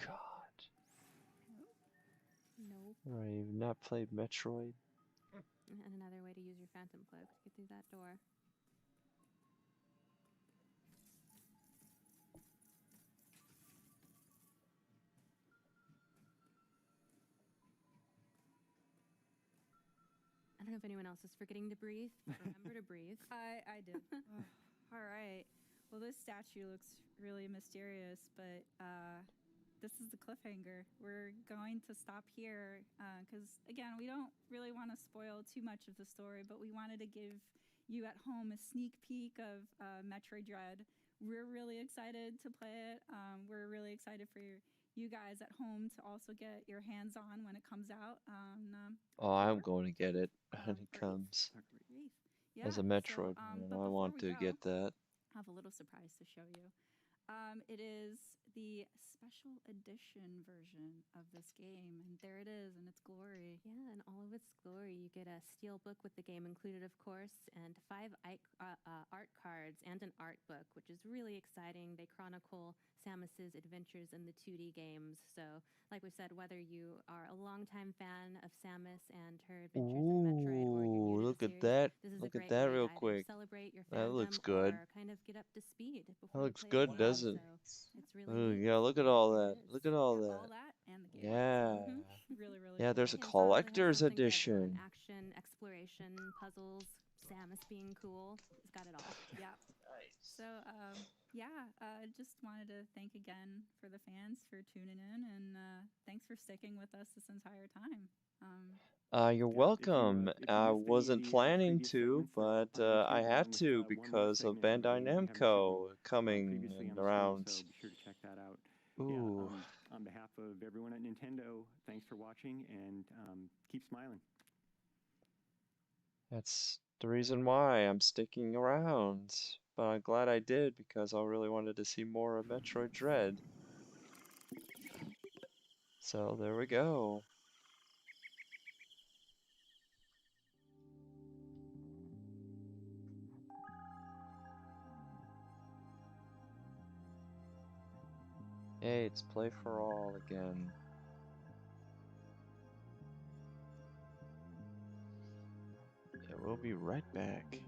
God. Nope. Right, you've not played Metroid? And another way to use your Phantom Cloak to get through that door. I don't know if anyone else is forgetting to breathe. Remember to breathe. I did. All right. Well, this statue looks really mysterious, but this is the cliffhanger. We're going to stop here because, again, we don't really want to spoil too much of the story, but we wanted to give you at home a sneak peek of Metroid Dread. We're really excited to play it. We're really excited for you guys at home to also get your hands on when it comes out. Oh, I'm going to get it when it comes. Yeah, As a Metroid fan, I want to get that. I have a little surprise to show you. It is the special edition version of this game, and there it is in its glory. Yeah, in all of its glory. You get a steel book with the game included, of course, and 5 art cards and an art book, which is really exciting. They chronicle Samus's adventures in the 2D games. So, like we said, whether you are a longtime fan of Samus and her adventures in Metroid, or you're new to Look the at series, that. this is Look a at great that way real to either quick. celebrate your That fandom looks good. or kind of get up to speed That before looks you play good, it again. doesn't it? So it's really Ooh, neat. yeah, look at all that. It is. Look at all All that. that and the game. Yeah. Really Yeah, there's a Yeah, so it has collector's something for everyone. edition. Action, exploration, puzzles, Samus being cool. It's got it all. Yeah. So, just wanted to thank again for the fans for tuning in, and thanks for sticking with us this entire time. You're welcome. I wasn't planning to, but I had to because of Bandai Namco coming and around. So be sure to check that out. Ooh. Yeah, on behalf of everyone at Nintendo, thanks for watching and keep smiling. That's the reason why I'm sticking around. But I'm glad I did because I really wanted to see more of Metroid Dread. So there we go. Hey, it's Play for All again. Yeah, we'll be right back.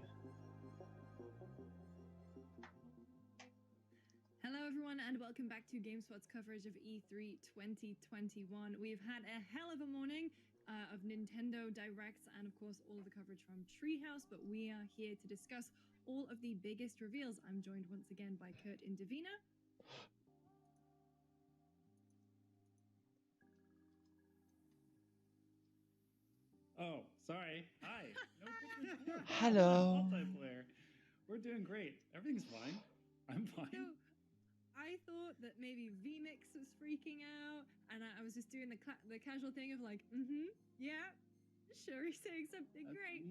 Hello everyone and welcome back to GameSpot's coverage of E3 2021. We've had a hell of a morning of Nintendo Directs and of course all of the coverage from Treehouse, but we are here to discuss all of the biggest reveals. I'm joined once again by Kurt and Davina. Oh, sorry. Hi. No pictures here. Hello. Multiplayer. We're doing great. Everything's fine. I'm fine. So, I thought that maybe VMix was freaking out, and I was just doing the casual thing of like, yeah, sure, he's saying something great.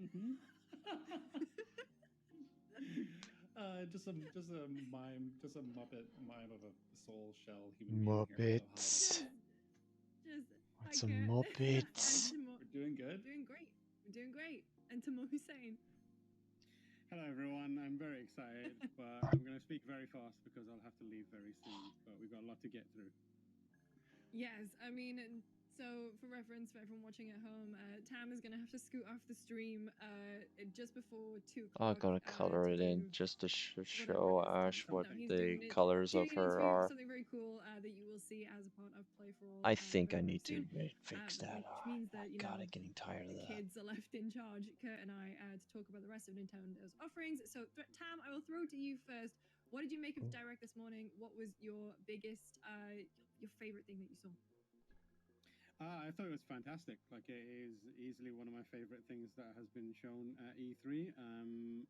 Just a mime, just a Muppet mime of a soul shell human being here. Muppets. What's a Muppet? We're doing good. Doing great. We're doing great. And Timur Hussein. Hello, everyone. I'm very excited, but I'm going to speak very fast because I'll have to leave very soon. But we've got a lot to get through. Yes, I mean, so for reference for everyone watching at home, Tam is going to have to scoot off the stream just before 2 o'clock. I'm gonna color it in just to show Ash what the colors of her are. Something very cool that you will see as a part of Play for All. I think I need to soon. fix that. Which means that, you God, know, I'm getting tired of that. kids are left in charge, Kurt and I, to talk about the rest of Nintendo's offerings. So, Tam, I will throw to you first. What did you make of Direct this morning? What was your biggest, your favorite thing that you saw? I thought it was fantastic. Like, it is easily one of my favorite things that has been shown at E3.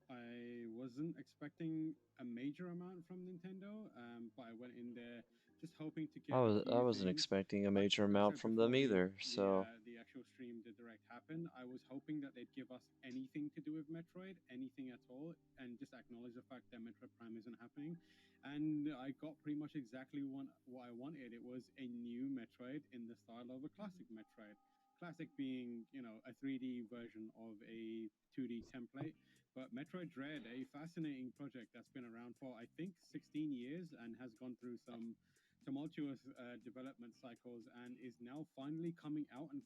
I wasn't expecting a major amount from Nintendo, but I went in there just hoping to get a I few wasn't things. expecting a Like major I amount said from them before, either. So the actual stream, the direct happened. I was hoping that they'd give us anything to do with Metroid, anything at all, and just acknowledge the fact that Metroid Prime isn't happening. And I got pretty much exactly what I wanted. It was a new Metroid in the style of a classic Metroid. Classic being, a 3D version of a 2D template. But Metroid Dread, a fascinating project that's been around for, I think, 16 years and has gone through some tumultuous development cycles and is now finally coming out in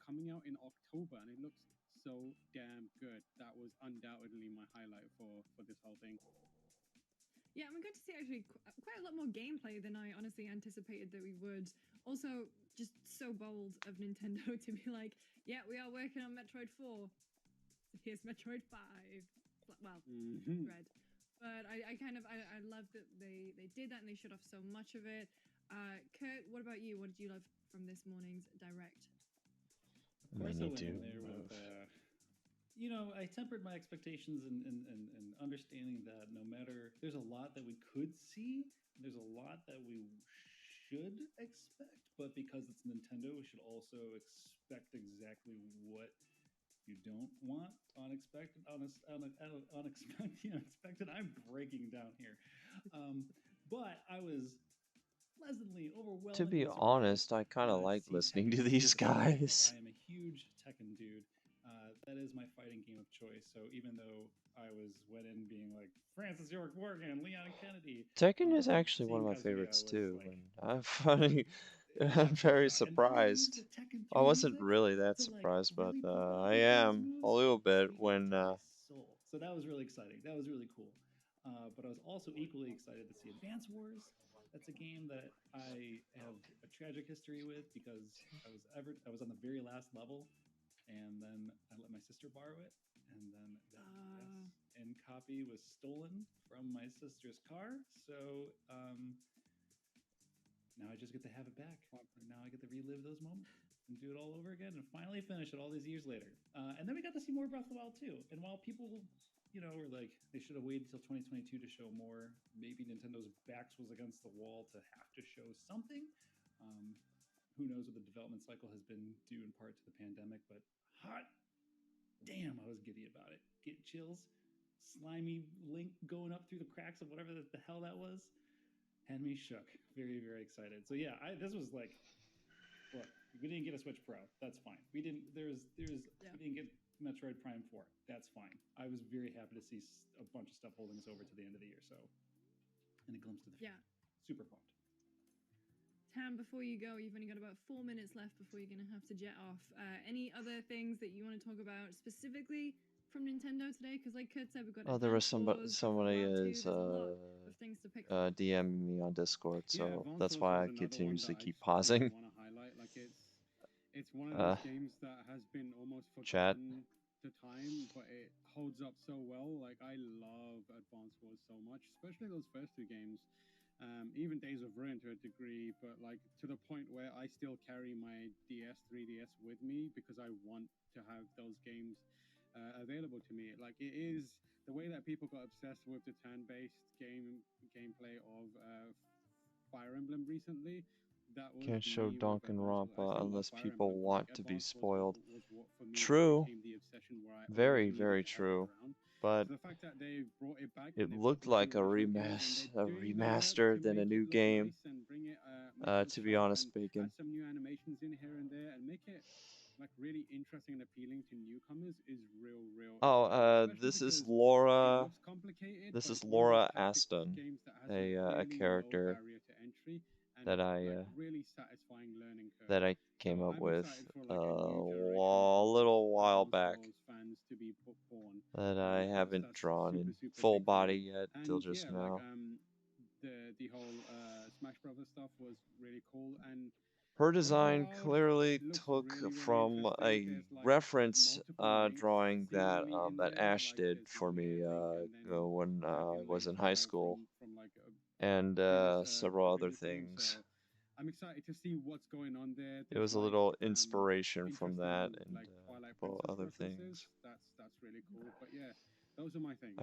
October. And it looks so damn good. That was undoubtedly my highlight for this whole thing. Yeah, we're going to see actually quite a lot more gameplay than I honestly anticipated that we would. Also, just so bold of Nintendo to be like, yeah, we are working on Metroid 4. So here's Metroid 5. Well, Dread. But I love that they did that and they showed off so much of it. Kurt, what about you? What did you love from this morning's Direct? Of course, I went in there with I tempered my expectations and understanding that no matter, there's a lot that we could see, there's a lot that we should expect, but because it's Nintendo, we should also expect exactly what you don't want. Unexpected. I'm breaking down here, but I was pleasantly, to overwhelmingly be surprised honest, I kind of like see listening Tekken to for these the second time. guys. I am a huge Tekken dude. That is my fighting game of choice. So even though I went in being like Francis York Morgan, Leon Kennedy, Tekken is actually one seeing of my Kazuya favorites was too, like, and I'm funny. I'm very surprised. I wasn't really that surprised, but I am a little bit when soul. So that was really exciting. That was really cool. But I was also equally excited to see Advance Wars. That's a game that I have a tragic history with because I was on the very last level, and then I let my sister borrow it, and then the DS copy was stolen from my sister's car. So now I just get to have it back. And now I get to relive those moments and do it all over again and finally finish it all these years later. And then we got to see more Breath of the Wild too. And while people, were like, they should have waited until 2022 to show more, maybe Nintendo's backs was against the wall to have to show something. Who knows what the development cycle has been due in part to the pandemic, but hot damn, I was giddy about it. Get chills. Slimy Link going up through the cracks of whatever the hell that was. Had me shook. Very, very excited. So yeah, this was like, look, we didn't get a Switch Pro. That's fine. We didn't. We didn't get Metroid Prime 4. That's fine. I was very happy to see a bunch of stuff holding us over to the end of the year. So, and a glimpse to the future. Super pumped. Tam, before you go, you've only got about 4 minutes left before you're going to have to jet off. Any other things that you want to talk about specifically from Nintendo today? Because like Kurt said, we've got there was somebody is things to pick DMing me on Discord, so Advance that's Wars why I was another one continuously that keep I pausing. want to highlight. Like, it's one of those games that has been almost Chat. forgotten to time, but it holds up so well. Like, I love Advance Wars so much, especially those first two games. Even Days of Ruin to a degree, but like to the point where I still carry my 3DS with me because I want to have those games available to me. Like, it is the way that people got obsessed with the turn-based gameplay of Fire Emblem recently. That was Can't show me with Advance Wars. I Danganronpa still love unless Fire people Emblem, but want like to be Advance Wars spoiled. was what for me True. became the obsession where I Very, always very needed to have it true. around. But So the fact that they brought it back it and they've looked got like the original build and they're doing the work remaster to than a make new it look game. nice and bring it, make it To look be sharp honest, and Bacon. add some new animations in here and there and make it like really interesting and appealing to newcomers is real Oh, exciting, this especially is because it Laura. looks complicated, This but is it's one of those Laura classic Aston, games that has a really low character barrier to entry and that like really satisfying learning curve. I came So up I'm with excited for a like a new generation of little while Advance back Wars fans to be born. that I haven't That's drawn in super full big for body me. yet till And just yeah, like now. the whole Smash Brothers stuff was really cool. And Her design overall, clearly it looks took really from interesting. a There's like reference multiple race drawing that seemingly in that there. Ash Like did there's the for me gear link, and then when I champion was link in high school, from like and previous several other previous games. things. So I'm excited to see what's going on there. It was a little inspiration from that and like Twilight a couple Princess other references. things. That's really cool. But yeah, those are my things.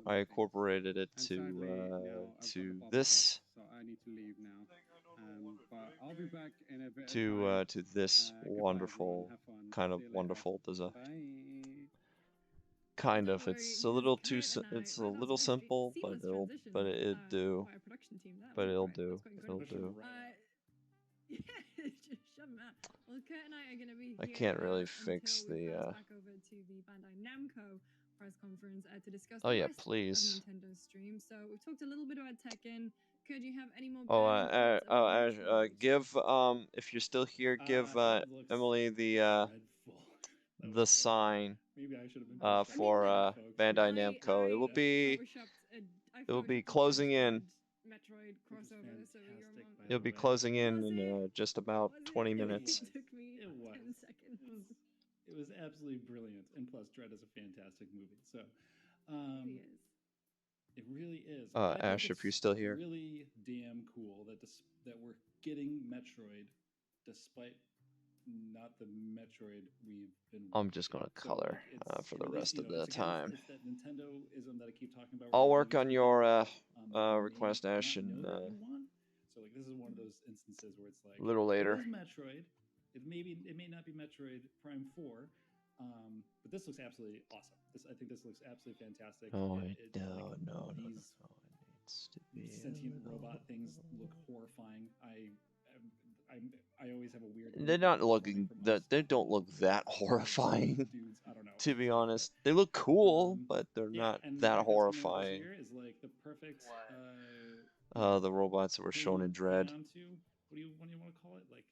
I incorporated it And sadly, now I've got to to pop this off, so I need to leave now. But I'll be back in a bit of time. to this Goodbye, everyone. wonderful Have fun. kind of See you later. wonderful design. Bye. Kind Don't of. worry, It's a 'cause little Kate and I- it's a wow, that was little quite a simple, but seamless it'll transition, it do. by a production team. That But was it'll great. do. That's quite It'll incredible. do. Yeah, just shove 'em out. Well, Kurt and I are going to be I here can't really until fix we the pass back over to the Bandai Namco press conference to discuss Oh the yeah, rest please. of Nintendo's stream. So we've talked a little bit about Tekken. Kurt, do you have any more Oh, burning thoughts about Metroid? give if you're still here, give It looks Emily the dreadful. the sign Maybe I should have been patient with for that, folks. Bandai Namco. It will be photoshopped closing in. Metroid crossover, so your mom. It'll be closing in just about 20 minutes. It took me It was. 10 seconds. It was absolutely brilliant, and plus, Dread is a fantastic movie. So, it really is. I think Ash, if you're it's still here. really damn cool that that we're getting Metroid, despite not the Metroid we've been. I'm just gonna So, color it's for at the least, rest of the it's again, time. It's that Nintendo-ism that I keep talking about. I'll where work they on leave your something, request, may Ash, not and know that you want. So like this is one of those instances where it's like a little later. It is Metroid. It may not be Metroid Prime 4, but this looks absolutely awesome. I think this looks absolutely fantastic. Oh, No. These sentient robot things look horrifying. I always have a weird. They're not looking that they don't look that horrifying. Dudes, I don't know. To be honest, they look cool, but they're not and that this horrifying. Here is like the perfect. The robots that were shown in Dread. What do you want to call it? Like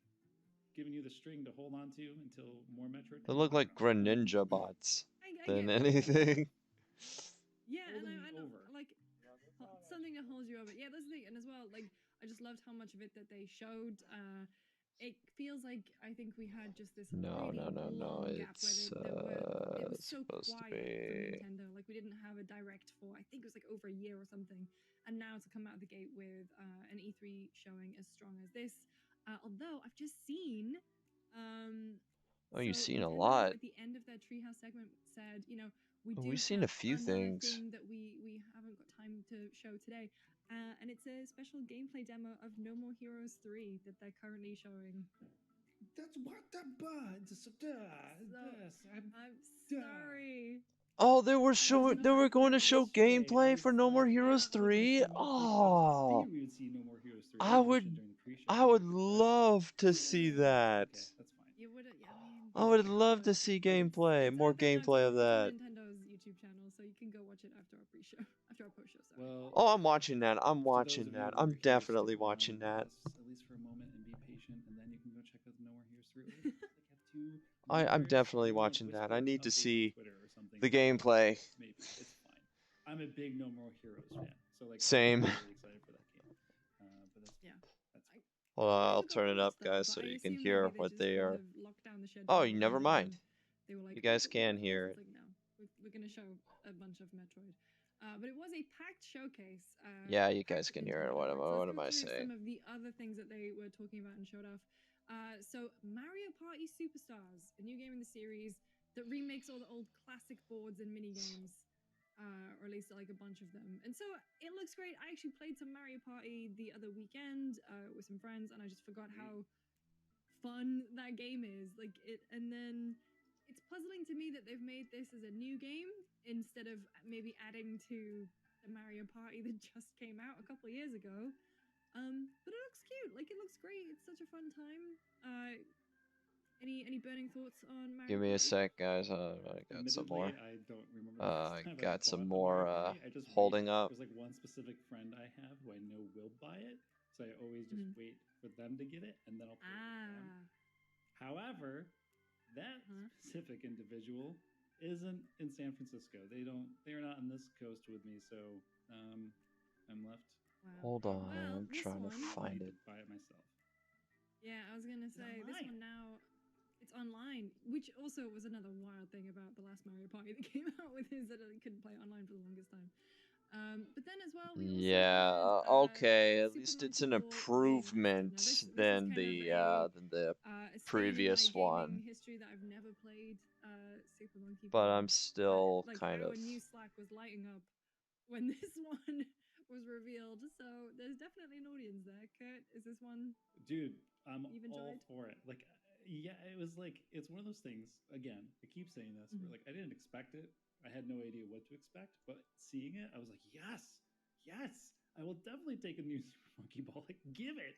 giving you the string to hold on to until more Metroid. They look like Greninja bots than anything. Yeah, and I know, like something that holds you over. Yeah, that's the thing, and as well, like I just loved how much of it that they showed. It feels like I think we had just this No. long gap It's where it was so supposed to quiet be. from Nintendo. Like we didn't have a direct for I think it was like over a year or something, and now to come out of the gate with an E3 showing as strong as this. Although I've just seen. You've seen a Nintendo lot. At the end of their Treehouse segment said, We've seen a few things. thing that we haven't got time to show today. And it's a special gameplay demo of No More Heroes 3 that they're currently showing. That's what the buds. I'm sorry. Oh, they were going to show gameplay for No More Heroes 3. Oh, We would see No More Heroes 3. I would love to see that. Okay, that's fine. You would, I mean, I would love to see gameplay, more gameplay of that. Nintendo's YouTube channel, so you can go watch it after our pre-show, after our post-show. Sorry. Well, Oh, I'm watching that. I'm watching that. I'm definitely watching that. At least for a moment and be patient, and then you can go check out No More Heroes 3. Like have two I'm definitely watching that. I need to see the gameplay. Maybe it's fine. I'm a big No More Heroes fan, so like Same. I'm really excited for that game. But that's Hold on, I'll turn it up, guys, so you can hear what they are. Oh, never mind. They were like, You guys can hear it. Like, no, we're going to show a bunch of Metroid. But it was a packed showcase. Yeah, you guys can hear it. What am I Some saying? of the other things that they were talking about and showed off. So Mario Party Superstars, a new game in the series that remakes all the old classic boards and mini games, or at least like a bunch of them. And so it looks great. I actually played some Mario Party the other weekend with some friends, and I just forgot how fun that game is. Like it, and then it's puzzling to me that they've made this as a new game instead of maybe adding to the Mario Party that just came out a couple of years ago. But it looks cute. Like it looks great. It's such a fun time. Any burning thoughts on Mario Give me a Party? sec, guys. I got some more. I don't remember. the I last time I got some bought the more Mario Party. I just holding wait. up. There's like one specific friend I have who I know will buy it, so I always just wait for them to get it, and then I'll play it with them. However, that specific individual isn't in San Francisco. They're not on this coast with me, so I'm left. Hold on, Well, I'm this trying to one- find I it. need to buy it myself. Yeah, I was gonna say this one now. It's online, which also was another wild thing about the last Mario Party that came out with is that it couldn't play online for the longest time. But then as well, we also Yeah, had, okay. At Super least it's Monkey an Ball with Now, improvement this is than kind of the a stain in my previous one, gaming history that I've never played Super Monkey but Ball. I'm still Like kind our of. new Slack was lighting up when this one was revealed, so there's definitely an audience there. Kurt, is this one? Dude, I'm You've all enjoyed? for it. Like, yeah, it was like it's one of those things. Again, I keep saying this. Where Mhm. like I didn't expect it. I had no idea what to expect, but seeing it, I was like, yes, yes, I will definitely take a new Super Monkey Ball. Like, give it.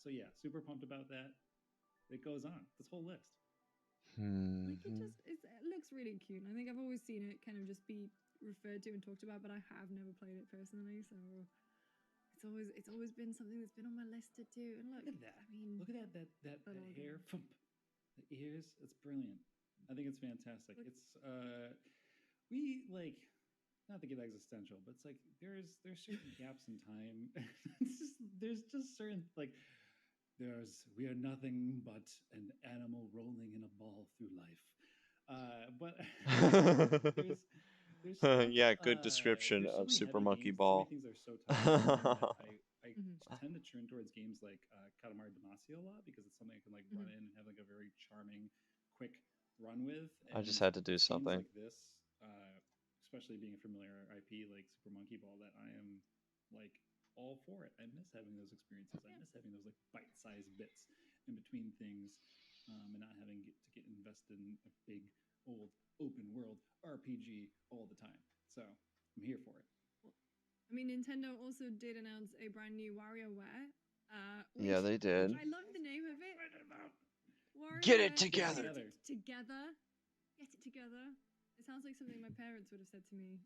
So yeah, super pumped about that. It goes on this whole list. Like it Mhm. just it looks really cute. And I think I've always seen it kind of just be referred to and talked about, but I have never played it personally. So it's always been something that's been on my list to do. And look, Look at that. I mean, Look at that logo. hair. Thump. The ears. It's brilliant. I think it's fantastic. It's we like not to get existential, but it's like there's certain gaps in time. There's just certain like we are nothing but an animal rolling in a ball through life. But there's stuff. Yeah, good description There's so of many Super heavy Monkey games. So many Ball. things that are so time consuming that I Mhm. tend to turn towards games like Katamari Damacy a lot because it's something I can like run Mhm. in and have like a very charming, quick run with. I just And had to do it's games something. like this, especially being a familiar IP like Super Monkey Ball, that I am like all for it. I miss having those experiences. I miss having those like bite-sized bits in between things, and not having to get invested in a big old open world RPG all the time. So I'm here for it. I mean, Nintendo also did announce a brand new WarioWare. Yeah, they did. I love the name of it. Get it WarioWare together. Get It Together. Get it together. It sounds like something my parents would have said to me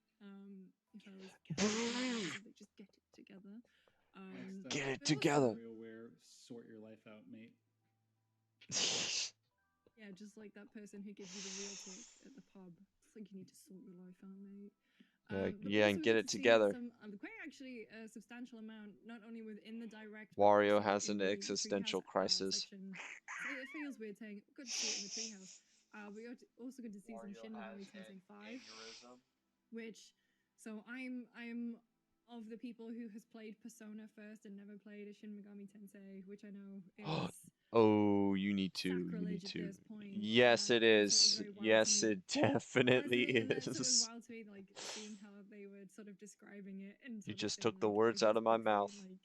if I was like, just get it together. Get it but also- together. WarioWare, sort your life out, mate. Yeah, just like that person who gives you the real talk at the pub. It's like you need to sort your life out, mate. But Yeah, also and we get got it to see together. Some, quite actually a substantial amount, not only within the direct. but Wario also has in an the existential treehouse, crisis. section. It feels weird saying good to see it in the treehouse. We also good to see some Shin Megami Tensei 5, which so I'm of the people who has played Persona first and never played a Shin Megami Tensei, which I know is Oh, you need to. You sacrilege need at to. this point. Yes, it So it was is. very wild to Yes, me. it definitely And so it was is. wild to me, like seeing how they were sort of describing it and You sort of just saying, took the like, words oh, out of my he's mouth. like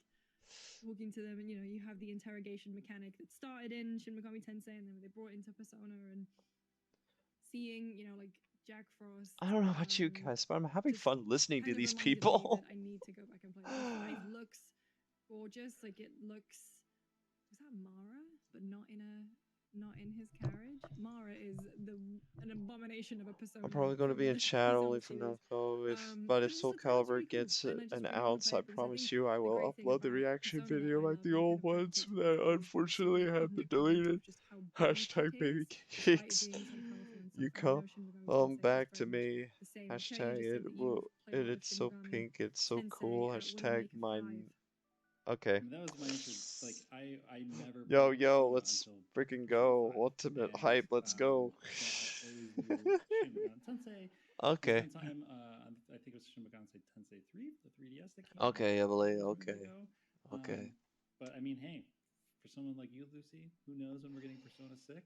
walking to them, and you have the interrogation mechanic that started in Shin Megami Tensei, and then they brought into Persona, and seeing like Jack Frost. I don't know about you guys, but I'm having fun listening to Kind of these reminded me people. that I need to go back and play this. The 5 looks gorgeous. Like it looks. Was that Mara? But not in his carriage. Mara is an abomination of a Persona. I'm probably going to be in chat only from Namco, but if Soul Calibur gets an ounce, I promise you I will upload the reaction video like the old ones that unfortunately have been deleted. Hashtag baby cakes. You come back to me. Hashtag it will. It's so pink. It's so cool. Hashtag mine. Okay. I mean, that was my intro. Like I never. Yo, played yo, Persona let's until freaking Persona go. 5, Ultimate and, hype, let's go. So I always knew Shin Megami Tensei. Okay. I spent time, I think it was Shin Megami Tensei 3, the 3DS that came out. Okay, Emily, years okay. ago. Okay. But I mean, hey, for someone like you, Lucy, who knows when we're getting Persona 6?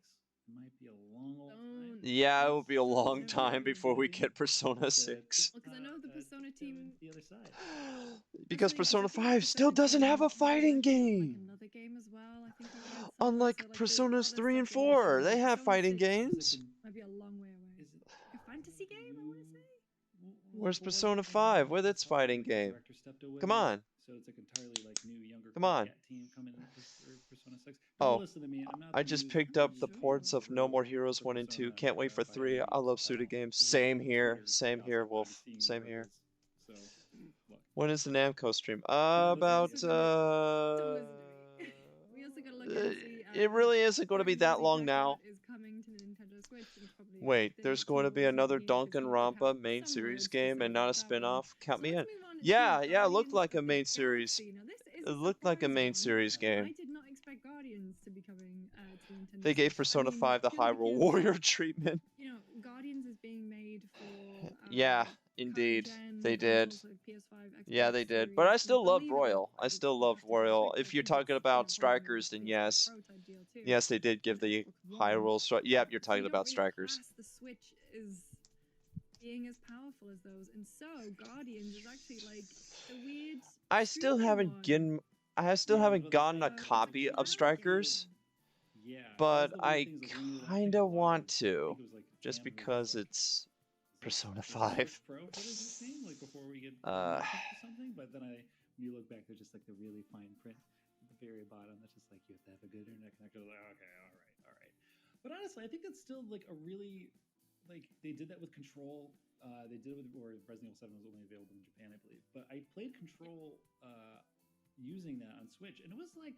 It might be a long old time. Yeah, it will be a long time before we get Persona 6. Because I know the Persona team. The other side. Because Persona 5 still doesn't have a fighting game. Another game as well. I think I read. Unlike Personas 3 and 4, they have fighting games. Might be a long way away. Like a fantasy game, I want to say. Where's Persona 5 with its fighting game? Come on. So it's like entirely like new, younger Come on. team coming in for Persona 6. Oh, listen to me. I'm not I just picked up the ports of No More Heroes 1 and 2. Can't wait for 3. I love Suda games. Same here. Same here, Wolf. Same here. So, when is the Namco stream? About We also gotta look and see. it really isn't going to be that long now. Is coming to the Nintendo Switch and probably Wait, there's going to be another Danganronpa main series game and not a spin-off? Count me in. Yeah, it looked like a main series. It looked like a main series game. I did not expect Guardians to be coming to Nintendo. They gave Persona 5 the Hyrule Warrior treatment. Guardians is being made for. Yeah, indeed. They new did. consoles like PS5, Yeah, Xbox they did. Series, But I and still love believe it or Royal. not, I it's still love after the Royal. Switch, I If you're think talking it's, about probably gonna be Strikers, then PS5 yes. Pro type deal too. Yes, they did give the Xbox One. Hyrule Strike. Yep, you're So talking you don't about really Strikers. class the Switch as being as powerful as those, and so Guardians is actually like a weird I still streaming haven't one. gotten. I still Yeah, I was haven't about to gotten say, a it's copy like of the Strikers, yeah, that was but the weird I thing is like when you like pick kinda want Live, I to, think it was like just Jan was because like, it's Persona is this 5. Switch Pro footage we're seeing like before we get announcements or something? But then when you look back, there's just like the really fine print at the very bottom. That's just like you have to have a good internet connection. I was like, okay, all right. But honestly, I think that's still like a really like they did that with Control. They did it with or Resident Evil 7 was only available in Japan, I believe. But I played Control using that on Switch, and it was like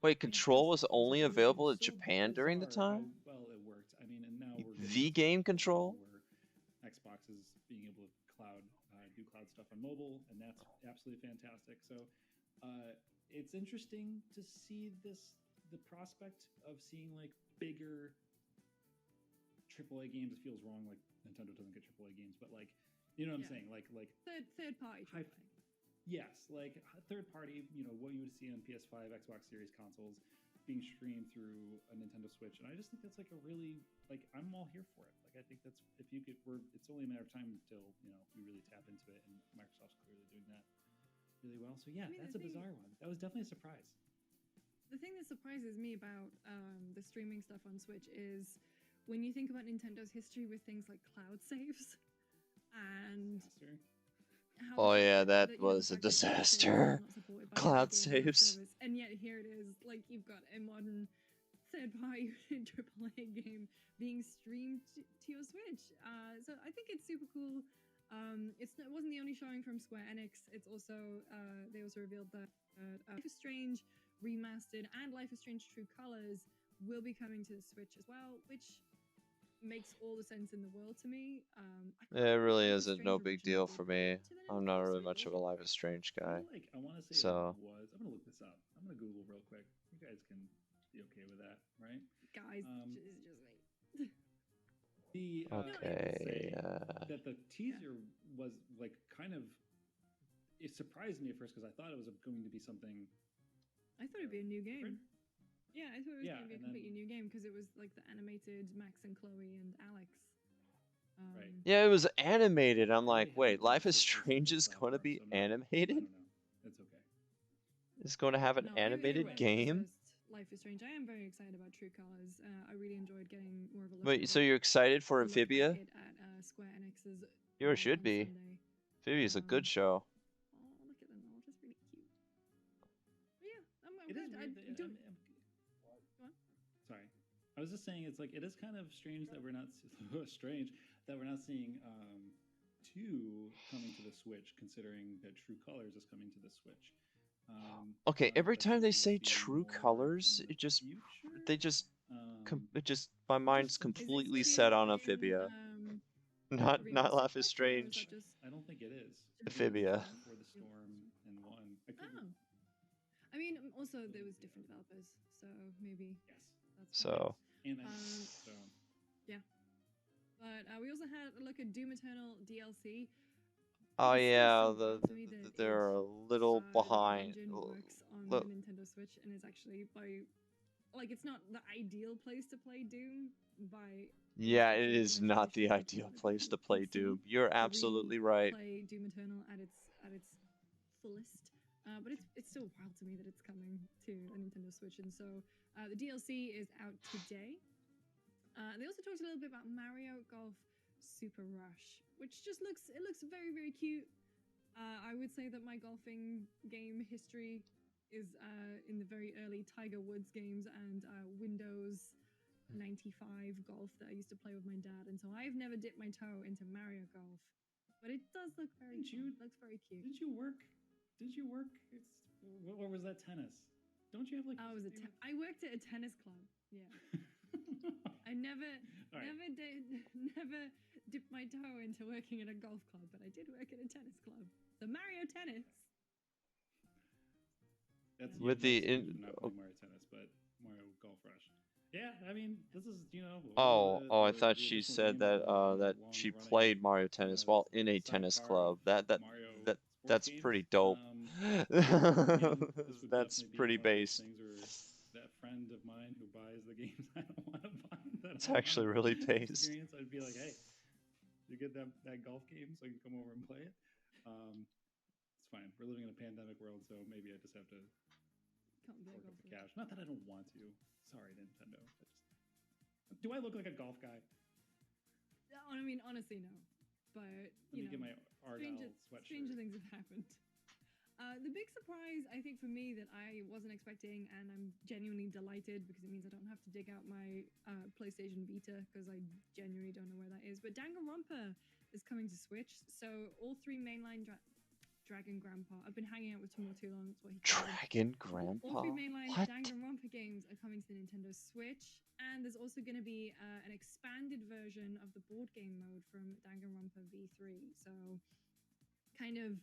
Wait, Control was only it available was in so Japan during the bizarre how time? well it worked. I mean, and now we're getting The game Control? where Xbox is being able to do cloud stuff on mobile, and that's absolutely fantastic. So it's interesting to see the prospect of seeing like bigger AAA games. It feels wrong, like Nintendo doesn't get AAA games, but like you know what I'm saying, like third party AAA. Yes, like third party, what you would see on PS5, Xbox Series consoles being streamed through a Nintendo Switch. And I just think that's like a really, like, I'm all here for it. Like, I think that's, if you could, it's only a matter of time until, we really tap into it. And Microsoft's clearly doing that really well. So yeah, that's a bizarre one. That was definitely a surprise. The thing that surprises me about the streaming stuff on Switch is when you think about Nintendo's history with things like cloud saves and Oh yeah, that was a disaster. Cloud saves. and yet here it is, like you've got a modern third-party AAA game being streamed to your Switch. So I think it's super cool. It wasn't the only showing from Square Enix. It's also they also revealed that Life is Strange Remastered and Life is Strange True Colors will be coming to the Switch as well, which makes all the sense in the world to me. It really isn't no big deal for me. I'm not really much of a Life is Strange guy. I want to say so. it was. I'm gonna look this up. I'm gonna Google real quick. You guys can be okay with that, right? Guys, just wait. Okay. That the teaser was like kind of. It surprised me at first because I thought it was going to be something. I thought it'd be a new game. Yeah, I thought it was going to be a completely new game because it was like the animated Max and Chloe and Alex. Right. Yeah, it was animated. I'm like, wait, Life is Strange is going to be animated? It's okay. It's going to have an animated game? Life is Strange. I am very excited about True Colors. I really enjoyed getting more of a look. Wait, so you're excited for Amphibia? At Square Enix's You should be. Amphibia's a good show. Oh, look at them all, just really cute. But yeah, I'm good. Sorry, I was just saying it's like it is kind of strange that we're not seeing 2 coming to the Switch, considering that True Colors is coming to the Switch. Okay, every time they say True Colors, my mind's completely set on Amphibia. Not Life is Strange. I don't think it is. Amphibia. For the Storm and 1. I mean, also there was different developers, so maybe that's so. Yeah. But we also had a look at Doom Eternal DLC. Oh yeah, they're a little behind. Works on the Nintendo Switch, and it's actually it's not the ideal place to play Doom by. Yeah, it is not the ideal place to play Doom. You're absolutely right. Play Doom Eternal at its fullest, but it's still wild to me that it's coming to a Nintendo Switch, and so the DLC is out today. They also talked a little bit about Mario Golf Super Rush, which just looks very, very cute. I would say that my golfing game history is in the very early Tiger Woods games and Windows 95 golf that I used to play with my dad, and so I've never dipped my toe into Mario Golf, but it does look very cute. It looks very cute. Did you work? What was that tennis? Don't you have like? I worked at a tennis club. Yeah. I never dipped my toe into working at a golf club, but I did work at a tennis club. So Mario Tennis. That's with not Mario Tennis, but Mario Golf Rush. Yeah, I mean, this is Oh, I the thought she additional said games that are that long she running played Mario Tennis while in a tennis sidecar of club. That Mario sports that's games. pretty dope. Again, this would That's definitely be pretty one of those base. things where that friend of mine who buys the games I don't want to buy, that It's I want actually to really base. experience, I'd be like, hey, you get that golf game so I can come over and play it. It's fine. We're living in a pandemic world, so maybe I just have to fork up the cash. Not that I don't want to. Sorry, Nintendo. Do I look like a golf guy? I mean, honestly, no. But Let me get my Argyle sweatshirt. Stranger things have happened. The big surprise, I think, for me that I wasn't expecting, and I'm genuinely delighted because it means I don't have to dig out my PlayStation Vita because I genuinely don't know where that is. But Danganronpa is coming to Switch, so all three mainline Dragon Grandpa. I've been hanging out with Tomo too long. That's what he called it. Dragon All three Grandpa? mainline What? Danganronpa games are coming to the Nintendo Switch, and there's also going to be an expanded version of the board game mode from Danganronpa V3. So, kind of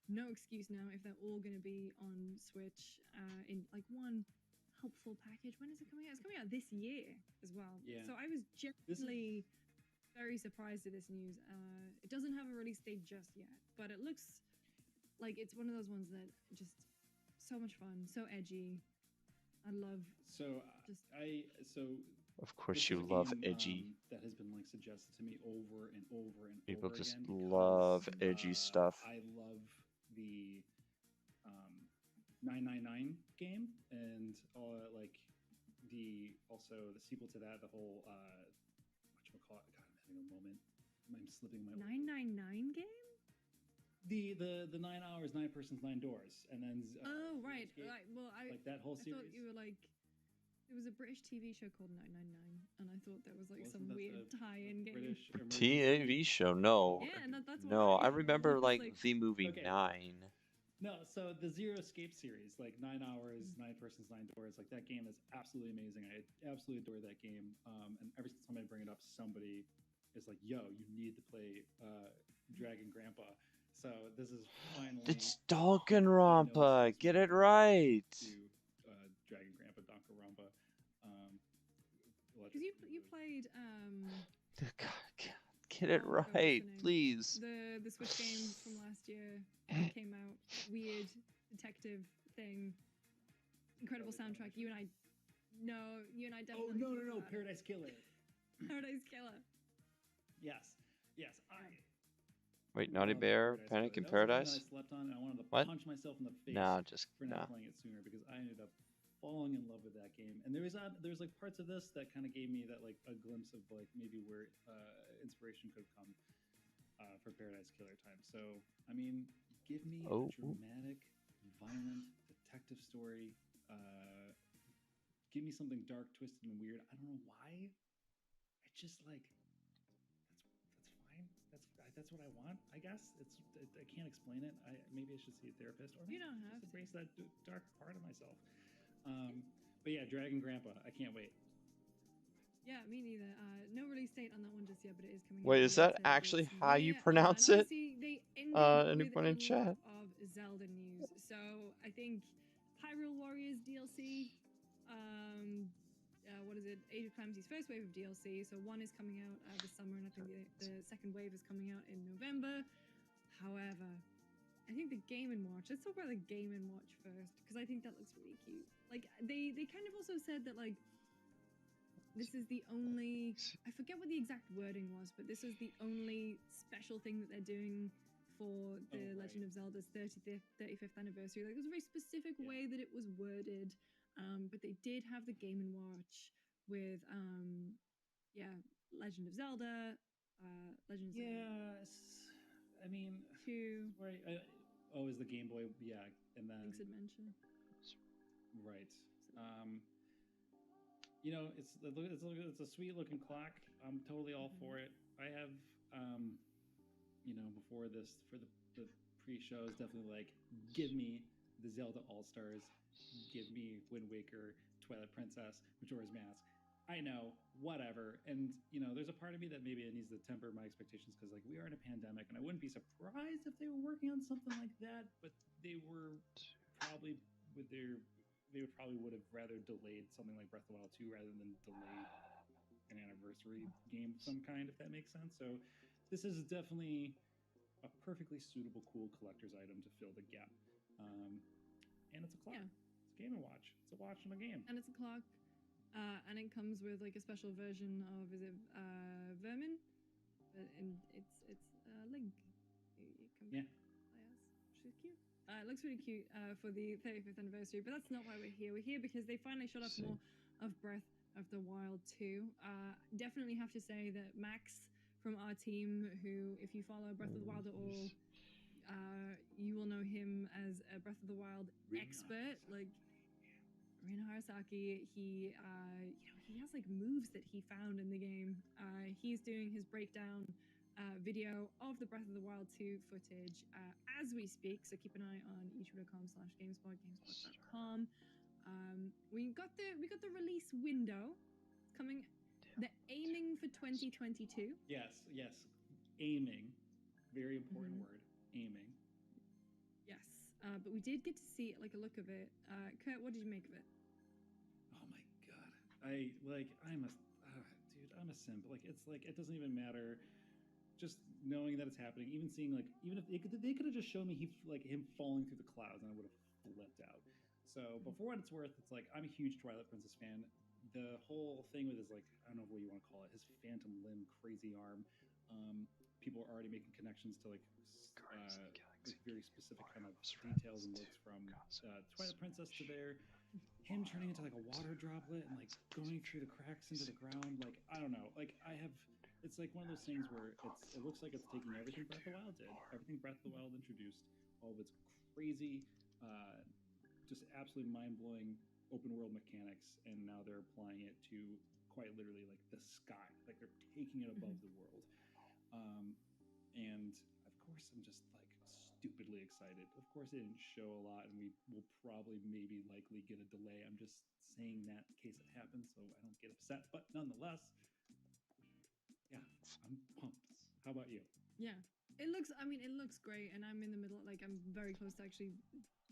no excuse now if they're all going to be on Switch in like one helpful package. When is it coming out? It's coming out this year as well. Yeah. So I was genuinely very surprised at this news. It doesn't have a release date just yet, but it looks like it's one of those ones that just so much fun, so edgy. I love. Of course this you is a love game, edgy. that has been like suggested to me over and over and People over just again. love edgy stuff. I love the 999 game and like also the sequel to that, the whole whatchamacallit. God, I'm having a moment. I'm slipping my 999 game. The 9 hours, 9 persons, 9 doors, and then Oh right, right. Well, like that whole I series. thought you were like. There was a British TV show called 999, and I thought there was like Wasn't some that weird the tie-in game. British TV show? No. Yeah, and that's No, why. I remember Because, like the movie Okay. 9. No, so the Zero Escape series, like 9 hours, 9 persons, 9 doors, like that game is absolutely amazing. I absolutely adore that game. And every time I bring it up, somebody is like, "Yo, you need to play Dragon Grandpa." So this is finally. It's Danganronpa. Get it right. To Dragon Grandpa, Danganronpa. Because you played Get it right, please. the Switch game from last year that came out, weird detective thing, incredible soundtrack. You and I definitely. Oh no, Paradise Killer. Paradise Killer. Yes. Wait, Naughty Bear, Panic in That was the game Paradise? that I slept on, and I wanted to What? punch myself in the face for not playing it sooner because I ended up falling in love with that game. And there's like parts of this that kind of gave me that like a glimpse of like maybe where inspiration could come for Paradise Killer time. So I mean, give me a dramatic, violent detective story. Give me something dark, twisted, and weird. I don't know why. I just like. That's what I want, I guess. I can't explain it. Maybe I should see a therapist, or maybe You don't just have embrace that dark part of myself. But yeah, Dragon Grandpa, I can't wait. Yeah, me neither. No release date on that one just yet, but it is coming. Wait, out is that later actually this how you year. pronounce And it? obviously they ended with Anyone in a chat? lot of Zelda news. So I think Hyrule Warriors DLC. What is it? Age of Calamity's first wave of DLC. So one is coming out this summer, and I think the second wave is coming out in November. However, I think the Game & Watch. Let's talk about the Game & Watch first, because I think that looks really cute. Like they kind of also said that like this is the only. I forget what the exact wording was, but this is the only special thing that they're doing for the Legend of Zelda's 35th anniversary. Like there's a very specific way that it was worded. But they did have the Game & Watch with Legend of Zelda, Legend of Zelda. Yes, I mean, 2. Right. Is the Game Boy? Yeah, and then Link's Adventure. Right. It's a sweet looking clock. I'm totally all for it. I have before this for the pre-shows, definitely like give me the Zelda All-Stars. Give me Wind Waker, Twilight Princess, Majora's Mask. I know, whatever. And, there's a part of me that maybe it needs to temper my expectations because, like, we are in a pandemic, and I wouldn't be surprised if they were working on something like that, but they were probably with their they would have rather delayed something like Breath of the Wild 2 rather than delayed an anniversary game of some kind, if that makes sense. So this is definitely a perfectly suitable, cool collector's item to fill the gap. And it's a clock. Yeah. It's a Game and Watch. It's a watch and a game. And it's a clock. And it comes with like a special version of Vermin? And it's Link. You can Yeah. play as. She's cute. It looks really cute for the 35th anniversary, but that's not why we're here. We're here because they finally showed off more of Breath of the Wild 2. Definitely have to say that Max from our team, who, if you follow Breath of the Wild at all, you will know him as a Breath of the Wild expert. Like Rina Harasaki, he has like moves that he found in the game. He's doing his breakdown video of the Breath of the Wild 2 footage as we speak. So keep an eye on youtube.com/gamespot, gamespot.com. We got the release window. It's coming. They're aiming for 2022. Yes. Aiming. Very important word. Aiming. Yes. But we did get to see like a look of it. Kurt, what did you make of it? Oh my god. I'm a simp. Like it's like it doesn't even matter. Just knowing that it's happening, even seeing like even if they could have just shown me him falling through the clouds and I would have flipped out. So, but for what it's worth, it's like I'm a huge Twilight Princess fan. The whole thing with his like I don't know what you want to call it, his phantom limb, crazy arm. People are already making connections to like very specific kind of details and looks from Twilight Princess to him turning into like a water droplet and like going through the cracks into the ground. Like I don't know. Like it's like one of those things where it looks like it's taking everything Breath of the Wild did, everything Breath of the Wild introduced, all of its crazy, just absolutely mind-blowing open world mechanics, and now they're applying it to quite literally like the sky. Like they're taking it above the world. And of course, I'm just like stupidly excited. Of course, it didn't show a lot, and we will probably likely get a delay. I'm just saying that in case it happens, so I don't get upset. But nonetheless, yeah, I'm pumped. How about you? Yeah, it looks great, and I'm in the middle. Like I'm very close to actually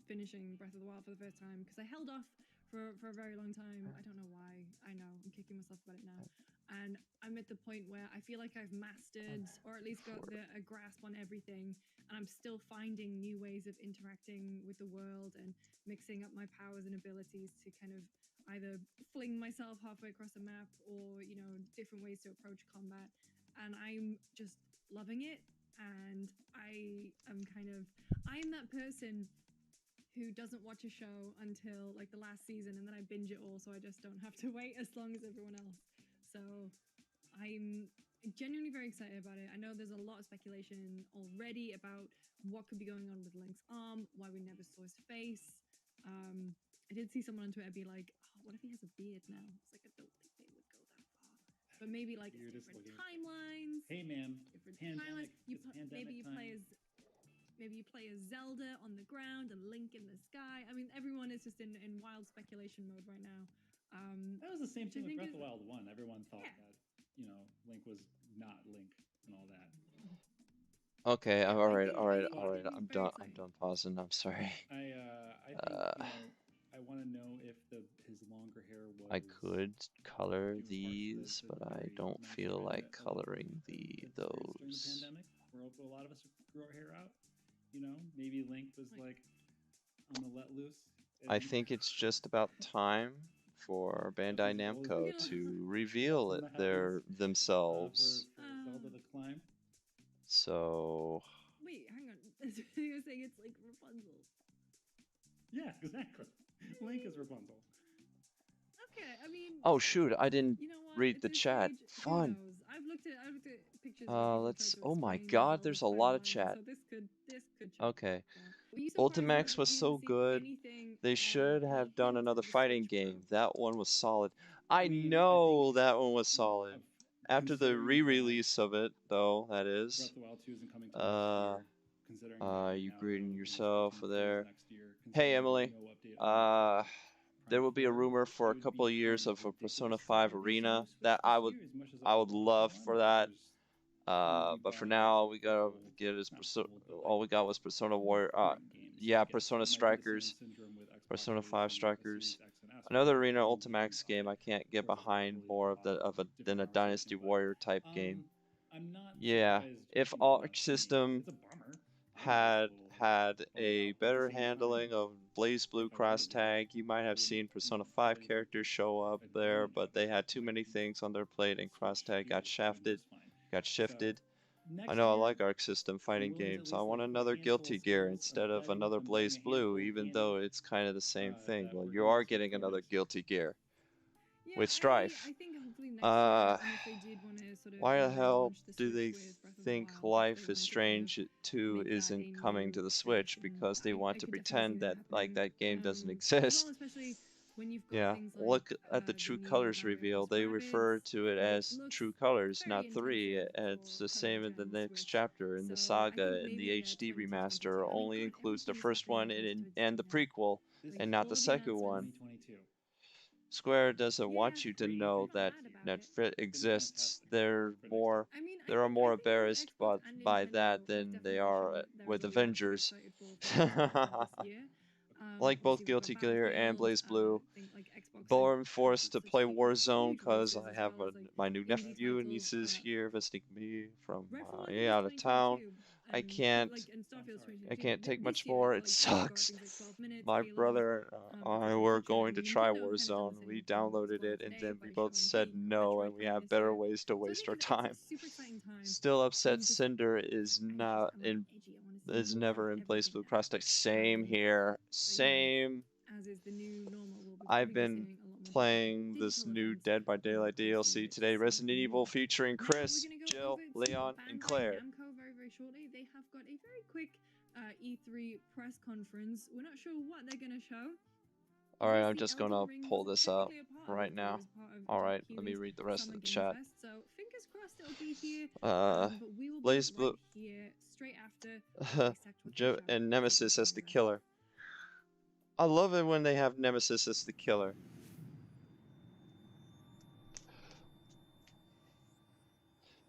finishing Breath of the Wild for the first time because I held off for a very long time. I don't know why. I know I'm kicking myself about it now. And I'm at the point where I feel like I've mastered or at least got a grasp on everything, and I'm still finding new ways of interacting with the world and mixing up my powers and abilities to kind of either fling myself halfway across a map or different ways to approach combat. And I'm just loving it. And I'm that person who doesn't watch a show until like the last season, and then I binge it all, so I just don't have to wait as long as everyone else. So I'm genuinely very excited about it. I know there's a lot of speculation already about what could be going on with Link's arm, why we never saw his face. I did see someone on Twitter be like, oh, what if he has a beard now? It's like, I don't think they would go that far. But maybe like different timelines. Hey man, different pandemic, timelines. Maybe you play as Zelda on the ground and Link in the sky. I mean, everyone is just in wild speculation mode right now. That was the same thing with Breath of the Wild 1. Everyone thought that, Link was not Link and all that. Okay, all right. I'm done pausing. I'm sorry. I think, I want to know if his longer hair was. I could color these, but I don't feel like coloring those. During the pandemic, where a lot of us grew our hair out. Maybe Link was like on the let loose. I think it's just about time for Bandai Namco to reveal themselves. Zelda the Climb. So. Wait, hang on. You're saying it's like Rapunzel? Yeah, exactly. Link is Rapunzel. Okay, I mean. Oh shoot! I didn't read the chat. Fun. I've looked at pictures. Let's. Oh my God! There's a lot of chat. So this could. Okay. Ultimax was so good. They should have done another fighting game. That one was solid. I know that one was solid. After the re-release of it, though, that is. Breath of the Wild 2 isn't coming till next year, considering. You greeting yourself there? Hey, Emily. There will be a rumor for a couple of years of a Persona 5 Arena that I would love for that. But for now, all we gotta get is all we got was Persona Warrior. Yeah, Persona Strikers. Persona properly 5 from a Strikers. Series X and S. Another Arena Ultimax game I can't get behind more than a Dynasty Warrior type game. I'm not Yeah, surprised if people Arc left the System It's a bummer. had a better handling of Blaze Blue cross tag, you might have seen Persona 5 characters show up there, but they had too many things on their plate and cross tag got shifted. I know I like Arc System fighting games. I want another Guilty Gear instead of another Blaze Blue, even though it's kind of the same thing. Well, you are getting another Guilty Gear with Strife. I think hopefully next year, and if they did want to sort of Why the hell launch the do Switch they with Breath of the think Wild, if they Life is wanted to Strange 2 make that isn't a coming new to the Switch? tradition, Because they want I to could definitely see pretend that that like that game happening. doesn't As well, exist. especially when you've got Yeah, things look like at the the True new Colors Mario reveal. plus They refer Rabbids, to it which as looks True Colors, very not 3. intensive And for it's the current same in the gen next Switch. chapter. In the So I think saga, in maybe the yeah, HD 2022. remaster, I mean, only God, includes the everything is first happening one towards and the prequel, This and is not the all second announced one. 2022. Square doesn't want you to know that Netflix exists. They're more embarrassed by that than they are with Avengers. Like both Guilty Gear and Blaze Blue. Though I'm forced to play Warzone because I have my new nephew and nieces here visiting me from out of town. I can't take much more. It sucks. My brother and I were going to try Warzone. We downloaded it and then we both said no, and we have better ways to waste our time. Still upset Cinder is never in Blaze Blue Cross Tag. Same here. Same. As is the new normal, I've been playing this new Dead by Daylight DLC today. Resident Evil featuring Chris, Jill, Leon, and Claire. Namco very shortly. They have got a very quick E3 press conference. We're not sure what they're going to show. Alright, I'm just gonna pull this up right now. Alright, let me read the rest of the chat. So fingers crossed it'll be here. But Blaze Blue here straight after and Nemesis as the killer. I love it when they have Nemesis as the killer.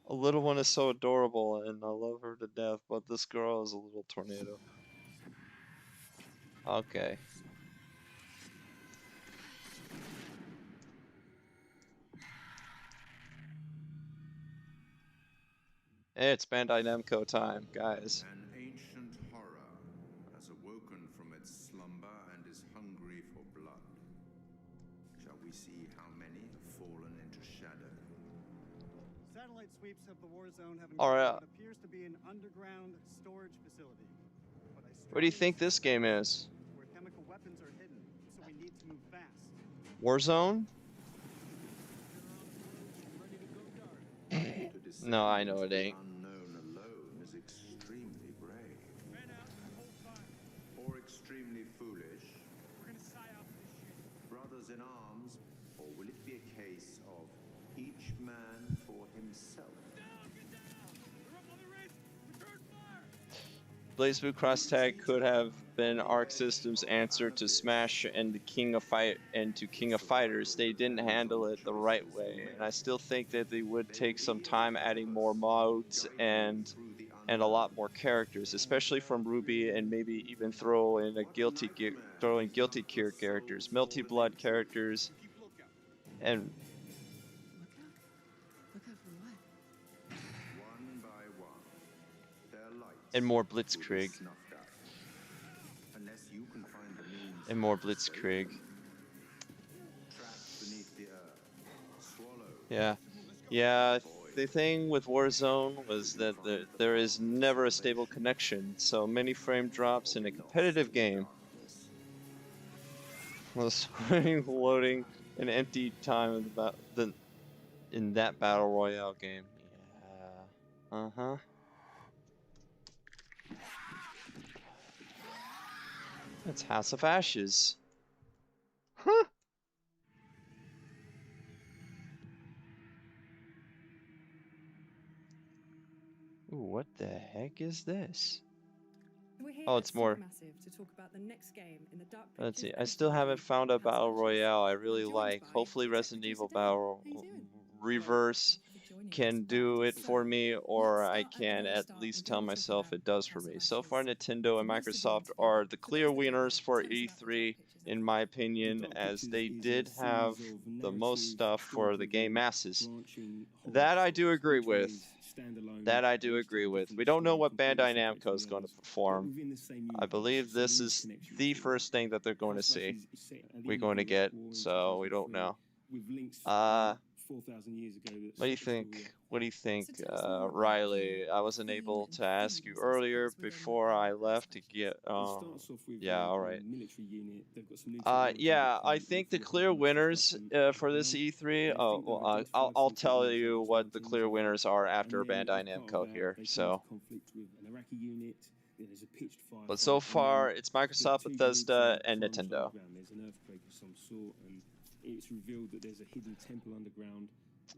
A little one is so adorable and I love her to death, but this girl is a little tornado. Okay. It's Bandai Namco time, guys. An ancient horror has awoken from its slumber and is hungry for blood. Shall we see how many have fallen into shadow? Satellite sweeps of the war zone have Alright. what appears to be an underground storage facility. What do you think this game is? Where chemical weapons are hidden, so we need to move fast. Warzone? No, I know it ain't. Unknown alone is extremely brave. Or extremely foolish. We're gonna sigh off this shit. Brothers in arms, or will it be a case of each man for himself? Blaze Blue Cross Tag could have been Arc System's answer to Smash and King of Fighters. They didn't handle it the right way, and I still think that they would take some time adding more modes and a lot more characters, especially from Ruby, and maybe even throw in Guilty Gear characters, Melty Blood characters, and One by one, their lights more will be Blitzkrieg. snuffed out. Unless you can find the means And more to save Blitzkrieg. them. Trapped beneath the earth, swallowed. Yeah, the thing with Warzone was that there is never a stable connection, so many frame drops in a competitive game. Swing, loading, and empty time in that battle royale game. Yeah. That's House of Ashes. Huh. Ooh, what the heck is this? We're here Oh, at it's more. Supermassive to talk about the next game in the Dark Let's see. Pictures I still haven't found a battle royale I really joined like. by Hopefully, Resident Evil Battle Reverse can do it for me, or I can at least tell myself it does for me. So far, Nintendo and Microsoft are the clear winners for E3, in my opinion, as they did have the most stuff for the game masses. That I do agree with. That I do agree with. We don't know what Bandai Namco is going to perform. I believe this is the first thing that they're going to see. We're going to get, so we don't know. What do you think? What do you think, Riley? I wasn't able to ask you earlier before I left to get. Yeah, all right. Yeah, I think the clear winners for this E3. Oh, well, I'll tell you what the clear winners are after Bandai Namco here. So, but so far it's Microsoft, Bethesda, and Nintendo. It's revealed that there's a hidden temple underground.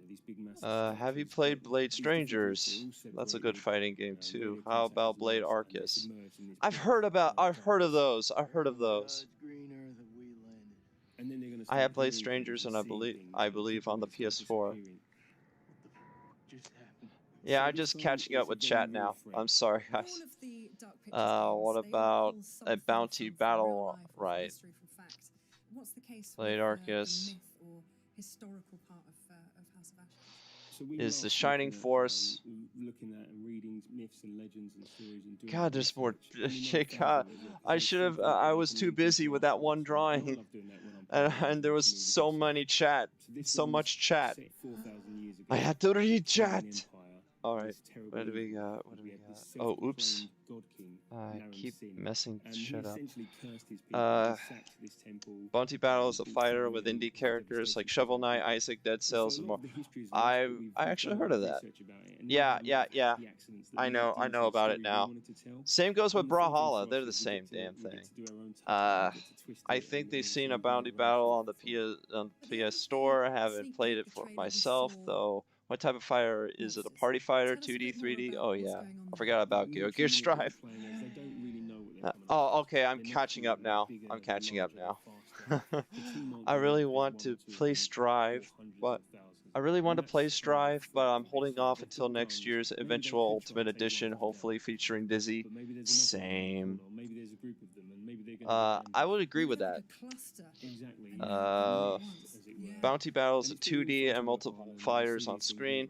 These big have you played Blade Strangers? That's a good fighting game too. How about Blade Arceus? I've heard of those. I've heard of those. I have played Strangers, and I believe on the PS4. Yeah, I'm just catching up with chat now. I'm sorry, guys. What about a bounty battle? Right. Blade Arceus is the Shining Force. God, there's more. God, I should have. I was too busy with that one drawing, and there was so much chat. I had to read chat. All right, what do we got? What do we got? Oh, oops. I keep messing shit up. Bounty Battle is a fighter with indie characters like Shovel Knight, Isaac, Dead Cells, and more. I actually heard of that. Yeah. I know about it now. Same goes with Brawlhalla. They're the same damn thing. I think they've seen a Bounty Battle on the PS Store. I haven't played it for myself though. What type of fighter is it? A party fighter? 2D, 3D? Oh yeah, I forgot about Gear Strive. Oh, okay, I'm catching up now. I really want to play Strive, but I'm holding off until next year's eventual Ultimate Edition, hopefully featuring Dizzy. Same. I would agree with that. Bounty Battle is a 2D and multiple fighters on screen.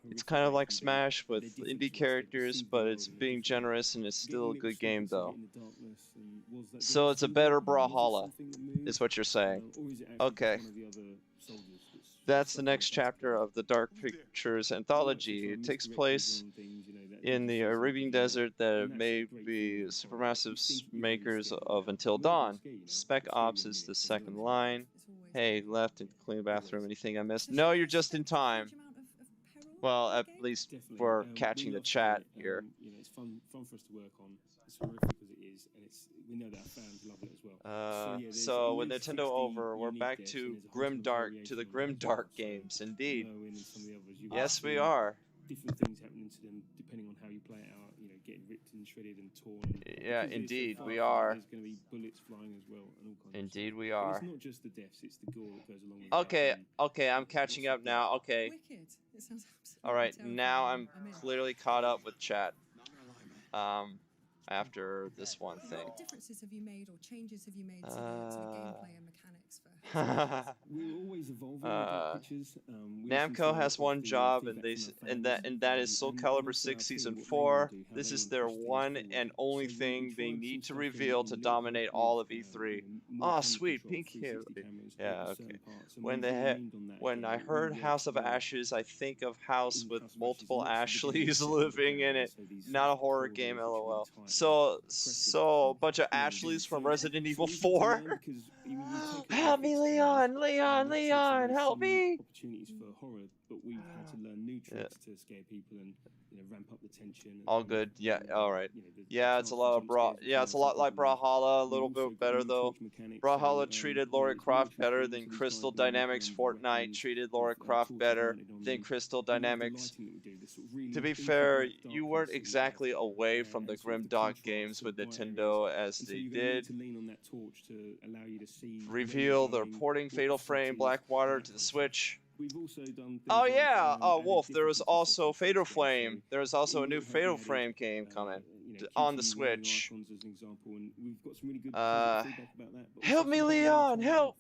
It's kind of like Smash with indie characters, but it's being generous and it's still a good game though. So it's a better Brawlhalla, is what you're saying. Okay. That's the next chapter of the Dark Pictures anthology. It takes place in the Arabian Desert that may be supermassive makers of Until Dawn. Spec Ops is the second line. Hey, left and clean the bathroom. Anything I missed? No, you're just in time. Well, at least for catching the chat here. It's fun for us to work on. It's horrific as it is, and we know that fans love it as well. So with Nintendo over, we're back to the Grimdark games. Indeed. Yes, we are. Different things happening to them depending on how you play it out. Getting ripped and shredded and torn. Yeah, indeed, we are. There's going to be bullets flying as well, and all kinds. Indeed, we are. It's not just the deaths; it's the gore that goes along with it. Okay, I'm catching up now. Okay. All right, now I'm clearly caught up with chat. After this one thing. What differences have you made or changes have you made to the gameplay and mechanics for? We're always evolving pictures. Namco has one job, and that is Soul Calibur 6 Season 4. This is their one and only thing they need to reveal to dominate all of E3. Oh, sweet, pink hair. Yeah, okay. When I heard House of Ashes, I think of house with multiple Ashleys living in it. Not a horror game, lol. So a bunch of Ashleys from Resident Evil 4? Help me, Leon, help me! Opportunities for horror, but we've had to learn new tricks to scare people and ramp up the tension. All good. Yeah. All right. Yeah, it's a lot of it's a lot like Brawlhalla, a little bit better though. Brawlhalla treated Lara Croft better than Crystal Dynamics. Fortnite treated Lara Croft better than Crystal Dynamics. To be fair, you weren't exactly away from the Grimdark games with Nintendo as they did reveal the porting Fatal Frame Blackwater to the Switch. We've also done. Oh things like, yeah, added Wolf. There was difficulty also settings to Fatal this game. Flame. There was also a in new Little Hope, we Fatal added, Flame game coming you know, on the QTE warning Switch. icons as an example, and we've got some really good Uh, feedback about that. But help also me, some bug Leon! reports Help!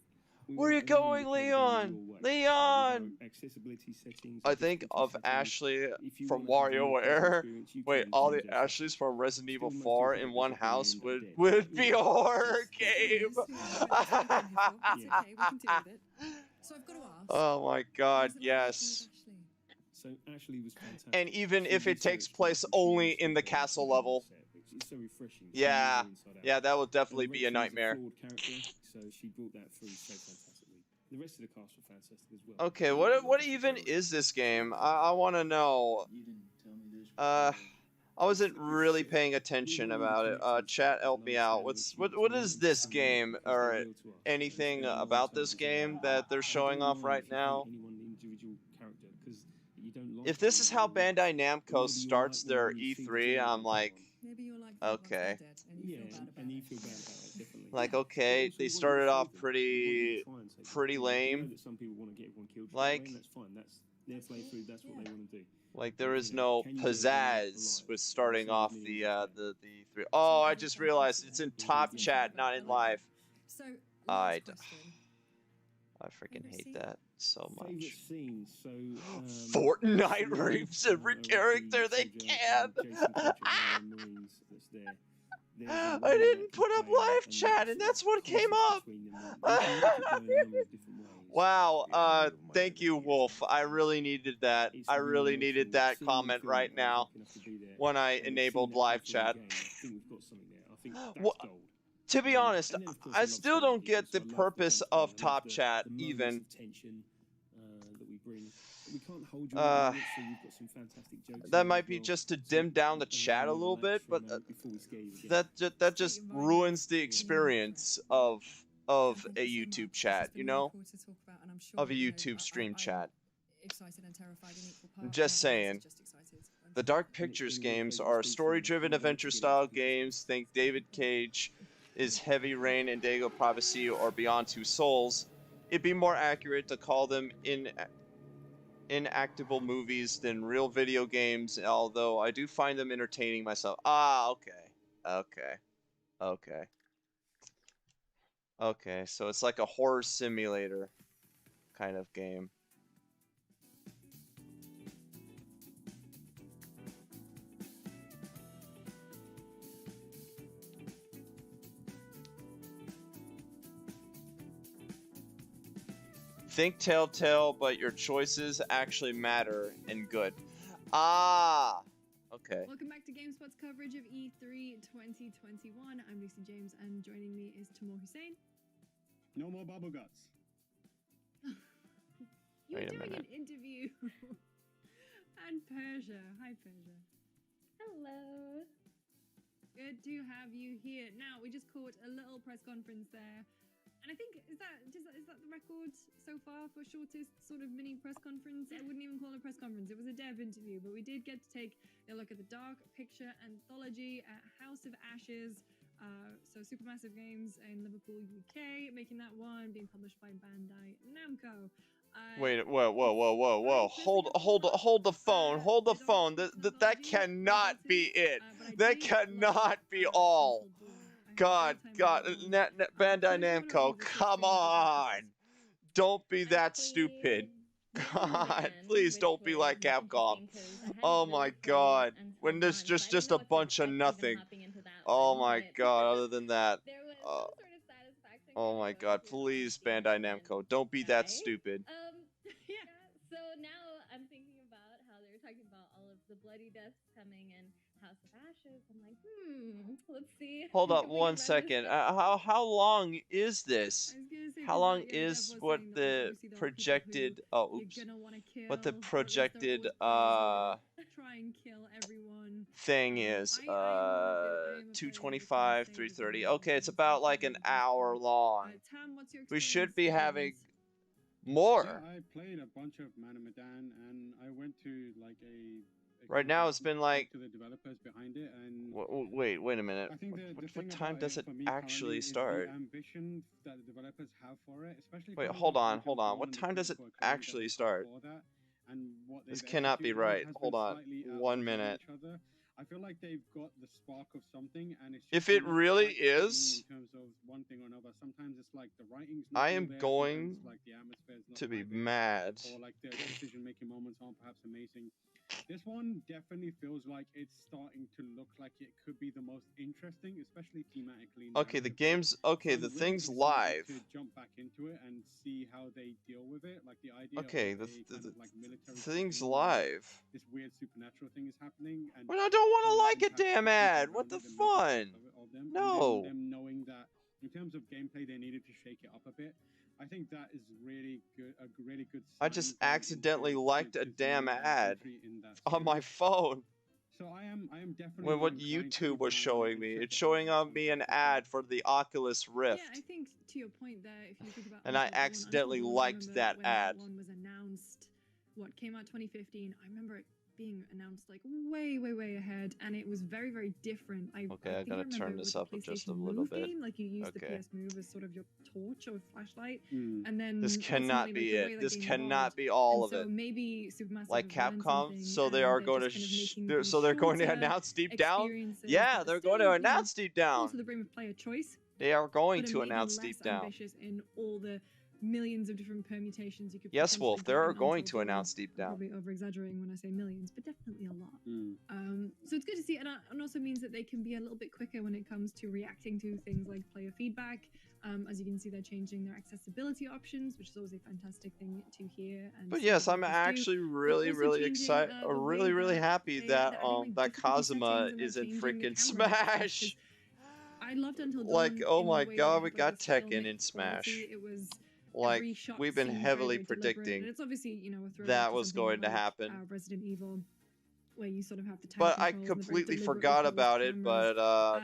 we Where are you won't allow going, to play the game Leon? your way. So with Leon! our accessibility settings I and think difficulty of settings, Ashley if you from want to have a more pleasant WarioWare. experience, you Wait, can all change the those Ashleys settings. from Resident Evil Still, most 4 people in that one drop in the house end are would dead, would but, you be know, a horror it's just game. It's what we're here for. It's okay, we can deal with it. So I've got to ask. Oh my God, How's it all working yes. with Ashley? So Ashley was fantastic. And even She if it takes researched place every only single in the aspect of castle the level. set, which is so refreshing. She Yeah, knew her inside out. yeah, that would definitely And be a Rachel is nightmare. flawed character, so she brought that through so fantastically. The rest of the cast were fantastic as well. Okay, what even is this game? I want to know. I wasn't really paying attention about it. Chat, help me out. What is this game or anything about this game that they're showing off right now? If this is how Bandai Namco starts their E3, I'm like, okay. Yeah, and you feel bad about it, definitely. Like, okay, they started off pretty lame. That some people want to get everyone killed Like, and that's fine. That's their playthrough. That's what they want to do. like there is no pizzazz with starting off the three. Oh, I just realized it's in top chat, not in live. So, I freaking hate that so much. Favorite scenes. So Fortnite rapes every character they can. I didn't put up live chat, and that's what came up. Wow. Thank you, Wolf. I really needed that. I really needed that comment right now when I enabled live chat. Well, to be honest, I still don't get the purpose of top chat even. That might be just to dim down the chat a little bit, but that just ruins the experience of a YouTube chat, you know, of a YouTube stream chat. I'm just saying. The Dark Pictures games are story-driven adventure-style games. Think David Cage is Heavy Rain and Dago Prophecy or Beyond Two Souls. It'd be more accurate to call them inactable movies than real video games, although I do find them entertaining myself. Ah, okay, so it's like a horror simulator kind of game. Think Telltale, but your choices actually matter and good. Ah, okay. Welcome back to GameSpot's coverage of E3 2021. I'm Lucy James, and joining me is Timur Hussein. No more bubble guts. You're Wait a doing minute. an interview. And Persia. Hi, Persia. Hello. Good to have you here. Now, we just caught a little press conference there. And I think, is that the record so far for shortest sort of mini press conference? I wouldn't even call it a press conference. It was a dev interview, but we did get to take a look at the Dark Picture anthology at House of Ashes. So Supermassive Games in Liverpool, UK, making that one, being published by Bandai Namco. Wait, whoa. Hold the phone. That cannot be it. That cannot be all. God, Bandai Namco, come on. Don't be that stupid. God, please don't be like Capcom. Oh my God. When there's just a bunch of nothing. Oh my God, other than that. Oh my God, please, Bandai Namco, don't be that stupid. Yeah. So now I'm thinking about how they're talking about all of the bloody deaths coming in House of Ashes. I'm like, let's see. Hold up if we can one run this second. up. How long is this? How long is what the projected? Oh, oops. What the projected try and kill everyone. thing is? 225, 330. Okay, it's about like an hour long. Tam, what's your We should experience be with having games? more. Yeah, I played a bunch of Man of Medan, and I went to like a Right now, it's been like. To the developers behind it, and wait a minute. I think What time does it for me actually currently is start? the ambition that the developers have for it, especially. Wait, for hold what on. Until Dawn What and the time does it Quake were creating actually that start? before that, and what This they've cannot be executed on right. has Hold been on. slightly 1 minute. each other. I feel like they've got the spark of something, and it's If just it not really quite happening is, in terms of one thing or another. Sometimes it's like the writing's not I all am there, going sometimes it's like the atmosphere's not to be quite there, mad. or like the decision-making moments aren't perhaps amazing. This one definitely feels like it's starting to look like it could be the most interesting, especially thematically. Okay, the narratively. game's okay. So I'm The really thing's excited live. to jump back into it and see how they deal with it. Like the idea Okay, of the a kind of like military thing's campaign where live. this weird supernatural thing is happening, and Well, I don't want how to that like a impacts damn the people ad. What around the it, the mental fun? health of them, and No. then them knowing that in terms of gameplay they needed to shake it up a bit. I think that is really good. A really good. I just sign going accidentally into liked a his damn new, ad entry in that on my series. phone. So I am definitely When what inclined to YouTube was keep an eye on it showing and me, check it's it out showing at on some me point an for sure. ad for the Oculus Rift, Yeah, I think to your point there, if you think about and I Until Dawn, accidentally Until Dawn, I liked remember that when ad. that one was announced, what came out 2015. I remember it being announced like way ahead, and it was very different. Okay, I think gotta remember turn it this was up the just a PlayStation little Move bit. game, like you used the Okay. PS Move as sort of your torch or flashlight, Mm. and then This cannot ultimately, be like, the way it. that This game cannot evolved. be all And of so it. maybe Supermassive Like has learned Capcom, something, so they and are they're going to just kind of making these so they're going to shorter announce Deep Down. experiences Yeah, that they're are going still, to announce Deep full Down. to the brim of player choice, They are going but are to maybe announce less Deep Down. ambitious in all the millions of different permutations you could Yes, potentially Wolf, get they are in going Until to Dawn. announce Deep I'm Down. probably over-exaggerating when I say millions, but definitely a lot. Mm. So it's good to see, and also means that they can be a little bit quicker when it comes to reacting to things like player feedback. As you can see, they're changing their accessibility options, which is always a fantastic thing to hear. And But see yes, I'm developers do. actually They're really also changing, excited, the way really that happy they're that adding, like, that difficulty Kazuma settings, and they're is in changing the freaking camera and stuff, Smash. 'cause I loved Until Like, Dawn oh in my the way god, that we it had, got like, this Tekken filmic in Smash. quality. It was Like, every shot we've been seemed heavily very deliberate, predicting and it's obviously, you know, a throwback that to was something going to like, happen. Resident Evil, where you sort of have the tank But I controls and the very completely deliberately forgot paused about it. cameras. But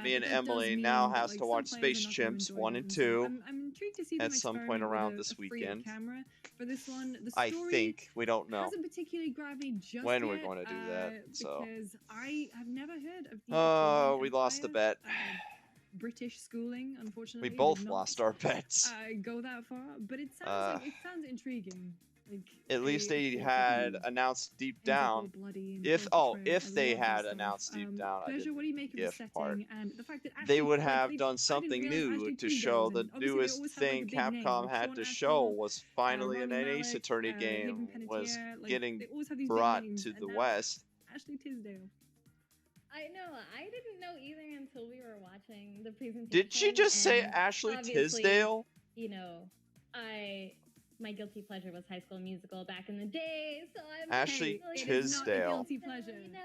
me But and that does Emily mean now that, has like, to some watch players Space are not gonna Chimps enjoy 1 that, and and so 2 I'm intrigued to see them at some point experiment around with this a freer weekend. camera for this one. The I story think. We don't know hasn't particularly grabbed me just when yet, we're going to do that. So, because I have never heard of the oh, Ottoman we lost the Empire. bet. British schooling, unfortunately, We did both not, lost our bets. go that far, but it sounds like it sounds intriguing. Like At least they a had announced Deep ends up all Down. bloody and If full of betrayal. if I they love this had stuff. announced Deep Down, I Pleasure, didn't what do you make of the if setting part. and the fact that They Ashley, would like, have done something realize new Ashley to Tisdale show was in the it. Obviously, they newest always have, like, thing a big name, Capcom like had Sean to show Astin, was finally an Rami Ace Malek, Attorney Hayden game was Panettiere, like, getting they always have these big brought names, to and the now West. Ashley Tisdale. I know. I didn't know either until we were watching the presentation. Did she just say and Ashley obviously, Tisdale? You know, my guilty pleasure was High School Musical back in the day, so I'm Ashley like, It is not a Tisdale. guilty pleasure. You know,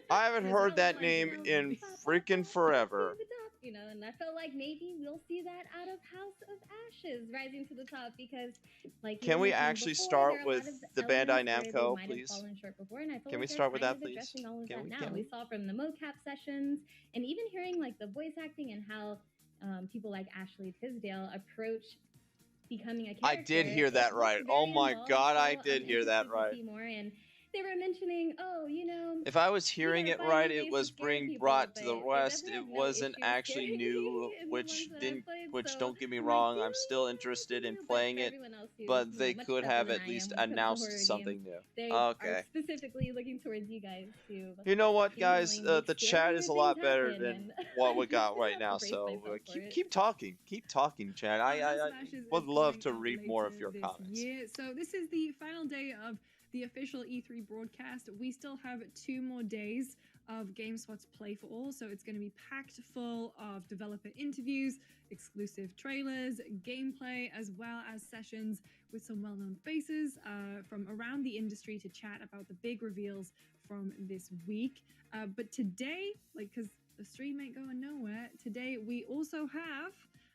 I haven't It is heard not that like, name you know, in freaking forever. you know, and I felt like maybe we'll see that out of House of Ashes rising to the top because, like, you Can were we mentioning actually before, start there are a with lot of the elements Bandai where they Namco, might have please? fallen short before, and I feel Can we like start they're with kind that, of please? addressing all of Can that we- now. can We we? saw from the mocap sessions, and even hearing like the voice acting and how people like Ashley Tisdale approach becoming a character. I did hear that it right. looks Oh very my involved, god, I so did I'm hear that interested to right. see more, and they were mentioning, oh, you know, If I was hearing gotta it find right, new it ways was to scare people, brought to the but it West. doesn't It have no wasn't issue actually scaring new, me in the which ones that I've didn't. played, Which so don't get me I'm wrong, like, I'm still interested in but playing for it, everyone else who's, but you know, they much could tougher have than at I least am when it comes to announced horror something games, new. they Okay. are specifically looking towards you guys to. You know what, guys? seemingly make The chat scarier is a lot things better happen, than and what we I got just right have now. to brace So myself for it. keep talking, Chad. I would love to read more of your this comments. year. So this is the final day of the official E3 broadcast. We still have 2 more days of GameSpot's Play for All, so it's going to be packed full of developer interviews, exclusive trailers, gameplay, as well as sessions with some well-known faces from around the industry to chat about the big reveals from this week. But today, like, because the stream ain't going nowhere, today we also have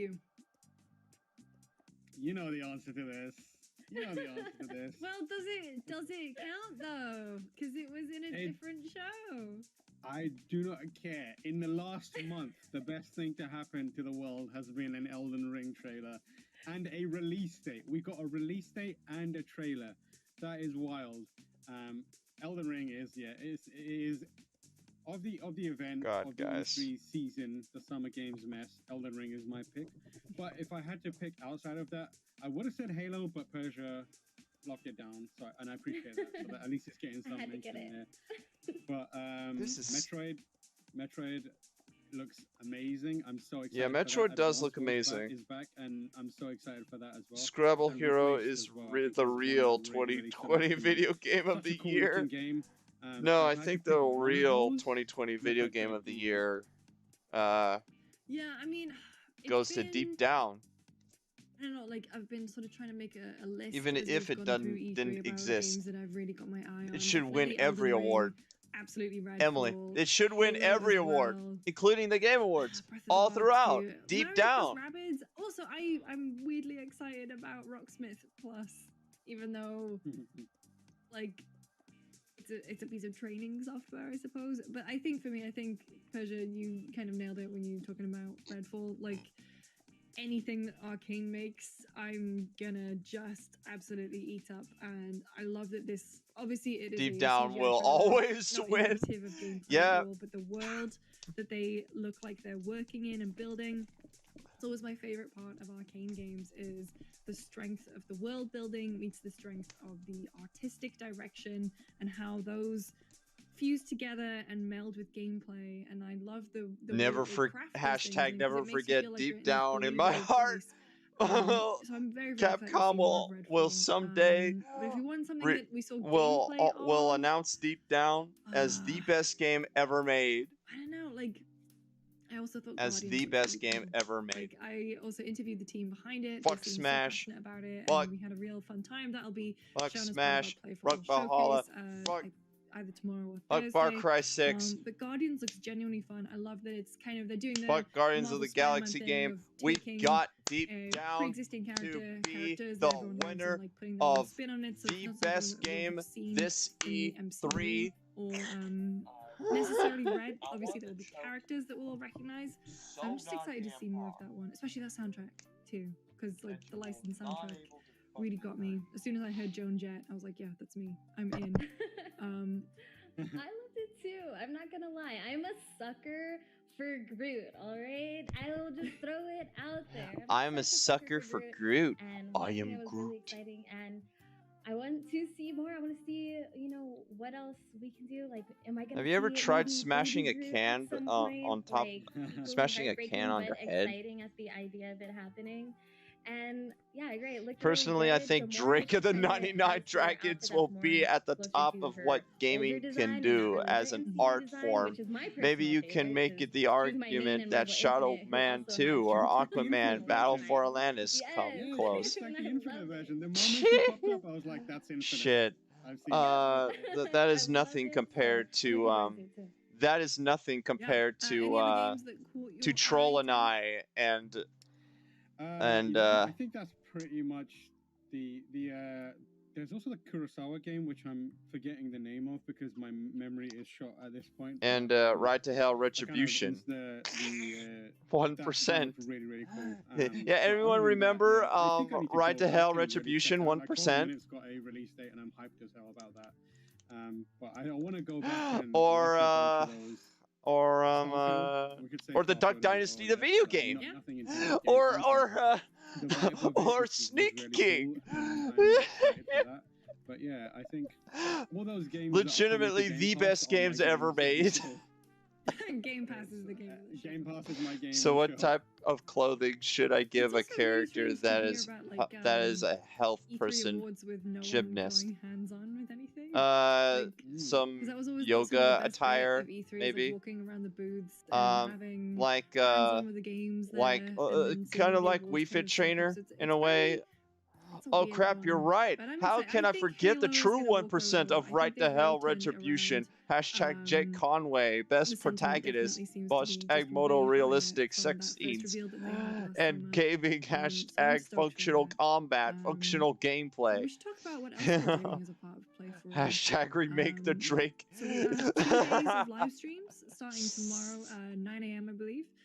you? You know the answer to this. You know the answer to this. Well, does it count though? Because it was in a different show. I do not care. In the last month, the best thing to happen to the world has been an Elden Ring trailer and a release date. We got a release date and a trailer. That is wild. Elden Ring is of the event God, of the guys. E3 season, the Summer Games mess. Elden Ring is my pick. But if I had to pick outside of that, I would have said Halo, but Persia locked it down. So and I appreciate that. So that at least it's getting some I had to mention get it. there. But This is- Metroid looks amazing. I'm so excited. Yeah, for that. Metroid does Advanced look Wars amazing. Is back, and I'm so excited for that as well. Scrabble And Hero Replaced is as well, I the think is one real that really, really stood out 2020 to me. video game of Such a the cool year. looking game. No, if I had to think pick the one of real those, 2020 video Metroid game Dread of the Dreams. year Yeah, I mean, it's goes to been- Deep Down. I don't know, like I've been sort of trying to make a list. Even as if we've it gone through E3 didn't about exist. games that I've really got my eye on. It should win Definitely every Elden Ring, award. Absolutely Redfall. Emily, it should win Halo every as award, well. including the Game Awards, Breath of the all Wild throughout. 2. Deep Mario Down. plus Rabbids. Also, I'm weirdly excited about Rocksmith Plus, even though like it's a piece of training software, I suppose. But I think for me, I think Persia, you kind of nailed it when you were talking about Redfall. Like anything that Arcane makes, I'm gonna just absolutely eat up. And I love that this. Obviously, it is Deep a Down CGI will trailer, always not win. indicative of gameplay Yeah. at all, but the world that they look like they're working in and building. It's always my favorite part of Arcane games is the strength of the world building meets the strength of the artistic direction and how those fuse together and meld with gameplay. And I love the way Never that they for craft those things hashtag in, 'cause never it makes you forget feel like you're Deep in this Down in my believable heart. place. So I'm very, very excited to see Capcom more of will Redfall. someday But if you want something re- that we saw will gameplay will of, announce Deep Down as the best game ever made. I don't know, like I also thought As Guardians the looked best really game cool. ever made. Like I also interviewed the team behind it. Fuck they seemed Smash. so passionate about it, Fuck- and we had a real fun time. That'll be Fuck shown Smash. as part of our Fuck Play for All Valhalla. showcase, Fuck- like, either tomorrow or Fuck Thursday. Far Cry 6. But Guardians looks genuinely fun. I love that it's kind of they're doing the Fuck Guardians of Marvel the Spider-Man Galaxy thing game. of We taking got Deep a Down pre-existing to characters be that the everyone loves winner and, like, putting their own of spin on it. So it's the not something best that we'll game have seen this in the MCU E3. or necessarily read. Obviously, there will be characters that we'll all recognize. So I'm just excited to see more of that one, especially that soundtrack too, because like the licensed soundtrack really got me. As soon as I heard Joan Jett, I was like, yeah, that's me. I'm in. I loved it too. I'm not gonna lie. I'm a sucker for Groot. All right, I will just throw it out there. I'm a sucker for Groot. And I watching am it was Groot. really exciting, and I want to see more. I want to see, what else we can do. Like, am I gonna? Have you ever see tried maybe smashing a Baby Groot can at some on point? top, Like, equally smashing a heartbreaking, can on but your head? Exciting at the idea of it happening. And yeah, great. Look. Personally, I think Drake of the 99 Dragons will be at the top of what gaming can do as an art form. Maybe you can make it the argument that Shadow Man 2 or Aquaman Battle for Atlantis come close. It's like the Infinite version. The moment she popped up, I was like, that's Infinite. Shit. I've seen it. That is nothing compared to that is nothing compared to Troll and I and I think that's pretty much the there's also the Kurosawa game, which I'm forgetting the name of because my memory is shot at this point. and Ride to Hell Retribution. 1%. Really, really cool. Yeah, everyone remember I think I need to Ride go to Hell back and really check Retribution, out, like, 1%. It's got a release date, and I'm hyped as hell about that. But I want to go back and Or watch a bunch of those. or the Duck Dynasty, the video game, or Sneak King. But yeah, I think all those games Legitimately the best games ever made. Game Pass is the game. Game Pass is my game. So for what sure. type of clothing should I give a character that is that is a health E3 person awards with no one gymnast? going hands-on with anything. Some 'Cause that was always some of the yoga best bit attire, of E3 is, like, maybe. walking around the booths and having Like hands-on with the games there, like and then seeing kind of the like awards Wii kind Fit of Trainer stuff. in a way. Oh crap, you're right. But I'm How excited. can I I think forget the Halo's true gonna walk 1% over. of I Right think to they've Hell really turned it Retribution? around. Hashtag Jake Conway, the best sentiment protagonist. definitely seems to be just Hashtag Moto way higher realistic from sex that first scenes. reveal that they had last And summer. gaming So I'm hashtag stoked for functional that. combat, functional We gameplay. should talk about what else they're doing as a part of Play for All. Hashtag remake the Drake. So we have 2 days of live streams starting tomorrow, 9 a.m. I believe.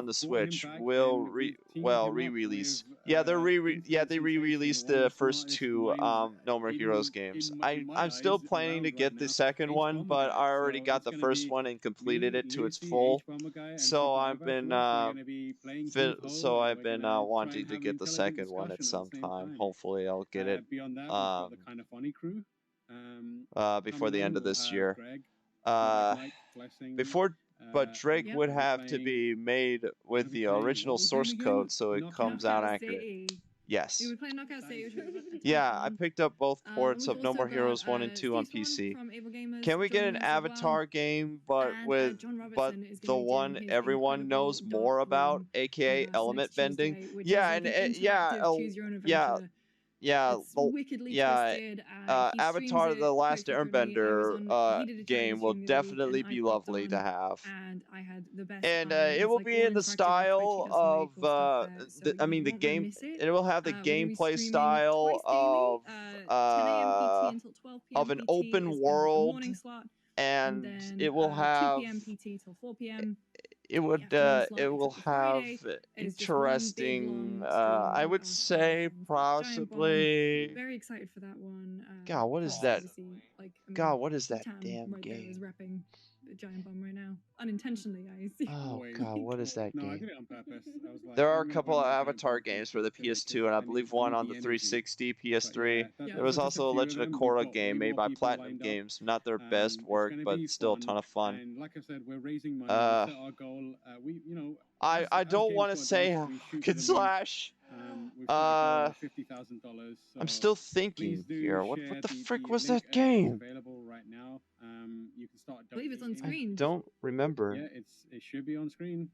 on the brought him Switch back will and we've teamed well him up re-release. with, Yeah, they Influence re-released Sensation, one of the the first smartest two minds No More Heroes games. I'm still eyes planning to around get right the now. second one, H-Bomber but Guy. I already So got it's the gonna first be one and completed me, it to its Lucy, full. H-Bomber Guy, and So I've Survivor been Force. We're gonna be playing both holes, and we're gonna try wanting and to have an get the intelligent second one at discussion at some the same time. time. Hopefully, I'll get it Beyond that, we've got the Kind of Funny crew. before Coming the on, end of we'll this have year. Greg, Uh, Mike, Blessing, before But Drake yeah, would we're have to playing- be made with be the playing original what game source again? code, so it Knockout comes out Knockout accurate. City. Yes. We were playing Knockout City, which was fantastic Yeah, I fun. picked up both And ports we've of No also More got, Heroes 1 and 2 on Steve Swan PC. from Able Gamers Can we get an joining us as well. Avatar game, but And, with John but Robertson is the gonna be doing one his everyone incredible knows dark more about, room aka with us element next bending? Tuesday, which Yeah, is and like an interactive choose your own adventure. yeah, It's wickedly yeah. twisted. He Avatar: streams The it Last quite frequently. I was Airbender on, he did a game Chinese will stream the other week, definitely and I be popped lovely to on, have. and I had the best And time. it It's will like be all in the interactive like Twitch. He style does some really of cool stuff there. So I mean you the won't wanna game. miss it. It will have the We're gonna be gameplay streaming style twice daily, of 10 a.m. PT until 12 p.m. of an PT open is gonna be the world, morning slot, and then it will 2 have p.m. PT till 4 p.m. it would afternoon slot, it will except for have Friday is just one big interesting long stream I of would us say playing Giant Bomb. possibly Very excited for that one. God, what is because that? obviously, like, I mean, God, what is that Tan damn right there is game? repping the Giant Bomb right now, unintentionally, I assume. Oh God, what is that No, I game? did it on purpose. I was like, There are I'm a gonna couple buy of my Giant Avatar Bomb games for the today 'cause PS2, and I believe one need on the the energy. 360, But yeah, PS3. that, There there's was just also a a few of Legend of them. We've Korra got game way made more by people Platinum lined up. Games. Not their best It's work, gonna but be still a fun. ton of fun. And like I said, we're raising money. Uh, We set our goal. We, you know, I as don't want to GameSpot say does, we shoot Hack for and the moon. Slash. We've set a goal of $50,000. I'm So still please thinking do here. What share the frick the was link, that game? It's available right now. You can start. I believe it's on donating. screen. Don't remember. Yeah, it should be on screen.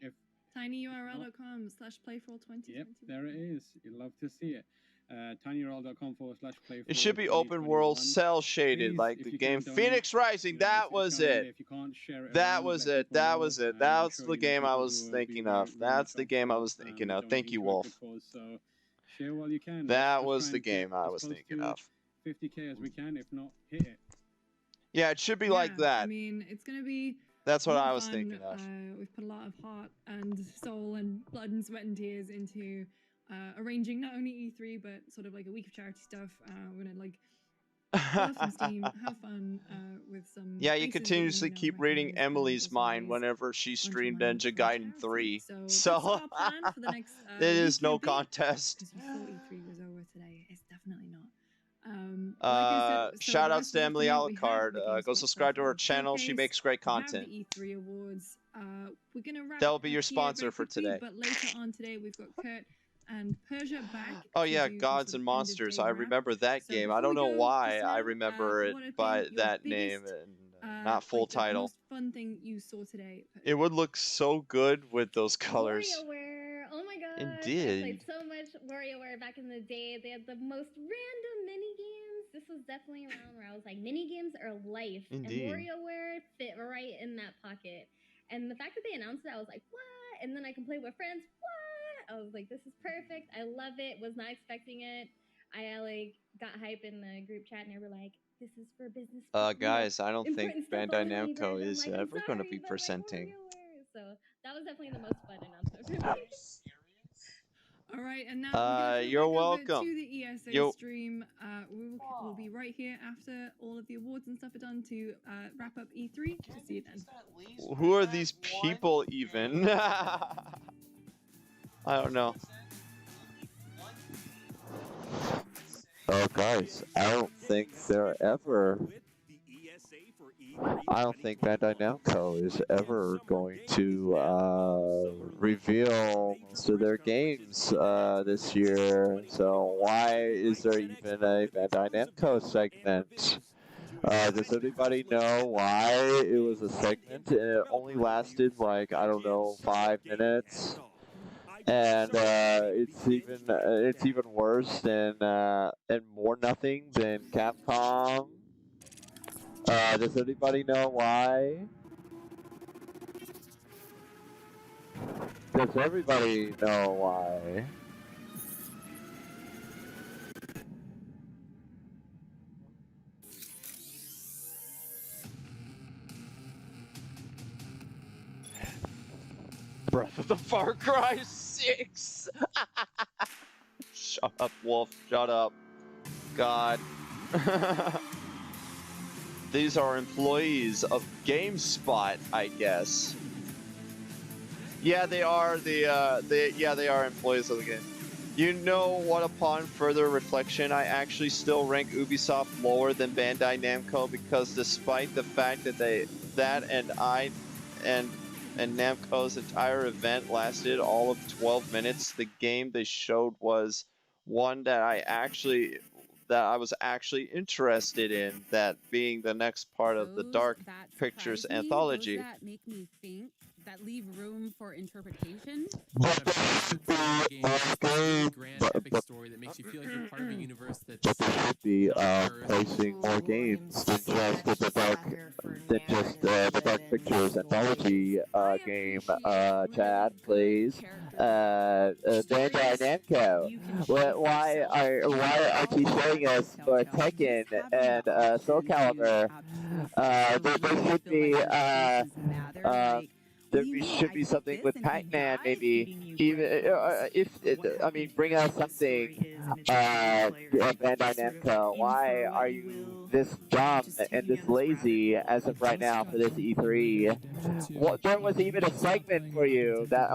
If tinyurl.com/playforall2020. Yep, there it is. You'd love to see it. tinyurl.com/playforall. It should be open world, cell shaded, like the game Phoenix Rising. That was it. If you can't share it That around, was let it. people That know. was it. I'm That's sure the you know game I people was who will be thinking very, of. very That's much the up game I for, was thinking the of. Thank you, donation to a Wolf. good cause. So share while you can. That Let's was try the and get game I as was close thinking to of. 50K as we can. If not, hit it. Yeah, it should be Yeah, like that. I mean, it's gonna be. That's a what lot I of was fun. thinking of. We've put a lot of heart and soul and blood and sweat and tears into arranging not only E3 but sort of like a week of charity stuff. We're gonna like pull off some steam, have fun with some. Yeah, you faces that continuously know, keep reading recognize, and Emily's also mind raise whenever she bunch of streamed money Ninja for Gaiden charity. 3. So that's So our plan for the next it is week no and a bit, contest. because you thought E3 was over today. It's definitely not. Like I said, so Shout the outs rest of to the Emily afternoon, we have Alucard. the Go GameSpot subscribe to her Playforall channel. She Showcase. makes great We have content. the E3 awards. We're gonna wrap That'll up be your here sponsor very for quickly, today. but later on today we've got Kurt and Persia back. Oh to yeah, do the Gods sort and of Monsters. end-of-day I wrap. remember that So game. I before don't we know go, why just I know, remember it what have by been your that name biggest, and not full like the title. most fun thing you saw today? It would look so good with those colors. WarioWare. Oh my gosh. I Indeed. played so much WarioWare back in the day. They had the most random mini games. This was definitely around where I was like, mini games are life. Indeed. And WarioWare fit right in that pocket. And the fact that they announced it, I was like, what? And then I can play with friends. What? I was like, this is perfect. I love it. Was not expecting it. I like got hype in the group chat and they were like, this is for business. Guys, I don't think important stuff Bandai on Honey Namco Badger. I'm is like, I'm ever going to sorry, be but, like, presenting. WarioWare. So that was definitely the most fun announcement for me. All right, and now we're gonna You're flip back over welcome. to the ESA Yo. stream. We'll be right here after all of the awards and stuff are done to wrap up E3. We'll see you then. Who are these people even? I don't know. Oh, guys, I don't think they're ever. I don't think Bandai Namco is ever going to reveal most of their games this year. So why is there even a Bandai Namco segment? Does anybody know why it was a segment and it only lasted like, I don't know, 5 minutes? And it's even worse than and more nothing than Capcom. Does anybody know why? Does everybody know why? Breath of the Far Cry 6! Shut up, Wolf. Shut up. God. These are employees of GameSpot, I guess. Yeah, they are they are employees of the game. You know what, upon further reflection, I actually still rank Ubisoft lower than Bandai Namco because despite the fact that and Namco's entire event lasted all of 12 minutes. The game they showed was one that I was actually interested in, that being the next part of the Dark Pictures anthology. Those that make me think, that leave room for interpretation. Grand epic story that makes you feel like you're part of a universe that's be placing more games than just the Dark Pictures anthology game. Chad, please. Bandai Namco. Why aren't you showing us for Tekken and Soul Calibur? There should be something with Pac-Man, maybe. Even bring us something. Bandai Namco, why are you this dumb and this lazy as of right now for this E3? There was even a segment for you that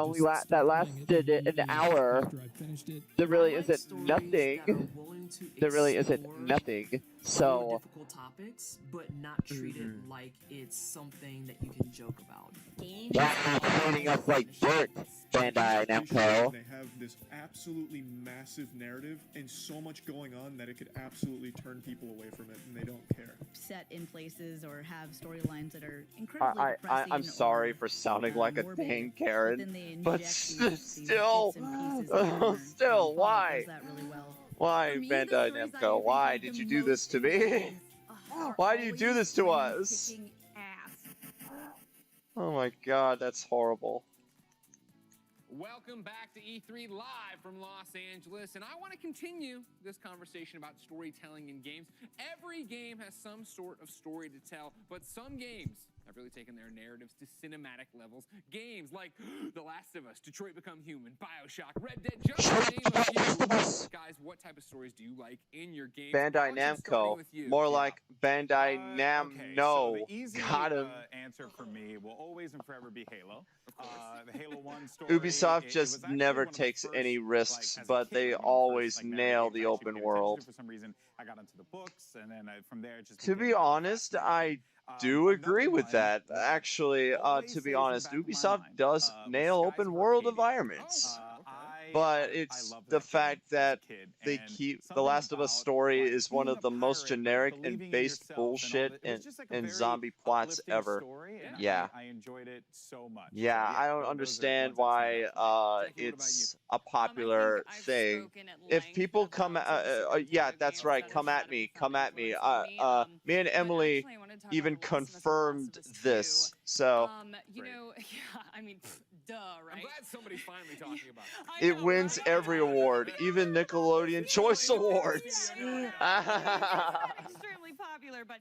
lasted an hour. There really isn't nothing. There really isn't nothing. So. Difficult topics, but not treat it like it's something that you can joke about. Stop treating us like dirt, Bandai Namco. They have this absolutely massive narrative and so much going on that it could absolutely turn people away from it, and they don't care. Set in places or have storylines that are incredibly depressing. I'm sorry for sounding like a dang Karen, but still, why? Why, Bandai Namco? Why did you do this to me? Why do you do this to us? Oh my god, that's horrible. Welcome back to E3 Live from Los Angeles, and I want to continue this conversation about storytelling in games. Every game has some sort of story to tell, but some games have really taken their narratives to cinematic levels. Games like The Last of Us, Detroit Become Human, BioShock, Red Dead, just to name a few. Guys, what type of stories do you like in your games? Bandai Namco. More like Bandai Namno. So the easy Got him. Answer for me will always and forever be Halo. The Halo 1 story. Ubisoft just never takes any risks, but they always nail the open world. For some reason, I got into the books, and then from there, just to be honest, I do agree with that. Actually, to be honest, Ubisoft does nail open world environments. But it's the fact that they keep The Last of Us story is one of the most generic and based bullshit and zombie plots ever. Yeah. I enjoyed it so much. Yeah, I don't understand why it's a popular thing. If people come, yeah, that's right. Come at me. Come at me. Me and Emily even confirmed this. So. You know, yeah, I mean, duh, right? I'm glad somebody's finally talking about it. It wins every award, even Nickelodeon Choice Awards. Extremely popular, but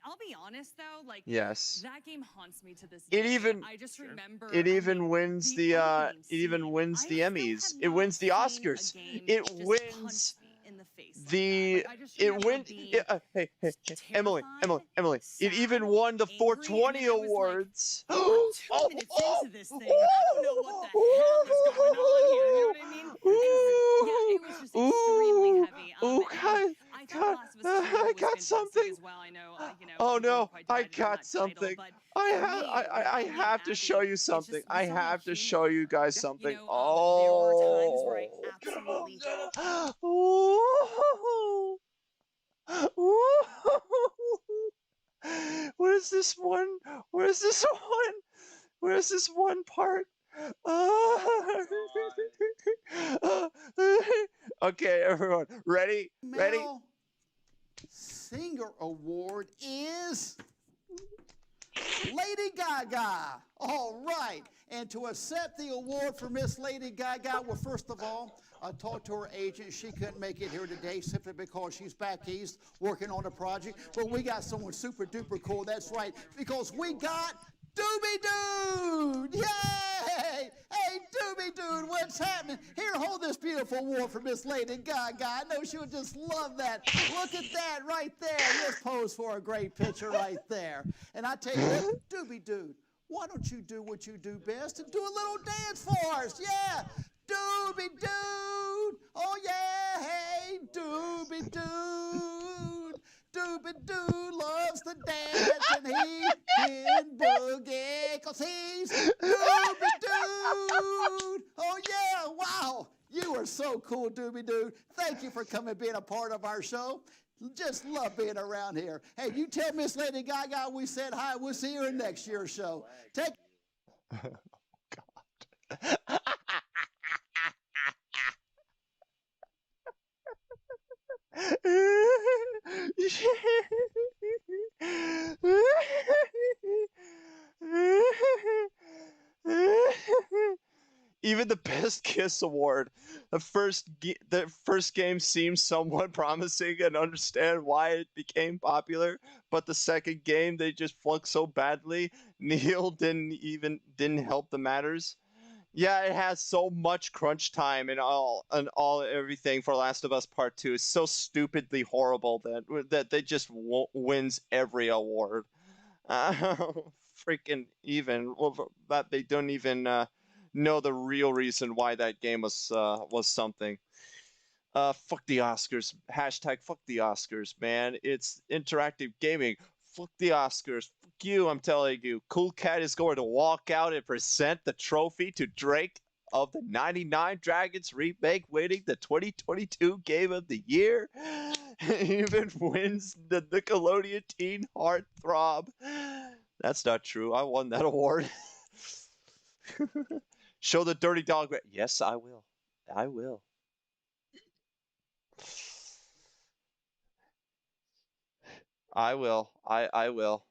I'll be honest though, like that game haunts me to this day. I just remember it even wins the Emmys. It wins the Oscars. It wins hey, Emily. It even won the 420 awards. Like, 2 minutes into this thing, I don't know what the hell is going on here. You know what I mean? It was just extremely heavy. I got something. As well. I know, oh no, I got something. I have to show you something. I have to show you guys something. Oh. Where's this one? Where's this one? Where's this one part? Okay, everyone, ready? Ready? Singer Award is Lady Gaga. All right. And to accept the award for Miss Lady Gaga, well, first of all, I talked to her agent. She couldn't make it here today simply because she's back east working on a project. But we got someone super duper cool. That's right. Because we got Doobie Dude! Yay! Hey, Doobie Dude, what's happening? Here, hold this beautiful award for Miss Lady Gaga. I know she would just love that. Look at that right there. Let's pose for a great picture right there. And I tell you what, Doobie Dude, why don't you do what you do best and do a little dance for us? Yeah! Doobie Dude! Oh, yeah! Hey, Doobie Dude! Doobie Doo loves to dance and he can boogie. because he's Doobie Dude. Oh, yeah, wow. You are so cool, Doobie Dude. Thank you for coming and being a part of our show. Just love being around here. Hey, you tell Miss Lady Gaga we said hi. We'll see her in next year's show. Take Even the Best Kiss Award, the first game seems somewhat promising and understand why it became popular, but the second game they just flunked so badly. Neil didn't help the matters. Yeah, it has so much crunch time and all everything for Last of Us Part 2. It's so stupidly horrible that they just wins every award. Freaking even that they don't even know the real reason why that game was something. Fuck the Oscars. Hashtag fuck the Oscars, man. It's interactive gaming. Fuck the Oscars. Fuck you, I'm telling you. Cool Cat is going to walk out and present the trophy to Drake of the 99 Dragons remake, winning the 2022 Game of the Year. Even wins the Nickelodeon Teen Heartthrob. That's not true. I won that award. Show the dirty dog. Yes, I will. I will. I will. I will.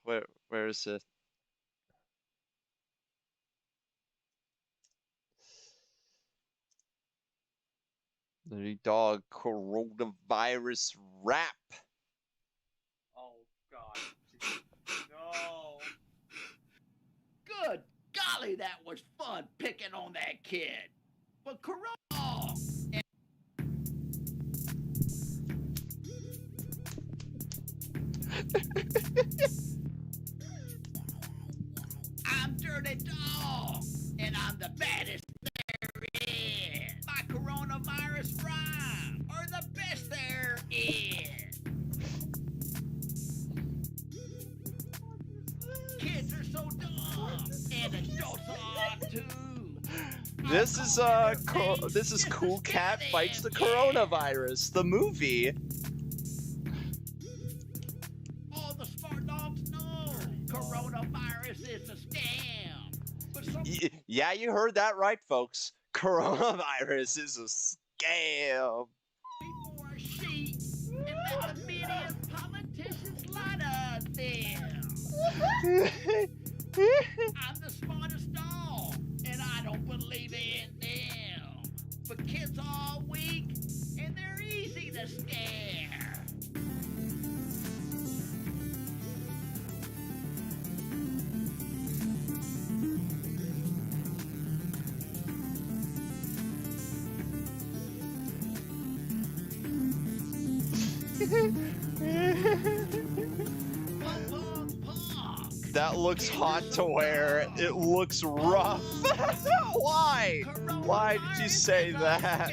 Where is it? Dirty dog coronavirus rap. Oh God. No. Good golly, that was fun picking on that kid. But Corona. I'm Dirty Dog, and I'm the baddest there is. My coronavirus rhyme are the best there is. Kids are so dumb, and adults are too. This is Cool Cat Fights the Coronavirus, the movie. All the smart dogs know coronavirus is a scam. Yeah, you heard that right, folks. Coronavirus is a scam. Before a sheet and let the media and politicians lie to them. I'm the smartest dog, and I don't believe in them. But kids are weak, and they're easy to scare. That looks hot to wear. It looks rough. Why? Why did you say that?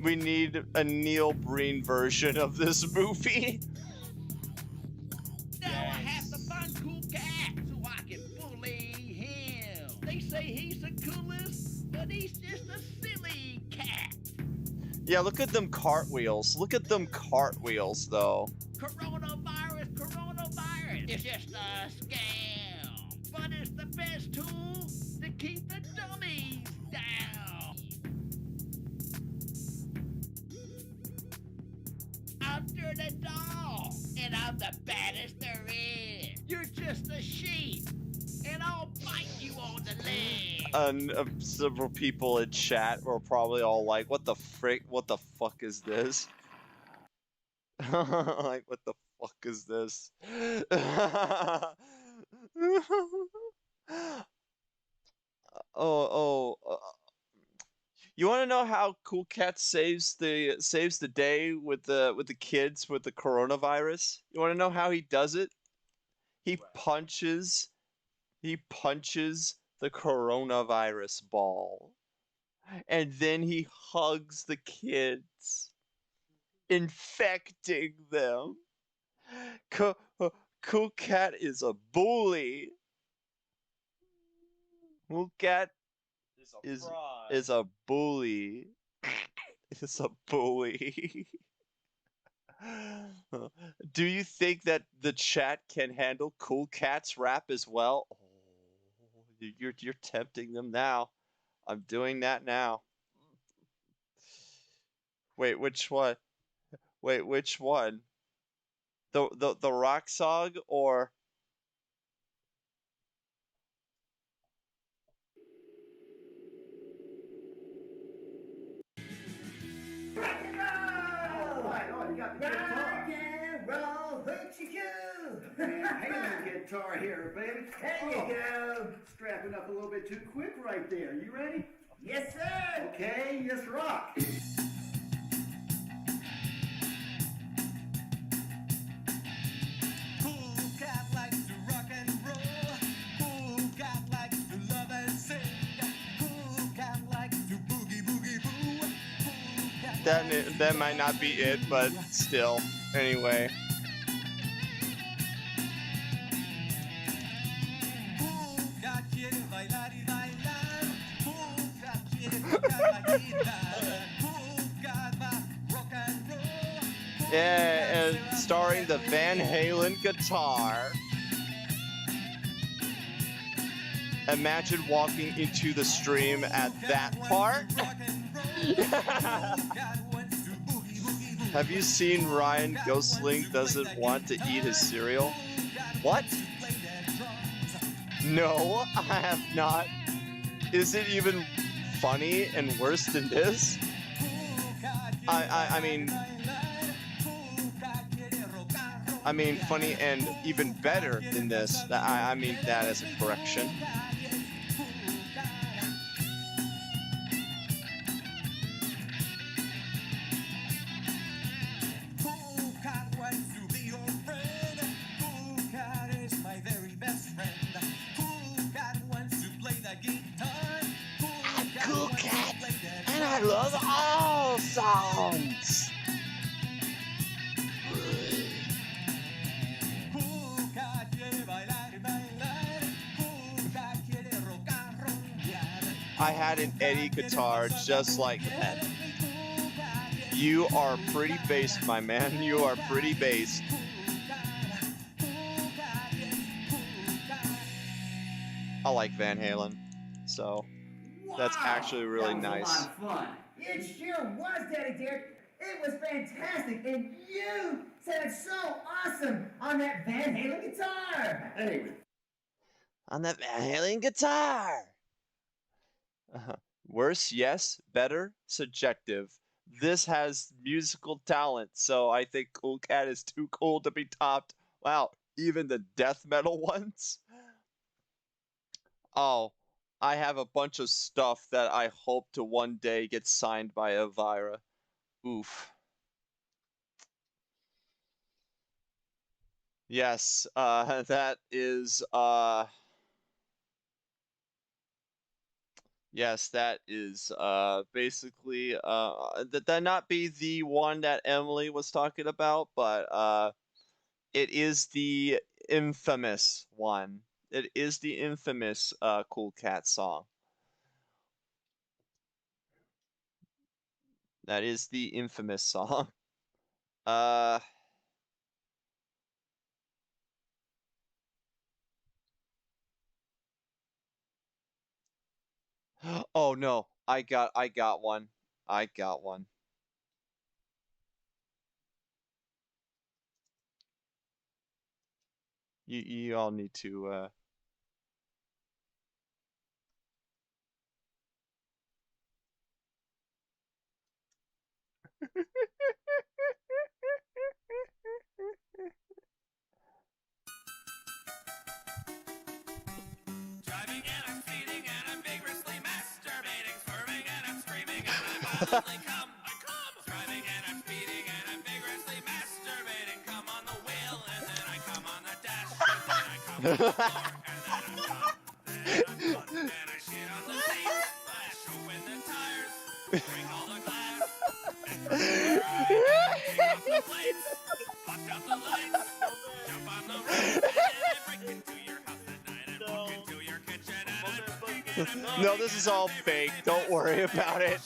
We need a Neil Breen version of this movie. Now I have to find Cool Cat so I can bully him. They say he's the coolest, but he's just a silly cat. Yeah, look at them cartwheels. Look at them cartwheels, though. Coronavirus, it's just a scam. But it's the best tool to keep the dummies down. I'm Dirty Dog, and I'm the baddest there is. You're just a sheep, and I'll bite you on the leg. And several people in chat were probably all like, what the frick? What the fuck is this? Like, what the fuck is this? You want to know how Cool Cat saves the day with the kids with the coronavirus? You want to know how he does it? He punches the coronavirus ball. And then he hugs the kids, infecting them. Cool Cat is a bully. Cool Cat is a bully. Is a bully. Do you think that the chat can handle Cool Cat's rap as well? Oh, you're tempting them now. I'm doing that now. Wait, which one? Wait, which one? The rock song or Halo guitar here, baby. There you go. Strapping up a little bit too quick right there. You ready? Yes, sir. Okay, let's rock. Cool cat likes to rock and roll. Cool cat likes to love and sing. Cool cat likes to boogie boogie boo. Cool cat that might not be it, but still. Anyway. Yeah, and starring the Van Halen guitar. Imagine walking into the stream at that part. Have you seen Ryan Gosling doesn't want to eat his cereal? What? No, I have not. Is it even funny and worse than this? I mean, funny and even better than this. I mean that as a correction. Cool Cat, and I love all songs. I had an Eddie guitar just like that. You are pretty based, my man. You are pretty based. I like Van Halen, so that's actually really nice. That was a lot of fun. It sure was, Daddy Derek. It was fantastic, and you sounded so awesome on that Van Halen guitar. Anyway. On that Van Halen guitar. Worse, yes. Better, subjective. This has musical talent, so I think Cool Cat is too cool to be topped. Wow, even the death metal ones? Oh, I have a bunch of stuff that I hope to one day get signed by Elvira. Oof. Yes, that is, yes, that is, basically, that not be the one that Emily was talking about, but, it is the infamous one. It is the infamous, Cool Cat song. That is the infamous song. Oh no, I got one. I got one. You all need to Driving and I'm speeding and I'm vigorously masturbating, swerving and I'm screaming and I violently come. I come. Driving and I'm speeding and I'm vigorously masturbating. Come on the wheel and then I come on the dash. And then I come on the floor and then I'm done. Then I'm done. Then I shit on the seats. Flash open the tires. Break all the glass. And take off the plates. Bust out the lights. Jump on the roof. No, this is all fake. Don't worry about it.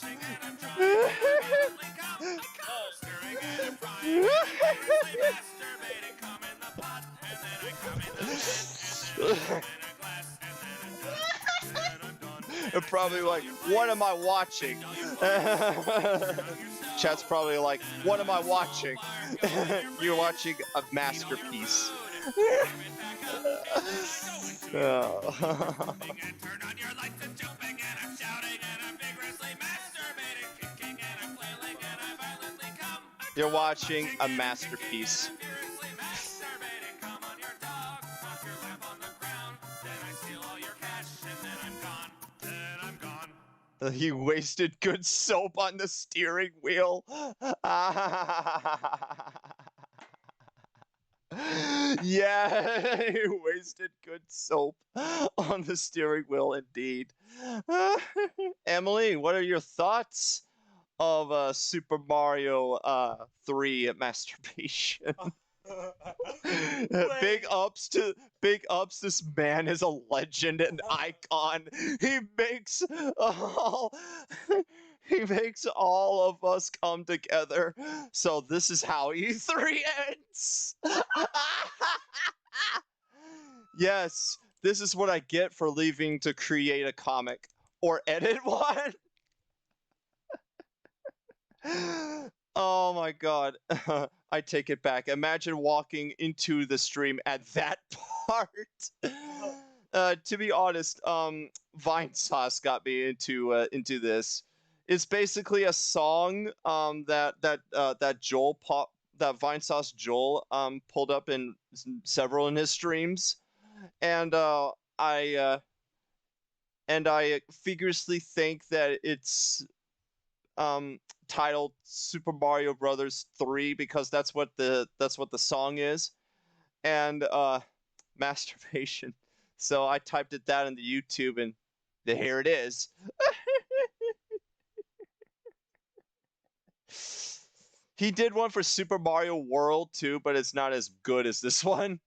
They're probably like, what am I watching? Chat's probably like, what am I watching? You're watching a masterpiece. You're watching a masterpiece. He wasted good soap on the steering wheel. Yeah, he wasted good soap on the steering wheel indeed. Emily, what are your thoughts of Super Mario 3 masturbation? Big ups. This man is a legend, an icon. He makes all of us come together. So this is how E3 ends. Yes, this is what I get for leaving to create a comic or edit one. Oh my god. I take it back. Imagine walking into the stream at that part. To be honest, Vine Sauce got me into this. It's basically a song that Vine Sauce Joel pulled up in several in his streams, and I vigorously think that it's titled Super Mario Brothers 3 because that's what the song is, and masturbation. So I typed that into YouTube, and here it is. He did one for Super Mario World too, but it's not as good as this one.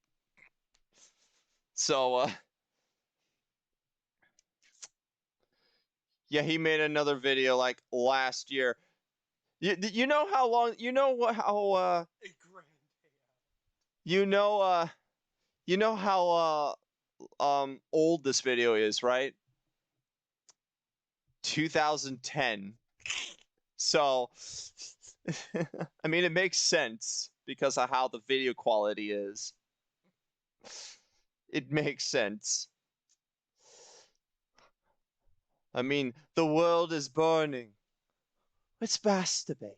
So yeah, he made another video like last year. You know how long? You know what? How you know how old this video is, right? 2010. So I mean, it makes sense because of how the video quality is. It makes sense. I mean, the world is burning. Let's masturbate.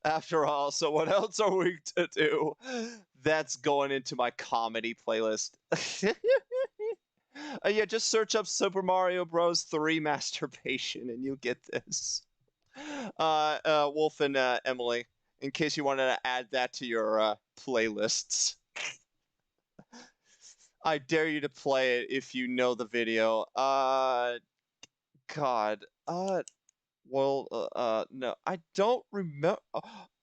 After all, so what else are we to do? That's going into my comedy playlist. Yeah, just search up Super Mario Bros. 3 masturbation and you'll get this. Wolf and Emily, in case you wanted to add that to your playlists. I dare you to play it if you know the video. God. Well, no, I don't remember.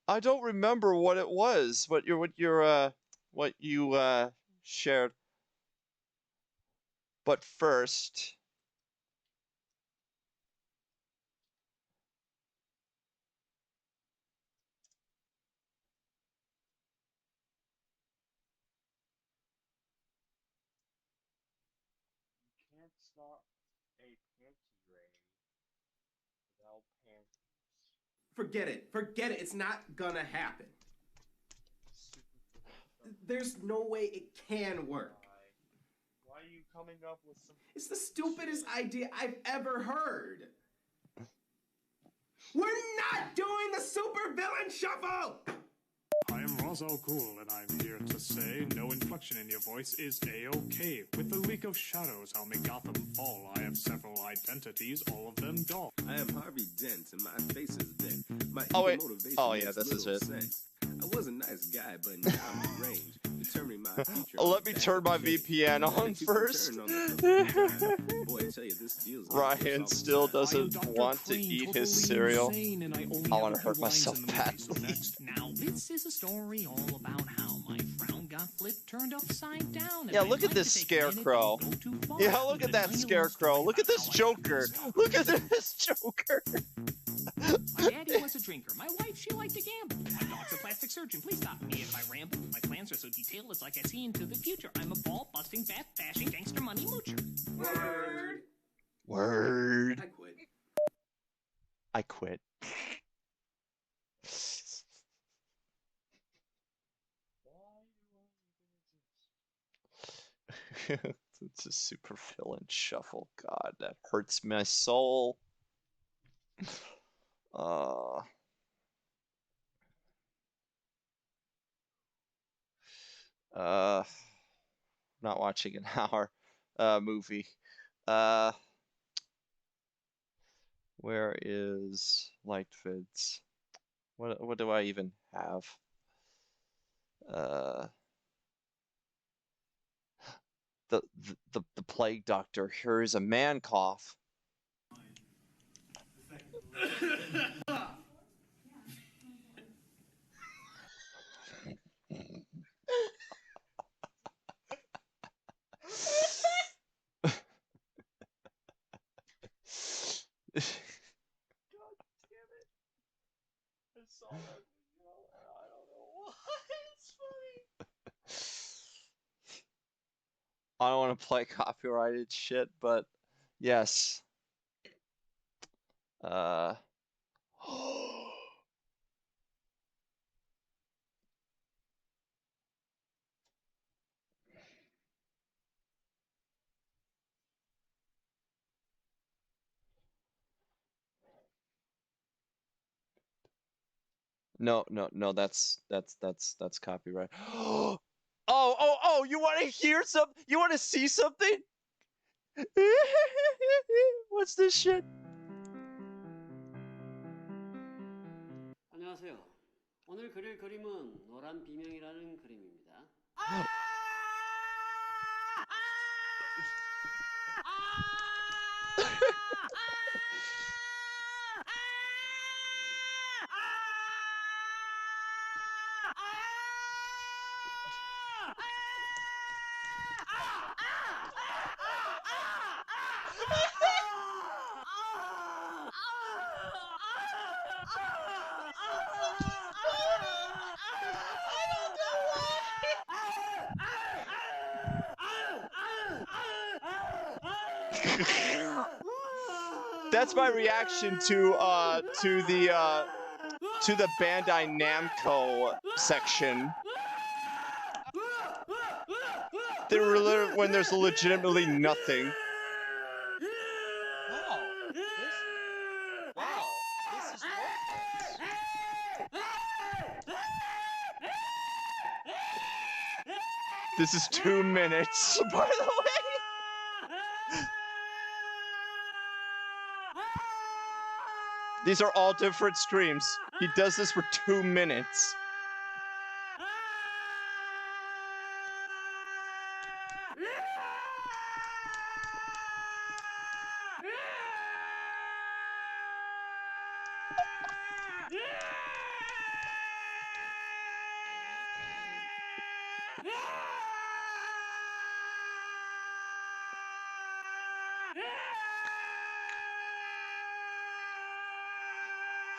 I don't remember what it was. What you shared. But first, you can't stop a panty raid without panties. Forget it. Forget it. It's not gonna happen. There's no way it can work. Why are you coming up with some... It's the stupidest idea I've ever heard. We're not doing the super villain shuffle! I am Ra's al Ghul, and I'm here to say no inflection in your voice is A-OK. With the leak of shadows, I'll make Gotham fall. I have several identities, all of them dull. I am Harvey Dent, and my face is bent. My motivation yeah, this is it. Sense. I was a nice guy, but now I'm deranged. Determining my future. Let me turn my VPN on first. Boy, I tell you, this deal's Ryan still doesn't want to eat his cereal. I want to hurt myself badly. Now, this is a story all about how my frown got got flipped, turned upside down. Yeah, look at this scarecrow. Yeah, look at that scarecrow. Look at this Joker. Look at this Joker. My daddy was a drinker. My wife, she liked to gamble. My dog's a plastic surgeon. Please stop me if I ramble. My plans are so detailed, it's like I see into the future. I'm a ball-busting, bat-bashing, gangster money moocher. Word. Word. I quit. I quit. It's a super villain shuffle. God, that hurts my soul. Not watching an hour movie. Where is liked vids? What do I even have? The plague doctor. Here is a man cough. God damn it. I saw that video and I don't know why. It's funny. I don't want to play copyrighted shit, but yes. No, that's copyright. Oh, you want to hear something? You want to see something? What's this shit? 안녕하세요. 오늘 그릴 그림은 노란 비명이라는 그림입니다. That's my reaction to the Bandai Namco section. When there's legitimately nothing. Wow, this is This is 2 minutes, by the way. These are all different streams. He does this for 2 minutes.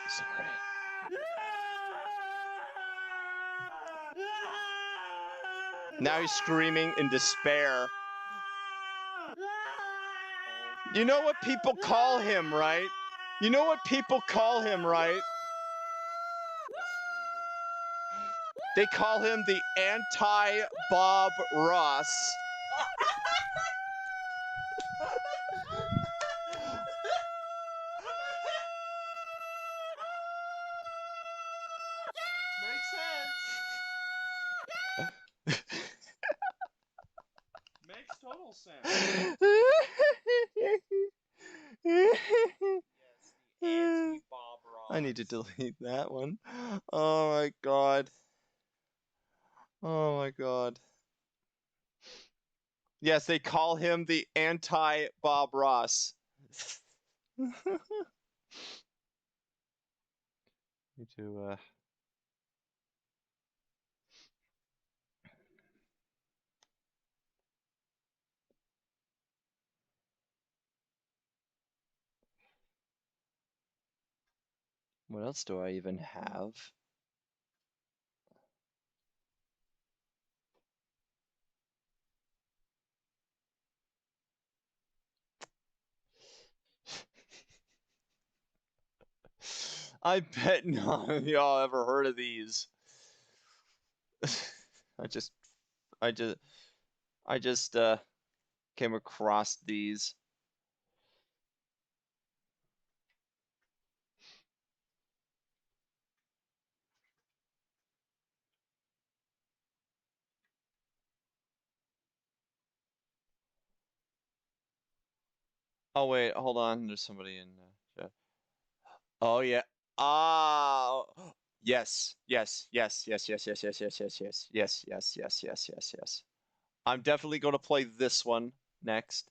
Sorry. Now he's screaming in despair. You know what people call him, right? You know what people call him, right? They call him the anti-Bob Ross. Makes total sense. I need to delete that one. Oh my god. Oh my god. Yes, they call him the anti-Bob Ross. Need to What else do I even have? I bet none of y'all ever heard of these. I just came across these. Oh wait, hold on. There's somebody in chat. Oh yeah. Ah. Yes. Yes. Yes. Yes. Yes. Yes. Yes. Yes. Yes. Yes. Yes. Yes. Yes. Yes. Yes. Yes. I'm definitely going to play this one next.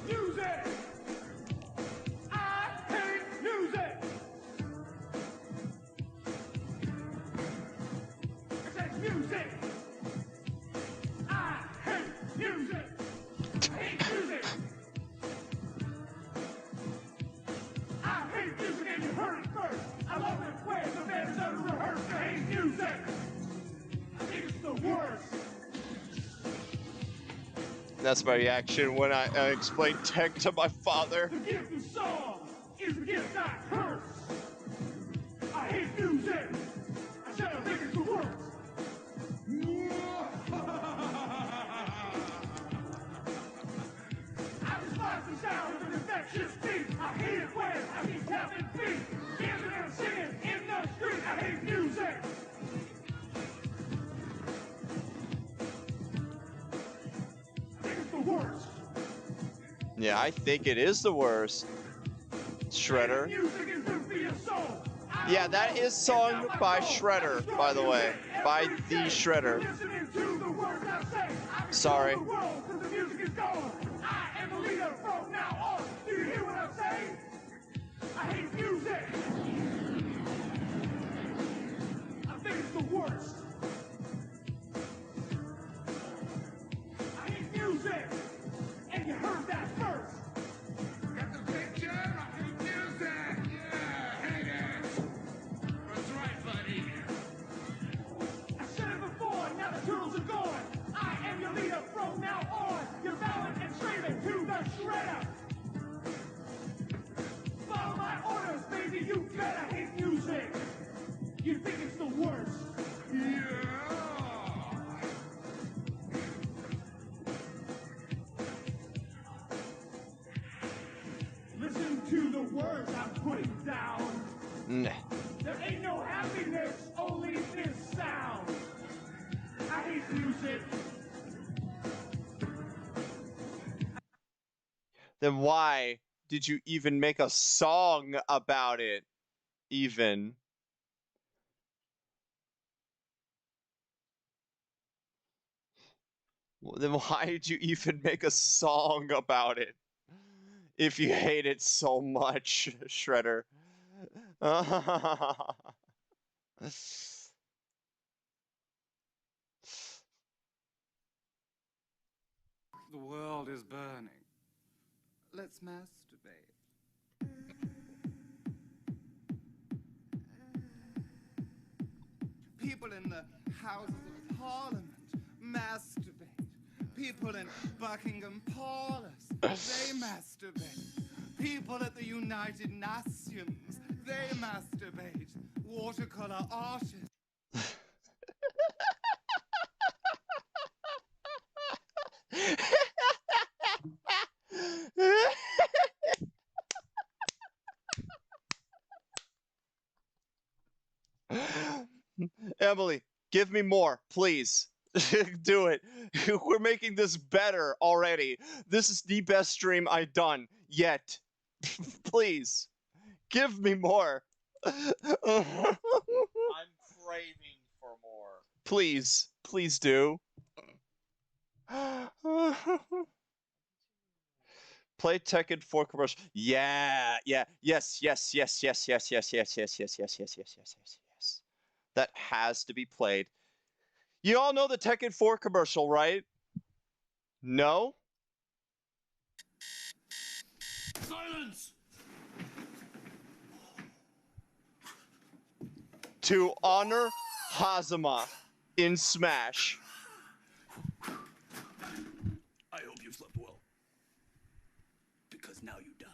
Music! I hate music! I said music! I hate music! I hate music! I hate music and you heard it first! I love it when the band is unrehearsed! I hate music! I think it's the worst! That's my reaction when I explain tech to my father. The gift of song is the gift I curse! I hate music! I said I think it's the worst! I despise the sound of an infectious beat. I hate it when I keep tapping feet. Dancing and singing in the street. I hate music. I think it's the worst. Yeah, I think it is the worst. Shredder. Music is good for your soul. Yeah, that is sung by Shredder, by the way. By the Shredder. Listening to the words I say. I Sorry. control the world 'cause the music is going. I am the leader from now on. Do you hear what I'm saying? I hate music. I think it's the worst. I hate music. And you heard that first. Got the picture? I hate music. Yeah, hate it. That's right, buddy. I said it before, now the turtles are gone. I am your leader from now on. You're bowing and straight to the shredder. Follow my orders, baby, you better hate music. You think it's the worst. Yeah. Listen to the words I'm putting down. Nah. There ain't no happiness, only this sound. I hate music. Then why did you even make a song about it? Even. Then why did you even make a song about it? If you hate it so much, Shredder. The world is burning. Let's masturbate. People in the Houses of Parliament masturbate. People in Buckingham Palace, they masturbate. People at the United Nations, they masturbate. Watercolor artists. Emily, give me more, please. Do it. We're making this better already. This is the best stream I've done yet. Please, give me more. I'm craving for more. Please, please do. Play Tekken 4 commercial. Yeah, yeah, yes, yes, yes, yes, yes, yes, yes, yes, yes, yes, yes, yes, yes, yes, yes. that has to be played. You all know the Tekken 4 commercial, right? No? Silence! To honor Hazama in Smash. I hope you slept well. Because now you die.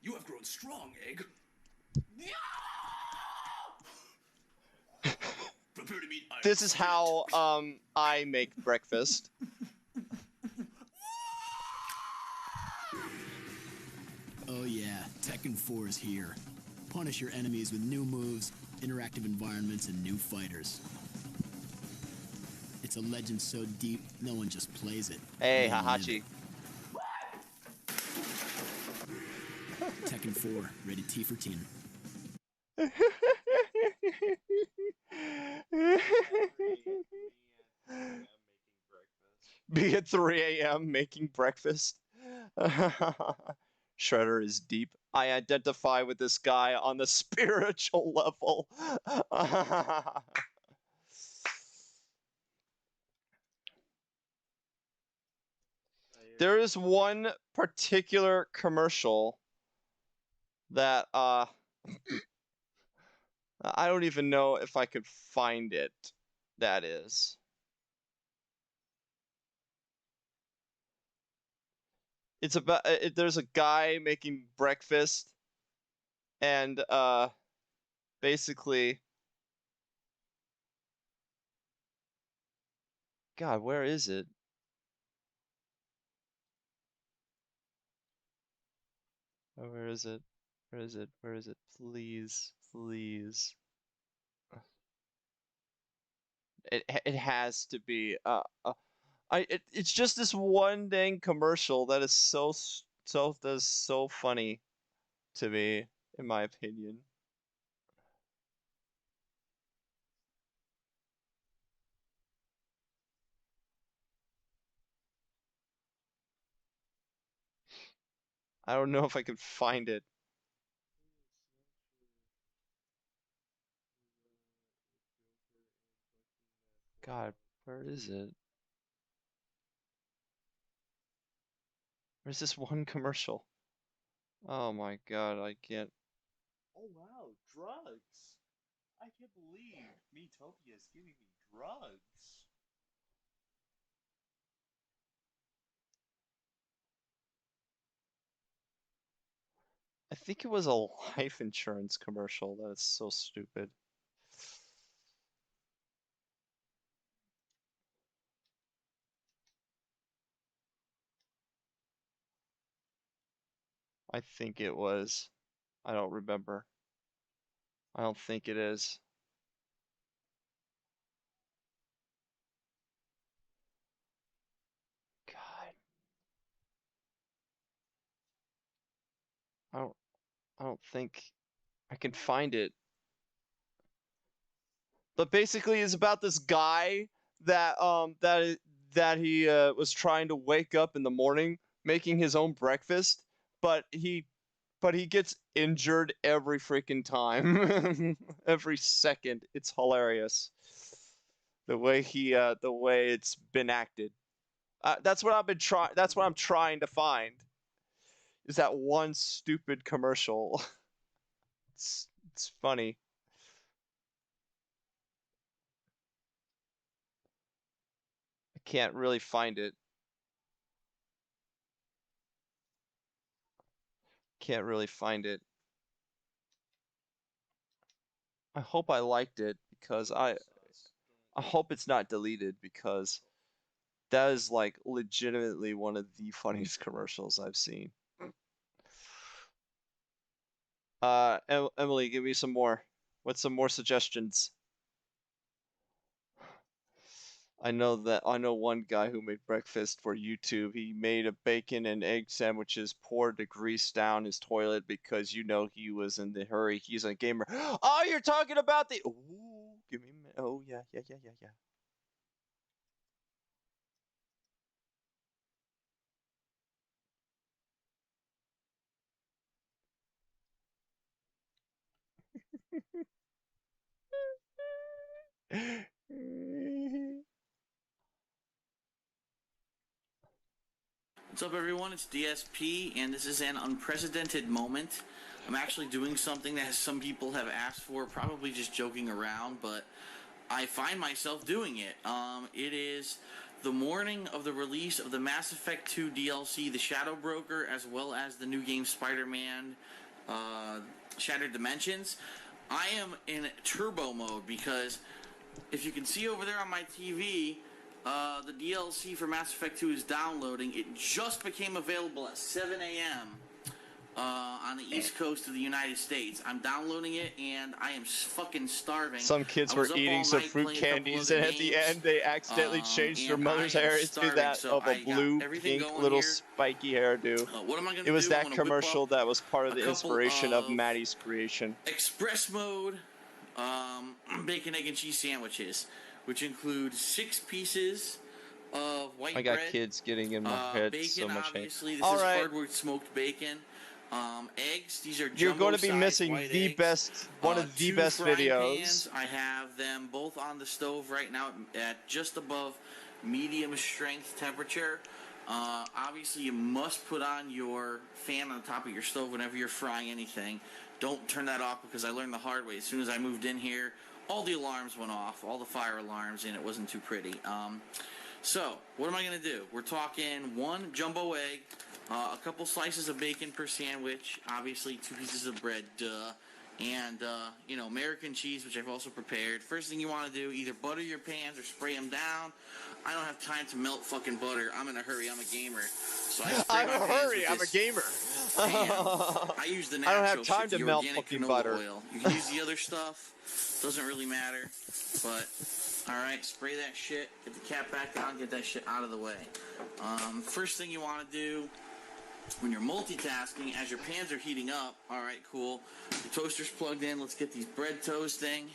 You have grown strong, Egg. Prepare to meet Iron This is how I make breakfast. Oh yeah, Tekken 4 is here. Punish your enemies with new moves, interactive environments, and new fighters. It's a legend so deep, no one just plays it. Hey, They live Hahachi. it. Tekken 4, rated T for teen. Be at 3 a.m. making breakfast. Shredder is deep. I identify with this guy on the spiritual level. There is one particular commercial that I don't even know if I could find it. That is. It's about there's a guy making breakfast and basically God, where is it? Oh, where is it? Where is it? Where is it? Please, please. It has to be it's just this one dang commercial that is so funny to me, in my opinion. I don't know if I can find it. God, where is it? Where's this one commercial? Oh my God, I can't. Oh wow, drugs! I can't believe Metopia is giving me drugs. I think it was a life insurance commercial. That is so stupid. I think it was. I don't remember. I don't think it is. God. I don't think I can find it. But basically it's about this guy that he was trying to wake up in the morning making his own breakfast, but he gets injured every freaking time. Every second. It's hilarious. The way it's been acted. That's what I'm trying to find. Is that one stupid commercial. It's funny. I can't really find it. Can't really find it. I hope I liked it because I hope it's not deleted because that is like legitimately one of the funniest commercials I've seen. Emily, give me some more. What's some more suggestions? I know one guy who made breakfast for YouTube. He made a bacon and egg sandwiches, poured the grease down his toilet because he was in the hurry. He's a gamer. Oh, you're talking about the Ooh, give me a minute. Oh yeah. What's up, everyone? It's DSP, and this is an unprecedented moment. I'm actually doing something that some people have asked for, probably just joking around, but I find myself doing it. It is the morning of the release of the Mass Effect 2 DLC, The Shadow Broker, as well as the new game Spider-Man Shattered Dimensions. I am in turbo mode because if you can see over there on my TV, the DLC for Mass Effect 2 is downloading. It just became available at 7 a.m. On the East Coast of the United States. I'm downloading it, and I am fucking starving. Some kids were eating some fruit candies, and at the end, they accidentally changed their mother's hair into that of a blue, pink, little spiky hairdo. What am I gonna It was do? I'm that gonna whip commercial up that was part of a the couple inspiration of of Maddie's creation. Express mode bacon, egg, and cheese sandwiches, which include 6 pieces of white I got bread. kids getting in my head Bacon, so much hate. obviously. This All is right. hardwood smoked bacon. Eggs. These are You're going to be jumbo-sized missing white the eggs. best, one of the 2 best frying videos. Pans. I have them both on the stove right now at just above medium strength temperature. Obviously, you must put on your fan on the top of your stove whenever you're frying anything. Don't turn that off because I learned the hard way. As soon as I moved in here, all the alarms went off, all the fire alarms, and it wasn't too pretty. So, what am I going to do? We're talking 1 jumbo egg, a couple slices of bacon per sandwich, obviously 2 pieces of bread, duh, and, American cheese, which I've also prepared. First thing you want to do, either butter your pans or spray them down. I don't have time to melt fucking butter. I'm in a hurry. I'm a gamer. So I spray my pans with I'm a this gamer. I use the I natural don't have time shit, to the melt organic fucking canola butter. oil. You can use the other stuff. Doesn't really matter. But, alright, spray that shit. Get the cap back on. Get that shit out of the way. First thing you want to do when you're multitasking, as your pans are heating up, alright, cool. Your toaster's plugged in. Let's get these bread toasting.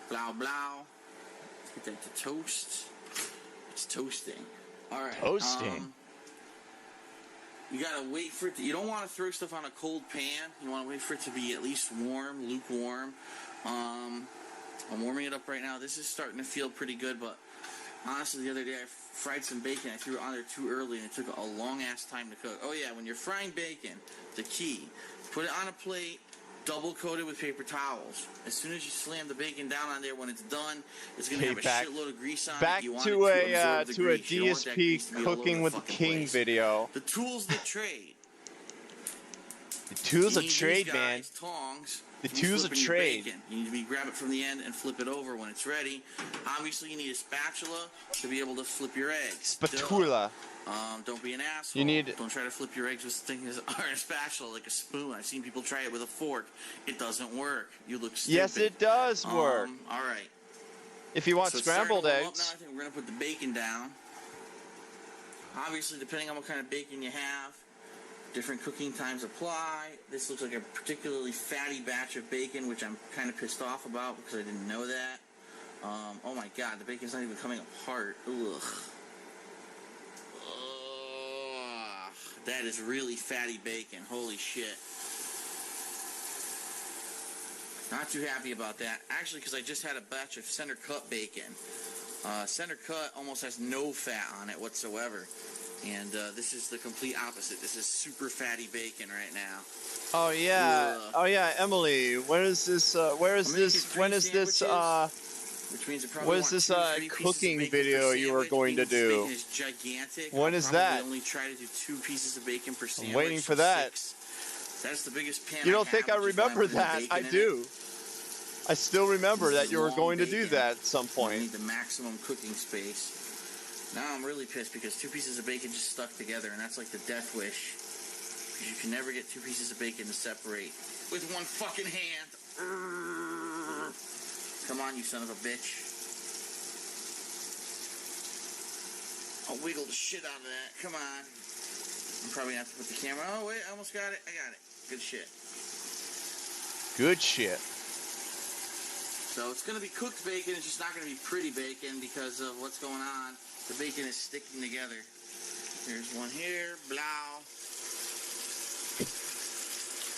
Blow, blow. Let's get that to toast. It's toasting. Alright. Toasting? You gotta wait for it to, you don't want to throw stuff on a cold pan. You want to wait for it to be at least warm, lukewarm. I'm warming it up right now. This is starting to feel pretty good, but honestly, the other day I fried some bacon. I threw it on there too early, and it took a long-ass time to cook. Oh, yeah, when you're frying bacon, the key, put it on a plate, double coat it with paper towels. As soon as you slam the bacon down on there, when it's done, it's going to have a shitload of grease on it. Back You want to it a absorb the to a grease. You don't want that grease to DSP be all over cooking the with the fucking king place. video. The tools that trade. The tools You of need trade, these man. guys, tongs. The for you tools of flipping your trade. bacon. You need to grab it from the end and flip it over when it's ready. Obviously, you need a spatula to be able to flip your eggs. Spatula. Don't be an asshole. You need- Don't try to flip your eggs with things or a spatula like a spoon. I've seen people try it with a fork. It doesn't work. You look stupid. Yes, it does work. All right. If you want So it's starting scrambled to warm up eggs. now. I think we're gonna put the bacon down. Obviously, depending on what kind of bacon you have, different cooking times apply. This looks like a particularly fatty batch of bacon, which I'm kind of pissed off about because I didn't know that. Oh my god, the bacon's not even coming apart. Ugh. Ugh. That is really fatty bacon. Holy shit. Not too happy about that. Actually, because I just had a batch of center cut bacon. Center cut almost has no fat on it whatsoever. And this is the complete opposite. This is super fatty bacon right now. Oh yeah. Oh yeah, Emily. Where is this? Where is this? When is this? Which means it probably What is want this 2 or 3 pieces of cooking bacon per video you were sandwich. going to Being this do? bacon is gigantic. When I'll is probably that? only try to do 2 pieces of bacon per sandwich. I'm waiting for so that. 6. That's the biggest pan You don't I think have, I which is why I'm remember putting the that? bacon I in do. it. I still remember This that is you were long going to do bacon. that at some I point. need the maximum cooking space. Now I'm really pissed because 2 pieces of bacon just stuck together, and that's like the death wish. Because you can never get 2 pieces of bacon to separate with one fucking hand. Urgh. Come on, you son of a bitch. I'll wiggle the shit out of that. Come on. I'm probably going to have to put the camera. Oh, wait, I almost got it. I got it. Good shit. Good shit. So it's going to be cooked bacon. It's just not going to be pretty bacon because of what's going on. The bacon is sticking together. Here's one here. Blow.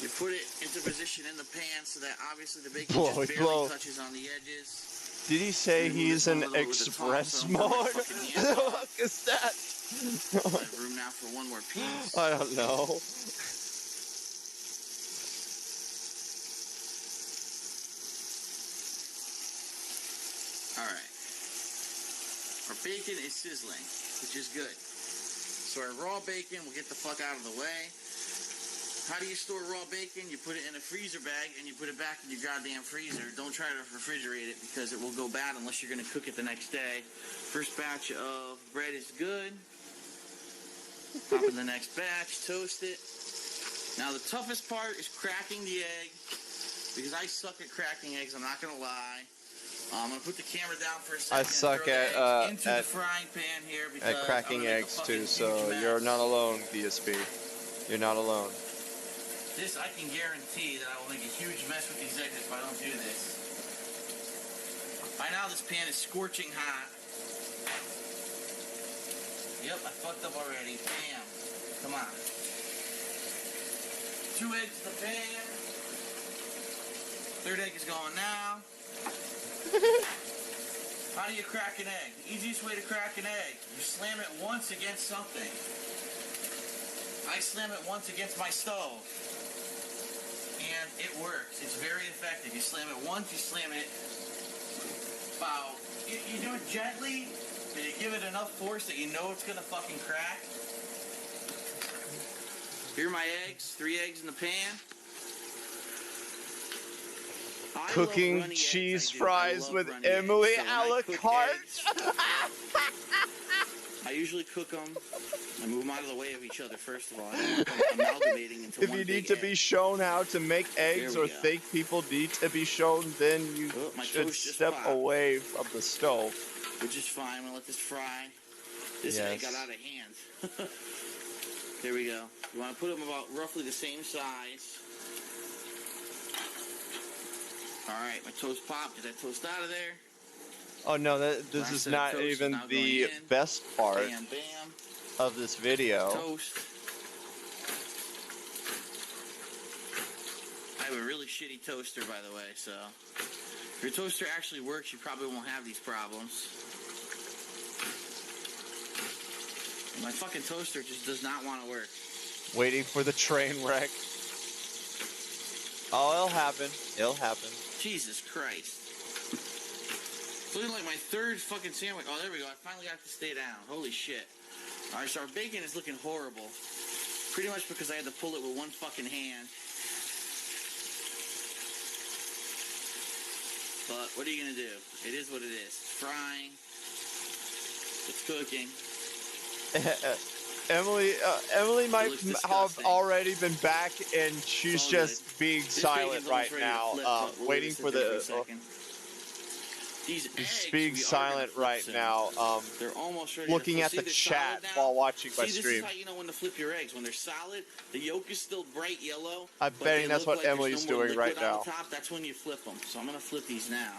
You put it into position in the pan so that obviously the bacon Blow just it, barely blow. touches on the edges. Did he say You move he's this one in a little bit with the express top, so I don't mode? burn my fucking What hands the off. fuck is that? I have room now for one more piece. I don't know. Alright. Our bacon is sizzling, which is good. So our raw bacon will get the fuck out of the way. How do you store raw bacon? You put it in a freezer bag and you put it back in your goddamn freezer. Don't try to refrigerate it because it will go bad unless you're going to cook it the next day. First batch of bread is good. Pop in the next batch, toast it. Now the toughest part is cracking the egg because I suck at cracking eggs, I'm not going to lie. I'm going to put the camera down for a second. I suck throw the at eggs into the frying pan here because at cracking I'm gonna make a eggs fucking too, so huge mess. you're not alone, DSP. You're not alone. This, I can guarantee that I will make a huge mess with these eggs if I don't do this. By now, this pan is scorching hot. Yep, I fucked up already. Bam. Come on. 2 eggs in the pan. 3rd egg is going now. How do you crack an egg? The easiest way to crack an egg, you slam it once against something. I slam it once against my stove. And it works. It's very effective. You slam it once, you slam it about... You do it gently, but you give it enough force that you know it's going to fucking crack. Here are my eggs. 3 eggs in the pan. Cooking cheese fries with Emily a la carte. I usually cook them. I move them out of the way of each other, first of all. I don't want them amalgamating into If one you big need to egg. be shown how to make eggs There or we go. think people need to be shown, then you my should toast just step popped. away from the stove. Which is fine. I'm going to let this fry. This Yes. egg got out of hand. There we go. You want to put them about roughly the same size. Alright, my toast popped. Get that toast out of there. Oh no, this Last is set of not toast is even now the going in. best part Bam, bam. of this video. Toast. I have a really shitty toaster, by the way, so if your toaster actually works, you probably won't have these problems. My fucking toaster just does not want to work. Waiting for the train wreck. Oh, it'll happen. It'll happen. Jesus Christ. It's looking like my 3rd fucking sandwich. Oh, there we go. I finally got to stay down. Holy shit. Alright, so our bacon is looking horrible. Pretty much because I had to pull it with one fucking hand. But what are you going to do? It is what it is. It's frying. It's cooking. Emily might looks have disgusting. already been back, and she's all just good. being This silent bacon's right almost ready to now, flip, but we'll waiting leave for it there the. a second. These eggs, She's being we are silent gonna flip right soon. now, They're almost ready looking to at flip. the See, they're chat solid now? while watching my See, stream. this is how you know when to flip your eggs. When they're solid, the yolk is still bright yellow. I'm but betting they that's look what like there's Emily's no more doing right liquid on now. the top. That's when you flip them. So I'm going to flip these now.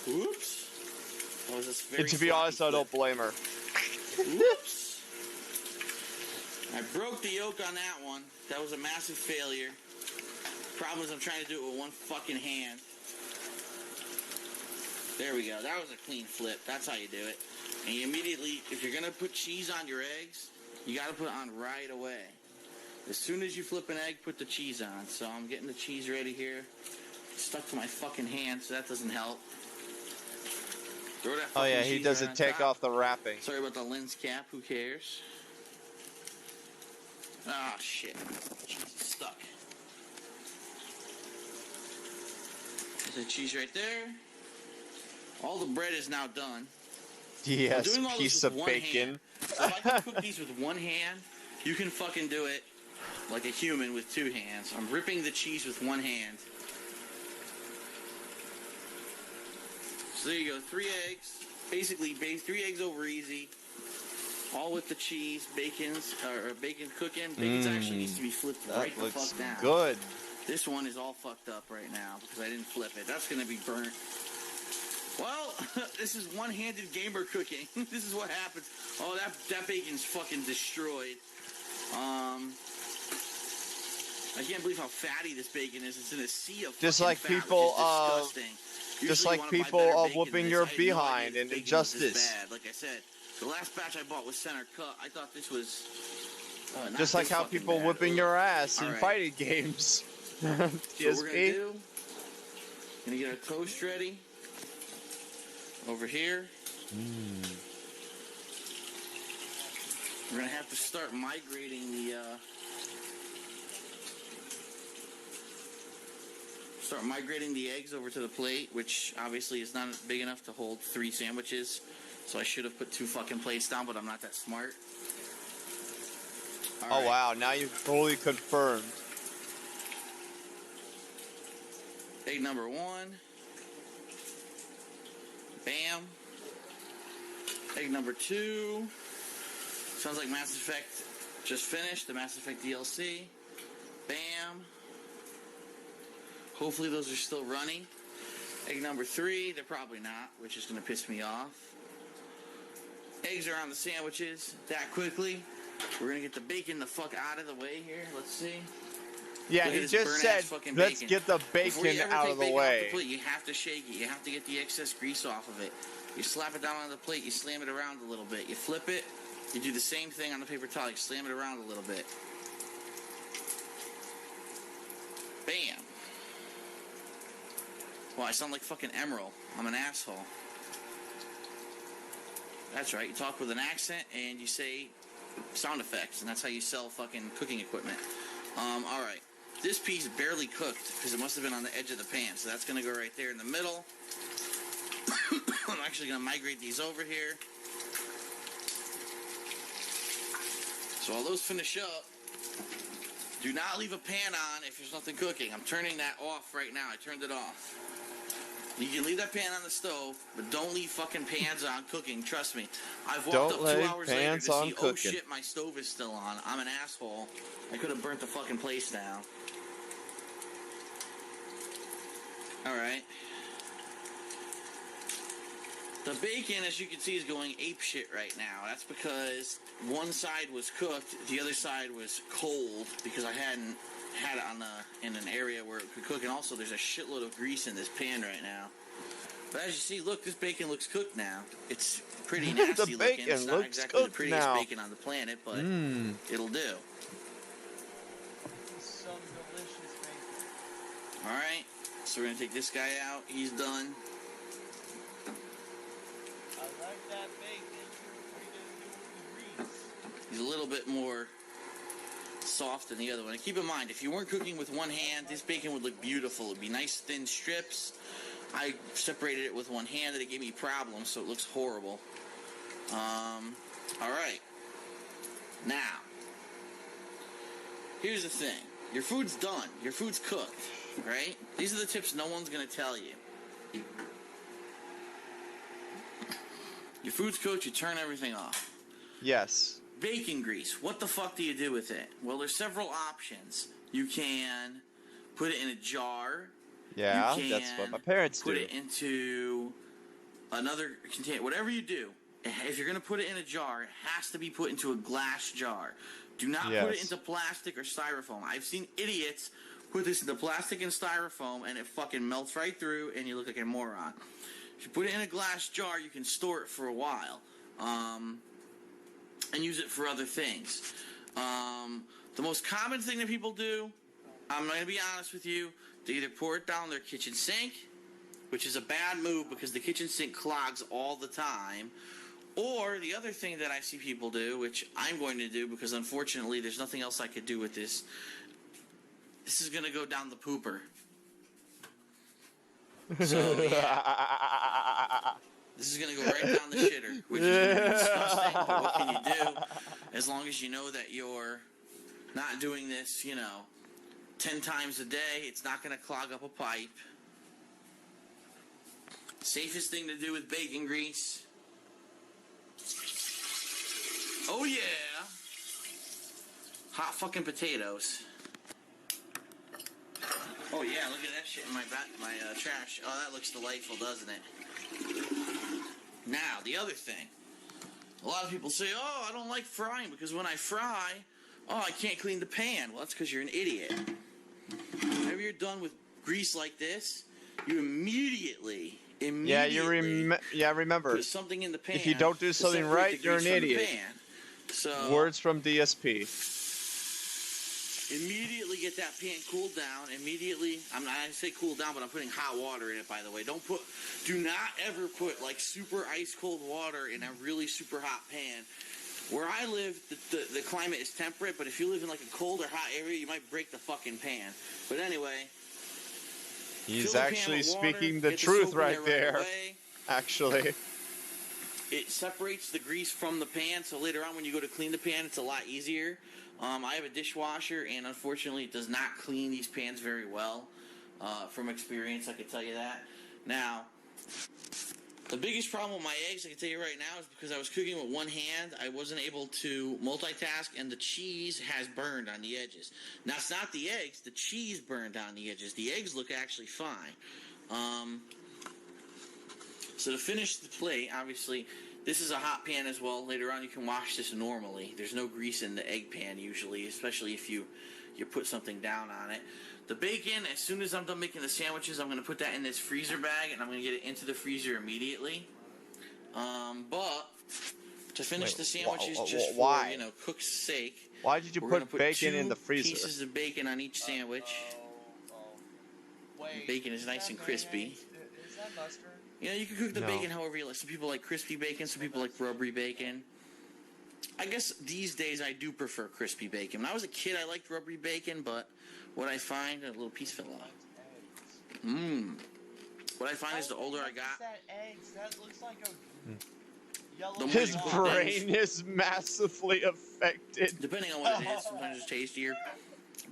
Whoops. That was a very And to be sloppy honest, I don't flip. blame her. Whoops. I broke the yolk on that one. That was a massive failure. Problem is I'm trying to do it with one fucking hand. There we go. That was a clean flip. That's how you do it. And you immediately, if you're going to put cheese on your eggs, you got to put it on right away. As soon as you flip an egg, put the cheese on. So I'm getting the cheese ready here. It's stuck to my fucking hand, so that doesn't help. Throw that Oh fucking yeah, he cheese doesn't right on take top. off the wrapping. Sorry about the lens cap. Who cares? Ah, shit. Cheese is stuck. There's the cheese right there. All the bread is now done. Yes, I'm doing all this piece with of one bacon. hand. So if I can cook these with one hand, you can fucking do it like a human with 2 hands. I'm ripping the cheese with one hand. So there you go, 3 eggs. Basically, 3 eggs over easy. All with the cheese, bacon cooking. Bacon actually needs to be flipped That right the looks fuck down. good. This one is all fucked up right now because I didn't flip it. That's going to be burnt. Well, this is one-handed gamer cooking. This is what happens. Oh, that bacon's fucking destroyed. I can't believe how fatty this bacon is. It's in a sea of Just fucking like fat, which people, is disgusting. just Usually like you wanna buy people better bacon whooping than your this. I had no idea behind this in bacon was this Injustice. bad. Like I said, the last batch I bought was center cut. I thought this was not Just like this how fucking people bad. whipping Ugh. your ass in All right. fighting games. So what we're gonna TSP. do? Gonna get our toast ready over here. We're gonna have to start migrating the eggs over to the plate, which obviously is not big enough to hold 3 sandwiches. So I should have put 2 fucking plates down, but I'm not that smart. All right. Wow, now you've fully confirmed. Egg number 1. Bam. Egg number 2. Sounds like Mass Effect just finished, the Mass Effect DLC. Bam. Hopefully those are still running. Egg number 3, they're probably not, which is going to piss me off. Eggs are on the sandwiches that quickly. We're going to get the bacon the fuck out of the way here. Let's see. Yeah, Look at he this just burnt-ass said, fucking let's bacon. get the Before you bacon ever out take of the bacon off way. the plate, you have to shake it. You have to get the excess grease off of it. You slap it down on the plate. You slam it around a little bit. You flip it. You do the same thing on the paper towel. You slam it around a little bit. Bam. Well, I sound like fucking Emerald. I'm an asshole. That's right. You talk with an accent and you say sound effects, and that's how you sell fucking cooking equipment. All right. This piece barely cooked because it must have been on the edge of the pan, so that's going to go right there in the middle. I'm actually going to migrate these over here. So while those finish up, do not leave a pan on if there's nothing cooking. I'm turning that off right now. I turned it off. You can leave that pan on the stove, but don't leave fucking pans on cooking. Trust me. I've walked up 2 hours later to see, oh shit, my stove is still on. I'm an asshole. I could have burnt the fucking place down. Alright. The bacon, as you can see, is going ape shit right now. That's because one side was cooked, the other side was cold because I hadn't had it in an area where it could cook, and also there's a shitload of grease in this pan right now. But as you see, look, this bacon looks cooked now. It's pretty nasty looking. It's not exactly the prettiest bacon on the planet, but it'll do. Some delicious bacon. Alright, so we're going to take this guy out. He's done. I like that bacon. What are you going to do with the grease? He's a little bit more soft than the other one. And keep in mind, if you weren't cooking with one hand, this bacon would look beautiful. It'd be nice thin strips. I separated it with one hand and it gave me problems, so it looks horrible. Alright. Now, here's the thing. Your food's done. Your food's cooked, right? These are the tips no one's going to tell you. Your food's cooked, you turn everything off. Yes. Bacon grease. What the fuck do you do with it? Well, there's several options. You can put it in a jar. Yeah, that's what my parents do. Put it into another container. Whatever you do, if you're going to put it in a jar, it has to be put into a glass jar. Do not put it into plastic or styrofoam. I've seen idiots put this into plastic and styrofoam, and it fucking melts right through, and you look like a moron. If you put it in a glass jar, you can store it for a while. And use it for other things. The most common thing that people do, I'm going to be honest with you, they either pour it down their kitchen sink, which is a bad move because the kitchen sink clogs all the time, or the other thing that I see people do, which I'm going to do because unfortunately there's nothing else I could do with this, this is going to go down the pooper. So, yeah. This is going to go right down the shitter, which is going to be disgusting, but what can you do? As long as you know that you're not doing this, 10 times a day, it's not going to clog up a pipe. Safest thing to do with bacon grease. Oh, yeah. Hot fucking potatoes. Oh, yeah, look at that shit in my trash. Oh, that looks delightful, doesn't it? Now, the other thing. A lot of people say, oh, I don't like frying because when I fry, oh, I can't clean the pan. Well, that's because you're an idiot. you're done with grease like this, you immediately Yeah, remember. put something in the pan. If you don't do something to separate right, the you're grease an from the idiot. pan. So Words from DSP. immediately get that pan cooled down. Immediately, I say cool down, but I'm putting hot water in it, by the way. Do not ever put like super ice cold water in a really super hot pan. Where I live, the climate is temperate, but if you live in like a cold or hot area, you might break the fucking pan. But anyway, he's actually speaking the truth right there. Actually. It separates the grease from the pan, so later on when you go to clean the pan, it's a lot easier. I have a dishwasher, and unfortunately it does not clean these pans very well. From experience, I can tell you that. Now, the biggest problem with my eggs, I can tell you right now, is because I was cooking with one hand, I wasn't able to multitask, and the cheese has burned on the edges. Now, it's not the eggs, the cheese burned on the edges. The eggs look actually fine. So to finish the plate, obviously, this is a hot pan as well. Later on, you can wash this normally. There's no grease in the egg pan usually, especially if you put something down on it. The bacon, as soon as I'm done making the sandwiches, I'm going to put that in this freezer bag, and I'm going to get it into the freezer immediately. But to finish the sandwiches, just for, cook's sake, why did you put bacon in the freezer? Pieces of bacon on each sandwich. Wait, bacon is nice and crispy. Is that mustard? You can cook the bacon however you like. Some people like crispy bacon, some people like rubbery bacon. I guess these days I do prefer crispy bacon. When I was a kid, I liked rubbery bacon, but what I find, a little piece fell off. What I find is the older I got, That eggs? That looks like a yellow. His brain is massively affected. Depending on what it is, sometimes it's tastier.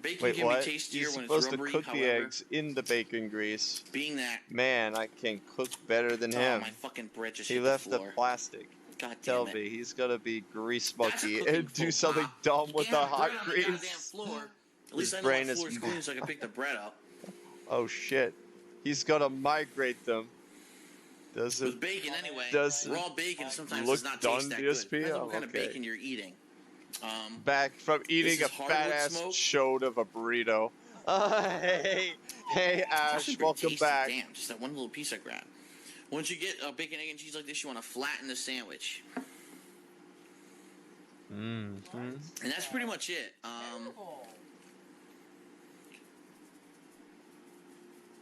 Bacon Wait, can what? be tastier You're when it's supposed rubbery, to cook the however, eggs in the bacon grease. being that... Man, I can cook better than Oh, him. my fucking bread just He hit left the the floor. plastic. God Tell damn me, it. he's gonna be grease That's a monkey cooking and do faux something pas. dumb You with can't the have bread hot on the goddamn grease. floor. At least His I know brain my is floor is clean so I can pick the bread up. Oh shit. He's gonna migrate them. Does it With bacon, anyway, does raw bacon sometimes look does not done, taste that DSP? good. Depends on Oh, what kind of okay. bacon you're eating. Back from eating is a hardwood fat ass smoke. chode of a burrito. Hey It's Ash, actually pretty welcome tasty. back. Damn, just that one little piece I grabbed. Once you get bacon, egg, and cheese like this, you want to flatten the sandwich. And that's pretty much it.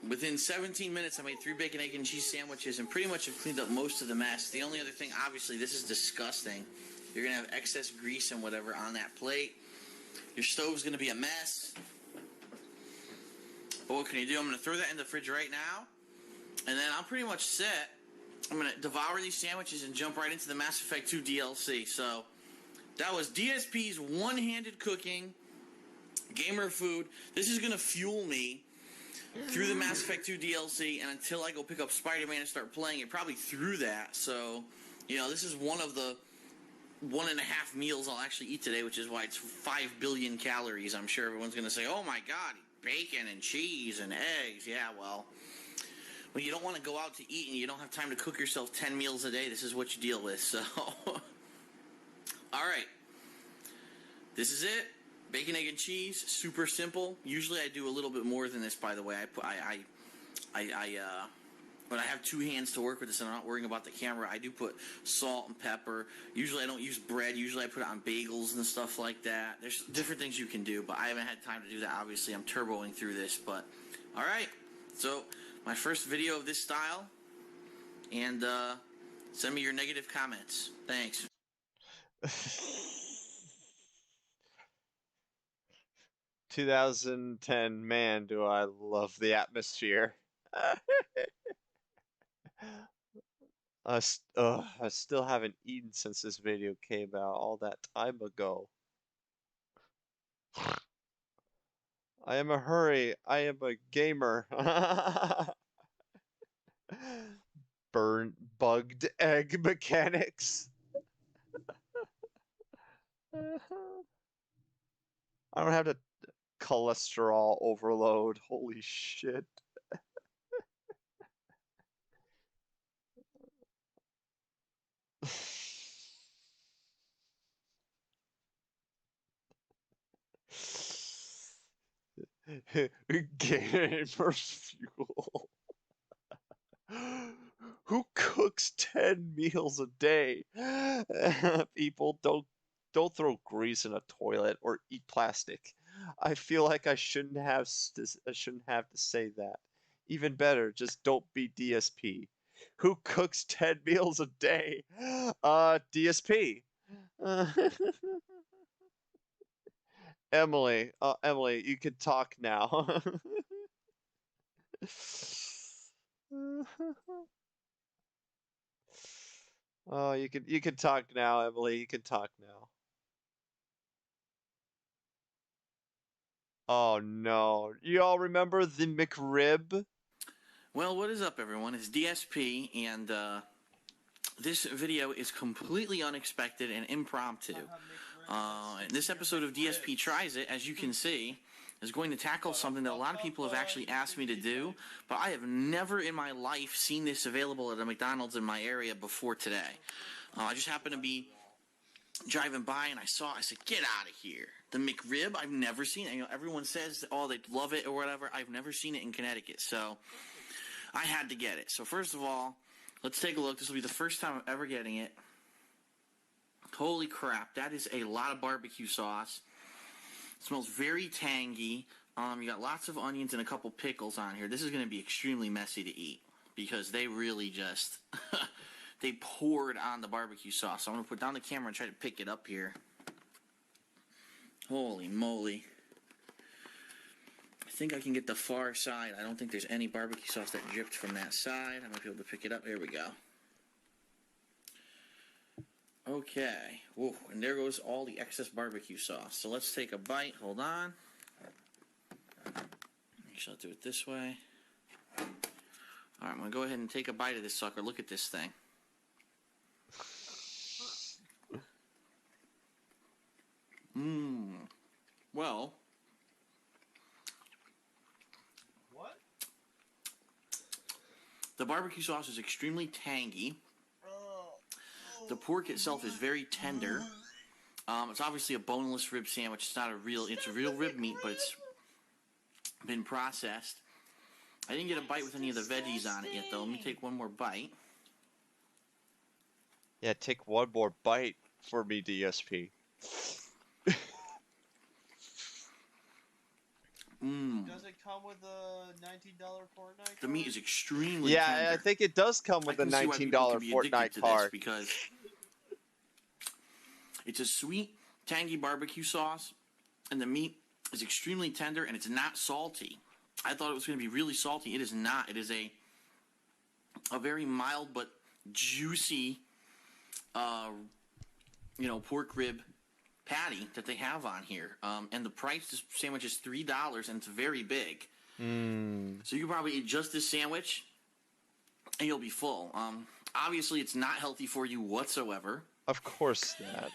Within 17 minutes, I made 3 bacon, egg, and cheese sandwiches and pretty much have cleaned up most of the mess. The only other thing, obviously, this is disgusting. You're going to have excess grease and whatever on that plate. Your stove's going to be a mess. But what can you do? I'm going to throw that in the fridge right now. And then I'm pretty much set. I'm going to devour these sandwiches and jump right into the Mass Effect 2 DLC. So that was DSP's one-handed cooking, gamer food. This is going to fuel me through the Mass Effect 2 DLC and until I go pick up Spider-Man and start playing it, probably through that. So, this is one of the 1.5 meals I'll actually eat today, which is why it's 5 billion calories. I'm sure everyone's going to say, oh my God, bacon and cheese and eggs. Yeah, well, when you don't want to go out to eat and you don't have time to cook yourself 10 meals a day, this is what you deal with. So, all right. This is it. Bacon, egg, and cheese, super simple. Usually I do a little bit more than this, by the way. But I have 2 hands to work with this, and I'm not worrying about the camera. I do put salt and pepper. Usually I don't use bread. Usually I put it on bagels and stuff like that. There's different things you can do, but I haven't had time to do that, obviously. I'm turboing through this, but all right. So my first video of this style, and send me your negative comments. Thanks. 2010, man, do I love the atmosphere. I still haven't eaten since this video came out all that time ago. I am a hurry. I am a gamer. Bugged egg mechanics. I don't have to cholesterol overload. Holy shit. Gamer fuel. Who cooks 10 meals a day? People don't throw grease in a toilet or eat plastic. I feel like I shouldn't have to say that. Even better, just don't be DSP. Who cooks 10 meals a day? DSP. Emily, you can talk now. Oh, you can talk now, Emily. You can talk now. Oh no. You all remember the McRib? Well, what is up, everyone? It's DSP, and this video is completely unexpected and impromptu. And this episode of DSP Tries It, as you can see, is going to tackle something that a lot of people have actually asked me to do, but I have never in my life seen this available at a McDonald's in my area before today. I just happened to be driving by and I said, get out of here. The McRib, I've never seen it. You know, everyone says, oh, they love it or whatever. I've never seen it in Connecticut, so I had to get it. So first of all, let's take a look. This will be the first time I'm ever getting it. Holy crap, that is a lot of barbecue sauce. It smells very tangy. You got lots of onions and a couple pickles on here. This is going to be extremely messy to eat because they really just they poured on the barbecue sauce. So I'm going to put down the camera and try to pick it up here. Holy moly. I think I can get the far side. I don't think there's any barbecue sauce that dripped from that side. I might be able to pick it up. Here we go. Okay. Whoa, and there goes all the excess barbecue sauce. So let's take a bite. Hold on. Actually, I'll do it this way. Alright, I'm going to go ahead and take a bite of this sucker. Look at this thing. Mmm. Well. What? The barbecue sauce is extremely tangy. The pork itself is very tender. It's obviously a boneless rib sandwich. It's a real rib meat, but it's been processed. I didn't get a bite with any of the veggies on it yet, though. Let me take one more bite. Yeah, take one more bite for me, DSP. Does it come with a $19 Fortnite? The meat is extremely Yeah, tender. I think it does come with a $19 Fortnite card. Because it's a sweet, tangy barbecue sauce, and the meat is extremely tender, and it's not salty. I thought it was going to be really salty. It is not. It is a very mild but juicy, pork rib patty that they have on here. And the price of this sandwich is $3, and it's very big. So you can probably eat just this sandwich, and you'll be full. Obviously, it's not healthy for you whatsoever. Of course not.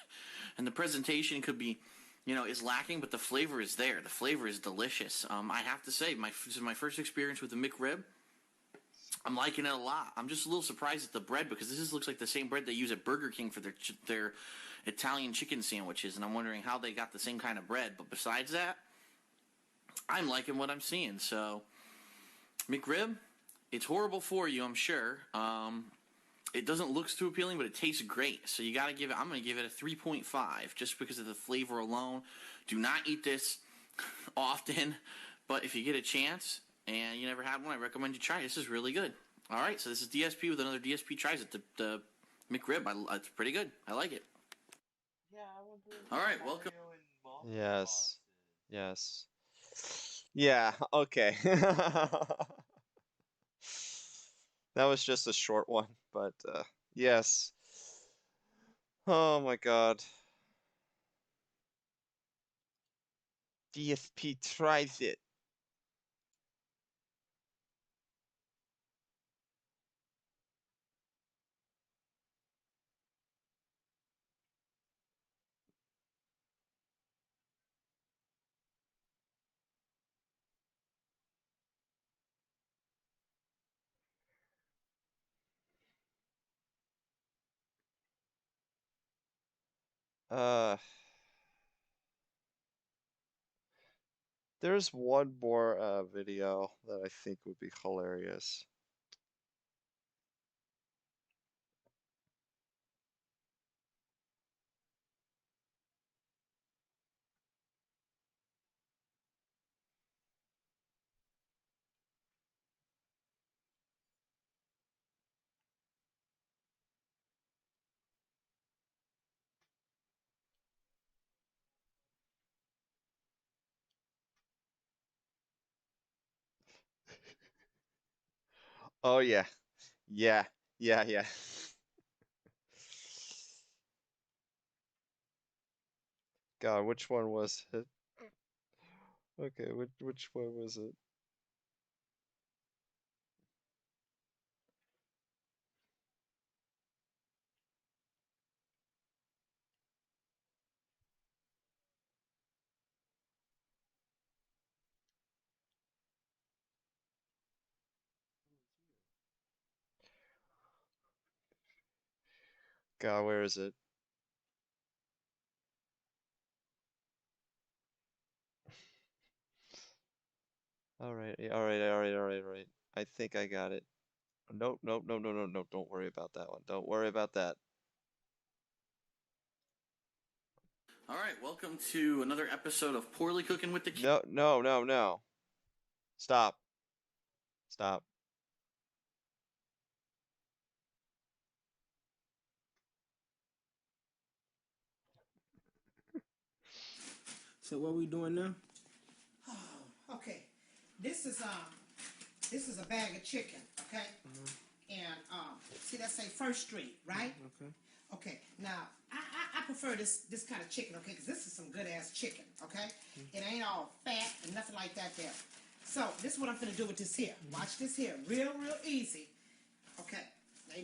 And the presentation could be, is lacking, but the flavor is there. The flavor is delicious. I have to say, this is my first experience with the McRib. I'm liking it a lot. I'm just a little surprised at the bread because this looks like the same bread they use at Burger King for their Italian chicken sandwiches, and I'm wondering how they got the same kind of bread. But besides that, I'm liking what I'm seeing. So, McRib, it's horrible for you, I'm sure. It doesn't look too appealing, but it tastes great. So you got to give it. I'm going to give it a 3.5 just because of the flavor alone. Do not eat this often, but if you get a chance and you never had one, I recommend you try it. This is really good. All right, so this is DSP with another DSP Tries It. The McRib, it's pretty good. I like it. Yeah, I wonder. All right, welcome. Yes. Yes. Yeah, okay. That was just a short one, but yes. Oh my god. DSP Tries It. Uh There's one more video that I think would be hilarious. Oh yeah. Yeah. Yeah. God, which one was it? Okay, which one was it? God, where is it? All right. I think I got it. Nope. No. Don't worry about that one. Don't worry about that. All right, welcome to another episode of Poorly Cooking with the Kids. No. Stop. So what we doing now? Okay, this is a bag of chicken, okay? And see that say First Street, right? Okay. Okay. Now I prefer this kind of chicken, okay? Because this is some good ass chicken, okay? It ain't all fat and nothing like that there. So this is what I'm gonna do with this here. Watch this here, real easy. Okay.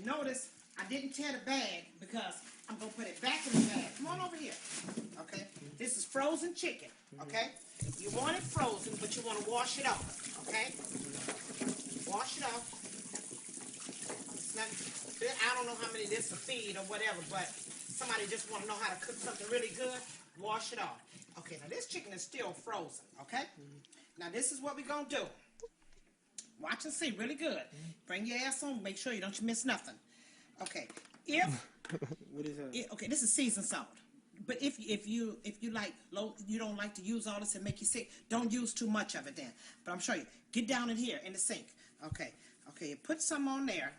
Now notice I didn't tear the bag because I'm gonna put it back in the bag. Come on over here. Okay. This is frozen chicken. Okay. You want it frozen, but you want to wash it off. Okay. Wash it off. It's not, I don't know how many this will feed or whatever, but somebody just want to know how to cook something really good. Wash it off. Okay. Now this chicken is still frozen. Okay. Now this is what we're gonna do. Watch and see, really good. Bring your ass on. Make sure you don't miss nothing. Okay. What is that? Okay, this is seasoned salt. But if you like you don't like to use all this and make you sick, don't use too much of it then. But I'm showing you. Get down in here in the sink. Okay. You put some on there.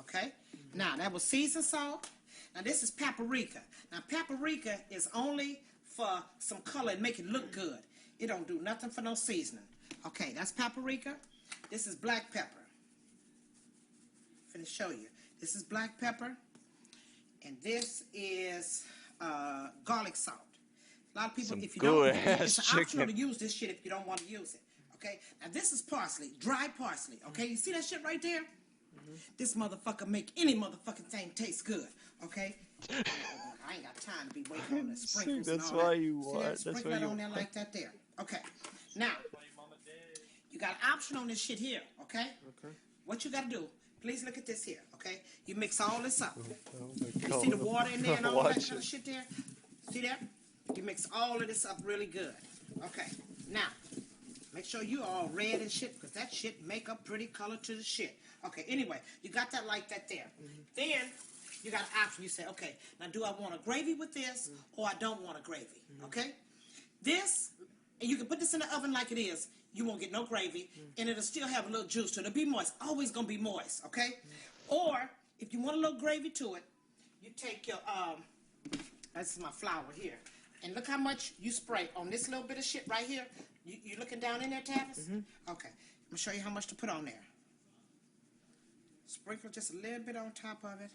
Okay. Now that was seasoned salt. Now this is paprika. Now paprika is only for some color and make it look good. It don't do nothing for no seasoning. Okay, that's paprika. This is black pepper. I'm finna show you. This is black pepper. And this is garlic salt. A lot of people, if you don't, it's optional to use this shit if you don't want to use it. Okay? Now this is parsley, dry parsley. Okay? You see that shit right there? This motherfucker make any motherfucking thing taste good. Okay? I ain't got time to be waiting on the sprinkles and all that. That's why you want. Sprinkle it on there like that there. Okay. Now, you got an option on this shit here. Okay? Okay. What you got to do? Please look at this here, okay? You mix all this up. You see the water in there and all that kind of shit there? See that? You mix all of this up really good. Okay, now, make sure you all red and shit, because that shit make a pretty color to the shit. Okay, anyway, you got that like that there. Then, you got an option. You say, okay, now do I want a gravy with this, or I don't want a gravy, okay? This, and you can put this in the oven like it is. You won't get no gravy, and it'll still have a little juice to it. It'll be moist. Always gonna be moist, okay? Or if you want a little gravy to it, you take your this is my flour here, and look how much you spray on this little bit of shit right here. You looking down in there, Tavis? Okay, I'm gonna show you how much to put on there. Sprinkle just a little bit on top of it.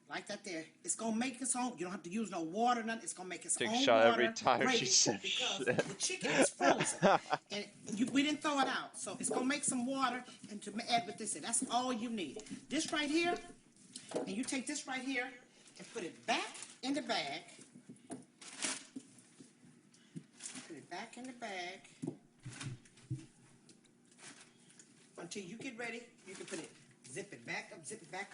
Like that there. It's going to make its own. You don't have to use no water, nothing. It's going to make its own water. Take a shot every time gravy, she says because shit. the chicken is frozen. And we didn't throw it out. So it's going to make some water and to add with this. That's all you need. This right here, and you take this right here and put it back in the bag. Put it back in the bag. Until you get ready, you can put it. Zip it back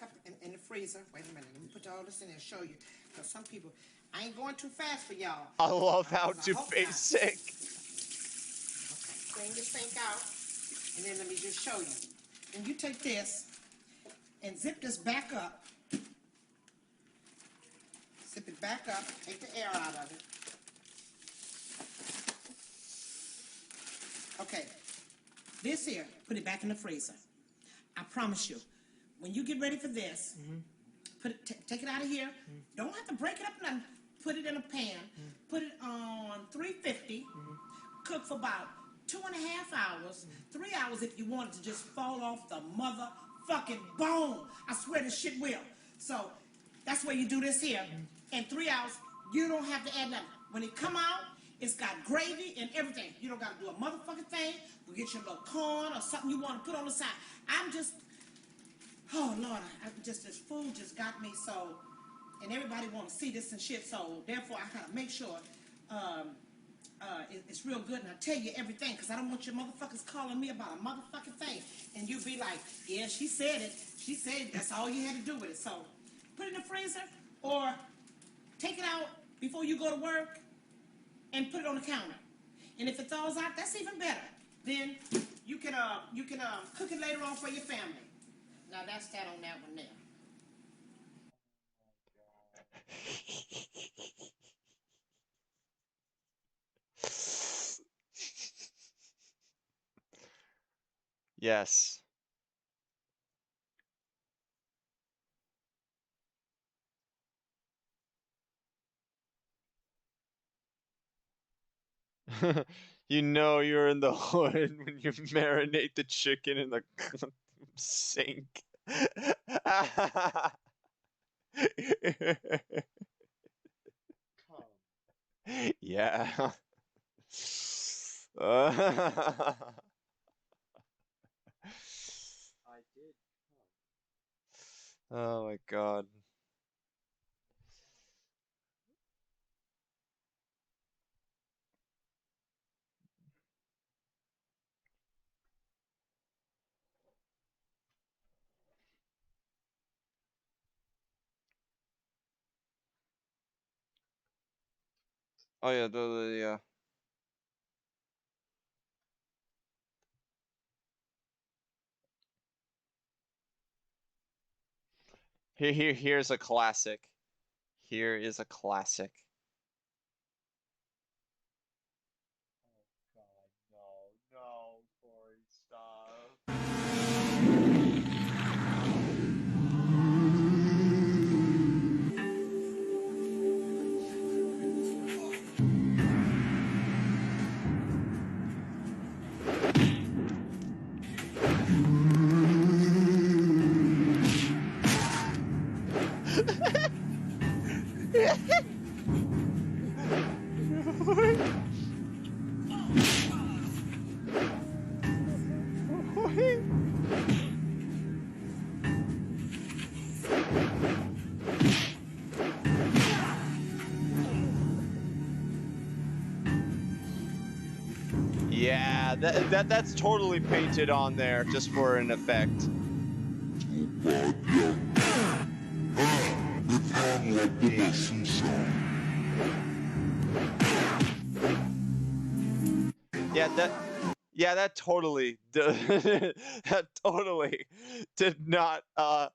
up in the freezer. Wait a minute, let me put all this in there and show you. Because some people, I ain't going too fast for y'all. I love how too basic. Clean your sink out, and then let me just show you. And you take this and zip this back up. Zip it back up, take the air out of it. Okay, this here, put it back in the freezer. I promise you, when you get ready for this, take it out of here. Don't have to break it up, nothing. Put it in a pan, put it on 350, cook for about 2.5 hours, 3 hours if you want it to just fall off the motherfucking bone. I swear this shit will. So that's where you do this here. In 3 hours, you don't have to add nothing. When it come out, it's got gravy and everything. You don't got to do a motherfucking thing. We'll get you a little corn or something you want to put on the side. Oh Lord, this food just got me so, and everybody want to see this and shit, so therefore I gotta make sure it's real good, and I tell you everything, because I don't want your motherfuckers calling me about a motherfucking thing, and you be like, yeah, she said it, that's all you had to do with it. So put it in the freezer, or take it out before you go to work, and put it on the counter. And if it thaws out, that's even better. Then you can cook it later on for your family. Now that's that on that one there. Yes. You know you're in the hood when you marinate the chicken in the sink. Yeah. I did. Oh my God. Oh yeah, yeah. Here's a classic. Here is a classic. Oh God, no, Corey, stop. Yeah, that's totally painted on there just for an effect. Yeah, that totally that totally did not damn,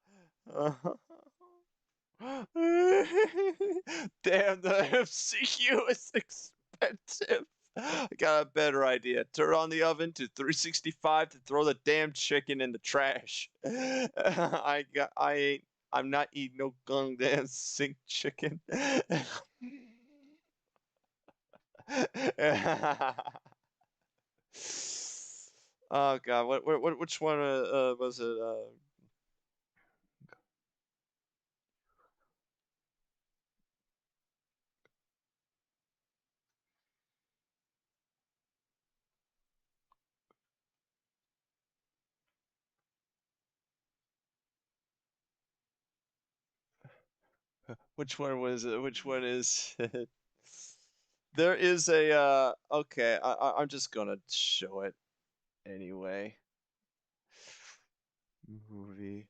the MCU is expensive. I got a better idea. Turn on the oven to 365 to throw the damn chicken in the trash. I'm not eating no damn sink chicken. Oh God, which one was it? Which one was it? Which one is it? There is a okay, I'm just gonna show it anyway. Movie.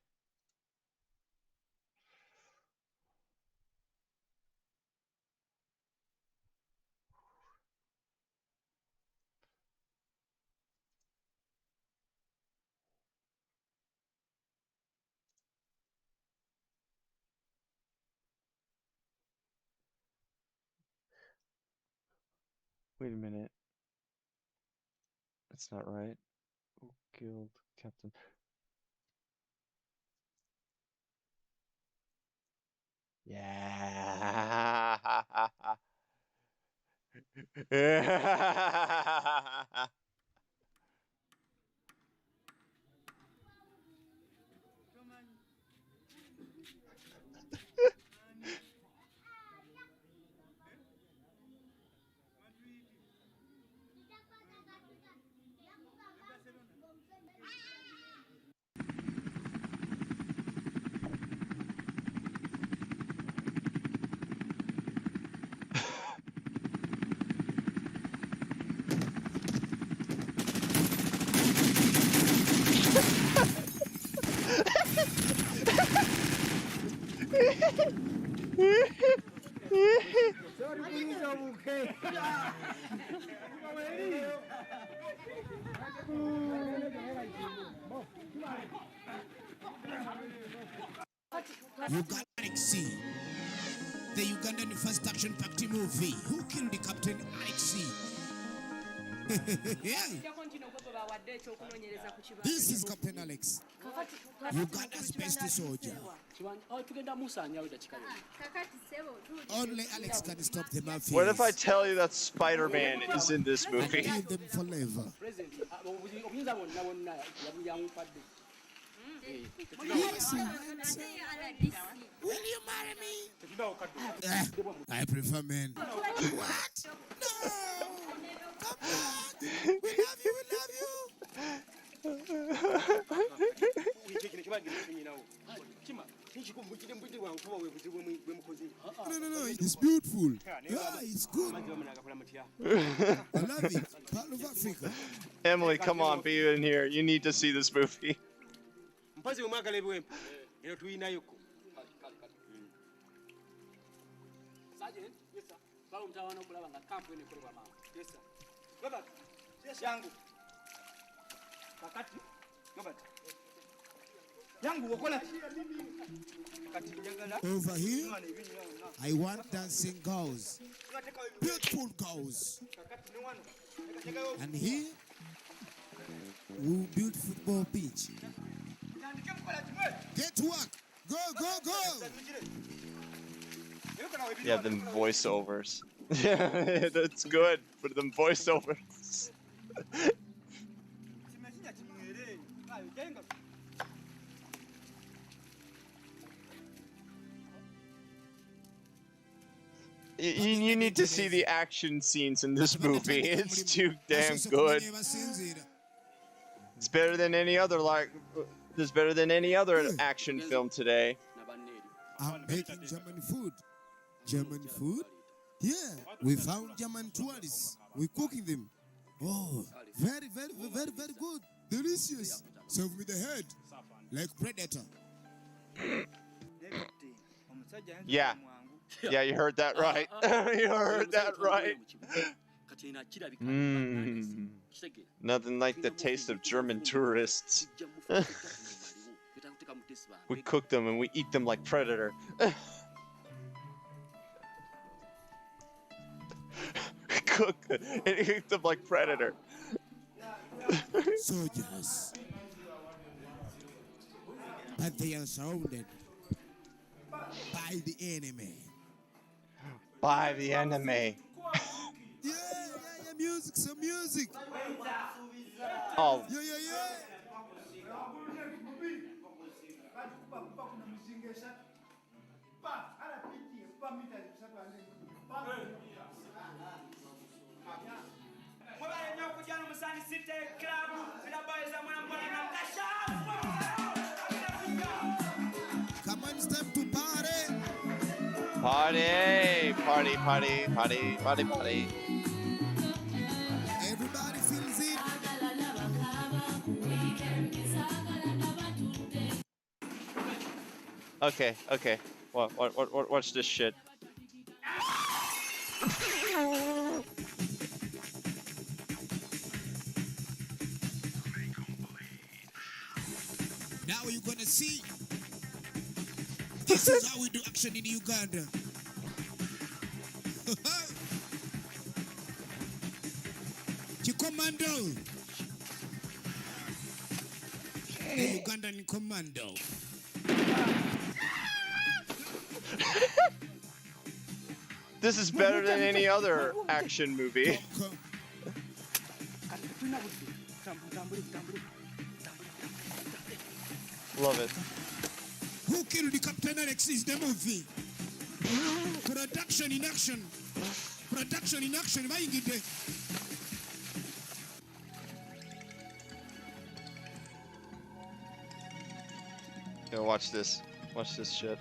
Wait a minute. That's not right. Oh, Guild Captain. Yeah. You got Alexi, the Ugandan first action-packed movie. Who killed the Captain Alexi? This is Captain Alex, Uganda's best soldier. Only Alex can stop the mafia. What if I tell you that Spider-Man is in this movie? Kill them forever. Will you marry me? I prefer men. What? No! Come back! We love you, we love you! No, it's beautiful. Yeah, it's good. I love it. Part of Africa. Emily, come on, be in here. You need to see this movie. Over here, I want dancing girls, beautiful girls. And here, we build football pitch. Get to work. Go, go, go. Yeah, them voiceovers. Yeah, that's good for them voiceovers. You need to see the action scenes in this movie. It's too damn good. It's better than any other it's better than any other action film today. I'm making German food. German food? Yeah, we found German tourists. We're cooking them. Oh, very, very, very, very good. Delicious. Serve me the head, like Predator. Yeah. Yeah, you heard that right. You heard that right. Nothing like the taste of German tourists. We cook them and we eat them like Predator. Cook and eat them like Predator. Soldiers. But they are surrounded by the enemy. By the enemy. Yeah, music, some music. Oh. Yeah. Come on, it's time to party. Party, party, party, party, party, party. Everybody feels it. Okay. Watch this shit. Now you're gonna see. This is how we do action in Uganda. commando. The Ugandan commando. This is better than any other action movie. Love it. Who Killed the Captain Alex is the movie. Production in action. Production in action. Why you get there? Yo, watch this. Watch this shit.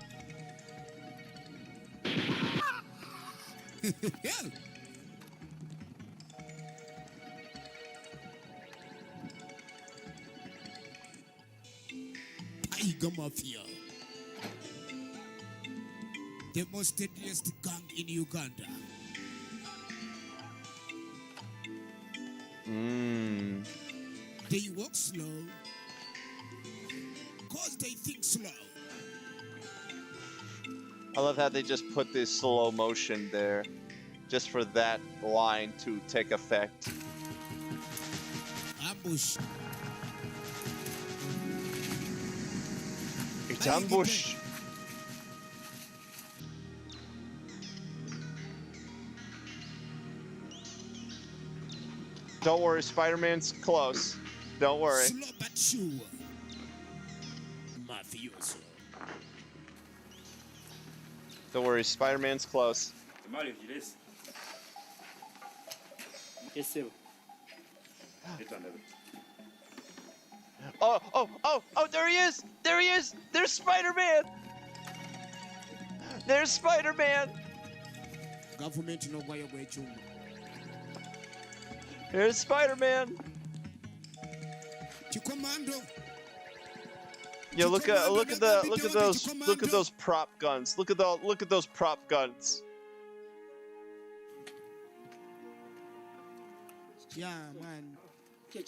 Tiger Mafia. The most deadliest gang in Uganda. They walk slow. Cause they think slow. I love how they just put this slow motion there, just for that line to take effect. Ambush. It's ambush. Don't worry, Spider-Man's close. Don't worry. Slow but sure. Mafioso. Don't worry, Spider-Man's close. Oh, there he is! There he is! There's Spider-Man! There's Spider-Man! Government no way away chungu. Here's Spider-Man! Commando. Yeah, look at those prop guns. Look at those prop guns. Yeah, man. Kale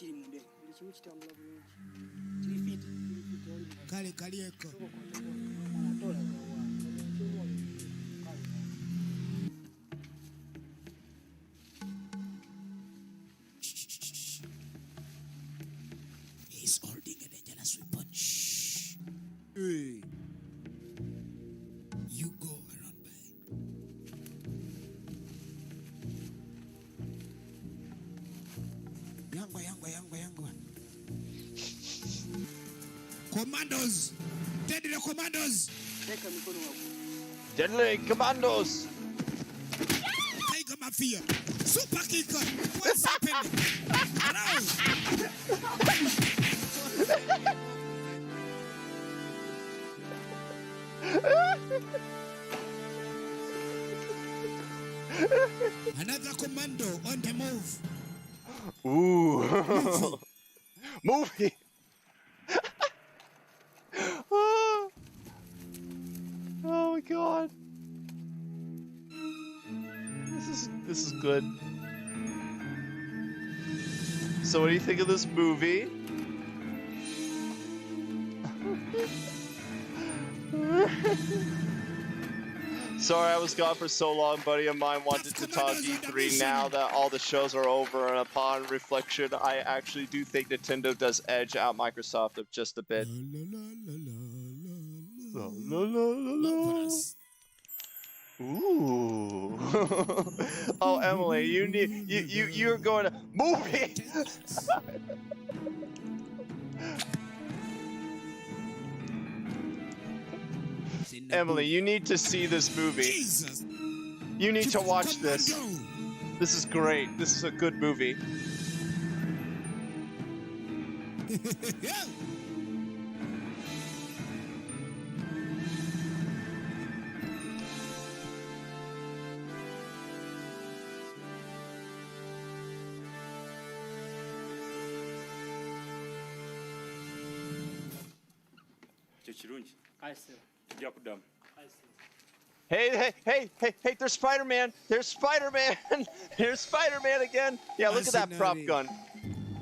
kalieko. He's holding a dangerous weapon. Shh. Hey. You go around by. Yangwa. Commandos! Deadly commandos! Deadly commandos! Tiger Mafia! Super kicker! What's happening? Another commando on the move. Ooh. Movie. Oh my god. This is good. So what do you think of this movie? Sorry I was gone for so long. Buddy of mine wanted to talk E3 now that all the shows are over, and upon reflection, I actually do think Nintendo does edge out Microsoft of just a bit. Ooh. Oh, Emily, you're going to movie. Emily, you need to see this movie. Jesus. You need to watch this. This is great. This is a good movie. Hey, there's Spider-Man. There's Spider-Man. There's Spider-Man again. Yeah, look at that prop gun.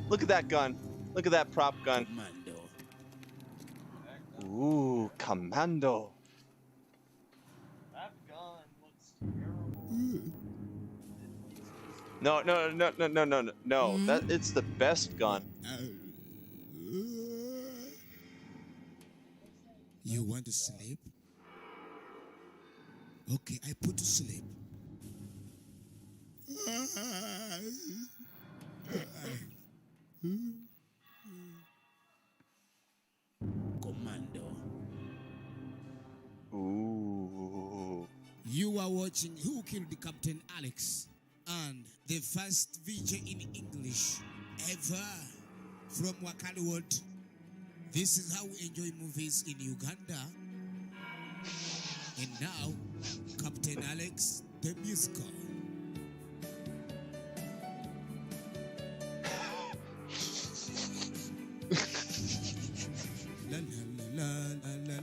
Look at that gun. Look at that prop gun. Ooh, Commando. That gun looks terrible. No. That it's the best gun. You want to sleep? Okay, I put to sleep. Commando. Ooh. You are watching Who Killed the Captain Alex, and the first VJ in English ever from Wakaliwood. This is how we enjoy movies in Uganda. And now, Captain Alex, the musical. La la la la la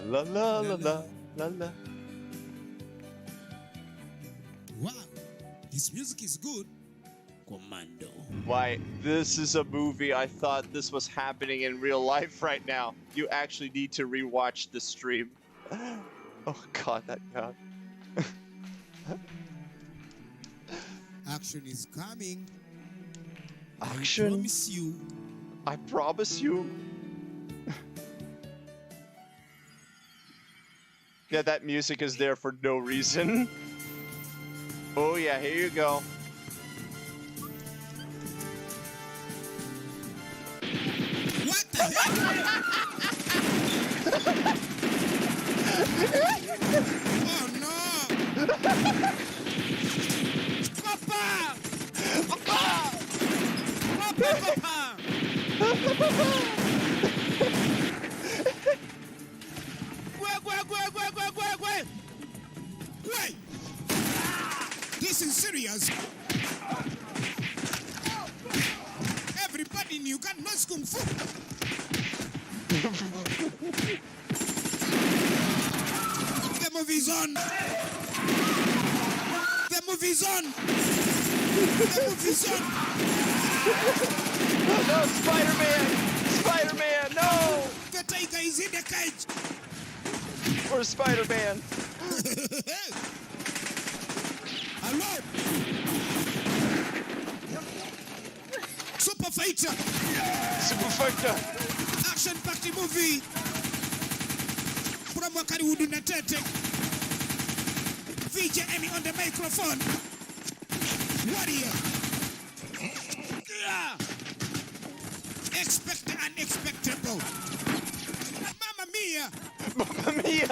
la La la la la la. Wow, this music is good. Commando. Why, this is a movie. I thought this was happening in real life right now. You actually need to rewatch the stream. Oh god, that god. Action is coming. Action. I promise you. I promise you. Yeah, that music is there for no reason. Oh yeah, here you go. What the heck? Oh no! Papa! Papa! Papa! Wait! This is serious. Everybody in Uganda knows Kung Fu. The movie's on. The movie's on. The movie's on. No, Spider-Man! Spider-Man, no! The tiger is in the cage. Where's Spider-Man? Hello? Super Fighter. Super Fighter. Action-packed movie. From Wakariwood Natete. VJ Emmy on the microphone. Warrior. Yeah. Expect the unexpectable. Mamma mia. Mamma mia.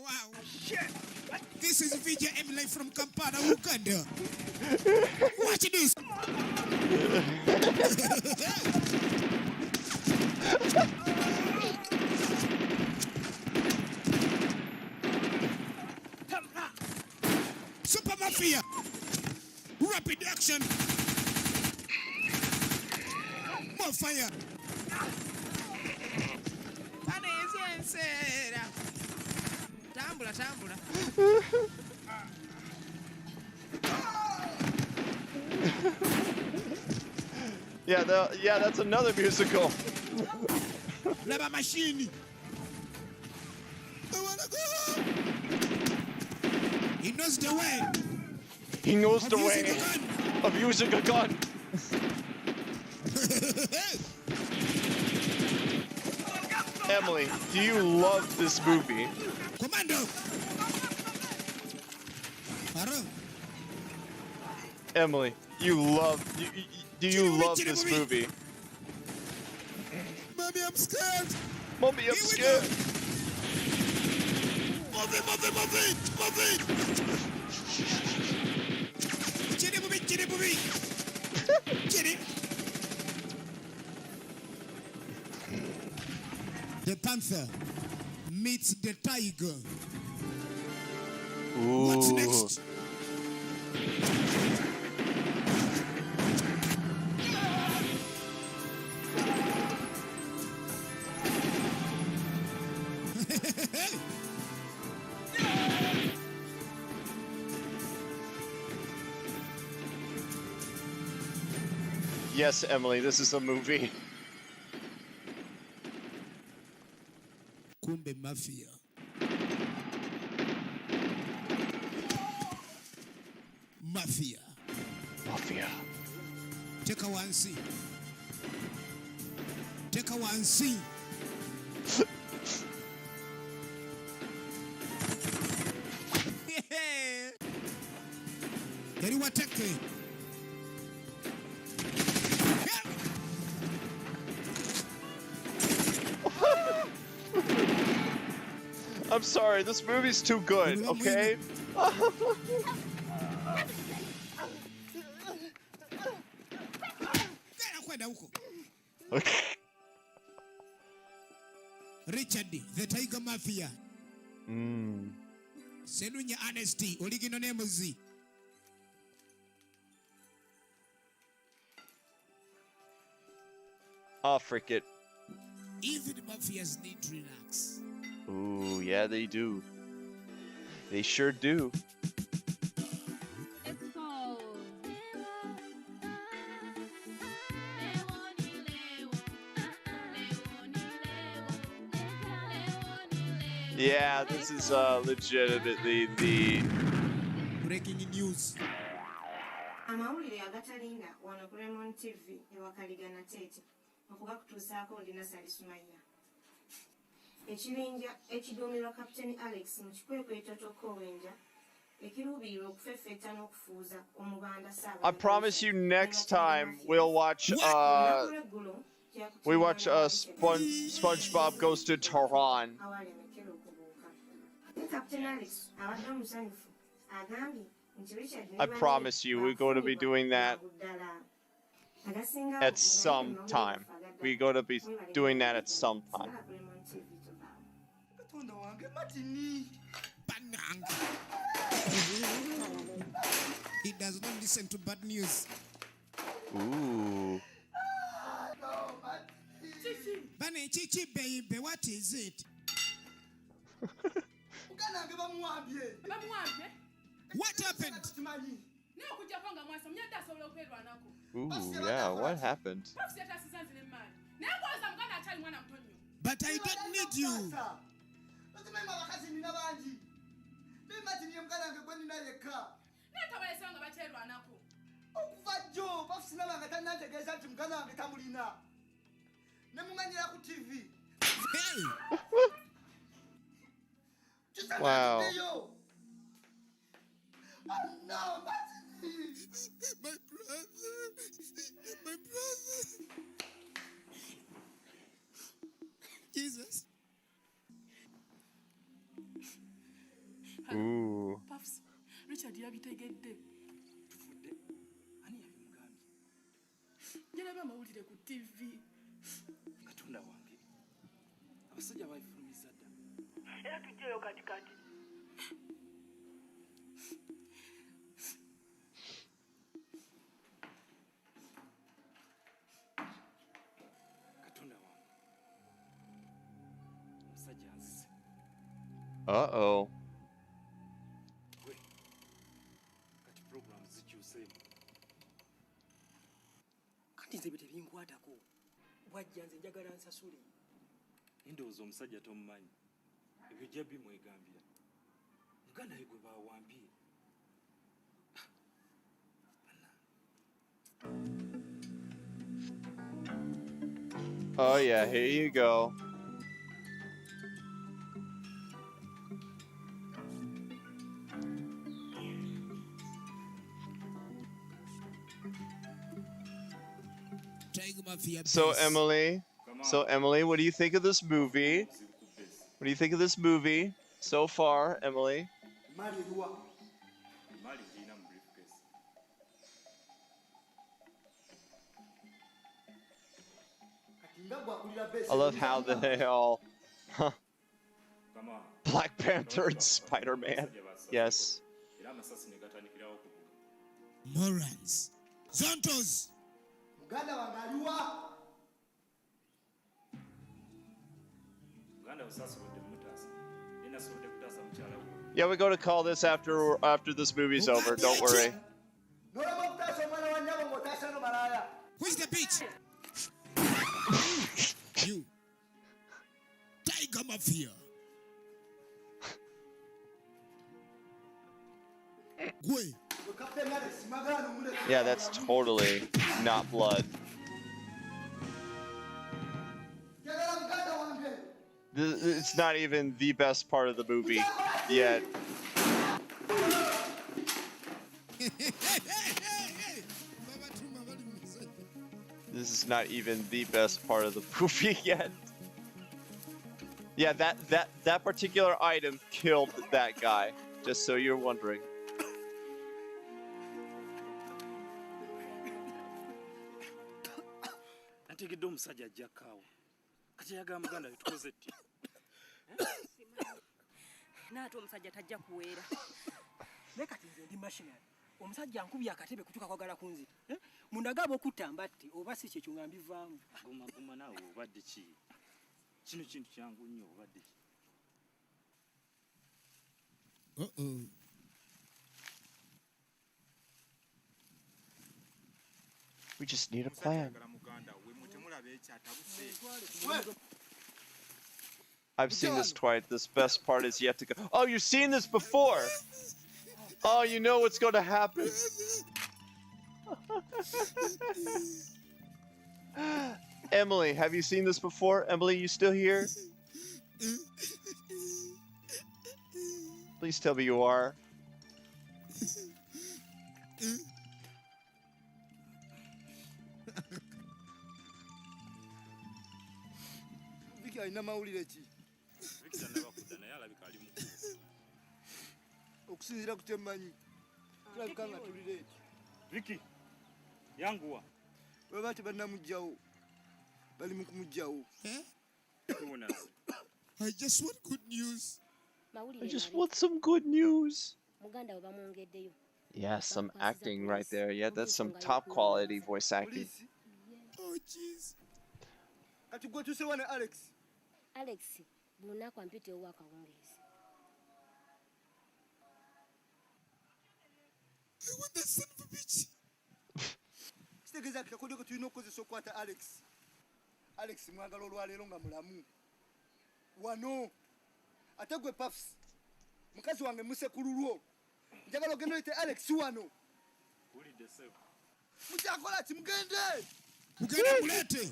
Wow. Shit. This is VJ Emmy live from Kampala, Uganda. Watch this. Super Mafia. Rapid action. More fire. Tambula. Yeah, that's another musical. Leva machine. I wanna go. He knows the way. He knows the way of using a gun. Emily, do you love this movie? Commando. Emily, do you love this movie? Mommy, I'm scared. Mommy, I'm scared. Move it. Get it. The panther meets the tiger. Ooh. What's next? Yes, Emily, this is a movie. Kumbe Mafia. Mafia. Mafia. Take a one C. Take a one C. Yeah. Gary Wateke. I'm sorry, this movie's too good, okay? Richard, the Tiger Mafia. Selunya Honesty, original name Z. Oh, frick it. Even the mafias need to relax. Ooh, yeah, they do. They sure do. Yeah, this is legitimately the breaking news. Amawulire agatalinga wano ku Lemon TV ewakaligana Tete okugakutuusaako ndi Nasali Sumaya. Ekibinja ekiduumirwa Kapiteni Alex mu kikwekweto ky'Okowenja ekiruubirirwa okufeffetta n'okufuuza omubanda Ssaabaddu. I promise you next time we'll watch SpongeBob Goes to Tehran. Kapiteni Alex abadde omusanyufu agambye I promise you, we're going to be doing that at some time. We're going to be doing that at some time. He does not listen to bad news. Ooh. Bane Chichi baby, what is it? What happened? Ooh, yeah, what happened? But I don't need you. Wow. Oh no, my brother, my brother. Jesus. Ooh. Puffs, Richard yabitegedde. Tufudde. Ani yabimugambye? Njalaba amawulire ku TV. Katonda wange. Abasajja bayifulumizza dda. Era tujjeyo katikati. Uh-oh. Kati nze tebinkwatako. Bwajja nze njagala nsasule. Ndowooza omusajja tomumanyi. Ebyo jjabbi mwegambira. Muganda we gwe baawampye. Oh yeah, here you go. So Emily, what do you think of this movie? What do you think of this movie so far, Emily? I love how they all Black Panther and Spider-Man. Yes. Morons. Zontos. Yeah, we're going to call this after this movie's over. Don't worry. Where's the beach? You. Tiger Mafia. Gwe. Yeah, that's totally not blood. It's not even the best part of the movie yet. This is not even the best part of the movie yet. Yeah, that particular item killed that guy, just so you're wondering. Nategedde omusajja ajja kaawa. Kati yagamba muganda we tukoze ddi? Naate omusajja tajja kuweera. Naye kati nze ndi mashinari. Omusajja ankubye akatebe kutuuka kwagala kunzita. Mundagaba okutta mbatti oba si kyekyo nga mbivaamu. Guma naawe obadde ki? Kino kintu kyangu nnyo obadde ki? Uh-oh. We just need a plan. I've seen this twice. This best part is yet to go. Oh, you've seen this before! Oh, you know what's going to happen. Emily, have you seen this before? Emily, you still here? Please tell me you are. Vicky alina mawulire ki? Vicky tanabakudda naye alabika ali mukulu. Okusinziira ku kye mmanyi tulabika nga tuli leeti. Vicky yanguwa. Bwe bati bannamuggyawo bali mu kumuggyawo. I just want good news. I just want some good news. Yeah, some acting right there. Yeah, that's some top quality voice acting. Oh, jeez. Kati gwe tusewa ne Alex. Alex, bunaku ampite owa akawungezi. I want that son of a bitch. Kitegeeza kakodeko tulina okukozesa okukwata Alex. Alex mwagala olwaleero nga mulamu. Wano. Ate gwe Puffs. Mukazi wange musekulu lwo. Njagala ogende oyite Alex wano. Wulidde ssebo. Mukyakola ki mugende? Mugende mulete.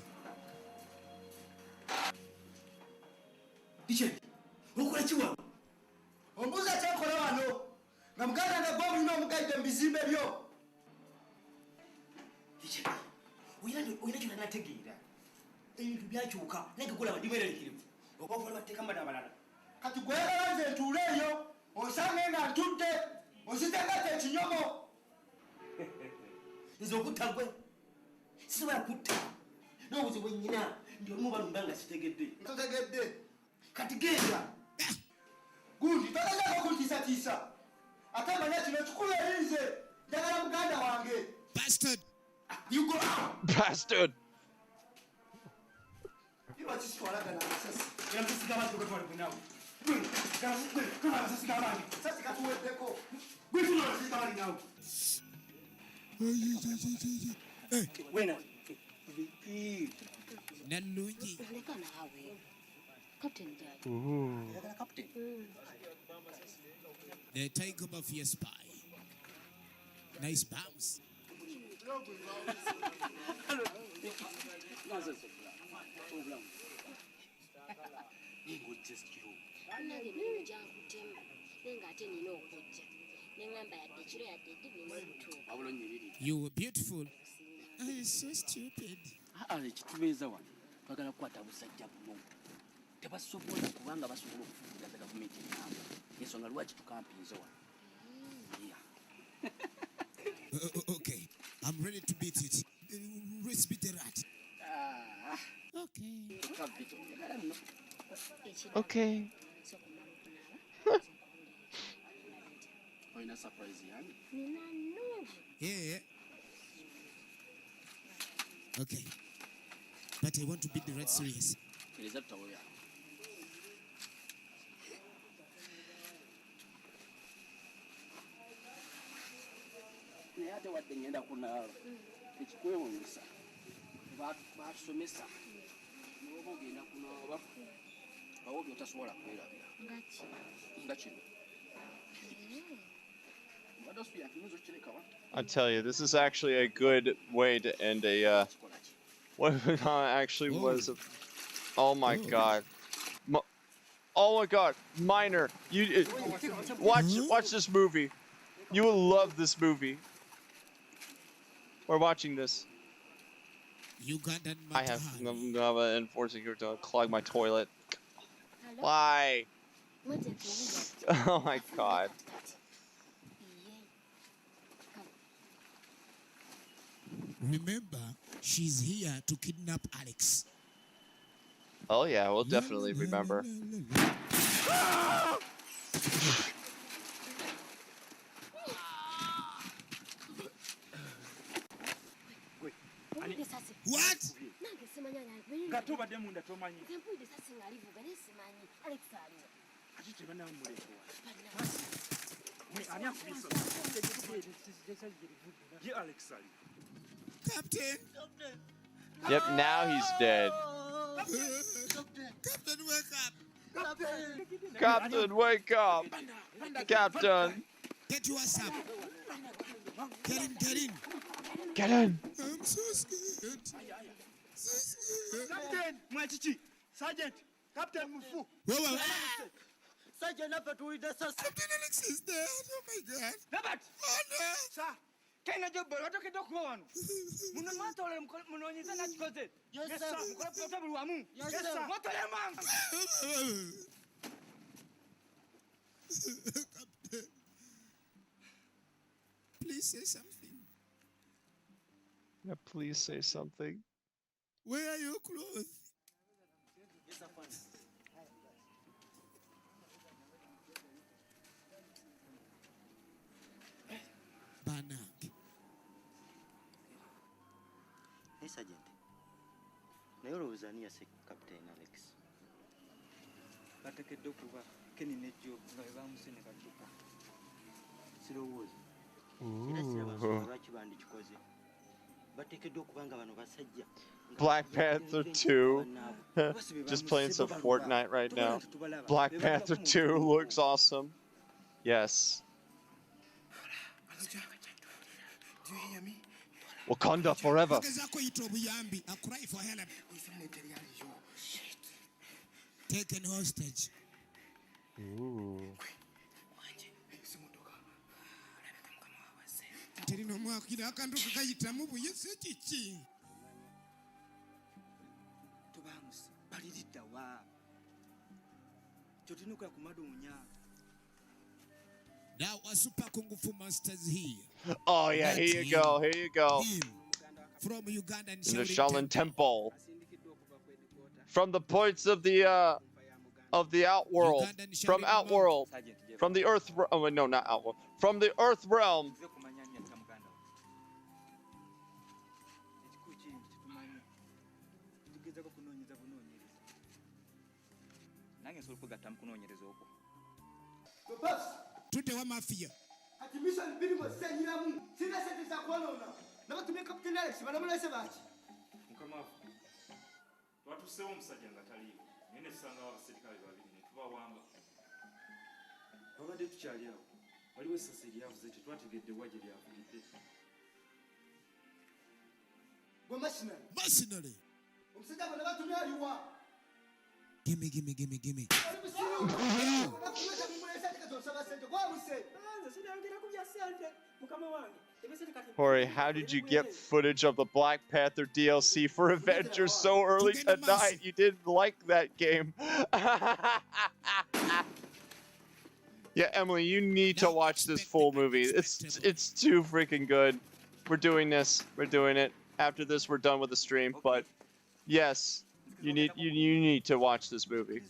Diche, okola ki wano? Ombuuza kyakola wano. Nga muganda nga gwe mulina omugayidde mu bizimbe byo. Diche, oyina kyonna nategeera. Ebintu byakyuka naye nga gulaba ndibeeraliikirivu. Oba okola batteekamu abalala. Kati gwe oyagala nze ntuule eyo osange nga ntudde oziteekate ekinyomo. Nze okutta gwe sisobola kutta. N'obuzibu nnyina ndi olumu balumba nga sitegedde. Ntotegedde. Kati genda. Gundi togezaako kuntiisatiisa. Ate manya kino kikulu eri nze njagala muganda wange. Bastard. You go out. Bastard. Iba kisitwalagana amasasi. Era mpisiga abantu gatwale kunawe. Kama amasasi g'abantu. Sasi katuweddeko. Gwe tuna amasasi g'abandi nawe. Wena. Nalungi. Leka naawe. Captain Jack. Yagala captain. The tiger mafia spy. Nice bounce. Nange mirimu gyankutemu naye ng'ate nina okujja neŋŋamba yadde ekiro yadde eddi bina omutuuka. You were beautiful. I so stupid. Ekitubeeza wano twagala kukwata busajja buno tebasobola kubanga basobola okufuukugaza gavumenti enamba ensonga lwaki tukampinze wano. Okay, I'm ready to beat it. Let's beat the rat. Okay. Olina surprise yange? Nina nnuugi. Yeah. Okay. But I want to beat the rat serious. Tereza tutabo yange. Naye ate wadde ngenda kunaaba ekikwewuunyisa batusomesa n'oba ogenda kunaaba bawo byotasobola kwerabira nga kino obadde I tell you, this is actually a good way to end a, what actually was a, oh my god. Oh my god, Minor, you, watch this movie. You will love this movie. We're watching this. Ugandan I have enforcing here to clog my toilet. Why? Oh my god. Remember, she's here to kidnap Alex. Oh yeah, we'll definitely remember. What? Captain! Yep, now he's dead. Captain, wake up! Captain, wake up! Captain! Get yours up! Get in, get in! Get in! I'm so scared. So scared. Captain, Mwachichi, Sergeant, Captain Mufu. Whoa. Sergeant, Captain Alex is dead. Oh my god. Nabat! Oh no! Sir, kena jobo watoke dokuwa wanu. Muno matole munonyeza na chikoze. Yes sir. Mukola portable wamu. Yes sir. Matole man. Captain, please say something. Yeah, please say something. Where are your clothes? Yes sir. Banak. Hey Sergeant. Naye olowooza ani yase Captain Alex? Batekedde okuba Kenny ne Joe nga bwe baamusene kacupa. Sirowooza. Era siraba lwaki bandikikoze. Batekedde okuba nga bano basajja. Black Panther 2. Just playing some Fortnite right now. Black Panther 2 looks awesome. Yes. Do you hear me? Wakanda forever. I'll cry for help. Taken hostage. Ooh. Now our super kung fu masters here. Oh yeah, here you go. Here you go. From Uganda In the Shaolin Temple. From the points of the Outworld. From Outworld. From the Earth. Oh wait, no, not Outworld. From the Earth realm. Tutewa mafia. Ati mission biri mo senyiramu. Sina sente za kuonona. Nabatumye Captain Alex banamulese baki. Mukamafu. Twatuseewo omusajja nga taliiwo. Naye ne tusanga abaserikale babiri ne tubawamba. Babadde tukyali awo. Waliwo essasi eryavuze tetwategedde wa gye lyavudde. Gwe machinery. Machinery. Omusajja bwe nabatumye aliwa. Gimme. Hori, how did you get footage of the Black Panther DLC for Avengers so early tonight? You didn't like that game. Yeah, Emily, you need to watch this full movie. It's too freaking good. We're doing this. We're doing it. After this, we're done with the stream. But yes, you need to watch this movie.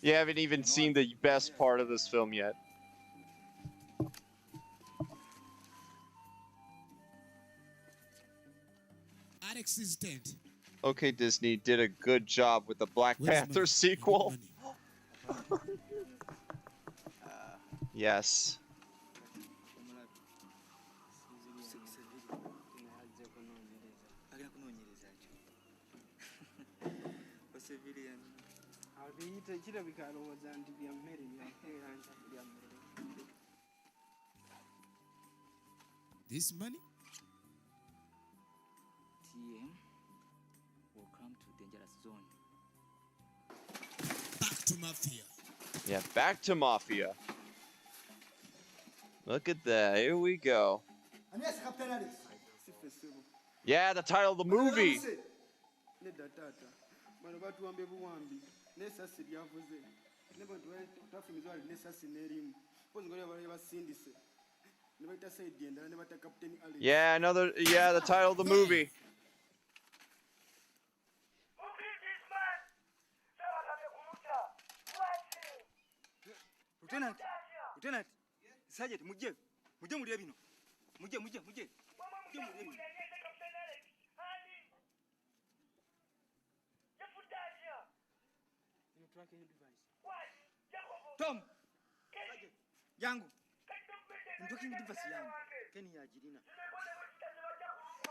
You haven't even seen the best part of this film yet. Alex is dead. Okay, Disney did a good job with the Black Panther sequel. Yes. This money? TM will come to dangerous zone. Back to Mafia. Yeah, back to Mafia. Look at that. Here we go. Yeah, the title of the movie. Yeah, the title of the movie. Lieutenant, Sergeant, mujje mulye bino. Mujje. Mujje mulye bino. Tom! Yangu! Tracking device yangu. Keni ya jirina.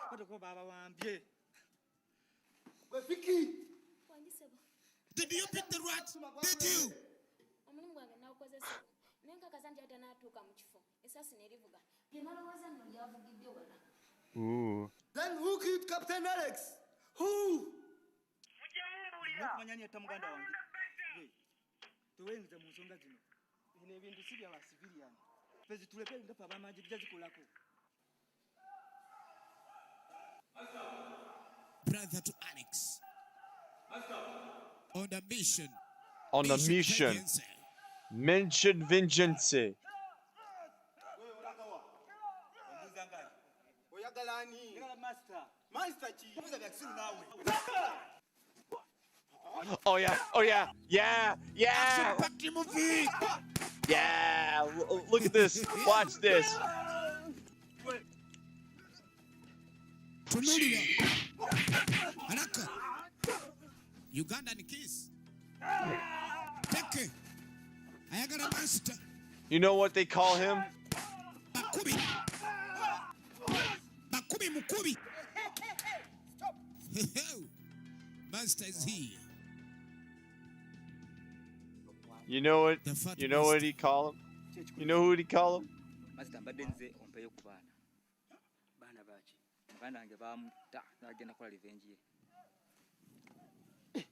Patoko baba wambye. Vicky! Did you pick the rat? Did you? Ooh. Then who killed Captain Alex? Who? Manyani atamuganda wange. Tuwenza musonga zino. Ine bintu sibya wa civilian. Pezi tulepe ngapa bamaji bijazikolako. Brother to Alex. On the mission. On the mission. Mention vengeance. Oh yeah. Yeah. Look at this. Watch this. Ugandan kiss. Take it. I got a master. You know what they call him? Bakubi Mukubi. Master is here. You know what he call him? You know who he call him? Master mbadenze ompeyo ku bana. Bana bachi. Bana ange bamuta nagenda kola revenge ye.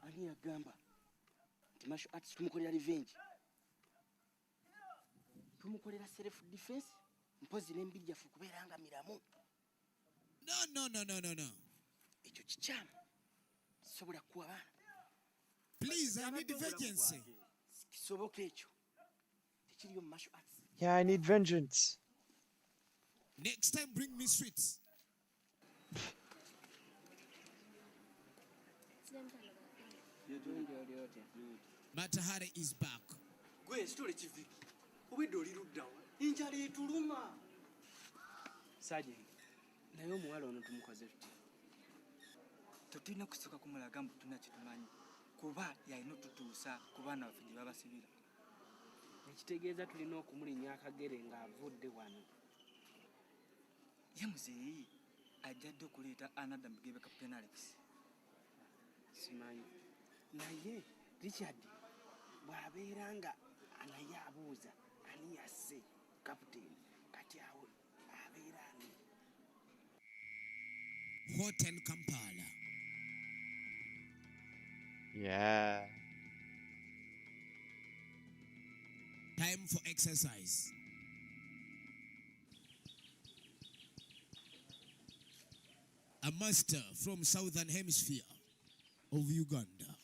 Ali agamba. Martial arts tumukolera revenge. Tumukolera self defense. Mpozi lembiri yafu kuberanga miramu. No. Ekyo kichama. Sobola kuwa bana. Please, I need vengeance. Kisoboka ekyo. Tekiriyo martial arts. Yeah, I need vengeance. Next time, bring me sweets. Matahari is back. Gwe stole chivi. Obedde oli luddawa. Enjala etuluma. Sergeant, naye omuwala ono tumukoze tuti. Tutulina kusooka kumulaga mbu tulina kitumanyi. Kuba yalina otutuusa ku baana baffe gye babasibira. Ekitegeeza tulina okumulinnya akagere ng'avudde wano. Ye muzeeyi ajjadde okuleeta another mugebe Captain Alex. Simanyi. Naye Richard bw'abeera nga naye abuuza ani yasse Captain kati awo abeera ani. Hotel Kampala. Yeah. Time for exercise. A master from Southern Hemisphere of Uganda.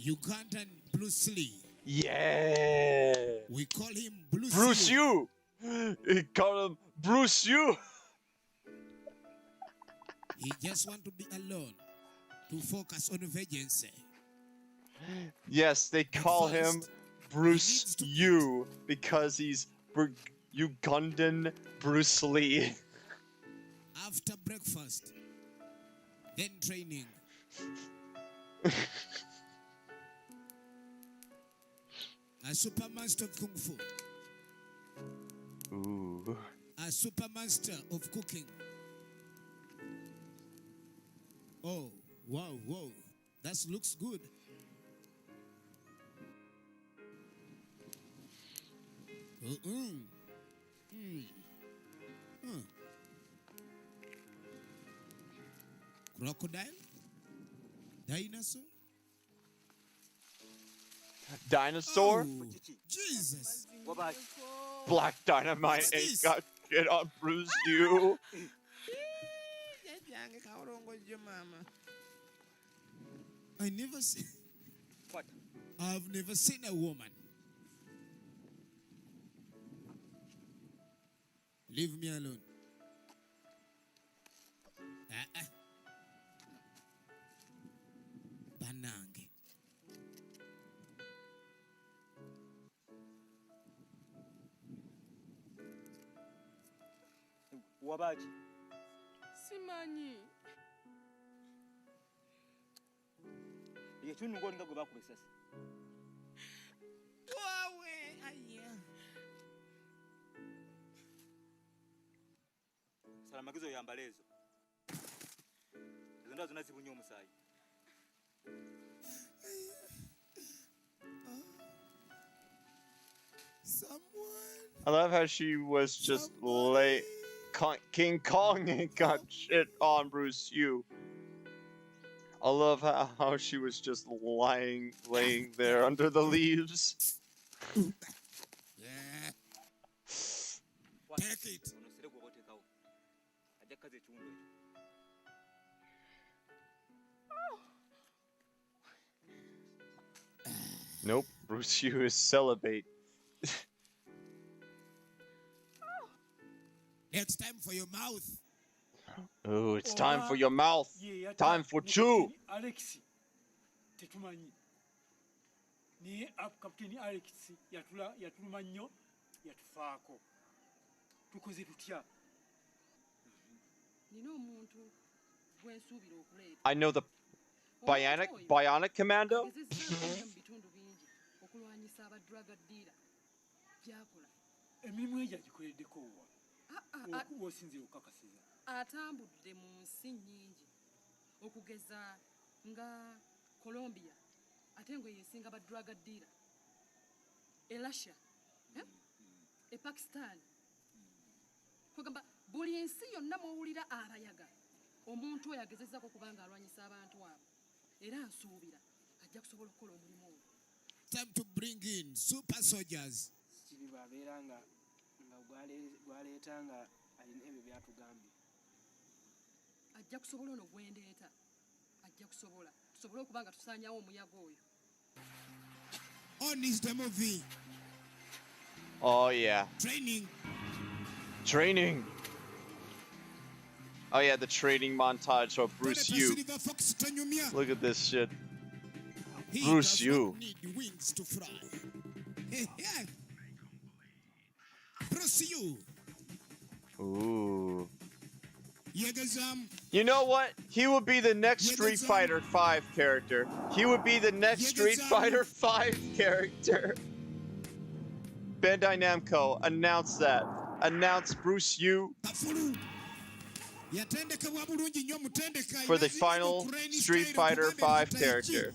Ugandan Bruce Lee. Yeah. We call him Bruce Yu. We call him Bruce Yu. He just want to be alone to focus on vengeance. Yes, they call him Bruce Yu because he's Ugandan Bruce Lee. After breakfast, then training. A super master of Kung Fu. Ooh. A super master of cooking. Oh, wow. That looks good. Crocodile? Dinosaur? Dinosaur? Oh, Jesus. Black Dynamite ain't got shit on Bruce you. I've never seen a woman. Leave me alone. Banange. Wabaki. Simanyi. Ekitundu ngolinga gwe bakuba essasi. Wawe, aya. Sala magizo yambala ezo. Ezo ndazo nazibunye omusaayi. I love how she was just King Kong ain't got shit on Bruce Yu. I love how she was just laying there under the leaves. Yeah. Take it. Nope, Bruce Yu is celibate. It's time for your mouth. Oh, it's time for your mouth. Time for chew. Alex, tetumanyi. Ni Captain Alex yatuluma nnyo yatufaako. Tukoze tutya? Nina omuntu gwensuubira okuleeta. I know the Bionic Commando. Bitundu bingi okulwanyisa aba drug dealer. Byakola. Emirimu egyo agikoleddeko wa? Okuba osinzira okukakasiza. Atambudde mu nsi nnyingi okugeza nga Colombia ate ngwe yesinga ba drug dealer. Russia, Pakistan. Kugamba buli ensi yonna mw'owulira abayaga. Omuntu oyo agezezaako kubanga alwanyisa abantu abo. Era nsuubira ajja kusobola okukola omulimu ogwo. Time to bring in super soldiers. Kibi babeera nga gwaleeta nga alina ebyo byatugambye. Ajja kusobola ono gwendeeta. Ajja kusobola. Tusobole okuba nga tusaanyaawo omuyaga oyo. On is the movie. Oh yeah. Training. Oh yeah, the training montage of Bruce Yu. Look at this shit. Bruce Yu. Need wings to fly. Yeah. Bruce Yu. Ooh. You know what? He would be the next Street Fighter 5 character. He would be the next Street Fighter 5 character. Bandai Namco, announce that. Announce Bruce Yu for the final Street Fighter 5 character.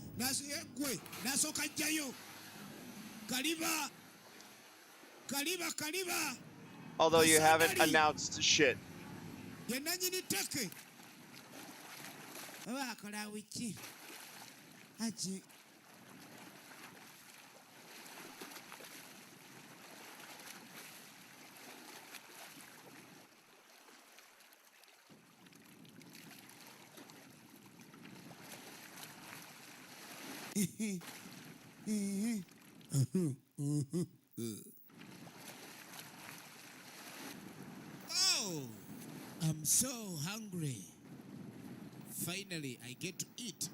Although you haven't announced shit. Oh, I'm so hungry. Finally, I get to eat.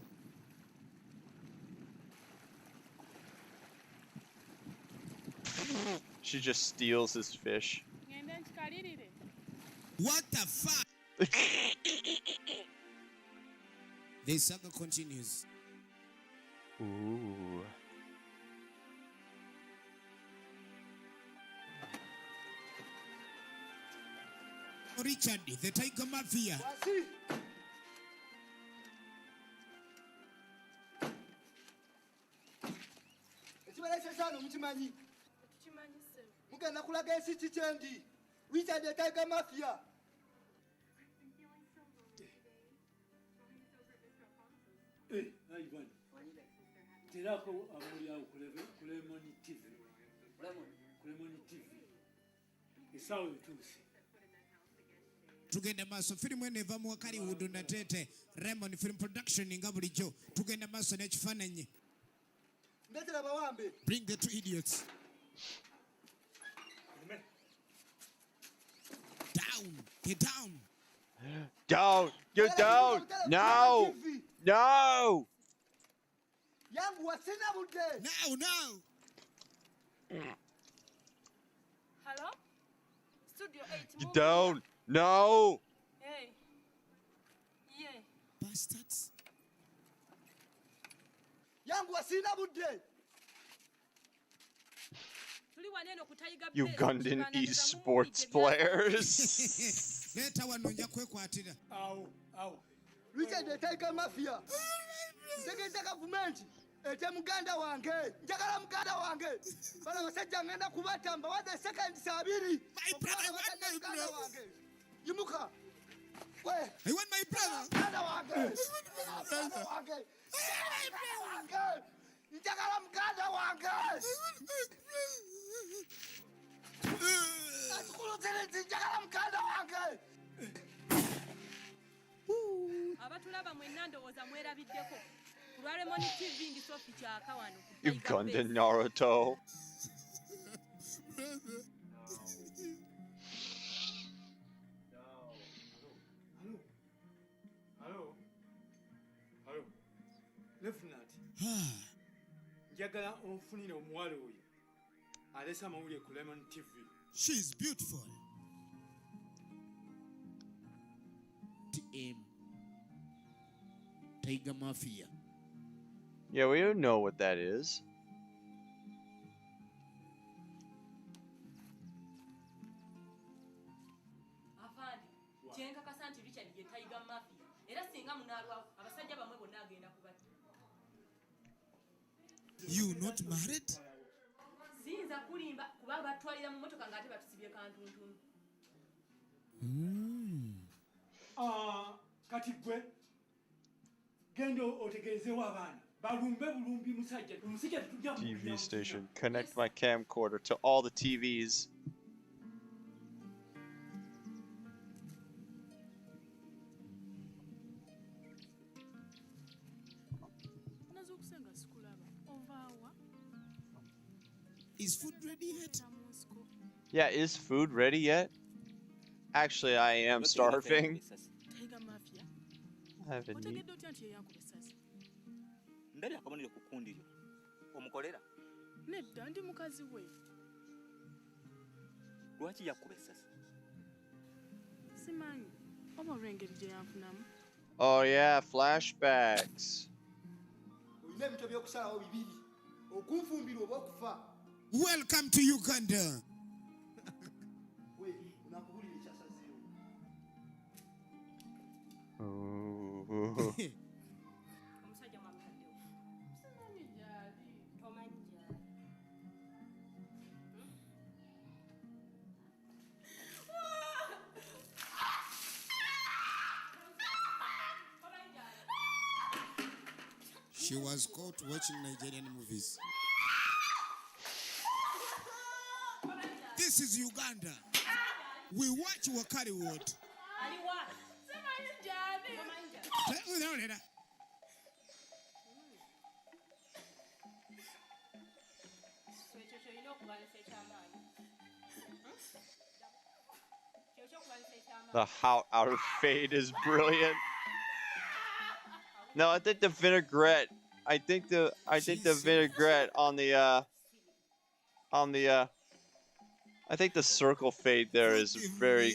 She just steals his fish. What the fuck? The saga continues. Ooh. Richard, the Tiger Mafia. mugenda kulaga ensi kikyendi Richard the Tiger Mafia. Ivan. Tirako amuli au Kulemoni TV. Kulemoni TV. Isawo tusi. Tugenda maso filimu ene eva mu Hollywood na tete Raymond Film Production nga bulijjo tugenda maso n'ekifaananyi. Ndetera bawambe. Bring the two idiots. Down. Get down. Down. Get down. No. No. Yangu wasina budde. No. Hello? Studio 8. Get down. No. Hey. Yeah. Bastards. Yangu wasina budde. Ugandan esports players. Leta wano nja kwekwatira. Awo. Richard the Tiger Mafia. Segeza government. Ete muganda wange. Njagala muganda wange. Bana basajja ngenda kubatamba wade second sabiri. My brother, muganda wange. Yimuka. We. I want my brother. Muganda wange. Muganda wange. Njagala muganda wange. Abatulaba mwenna ndowooza mwerabiddeko ku lwa Lemoni TV ndi Sophie Kyaka wano Ugandan Naruto. Hello. Lieutenant. Njagala onfunire omuwala oyo. Alesa amawulire ku Lemon TV. She's beautiful. TM. Tiger Mafia. Yeah, we don't know what that is. Afandi, kyenkakasa nti Richard ye Tiger Mafia. Era singa munaalwawo abasajja bamwe bonna agenda kubatta. You not married? Siyinza kulimba kuba batwalira mu motoka ng'ate batusibye kantuntunu. Kati gwe genda otegeezewo abaana balumbe bulumbi musajja omusajja tetujja TV station. Connect my camcorder to all the TVs. Is food ready yet? Yeah, is food ready yet? Actually, I am starving. I haven't eaten. Ndali akamanira ku kundi lyo. Omukolera? Nedda ndi mukazi we. Lwaki yakuba essasi? Simanyi. Oba olw'engeri gye yanfunamu. Oh yeah, flashbacks. Olina ebintu by'okusalawo bibiri. Okunfumbirwa oba okufa. Welcome to Uganda. She was caught watching Nigerian movies. This is Uganda. We watch Hollywood. The how out of fade is brilliant. No, I think the vinaigrette. I think the vinaigrette on the I think the circle fade there is very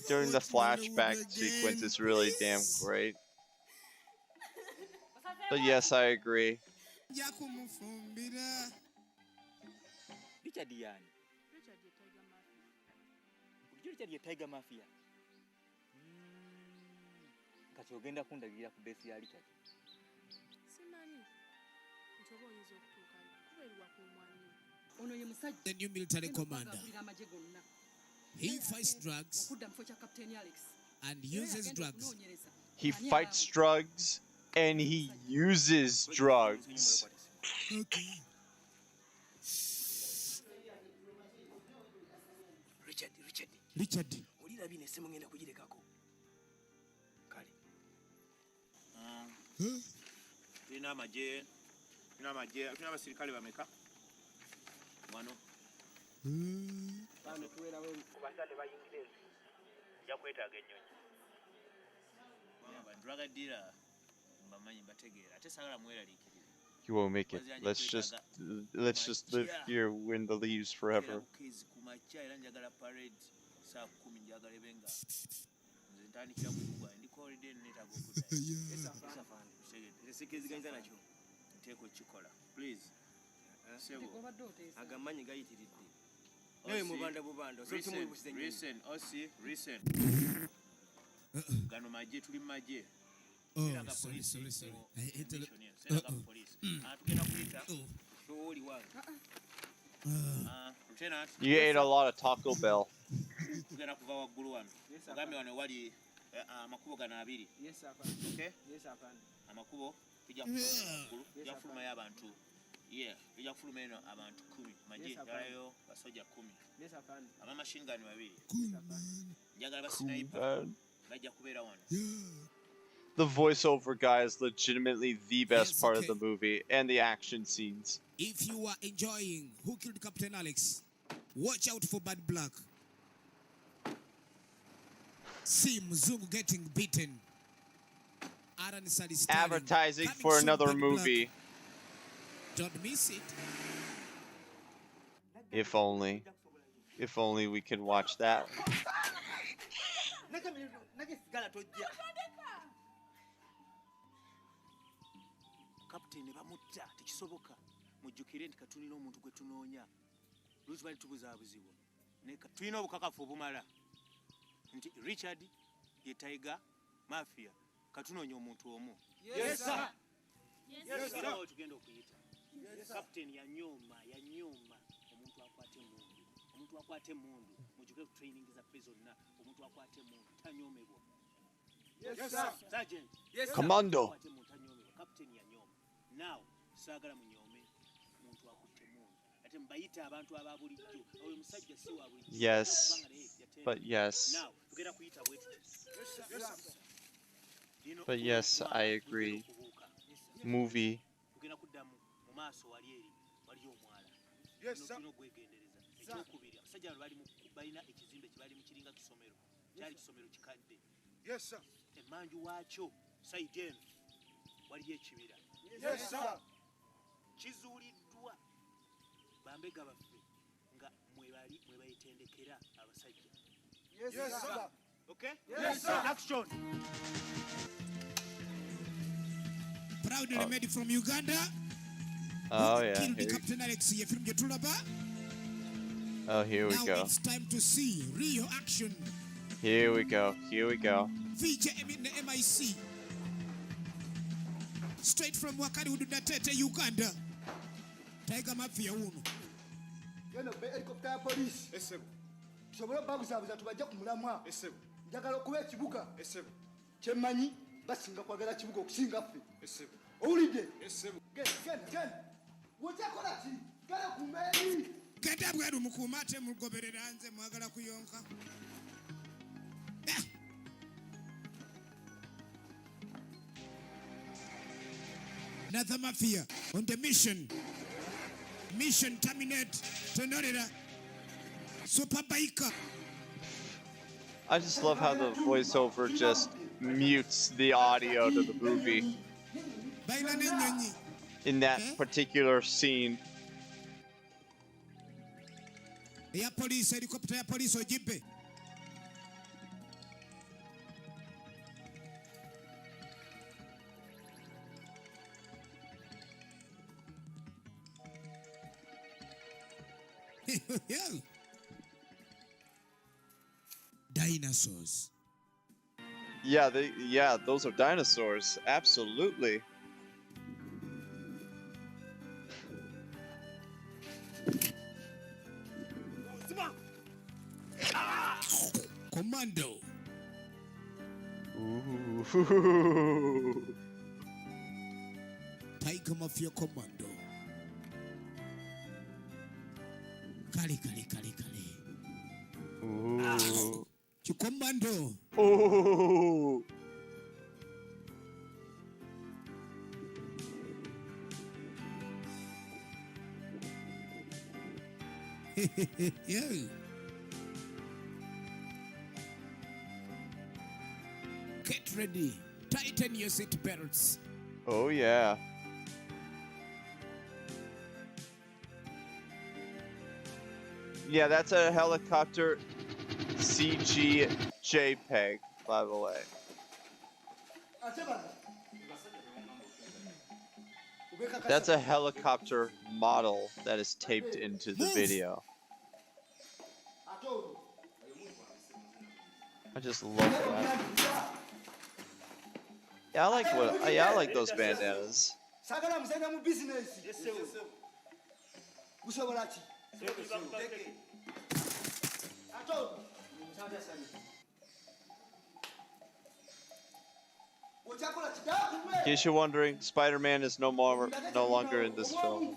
during the flashback sequence is really damn great. But yes, I agree. Richard yani. Richard ye Tiger Mafia. Kati ogenda kundagira ku base ya Richard. Simanyi. Ntobo oyinza okutuukayo. Kubeerwa ku mwami. ono ye musajja The new military commander. agulira amagye gonna He fights drugs okudda mu kifo kya kapiteeni alex and uses drugs. okunoonyereza He fights drugs and he uses drugs. Okay. Richard. olirabye nesimu ngenda kugirekako kale tulina amagye tulina abasirikale bameka wano kubasale bayingire nti ojja kwetaaga ennyonyi bandwaga ddira mbamanyi mbategeera ate saagala mweraliikirire. He won't make it. Let's just live here in the leaves forever. ku makya era njagala parade saa 10 njagala ebe nga nze ntandikira kugwa ndiko holiday neetaaga okuddayo esekeziganyiza nakyo nteeka okikola please sebo agamanyi gayitiridde nawe mubanda bubanda listen osi listen gano magye tuli mu magye Oh, sorry. You ate a lot of Taco Bell. tugenda kuva waggulu wano ogambye wano wali amakubo gano abiri amakubo tujja kufulumayo abantu tujja kufuluma eno abantu 10 magye yalayo basajja 10 amamashini babiri njagala basinayipa bajja kubeera wano. The voiceover guy is legitimately the best part of the movie, and the action scenes. If you are enjoying Who Killed Captain Alex, watch out for Bad Black. See Mzungu getting beaten. Advertising for another movie. Don't miss it. If only we could watch that. Kapiteeni bamutta tekisoboka mujjukire nti katulina omuntu gwe tunoonya lwaki bali tubuzaabuzibwa naye tulina obukakafu obumala nti Richard ye Tiger Mafia katunoonya omuntu omu tugenda okuyita kapiteeni yanyooma omuntu akwate emundu mujjukire training za pe zonna omuntu akwate emundu tanyoomebwa Sergeant Commando. kapiteeni yanyooma now saagala munyome muntu akutte mundu ate mbayita abantu aba bulijjo oyo musajja si wa bulijjo. Yes, but yes. Now tugenda kuyita bwetu. But yes, I agree. Movie. Tugenda kuddamu mu maaso wali eri wali omwala no gwegendereza ekyokubiri abasajja bano balina ekizimbe kye bali mu kiringa kisomero kyali kisomero kikadde emanju waakyo sayidi eno waliyo ekibira kizuuliddwa bambega baffe nga mwebayitendekera abasajja. Okay? Action! Proudly made from Uganda. Oh yeah. Captain Alex, Oh, here we now go. It's time to see real action. Here we go. Feature in the MIC. Straight from Wakari Udunatete, Uganda. Tiger Mafia uno. Yeno be helicopter ya police. Esebo. Tusobola babuzabuza tubajja kumulamwa. Esebo. Njagala okuba ekibuga. Esebo. Kyemanyi basinga kwagala kibuga okusinga ffe. Esebo. Owulidde? Esebo. Genda. Wotakola ki? Gala kumeri. Genda bweru mukuma ate mugoberera nze mwagala kuyonka. Another mafia on the mission. Mission terminate. Tenorera. Super biker. I just love how the voiceover just mutes the audio to the movie in that particular scene. Ya police, helicopter ya police ojipe. Dinosaurs. Yeah, those are dinosaurs. Absolutely. Commando. Ooh. Tiger Mafia Commando. Kali. Ooh. Commando. Ooh. Yeah. Get ready. Tighten your seat belts. Oh yeah. Yeah, that's a helicopter CG JPEG, by the way. That's a helicopter model that is taped into the video. I just love that. Yeah, I like those bandanas. sagala muzenda mu business gusobola ki ato In case you're wondering, Spider-Man is no longer in this film.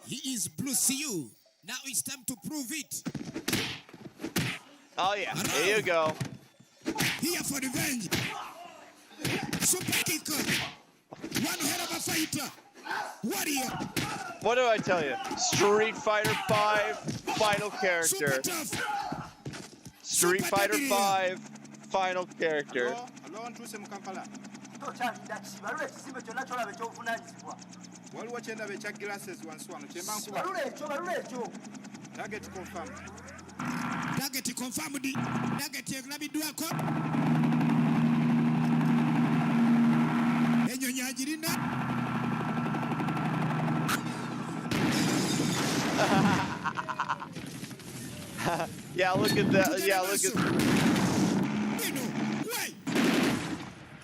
He is Bruce U. Now it's time to prove it. Oh yeah, there you go. Here for revenge. Super kick. One hell of a fighter. Warrior. What do I tell you? Street Fighter 5 final character. Street Fighter 5 final character. waliwo kyendaba ekya glasses wansi wano kyembankuba target confirmed. Target confirmed. Target yaglabiddwako. Enyonyi agirina. Yeah, look at that. Yeah, look at.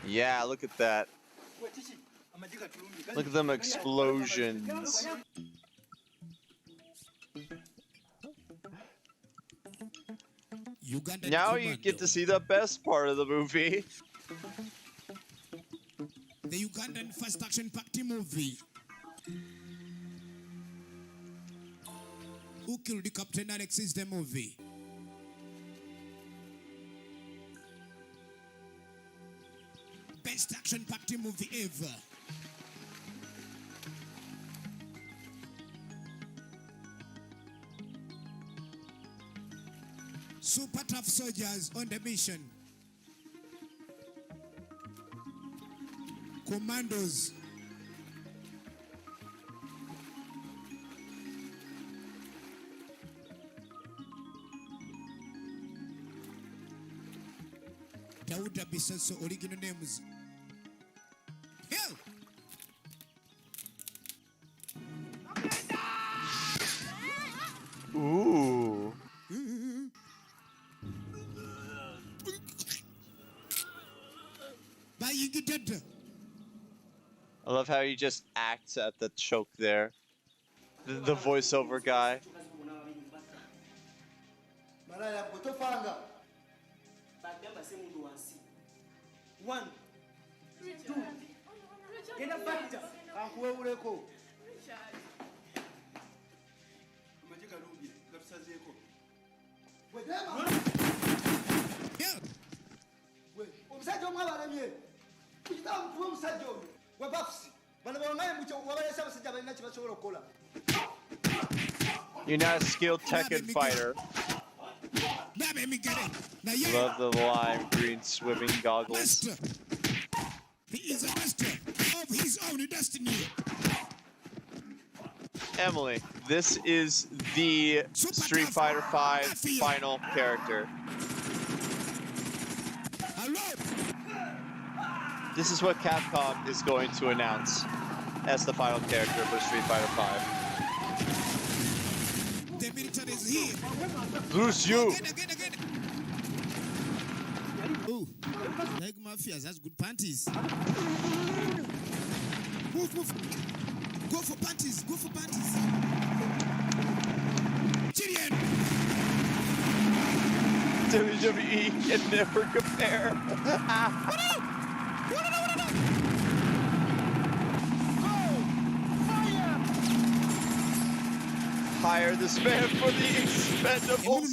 Yeah, look at that. Look at them explosions. Now you get to see the best part of the movie. The Ugandan first action-packed movie. Who Killed the Captain Alex is the movie. Best action-packed movie ever. Super tough soldiers on the mission. Commandos. Dauda Bisoso original names. Hell! Ooh. I love how he just acts at the choke there. The voiceover guy. One, two, get a factor. Akuwewuleko. Amajika lubi, gatusazeko. We, omusajja omwe abalamye. Kuyita mukuba omusajja oyo. We bafusi. Bano bangaye mucho wabalesa abasajja balina kye basobola okukola. You're not a skilled Tekken fighter. Love the lime green swimming goggles. Master. He is a master of his own destiny. Emily, this is the Street Fighter 5 final character. This is what Capcom is going to announce as the final character for Street Fighter 5. The military is here. Bruce you. Oh, like mafias, that's good panties. Move. Go for panties. WWE can never compare. Hire this man for the Expendables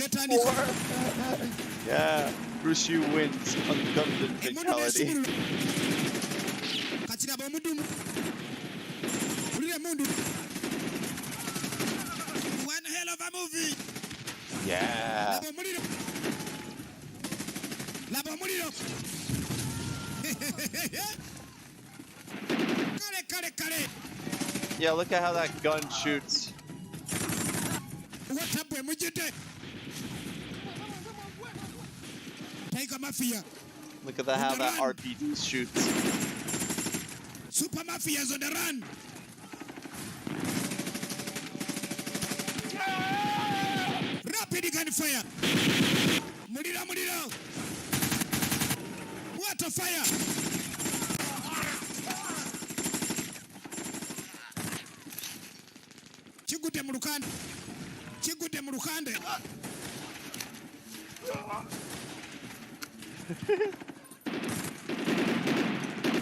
4. Yeah, Bruce Yu wins ungunted fatality. One hell of a movie. Yeah. Yeah, look at how that gun shoots. Look at how that RPG shoots. Super Mafia's on the run. Rapid gunfire. Muriro. Water fire. Chigute Murukande.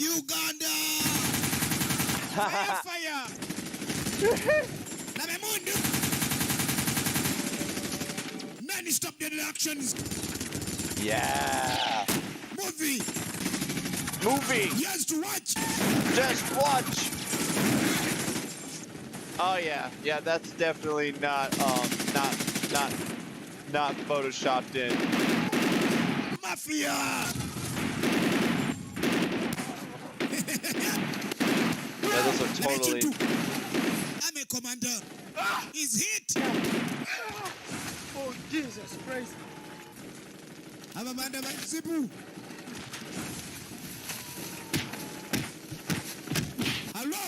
Uganda. Fire. Namemundu. Nanny stop the actions. Yeah. Movie. Yes, to watch. Just watch. Oh yeah, yeah. That's definitely not photoshopped in. Mafia. Yeah, those are totally. I'm a commander. He's hit. Oh, Jesus Christ. I'm a man of Zibu. Hello.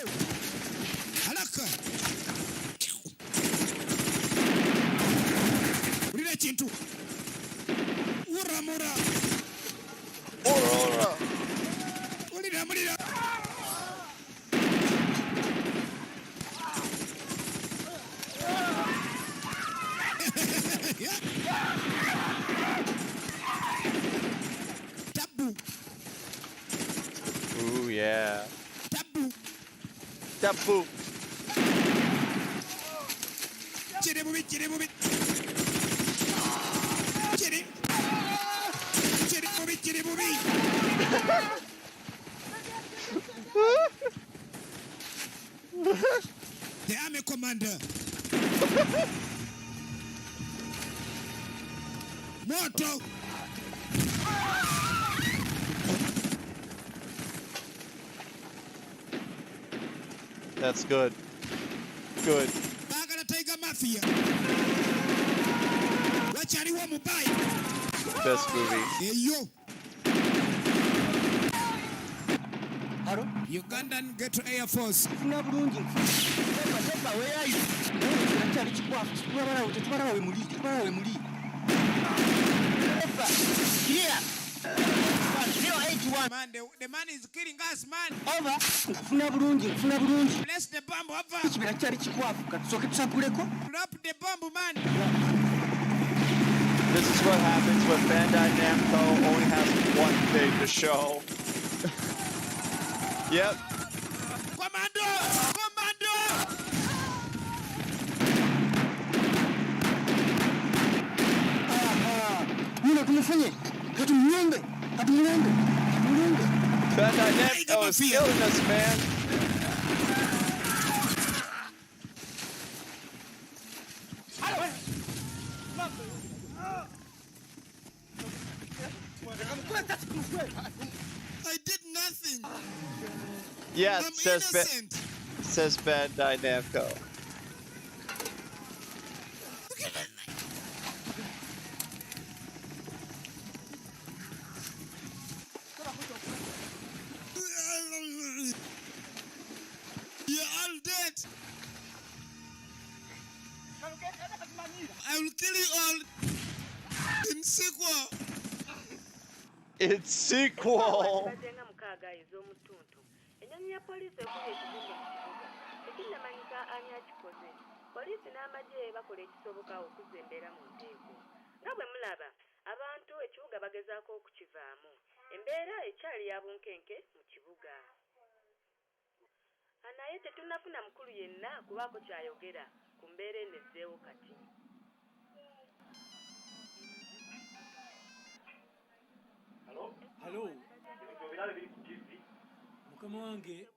Alaka. Rina Chintu. Ura. Murira. Tabu. Ooh yeah. Tabu. Chiri. The army commander. Moto. That's good. Good. Bagala Tiger Mafia. Wachari wa Mubai. Best movie. Hey yo. Hello? Ugandan Ghetto Air Force. Funa bulungi. Tepa, where are you? Tepa, tetubala we muli. Tepa, here. 081. Man, the man is killing us, man. Over. Funa bulungi. Bless the bomb, over. Kibira kyali kikwafu. Katusoke tusapuleko. Drop the bomb, man. This is what happens when Bandai Namco only has one thing to show. Yep. Commando! Nino tumufunye. Katumulembe. Bandai Namco is killing us, man. I did nothing. Yeah, I'm it says Bandai Namco. You're all dead. I will kill you all in sequel. It's sequel. Poliisi n'amagye bakola ekisoboka okuzza embeera mu nteeko. Nga bwe mulaba, abantu ekibuga bagezaako okukivaamu embeera ekyali ya bunkenke mu kibuga naye tetunnafuna mukulu yenna kubaako kyayogera ku mbeera eno ezzeewo kati. halo mukama wange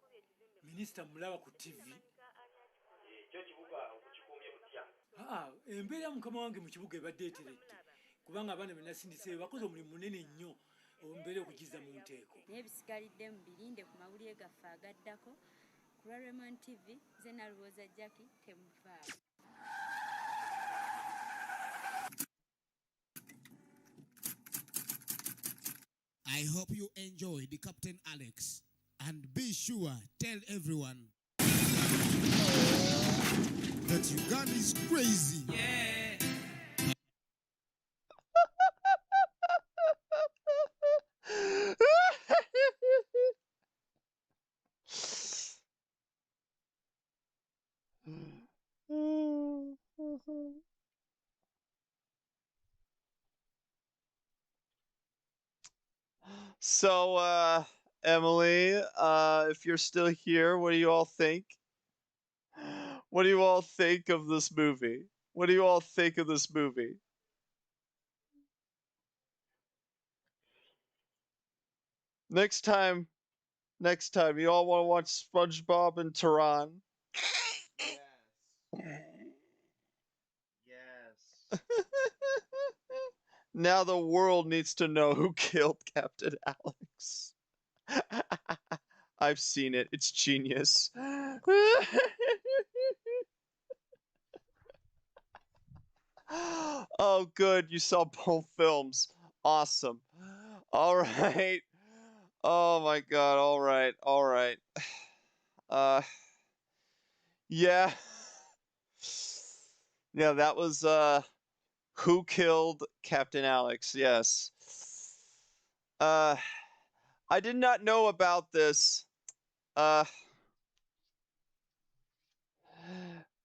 minisita mulaba ku tv embeera mukama wange mu kibuga ebadde eteredde kubanga abaana benasindise bakoze omulimu munene nnyo ombeera okugiza mu nteeko naye bisigalidde mu birinde ku mawulire gaffe agaddako ku lwa Raymond TV ze nalowooza Jackie temuvaawo. I hope you enjoy the Captain Alex, and be sure tell everyone that Uganda is crazy. Yeah. So, Emily, if you're still here, what do you all think? What do you all think of this movie? What do you all think of this movie? Next time, you all want to watch SpongeBob and Tehran? Yes. Now the world needs to know who killed Captain Alex. I've seen it. It's genius. Oh, good. You saw both films. Awesome. All right. Oh my god. All right. All right. Yeah. Yeah, that was Who Killed Captain Alex? Yes. I did not know about this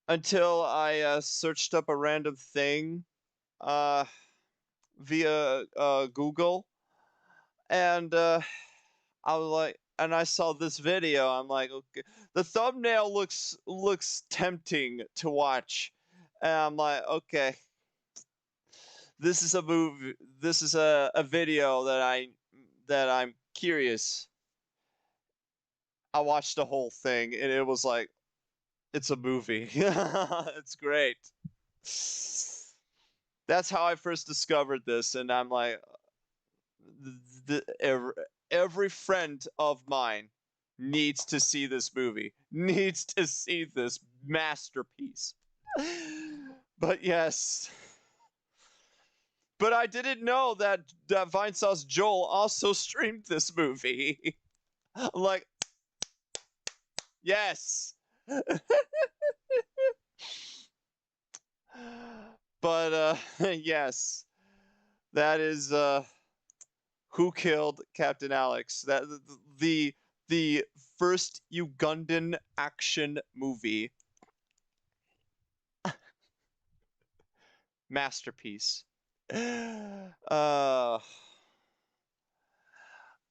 until I searched up a random thing via Google, and I was like, and I saw this video. I'm like, okay, the thumbnail looks tempting to watch, and I'm like, okay, this is a movie. This is a video that I'm curious. I watched the whole thing, and it was like, it's a movie. It's great. That's how I first discovered this, and I'm like, every friend of mine needs to see this movie, needs to see this masterpiece. But yes. But I didn't know that Vinesauce Joel also streamed this movie. I'm like, yes. But yes, that is Who Killed Captain Alex. That the first Ugandan action movie. Masterpiece.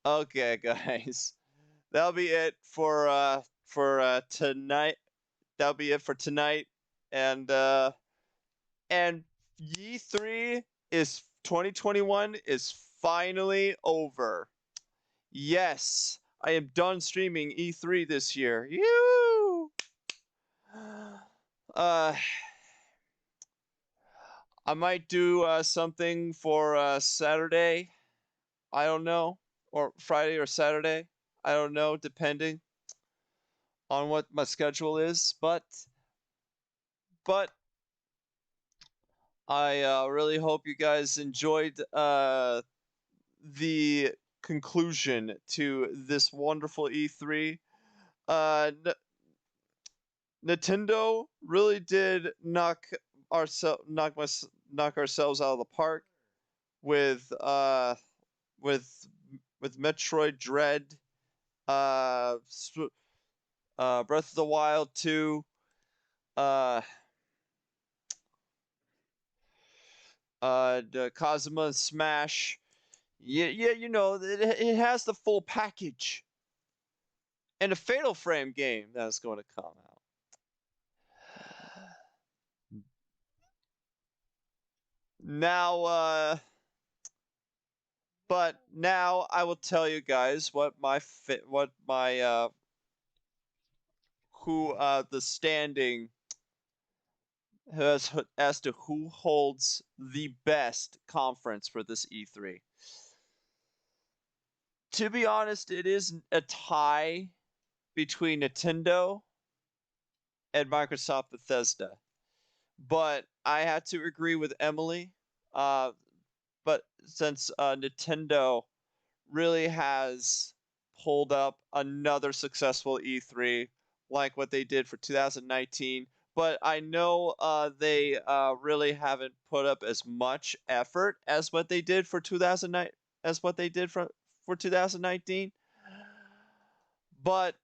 Okay, guys. That'll be it for tonight. That'll be it for tonight. And E3 is 2021 is finally over. Yes, I am done streaming E3 this year. You. I might do something for Saturday. I don't know, or Friday or Saturday. I don't know, depending on what my schedule is. But I really hope you guys enjoyed the conclusion to this wonderful E3. Nintendo really did knock ourselves out of the park with Metroid Dread, Breath of the Wild 2, The Kazuma and Smash. Yeah, you know, it has the full package. And a Fatal Frame game that's going to come out. Now, but now I will tell you guys what my the standing as to who holds the best conference for this E3. To be honest, it is a tie between Nintendo and Microsoft Bethesda. But I had to agree with Emily. But since Nintendo really has pulled up another successful E3, like what they did for 2019, but I know they really haven't put up as much effort as what they did for 2009, as what they did for 2019. But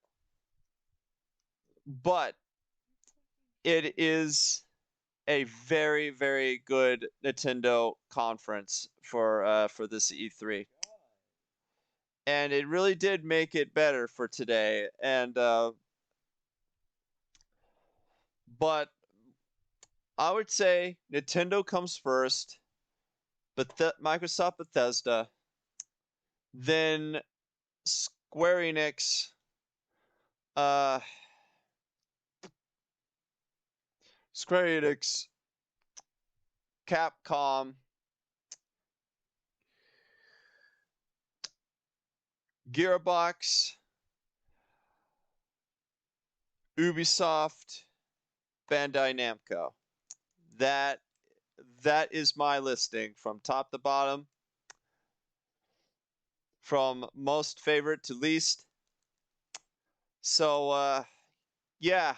it is a very, very good Nintendo conference for this E3, and it really did make it better for today. And but I would say Nintendo comes first, but Microsoft Bethesda, then Square Enix, uh, Square Enix, Capcom, Gearbox, Ubisoft, Bandai Namco. That is my listing from top to bottom, from most favorite to least. So yeah.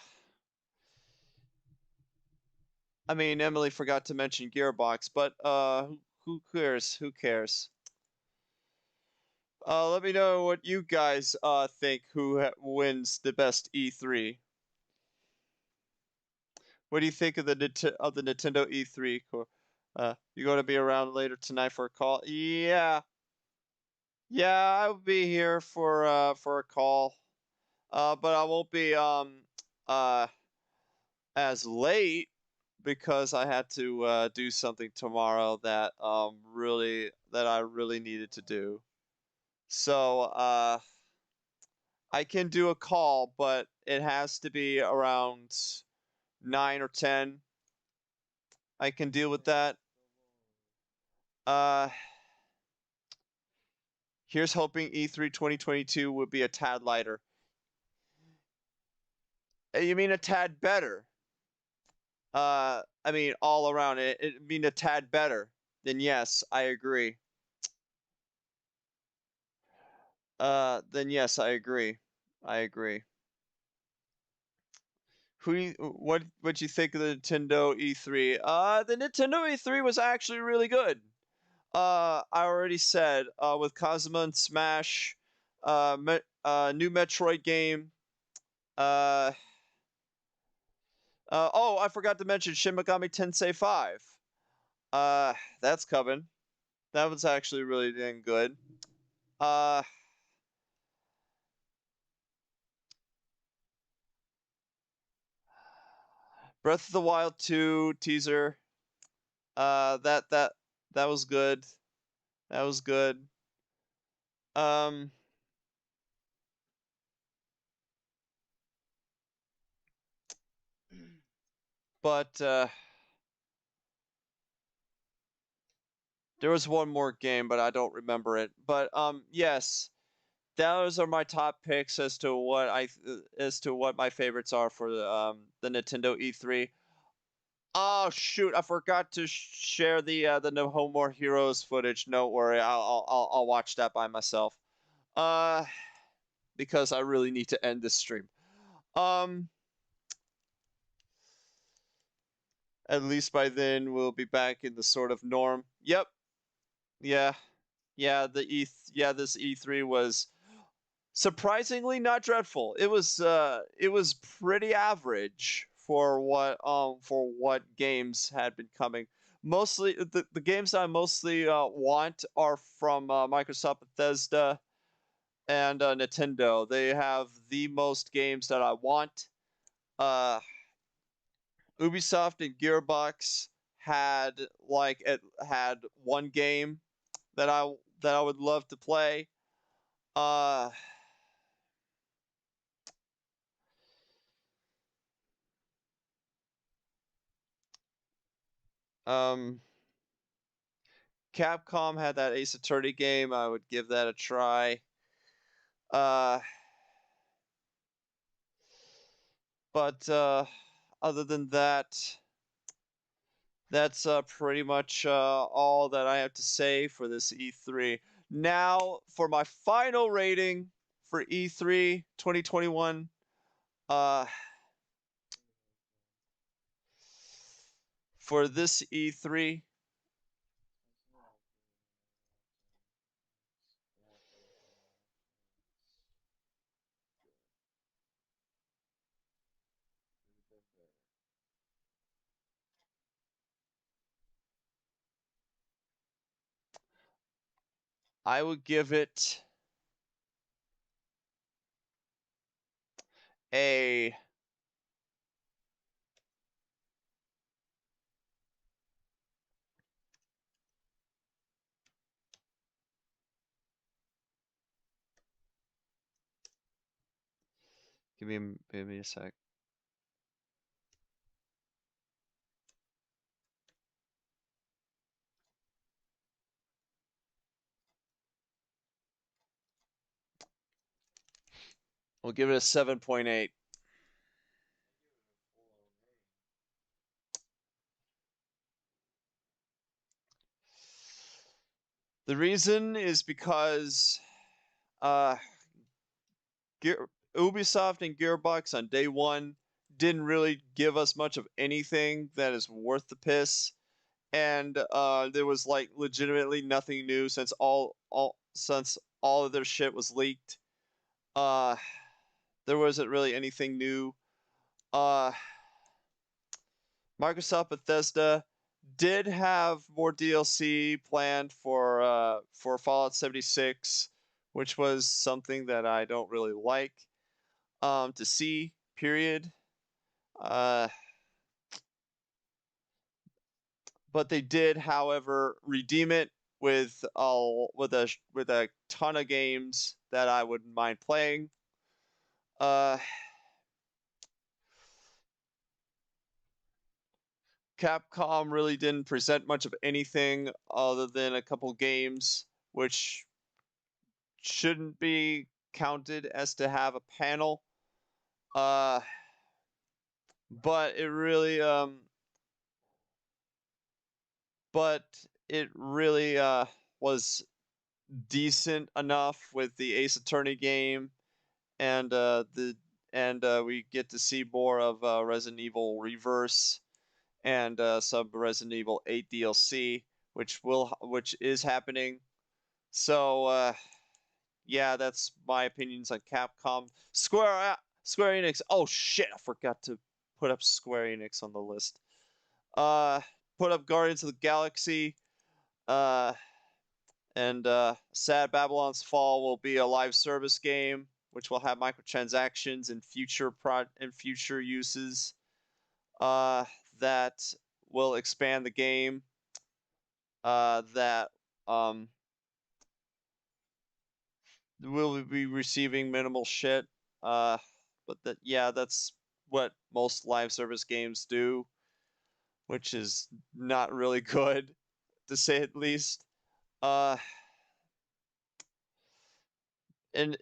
I mean, Emily forgot to mention Gearbox, but who cares? Who cares? Let me know what you guys think who wins the best E3. What do you think of the Nintendo E3? You going to be around later tonight for a call? Yeah, I'll be here for a call. But I won't be uh as late because I had to do something tomorrow that I really needed to do. So I can do a call, but it has to be around 9 or 10. I can deal with that. Uh Here's hoping E3 2022 would be a tad lighter. You mean a tad better? I mean all around it mean a tad better. Then yes, I agree. Then yes, I agree. I agree. What you think of the Nintendo E3? The Nintendo E3 was actually really good. I already said with Kazuma and Smash, new Metroid game. Uh, oh, I forgot to mention Shin Megami Tensei 5. Uh, that's coming. That was actually really dang good. Uh, Breath of the Wild 2 teaser. That was good. That was good. Um, but there was one more game, but I don't remember it. But yes, those are my top picks as to what my favorites are for the Nintendo E3. Oh shoot! I forgot to share the No Home More Heroes footage. Don't worry, I'll watch that by myself. Uh, because I really need to end this stream. At least by then we'll be back in the sort of norm. Yep. Yeah. This E3 was surprisingly not dreadful. It was pretty average for what games had been coming. mostly the games I mostly want are from Microsoft, Bethesda, and Nintendo. They have the most games that I want. Ubisoft and Gearbox had had one game that I would love to play. Uh, um, Capcom had that Ace Attorney game. I would give that a try. But other than that, that's pretty much all that I have to say for this E3. Now, for my final rating for E3 2021, for this E3, I would give it a give me a sec. We'll give it a 7.8. The reason is because Ubisoft and Gearbox on day one didn't really give us much of anything that is worth the piss, and there was like legitimately nothing new since all of their shit was leaked. There wasn't really anything new. Microsoft Bethesda did have more DLC planned for Fallout 76, which was something that I don't really like to see. Period. But they did, however, redeem it with a ton of games that I wouldn't mind playing. Capcom really didn't present much of anything other than a couple games, which shouldn't be counted as to have a panel. But it really was decent enough with the Ace Attorney game, and we get to see more of Resident Evil Reverse and some Resident Evil 8 DLC, which is happening. So yeah, that's my opinions on Capcom. Square Enix. Oh shit, I forgot to put up Square Enix on the list. Put up Guardians of the Galaxy. And Sad Babylon's Fall will be a live service game, which will have microtransactions and future uses that will expand the game. That will be receiving minimal shit. But that's what most live service games do, which is not really good, to say at least. And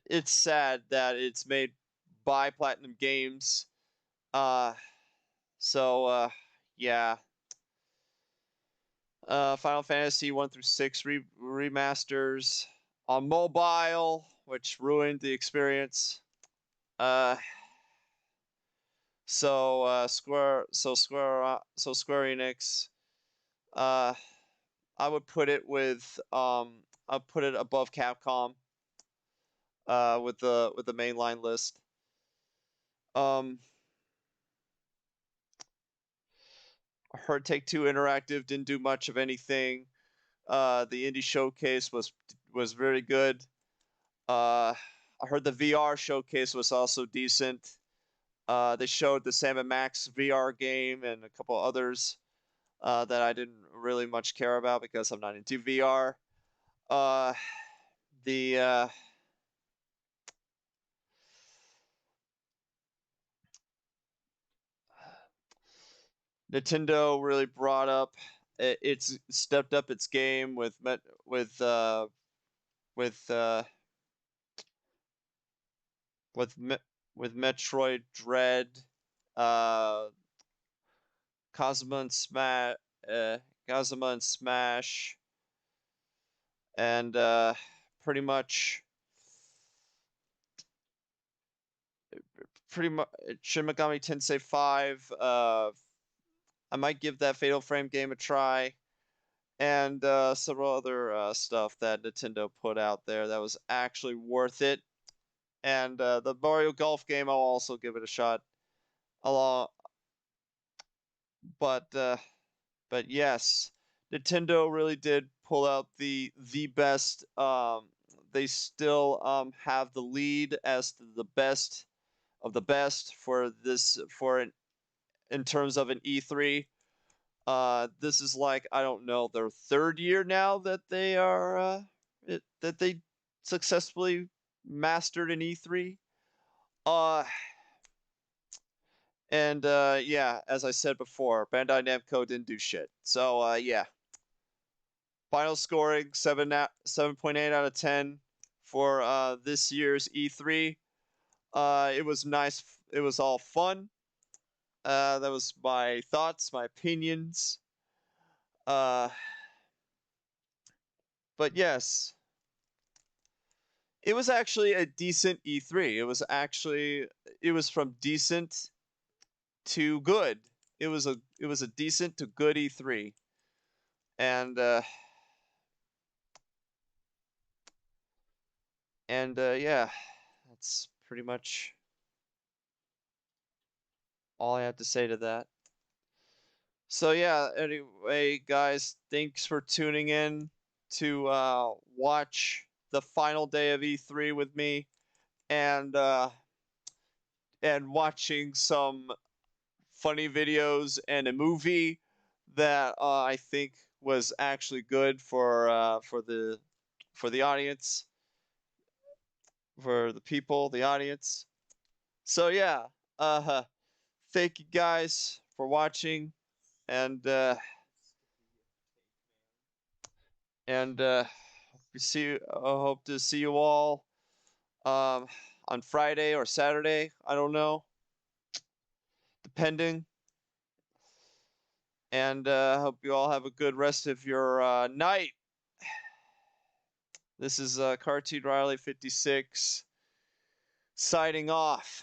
it's sad that it's made by Platinum Games. So yeah. Final Fantasy 1 through 6 remasters on mobile, which ruined the experience. Square Enix. I would put it with I'll put it above Capcom. With the mainline list. heard Take Two Interactive didn't do much of anything. The indie showcase was very good. I heard the VR showcase was also decent. They showed the Sam & Max VR game and a couple others that I didn't really much care about because I'm not into VR. The Nintendo really brought up. It's stepped up its game with with Metroid Dread, uh, Kazuma and Smash, Kazuma and Smash, and pretty much Shin Megami Tensei 5. I might give that Fatal Frame game a try, and several other stuff that Nintendo put out there that was actually worth it. And the Mario Golf game, I'll also give it a shot. But yes, Nintendo really did pull out the best. They still have the lead as the best of the best for this in terms of an E3. This is like, I don't know, their third year now that they are that they successfully mastered an E3. And yeah, as I said before, Bandai Namco didn't do shit. So yeah. Final scoring 7.8 out of 10 for this year's E3. It was nice. It was all fun. That was my thoughts, my opinions. But yes, it was actually a decent E3. It was from decent to good. It was a decent to good E3. And yeah, that's pretty much all I have to say to that. So yeah, anyway, guys, thanks for tuning in to watch the final day of E3 with me, and watching some funny videos and a movie that I think was actually good for the audience, for the people, the audience. So yeah, thank you guys for watching, and hope to see you all on Friday or Saturday. I don't know, depending. And hope you all have a good rest of your night. This is CartoonRiley56 signing off.